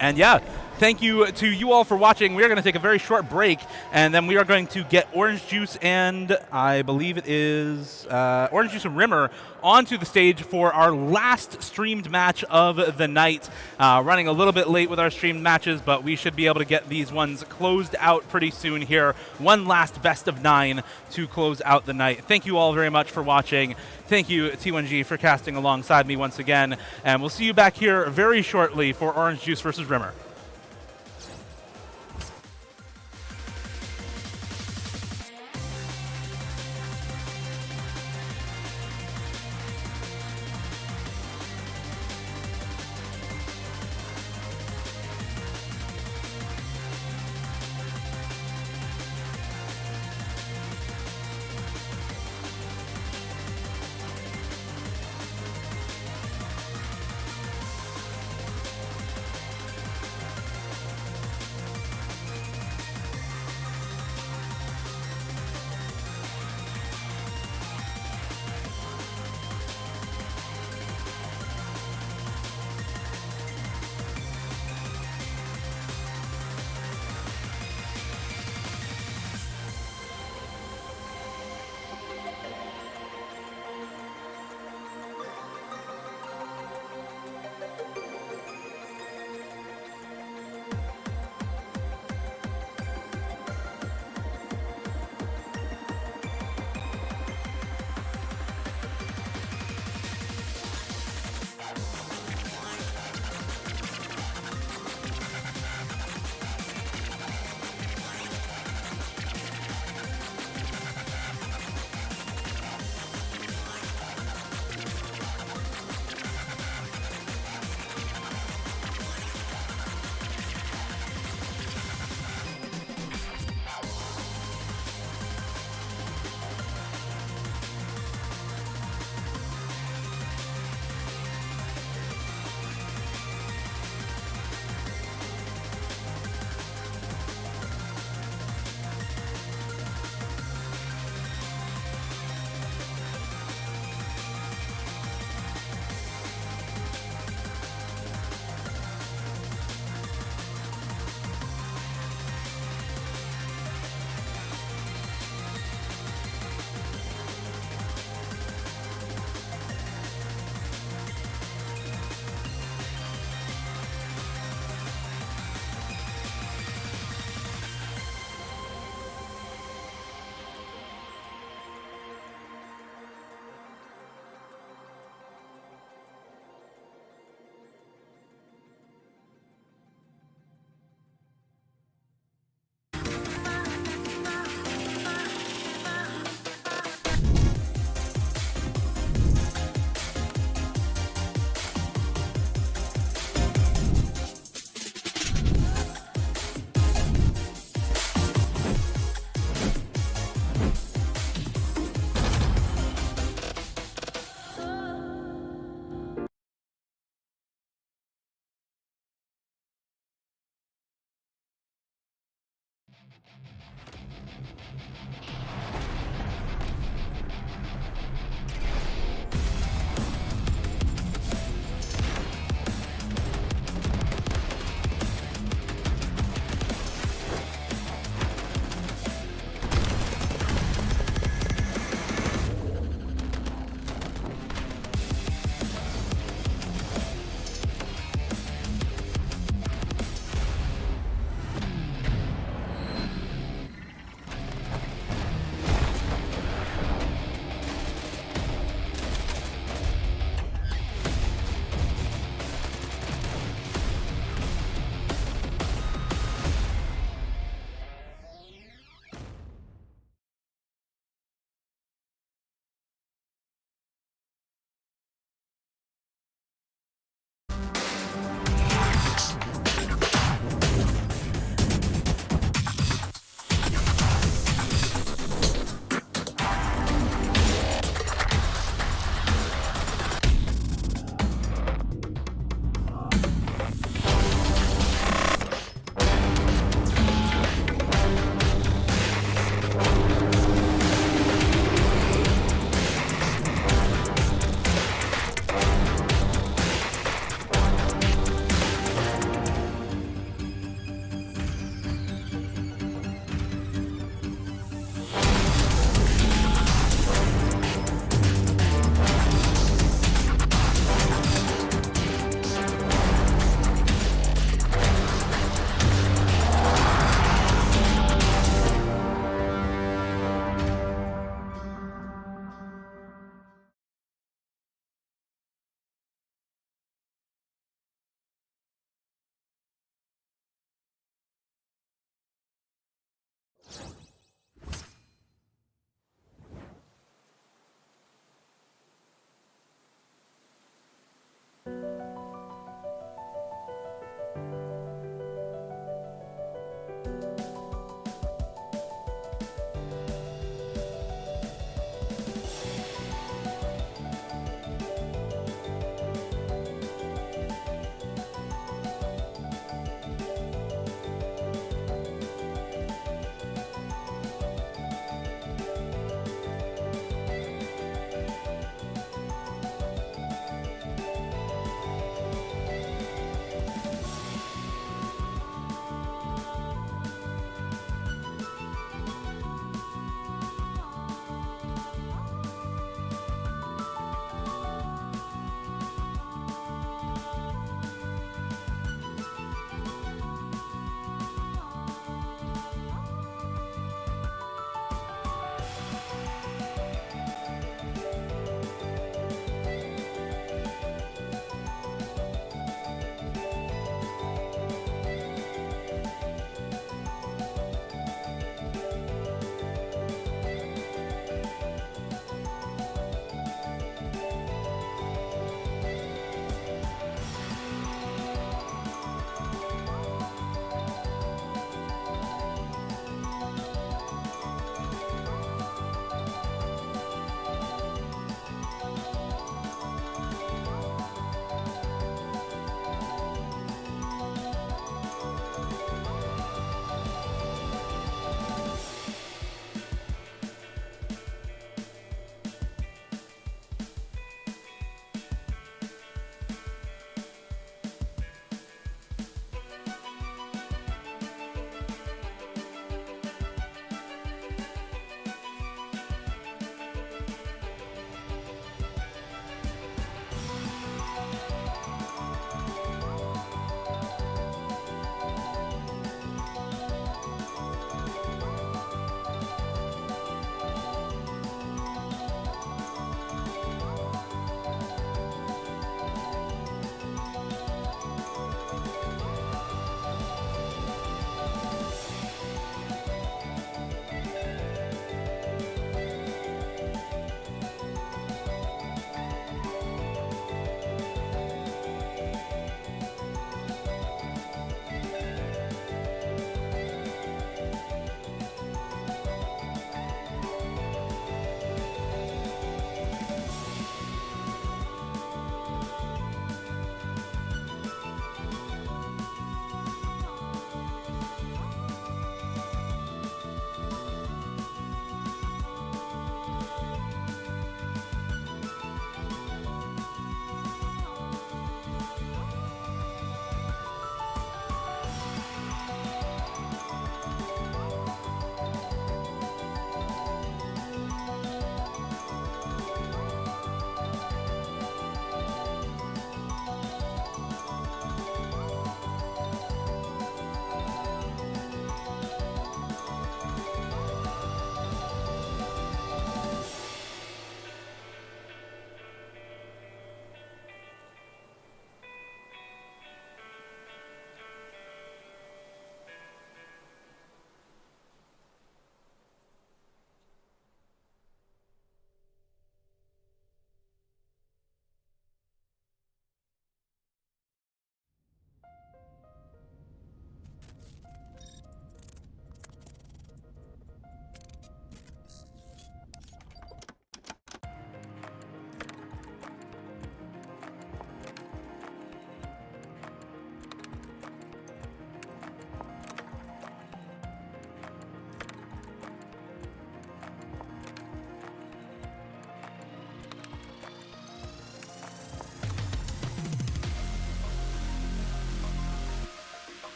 And yeah, Thank you to you all for watching. We are going to take a very short break, and then we are going to get Orange Juice and I believe it is Orange Juice and Rimmer onto the stage for our last streamed match of the night. Running a little bit late with our streamed matches, but we should be able to get these ones closed out pretty soon here. One last best of 9 to close out the night. Thank you all very much for watching. Thank you, T1G, for casting alongside me once again, and we'll see you back here very shortly for Orange Juice versus Rimmer.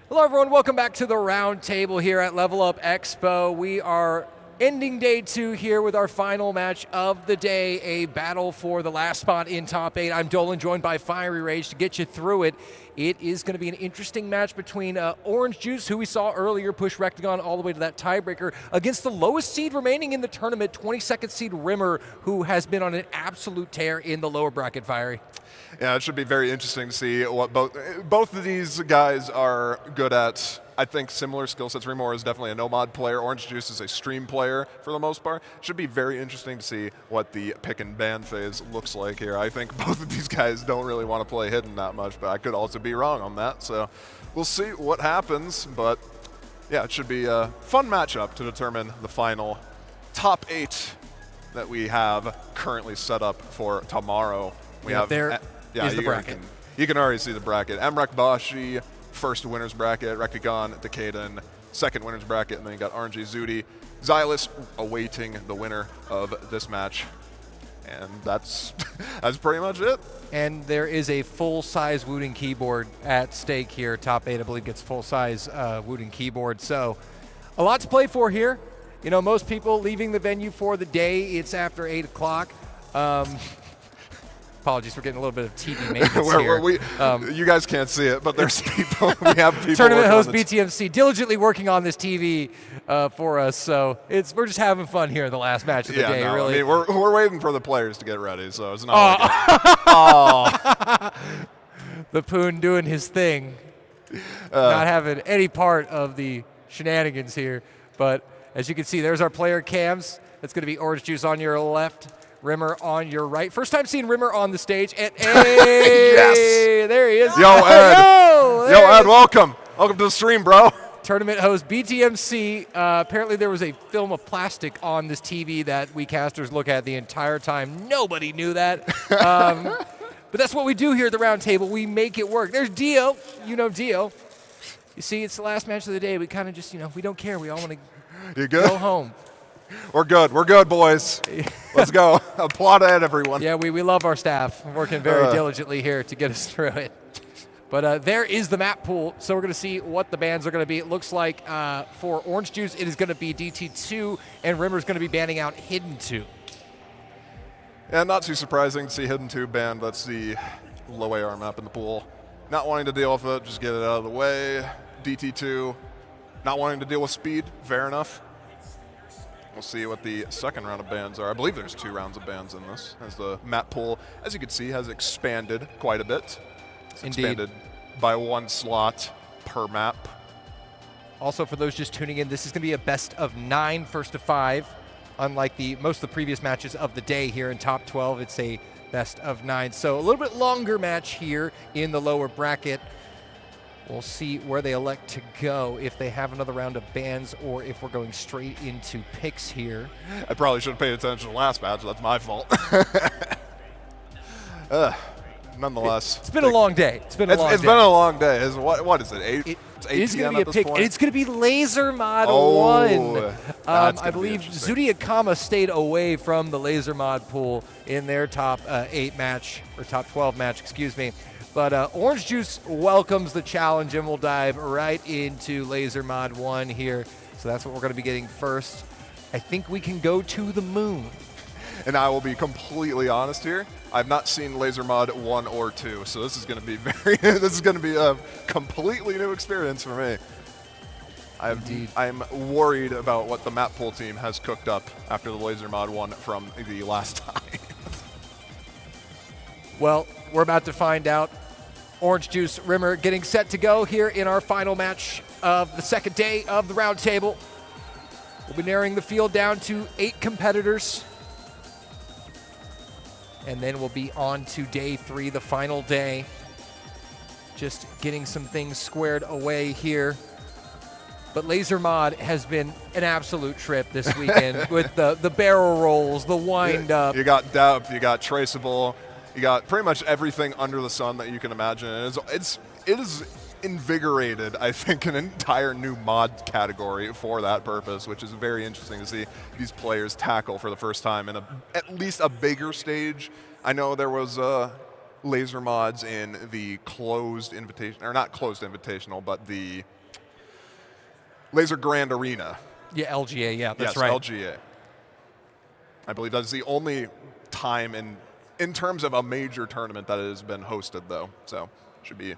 Hello, everyone. Welcome back to the round table here at Level Up Expo. We are ending day 2 here with our final match of the day, a battle for the last spot in top 8. I'm Dolan, joined by Fiery Rage to get you through it. It is going to be an interesting match between Orange Juice, who we saw earlier push Rectagon all the way to that tiebreaker, against the lowest seed remaining in the tournament, 22nd seed Rimmer, who has been on an absolute tear in the lower bracket, Fiery. Yeah, it should be very interesting to see what both of these guys are good at. I think similar skill sets. Rimor is definitely a no-mod player. Orange Juice is a stream player for the most part. Should be very interesting to see what the pick and ban phase looks like here. I think both of these guys don't really want to play hidden that much, but I could also be wrong on that. So we'll see what happens. But yeah, it should be a fun matchup to determine the final top 8 that we have currently set up for tomorrow. We have there is the bracket. You can already see the bracket. Emrek Bashi, first winner's bracket, Rectagon, Decaden, second winner's bracket, and then you got RNG Zudi. Xylus awaiting the winner of this match. And that's pretty much it. And there is a full-size Wooten keyboard at stake here. Top 8, I believe, gets full-size Wooten keyboard. So a lot to play for here. You know, most people leaving the venue for the day, it's after 8 o'clock. Apologies for getting a little bit of TV maintenance here. You guys can't see it, but there's people. We have people. Tournament host BTMC diligently working on this TV for us, so we're just having fun here in the last match of the day. Really, I mean, we're waiting for the players to get ready, so it's not. The Poon doing his thing, not having any part of the shenanigans here. But as you can see, there's our player cams. That's going to be Orange Juice on your left, Rimmer on your right. First time seeing Rimmer on the stage. And hey, yes, there he is. Yo, Ed. Yo, Ed, welcome. Welcome to the stream, bro. Tournament host BTMC. Apparently there was a film of plastic on this TV that we casters look at the entire time. Nobody knew that. But that's what we do here at the round table. We make it work. There's Dio. You know Dio. You see, it's the last match of the day. We kind of just, we don't care. We all want to go home. We're good. We're good, boys. Let's go. Applaud at everyone. Yeah, we love our staff. Working very diligently here to get us through it. But there is the map pool, so we're going to see what the bans are going to be. It looks like for Orange Juice, it is going to be DT2, and Rimmer's going to be banning out Hidden 2. Yeah, not too surprising to see Hidden 2 banned. That's the low AR map in the pool. Not wanting to deal with it, just get it out of the way. DT2, not wanting to deal with speed, fair enough. We'll see what the second round of bans are. I believe there's 2 rounds of bans in this, as the map pool, as you can see, has expanded quite a bit. It's expanded by 1 slot per map. Also, for those just tuning in, this is going to be a best of 9 first to 5. Unlike most of the previous matches of the day here in top 12, it's a best of 9. So a little bit longer match here in the lower bracket. We'll see where they elect to go, if they have another round of bans or if we're going straight into picks here. I probably should have paid attention to the last match. That's my fault. Nonetheless. It's been a long day. It's been a long day. What is it, 8? It's 8 It is going PM to be a at pick, this and point? it's going to be Laser Mod 1. I believe Zudi Akama stayed away from the Laser Mod pool in their top 8 match, or top 12 match, excuse me. But Orange Juice welcomes the challenge, and we'll dive right into Laser Mod 1 here. So that's what we're going to be getting first. I think we can go to the moon. And I will be completely honest here. I've not seen Laser Mod 1 or 2, so this is going to be a completely new experience for me. I'm worried about what the map pool team has cooked up after the Laser Mod 1 from the last time. Well, we're about to find out. Orange Juice Rimmer getting set to go here in our final match of the second day of the round table. We'll be narrowing the field down to 8 competitors. And then we'll be on to day 3, the final day. Just getting some things squared away here. But Laser Mod has been an absolute trip this weekend with the barrel rolls, the wind up. You got depth, you got traceable, you got pretty much everything under the sun that you can imagine. It is invigorated, I think, an entire new mod category for that purpose, which is very interesting to see these players tackle for the first time in at least a bigger stage. I know there was laser mods in the closed invitation, or not closed invitational, but the Laser Grand Arena. Yeah, LGA. Yeah, that's yes, right. LGA. I believe that's the only time in terms of a major tournament that it has been hosted, though. So should be.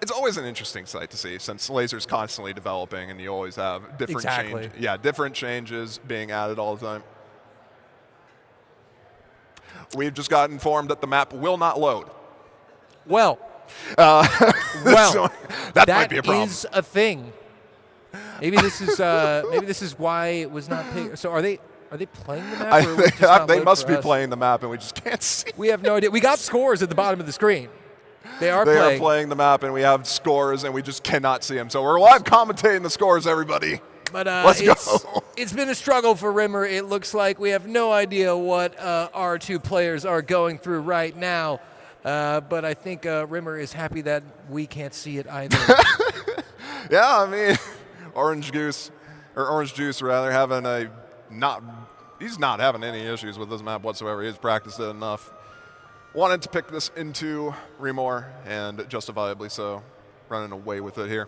It's always an interesting sight to see, since Laser's constantly developing, and you always have different different changes being added all the time. We've just got informed that the map will not load. Well, so that might be a problem. Is a thing. Maybe this is why it was not paid. So are they playing the map? They must be playing the map, and we just can't see. We have no idea. We got scores at the bottom of the screen. They are playing the map, and we have scores, and we just cannot see them. So we're live commentating the scores, everybody. But let's go. It's been a struggle for Rimmer. It looks like we have no idea what our two players are going through right now. But I think Rimmer is happy that we can't see it either. Yeah, I mean, Orange Juice rather having he's not having any issues with this map whatsoever. He's practiced it enough. Wanted to pick this into Remore, and justifiably so, running away with it here.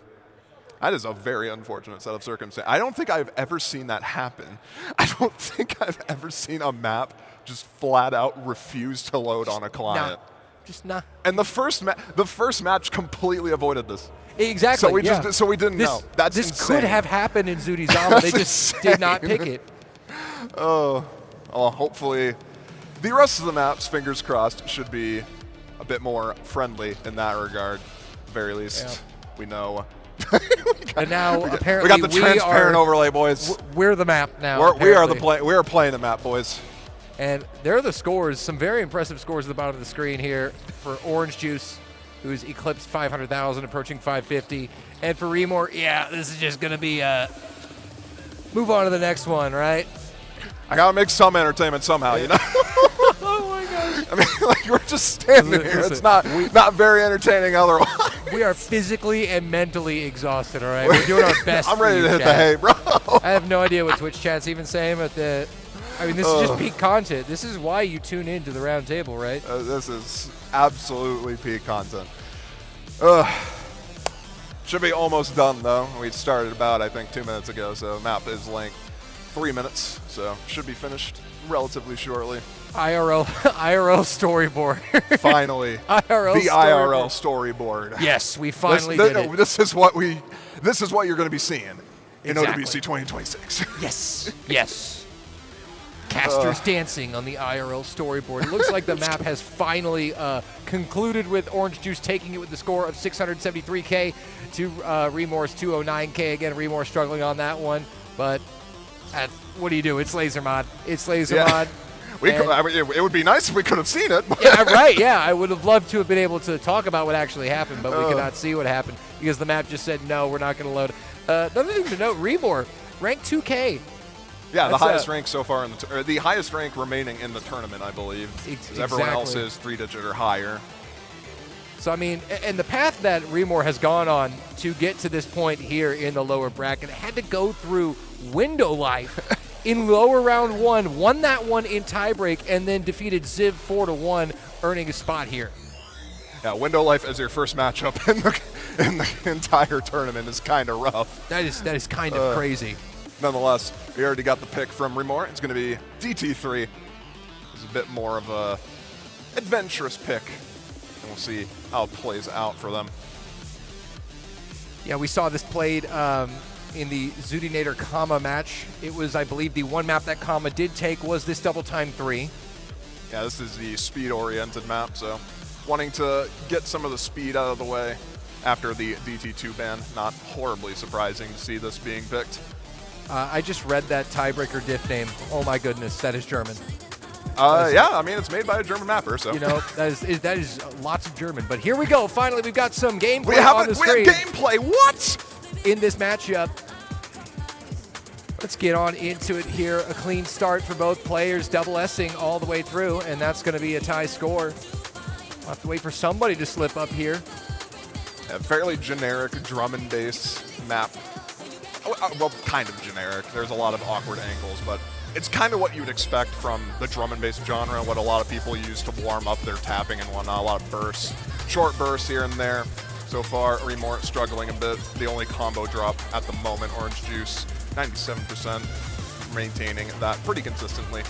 That is a very unfortunate set of circumstances. I don't think I've ever seen that happen. I don't think I've ever seen a map just flat out refuse to load on a client. Just not. And the first match completely avoided this. Exactly. So we didn't know. That's this insane. could have happened in Zudizama. They just did not pick it. Oh, hopefully the rest of the maps, fingers crossed, should be a bit more friendly in that regard. At the very least, we know. And now apparently we got the transparent overlay, boys. We're the map now. We are playing the map, boys. And there are the scores. Some very impressive scores at the bottom of the screen here for Orange Juice, who's eclipsed 500,000, approaching 550. And for Remore, this is just gonna be move on to the next one, right? I gotta make some entertainment somehow, you know. Oh my gosh! I mean, like, we're just standing here. It's not very entertaining otherwise. We are physically and mentally exhausted. All right, we're doing our best. I'm ready to hit chat. the hay, bro. I have no idea what Twitch chat's even saying, but this is just peak content. This is why you tune in to the round table, right? This is absolutely peak content. Should be almost done though. We started about, I think, 2 minutes ago, so map is length 3 minutes, so should be finished relatively shortly. IRL storyboard. Finally, IRL storyboard. Yes, we finally did it. This is what you're going to be seeing in OWC 2026. Yes. Casters dancing on the IRL storyboard. It looks like the map has finally concluded with Orange Juice taking it with the score of 673K to Remore's 209K. Again, Remore struggling on that one, but what do you do? It's laser mod. It would be nice if we could have seen it. I would have loved to have been able to talk about what actually happened, but we could not see what happened because the map just said, no, we're not going to load. Another thing to note, Remore, rank 2K. Yeah, the highest rank so far, the highest rank remaining in the tournament, I believe. Exactly. Everyone else is 3-digit or higher. So, I mean, and the path that Remore has gone on to get to this point here in the lower bracket had to go through window life in lower round one, won that one in tiebreak, and then defeated Ziv 4-1, earning a spot here. Yeah, window life as your first matchup in the entire tournament is kind of rough. That is kind of crazy. Nonetheless, we already got the pick from Remore. It's going to be DT3. It's a bit more of a adventurous pick, and we'll see how it plays out for them. Yeah, we saw this played in the Zudinator Kama match. It was, I believe, the one map that Kama did take was this double time 3. Yeah, this is the speed-oriented map, so wanting to get some of the speed out of the way after the DT2 ban. Not horribly surprising to see this being picked. I just read that tiebreaker diff name. Oh my goodness, that is German. Yeah, I mean, it's made by a German mapper, so. You know, that is lots of German. But here we go. Finally, we've got some gameplay on the screen. We have gameplay, what? In this matchup. Let's get on into it here. A clean start for both players, double S-ing all the way through, and that's going to be a tie score. We'll have to wait for somebody to slip up here. A fairly generic drum and bass map. Well, kind of generic. There's a lot of awkward angles, but it's kind of what you'd expect from the drum and bass genre, what a lot of people use to warm up their tapping and whatnot. A lot of bursts, short bursts here and there. So far, Remore struggling a bit. The only combo drop at the moment, Orange Juice, 97%, maintaining that pretty consistently.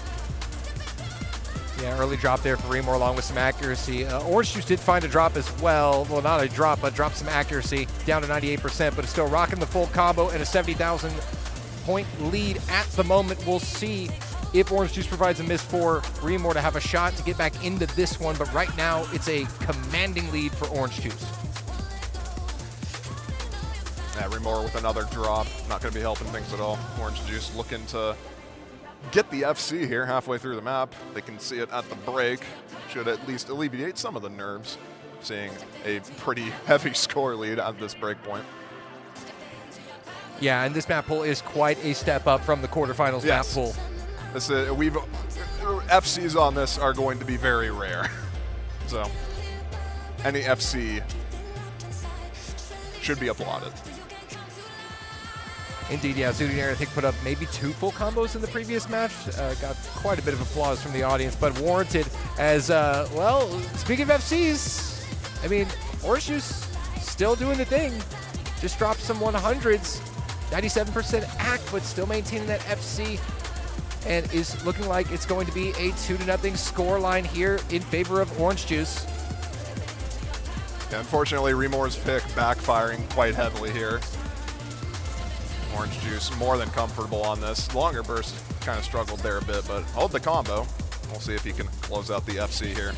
Yeah, early drop there for Remore along with some accuracy. Orange Juice did find a drop as well. Well, not a drop, but dropped some accuracy down to 98%, but it's still rocking the full combo and a 70,000 point lead at the moment. We'll see if Orange Juice provides a miss for Remore to have a shot to get back into this one, but right now it's a commanding lead for Orange Juice. Yeah, Remore with another drop. Not going to be helping things at all. Orange Juice looking to get the FC here halfway through the map. They can see it at the break. Should at least alleviate some of the nerves, seeing a pretty heavy score lead at this break point. Yeah, and this map pool is quite a step up from the quarterfinals map pool. This FCs on this are going to be very rare. So any FC should be applauded. Indeed, yeah. Zoodynair, I think, put up maybe 2 full combos in the previous match. Got quite a bit of applause from the audience, but warranted as, well, speaking of FCs, I mean, Orange Juice still doing the thing. Just dropped some 100s, 97% act, but still maintaining that FC, and is looking like it's going to be a 2-0 score line here in favor of Orange Juice. Yeah, unfortunately, Remore's pick backfiring quite heavily here. Orange Juice more than comfortable on this. Longer burst kind of struggled there a bit, but hold the combo. We'll see if he can close out the FC here.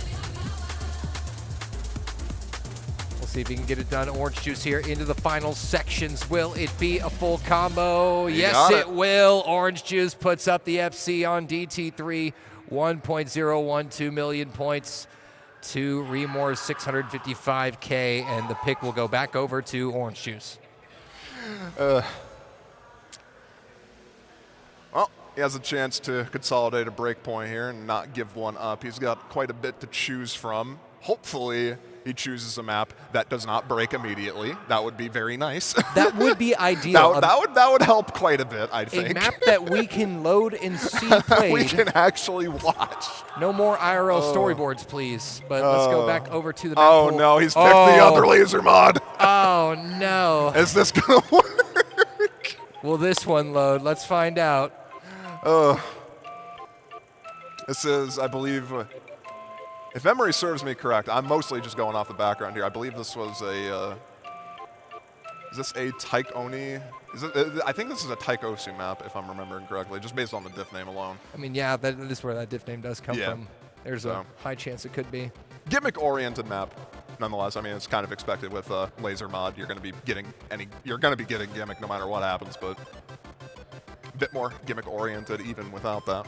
We'll see if he can get it done. Orange Juice here into the final sections. Will it be a full combo? Yes, it will. Orange Juice puts up the FC on DT3. 1.012 million points to Remore's 655K, and the pick will go back over to Orange Juice. Well, he has a chance to consolidate a break point here and not give one up. He's got quite a bit to choose from. Hopefully, he chooses a map that does not break immediately. That would be very nice. That would be ideal. that would help quite a bit, I think. A map that we can load and see played. We can actually watch. No more IRL storyboards, please. But let's go back over to the map Oh, pool. no, he's picked the other laser mod. Oh, no. Is this going to work? Will this one load? Let's find out. This is, I believe, if memory serves me correct, I'm mostly just going off the background here. I believe this was a, is this a Taik Oni? I think this is a Taik Osu map, if I'm remembering correctly, just based on the diff name alone. I mean, yeah, that is where that diff name does come from. There's a high chance it could be. Gimmick-oriented map, nonetheless. I mean, it's kind of expected with laser mod. You're going to be getting gimmick no matter what happens, but a bit more gimmick-oriented even without that.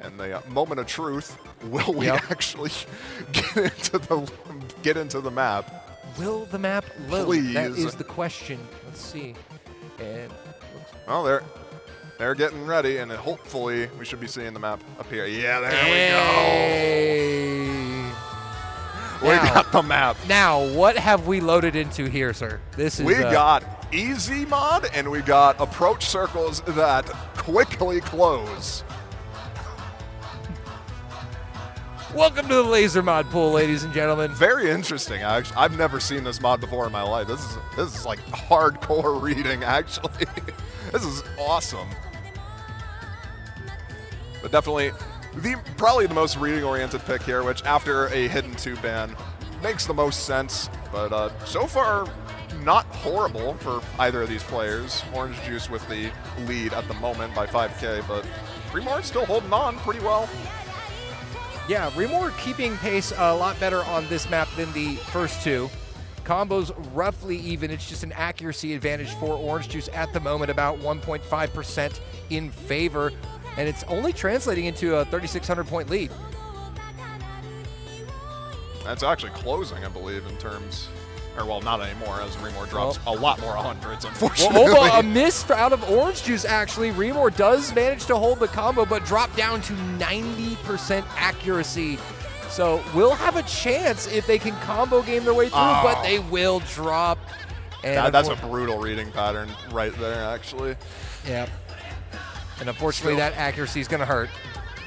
And the moment of truth, will we actually get into the map? Will the map load? Please. That is the question. Let's see. And well, they're getting ready, and hopefully we should be seeing the map appear. Yeah, there we go. We got the map. Now, what have we loaded into here, sir? This is we got easy mod, and we got approach circles that quickly close. Welcome to the laser mod pool, ladies and gentlemen. Very interesting, actually. I've never seen this mod before in my life. This is like hardcore reading, actually. This is awesome. But definitely, probably the most reading-oriented pick here, which after a hidden 2 ban makes the most sense. But so far, not horrible for either of these players. Orange Juice with the lead at the moment by 5K, but Remore still holding on pretty well. Yeah, Remore keeping pace a lot better on this map than the first 2. Combos roughly even. It's just an accuracy advantage for Orange Juice at the moment, about 1.5% in favor. And it's only translating into a 3,600 point lead. That's actually closing, I believe, in terms, or well, not anymore, as Remore drops a lot more hundreds, unfortunately. Well, a miss out of Orange Juice, actually. Remore does manage to hold the combo, but drop down to 90% accuracy. So we'll have a chance if they can combo game their way through, but they will drop. And that's a brutal reading pattern right there, actually. Yeah. And unfortunately, that accuracy is going to hurt.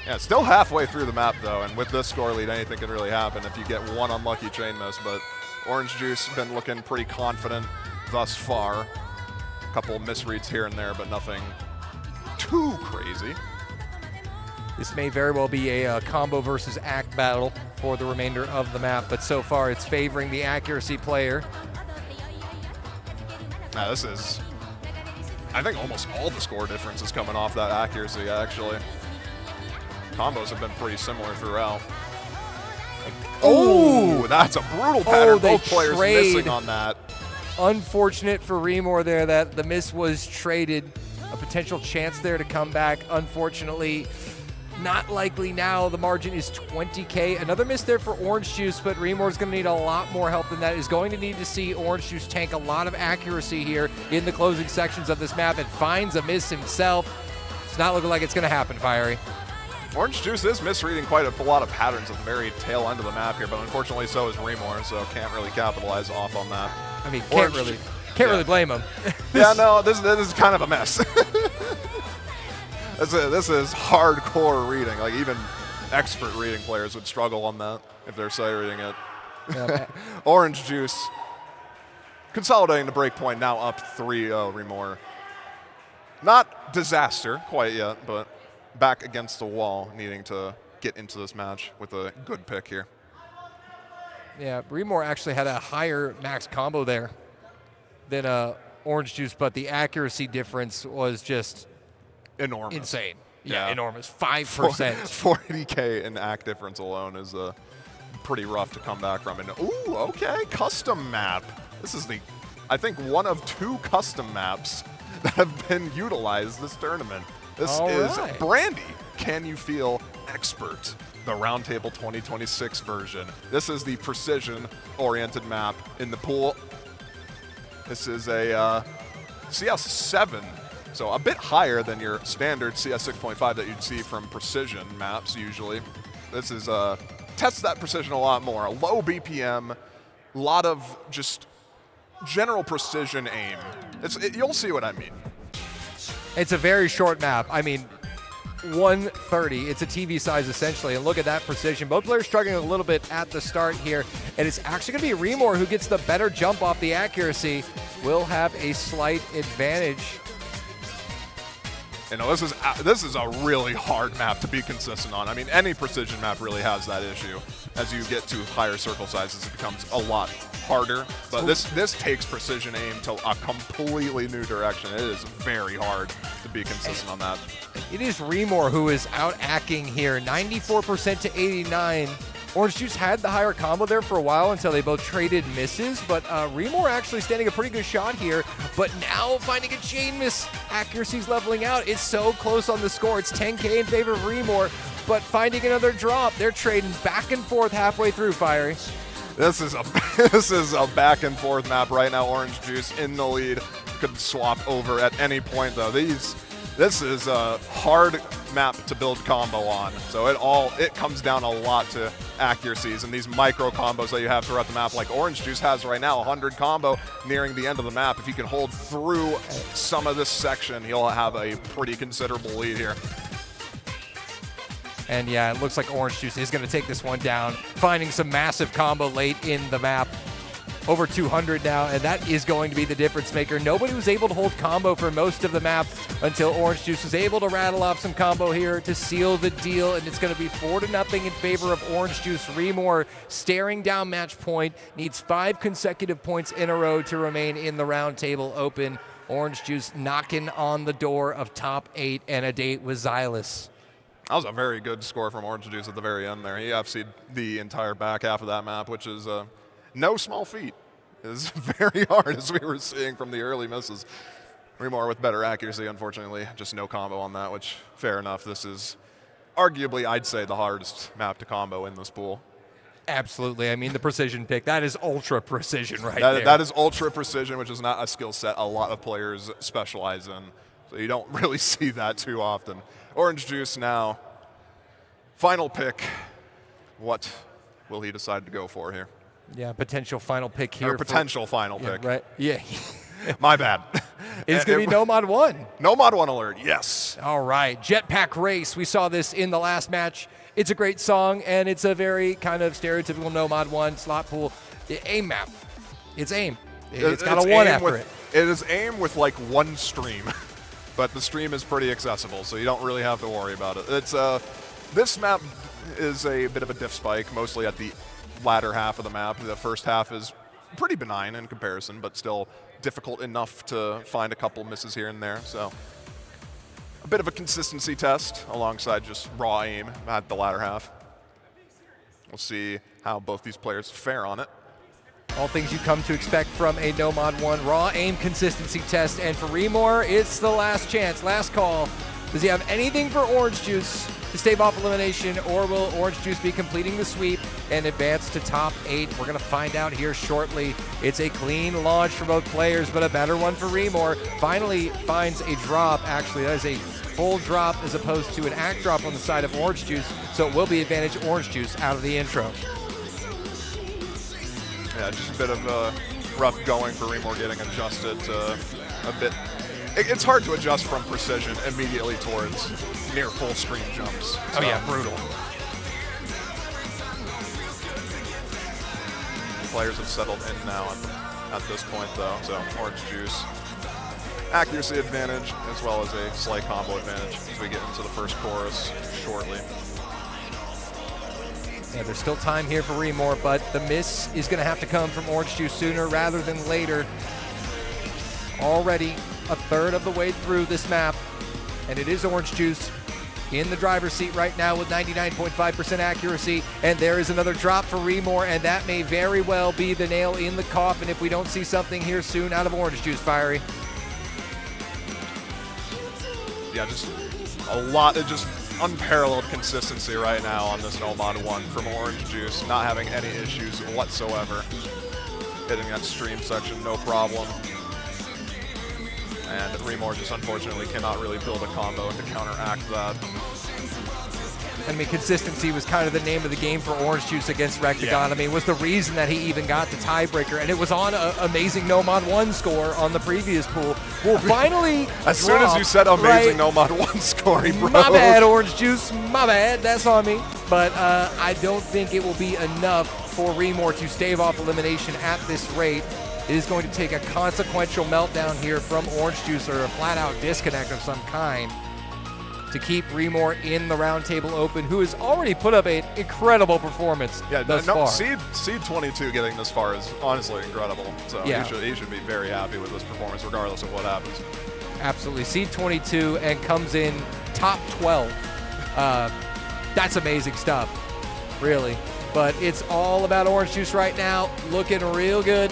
Yeah, still halfway through the map, though, and with this score lead, anything can really happen if you get one unlucky chain miss, but Orange Juice been looking pretty confident thus far. A couple of misreads here and there, but nothing too crazy. This may very well be a combo versus act battle for the remainder of the map, but so far it's favoring the accuracy player. Now this is, I think almost all the score difference is coming off that accuracy, actually. Combos have been pretty similar throughout. Oh, that's a brutal pattern. Both players missing on that. Unfortunate for Remor there that the miss was traded. A potential chance there to come back. Unfortunately, not likely now. The margin is 20K. Another miss there for Orange Juice, but Remor's going to need a lot more help than that. Is going to need to see Orange Juice tank a lot of accuracy here in the closing sections of this map, and finds a miss himself. It's not looking like it's going to happen, Fiery. Orange Juice is misreading quite a lot of patterns at the very tail end of the map here, but unfortunately so is Remor, so can't really capitalize off on that. I mean, can't really blame him. Yeah, no, this is kind of a mess. This is hardcore reading. Like, even expert reading players would struggle on that if they're sight reading it. Yeah. Orange Juice consolidating the break point, now up 3-0 Remor. Not disaster quite yet, but back against the wall, needing to get into this match with a good pick here. Yeah, Remor actually had a higher max combo there than Orange Juice, but the accuracy difference was just enormous. Insane. Yeah, enormous. 5%. 40K in act difference alone is pretty rough to come back from. And ooh, okay, custom map. This is I think one of 2 custom maps that have been utilized this tournament. This is Brandy. Can you feel expert? The Roundtable 2026 version. This is the precision-oriented map in the pool. This is a CS7, so a bit higher than your standard CS 6.5 that you'd see from precision maps usually. This is tests that precision a lot more. A low BPM, a lot of just general precision aim. You'll see what I mean. It's a very short map. I mean, 130. It's a TV size essentially, and look at that precision. Both players struggling a little bit at the start here, and it's actually going to be Remor who gets the better jump off the accuracy. Will have a slight advantage. You know, this is a really hard map to be consistent on. I mean, any precision map really has that issue. As you get to higher circle sizes, it becomes a lot harder. But this takes precision aim to a completely new direction. It is very hard to be consistent on that. It is Remor who is out-acking here, 94% to 89. Orange Juice had the higher combo there for a while until they both traded misses, but Remor actually standing a pretty good shot here, but now finding a chain miss. Accuracy's leveling out. It's so close on the score. It's 10K in favor of Remor, but finding another drop. They're trading back and forth halfway through, Fiery. This is a back and forth map right now. Orange Juice in the lead. Could swap over at any point though. This is a hard map to build combo on. So it comes down a lot to accuracies and these micro combos that you have throughout the map, like Orange Juice has right now, 100 combo nearing the end of the map. If he can hold through some of this section, he'll have a pretty considerable lead here. And yeah, it looks like Orange Juice is going to take this one down, finding some massive combo late in the map. Over 200 now, and that is going to be the difference maker. Nobody was able to hold combo for most of the map until Orange Juice was able to rattle off some combo here to seal the deal, and it's going to be 4-0 in favor of Orange Juice. Remor staring down match point, needs 5 consecutive points in a row to remain in the Roundtable Open. Orange Juice knocking on the door of top 8 and a date with Xylus. That was a very good score from Orange Juice at the very end there. He FC'd the entire back half of that map, which is no small feat. Is very hard, as we were seeing from the early misses. Remor with better accuracy, unfortunately. Just no combo on that, which, fair enough. This is arguably, I'd say, the hardest map to combo in this pool. Absolutely. I mean, the precision pick, that is ultra precision there. That is ultra precision, which is not a skill set a lot of players specialize in. So you don't really see that too often. Orange Juice now. Final pick. What will he decide to go for here? Yeah, potential final pick here. Potential final pick. Right. Yeah. My bad. It's going to be No Mod 1. No Mod 1 alert, yes. All right. Jetpack Race. We saw this in the last match. It's a great song, and it's a very kind of stereotypical No Mod 1 slot pool. AIM map. It's AIM. It's got a 1 after it. It is AIM with like 1 stream, but the stream is pretty accessible, so you don't really have to worry about it. It's this map is a bit of a diff spike, mostly at the latter half of the map. The first half is pretty benign in comparison, but still difficult enough to find a couple misses here and there. So a bit of a consistency test alongside just raw aim at the latter half. We'll see how both these players fare on it. All things you come to expect from a No Mod 1 raw aim consistency test. And for Remor, it's the last chance, last call. Does he have anything for Orange Juice to stave off elimination, or will Orange Juice be completing the sweep and advance to top 8? We're going to find out here shortly. It's a clean launch for both players, but a better one for Remor. Finally finds a drop. Actually, that is a full drop as opposed to an act drop on the side of Orange Juice, so it will be advantage Orange Juice out of the intro. Yeah, just a bit of rough going for Remor getting adjusted to a bit. It's hard to adjust from precision immediately towards near full screen jumps. Oh yeah, brutal. Players have settled in now at this point though, so Orange Juice. Accuracy advantage as well as a slight combo advantage as we get into the first chorus shortly. Yeah, there's still time here for Remor, but the miss is going to have to come from Orange Juice sooner rather than later. Already a third of the way through this map, and it is Orange Juice in the driver's seat right now with 99.5% accuracy, and there is another drop for Remor, and that may very well be the nail in the coffin if we don't see something here soon out of Orange Juice, Fiery. Yeah, just a lot of just unparalleled consistency right now on this No Mod 1 from Orange Juice, not having any issues whatsoever. Hitting that stream section, no problem. And Remor just unfortunately cannot really build a combo to counteract that. I mean, consistency was kind of the name of the game for Orange Juice against Rectagon. Yeah. I mean, it was the reason that he even got the tiebreaker, and it was on an amazing No Mod 1 score on the previous pool. Well, finally, as soon as you said amazing No Mod 1 score, he broke. My bad, Orange Juice. My bad. That's on me. But I don't think it will be enough for Remor to stave off elimination at this rate. It is going to take a consequential meltdown here from Orange Juice, or a flat-out disconnect of some kind, to keep Remor in the Roundtable Open, who has already put up an incredible performance thus far. Seed 22 getting this far is honestly incredible. So yeah. he should be very happy with this performance, regardless of what happens. Absolutely. Seed 22 and comes in top 12. That's amazing stuff, really. But it's all about Orange Juice right now, looking real good.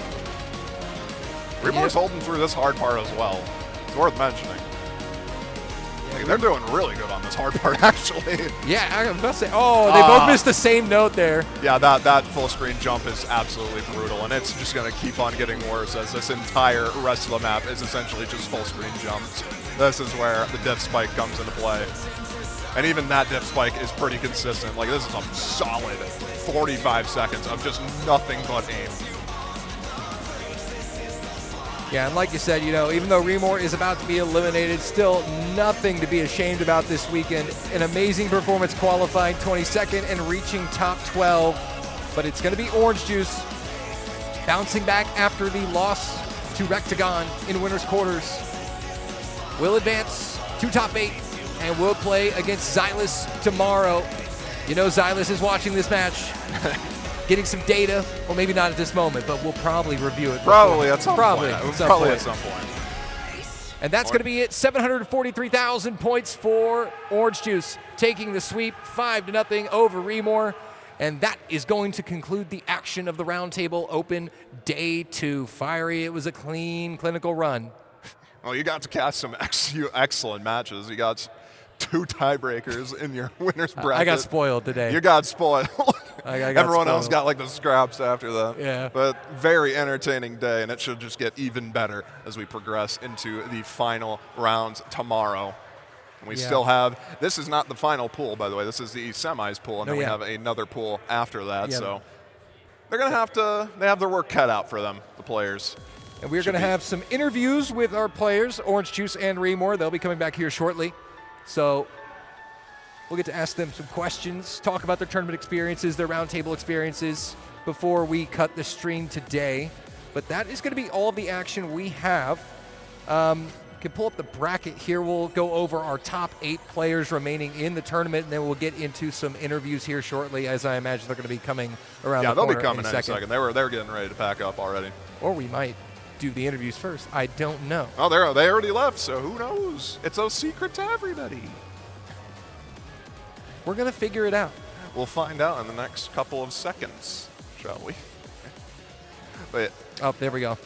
Remor's holding through this hard part as well. It's worth mentioning. They're doing really good on this hard part, actually. Yeah, I was about to say, they both missed the same note there. Yeah, that full screen jump is absolutely brutal, and it's just going to keep on getting worse as this entire rest of the map is essentially just full screen jumps. This is where the diff spike comes into play. And even that diff spike is pretty consistent. Like, this is a solid 45 seconds of just nothing but aim. Yeah, and like you said, even though Remor is about to be eliminated, still nothing to be ashamed about this weekend. An amazing performance qualifying 22nd and reaching top 12. But it's going to be Orange Juice bouncing back after the loss to Rectagon in winner's quarters. Will advance to top 8 and will play against Xylus tomorrow. Xylus is watching this match. Getting some data, well, maybe not at this moment, but we'll probably review it. Probably at some point. And that's going to be it. 743,000 points for Orange Juice, taking the sweep 5-0 over Remor. And that is going to conclude the action of the Roundtable Open Day 2. Fiery, it was a clean, clinical run. Well, you got to cast some excellent matches. You got 2 tiebreakers in your winner's bracket. I got spoiled today. You got spoiled. Everyone else got like the scraps after that. Yeah. But very entertaining day, and it should just get even better as we progress into the final rounds tomorrow. And we still have, this is not the final pool, by the way. This is the semis pool, and then we have another pool after that. Yeah. So they're going to they have their work cut out for them, the players. And we're going to have some interviews with our players, Orange Juice and Remor. They'll be coming back here shortly. So We'll get to ask them some questions, talk about their tournament experiences, their roundtable experiences before we cut the stream today. But that is going to be all of the action we have. Can pull up the bracket here. We'll go over our top 8 players remaining in the tournament, and then we'll get into some interviews here shortly, as I imagine they're going to be coming around the corner. Yeah, they'll be coming in in a second. They're getting ready to pack up already. Or we might do the interviews first. I don't know. Oh, they already left, so who knows? It's a secret to everybody. We're going to figure it out. We'll find out in the next couple of seconds, shall we? But, oh, there we go.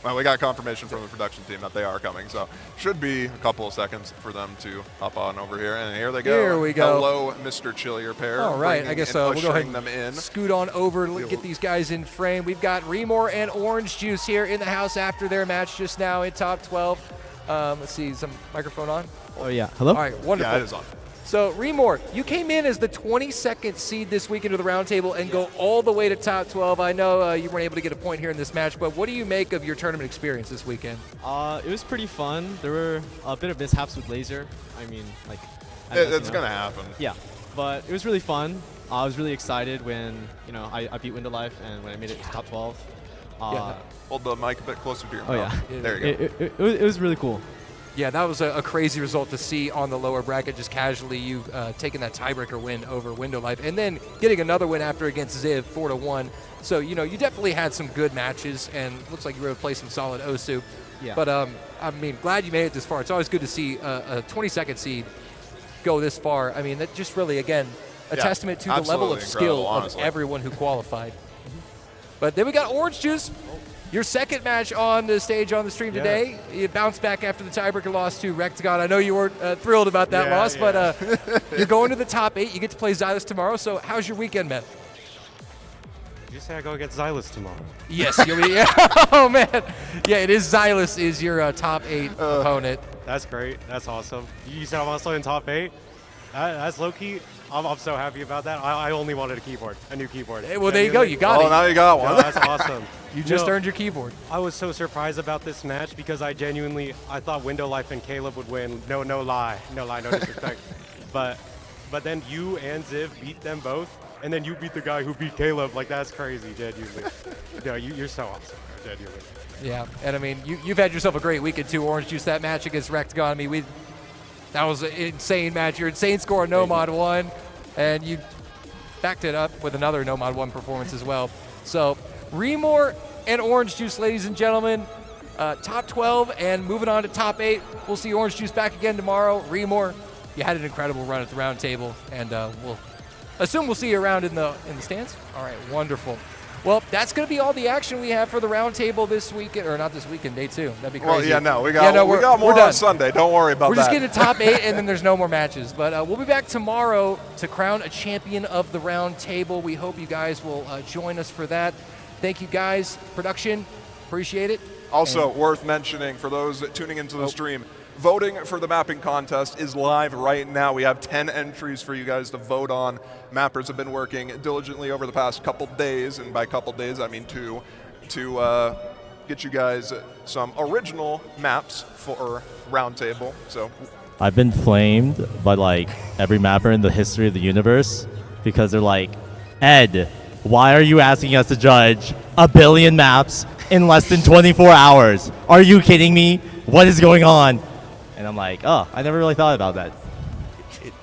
Well, we got confirmation from the production team that they are coming, so should be a couple of seconds for them to hop on over here. And here they go. Here we go. Hello, Mr. Chillier pair. All right, I guess we'll go ahead and them in. Scoot on over, get these guys in frame. We've got Remor and Orange Juice here in the house after their match just now in top 12. Let's see, is the microphone on? Oh, yeah. Hello? All right, wonderful. Yeah, it is on. So, Remor, you came in as the 22nd seed this week into the roundtable and go all the way to top 12. I know you weren't able to get a point here in this match, but what do you make of your tournament experience this weekend? It was pretty fun. There were a bit of mishaps with laser. I mean, like... It's going to happen. Yeah, but it was really fun. I was really excited when, I beat Window Life and when I made it to top 12. Yeah. Hold the mic a bit closer to your Oh, mouth. yeah. There you go. It was really cool. Yeah, that was a crazy result to see on the lower bracket, just casually you taking that tiebreaker win over Window Life and then getting another win after against Ziv 4-1. So, you definitely had some good matches and looks like you were able to play some solid Osu. Yeah. But, I mean, glad you made it this far. It's always good to see a 22nd seed go this far. I mean, that just really, again, a testament to the level of skill of everyone who qualified. But then we got Orange Juice. Your second match on the stage on the stream today. You bounced back after the tiebreaker loss to Rectagon. I know you weren't thrilled about that loss, but you're going to the top 8. You get to play Xylus tomorrow. So how's your weekend, man? Did you say I go against Xylus tomorrow? Yes. You'll be, oh, man. Yeah, it is Xylus is your top 8 opponent. That's great. That's awesome. You said I'm also in top 8? That's low-key. I'm so happy about that. I only wanted a new keyboard. Hey, well, there you go. You got it. Oh, now you got one. No, that's awesome. You just earned your keyboard. I was so surprised about this match because I thought Window Life and Caleb would win. No lie, no disrespect. but then you and Ziv beat them both, and then you beat the guy who beat Caleb. Like, that's crazy, genuinely. No, you're so awesome, genuinely. Yeah, and I mean, you've had yourself a great weekend too, Orange Juice. That match against Rectagon, I mean, that was an insane match. Your insane score, No Mod 1, and you backed it up with another No Mod 1 performance as well. So, Remor and Orange Juice, ladies and gentlemen, top 12 and moving on to top 8. We'll see Orange Juice back again tomorrow. Remor, you had an incredible run at the round table, and we'll assume we'll see you around in the stands. All right, wonderful. Well, that's going to be all the action we have for the roundtable this weekend, or not this weekend, day 2. That'd be crazy. Well, yeah, no, we got more on Sunday. Don't worry about that. We're just getting to top 8, and then there's no more matches. But we'll be back tomorrow to crown a champion of the roundtable. We hope you guys will join us for that. Thank you, guys. Production, appreciate it. Also, worth mentioning for those tuning into the stream, voting for the mapping contest is live right now. We have 10 entries for you guys to vote on. Mappers have been working diligently over the past couple days, and by couple days I mean 2, to get you guys some original maps for Roundtable. So I've been flamed by like every mapper in the history of the universe because they're like, Ed, why are you asking us to judge a billion maps in less than 24 hours? Are you kidding me? What is going on? And I'm like, oh, I never really thought about that.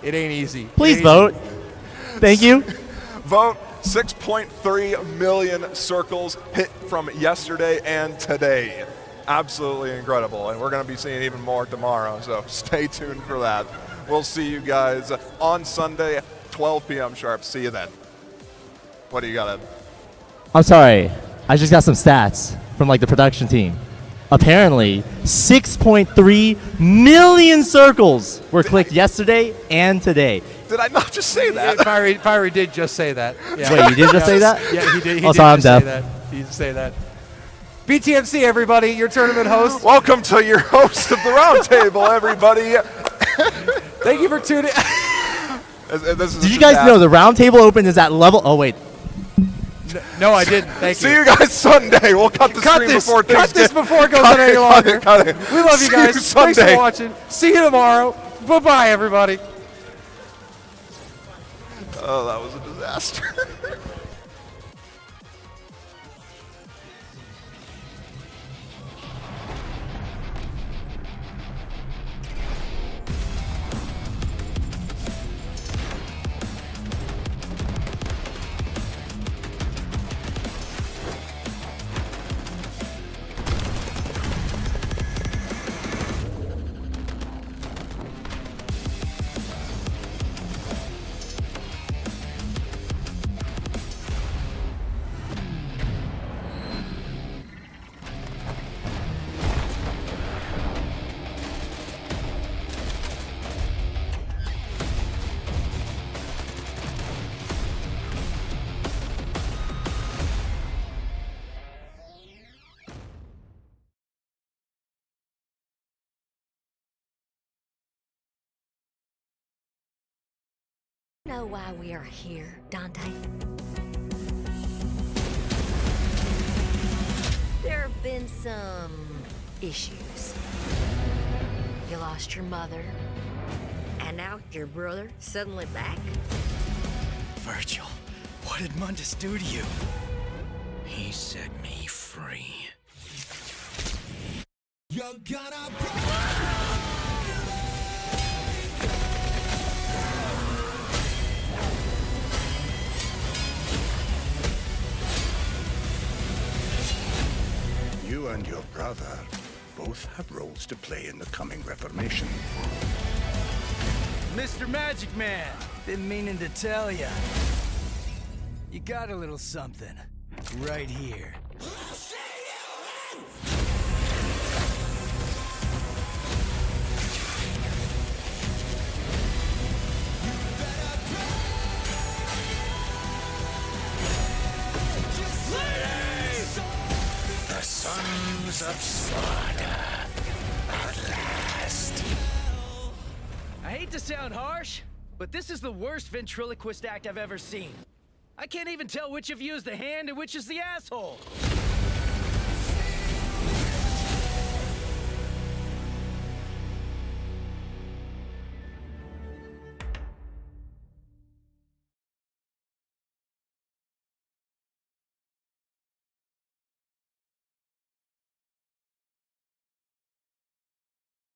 It ain't easy. Please vote. Thank you. Vote. 6.3 million circles hit from yesterday and today. Absolutely incredible. And we're going to be seeing even more tomorrow, so stay tuned for that. We'll see you guys on Sunday, 12 p.m. sharp. See you then. What do you got, Ed? I'm sorry. I just got some stats from like the production team. Apparently, 6.3 million circles were clicked yesterday and today. Did I not just say that? Fiery did just say that. Yeah. Wait, you did just say that? Yeah, he did. Oh, sorry, I'm deaf. He did say that. BTMC, everybody, your tournament host. Welcome to your host of the roundtable, everybody. Thank you for tuning. Did you guys know the Roundtable Open is at level? Oh wait. No, I didn't. Thank you. See you guys Sunday. We'll cut the stream before Tuesday. Cut this before it goes on any longer. Cut it. We love you guys. See you Sunday. Thanks for watching. See you tomorrow. Bye-bye, everybody. Oh, that was a disaster. Know why we are here, Dante? There have been some issues. You lost your mother, and now your brother suddenly back? Virgil, what did Mundus do to you? He set me free. You're gonna You and your brother both have roles to play in the coming Reformation. Mr. Magic Man, been meaning to tell ya. You got a little something right here. The sons of Sparta, at last. I hate to sound harsh, but this is the worst ventriloquist act I've ever seen. I can't even tell which of you is the hand and which is the asshole.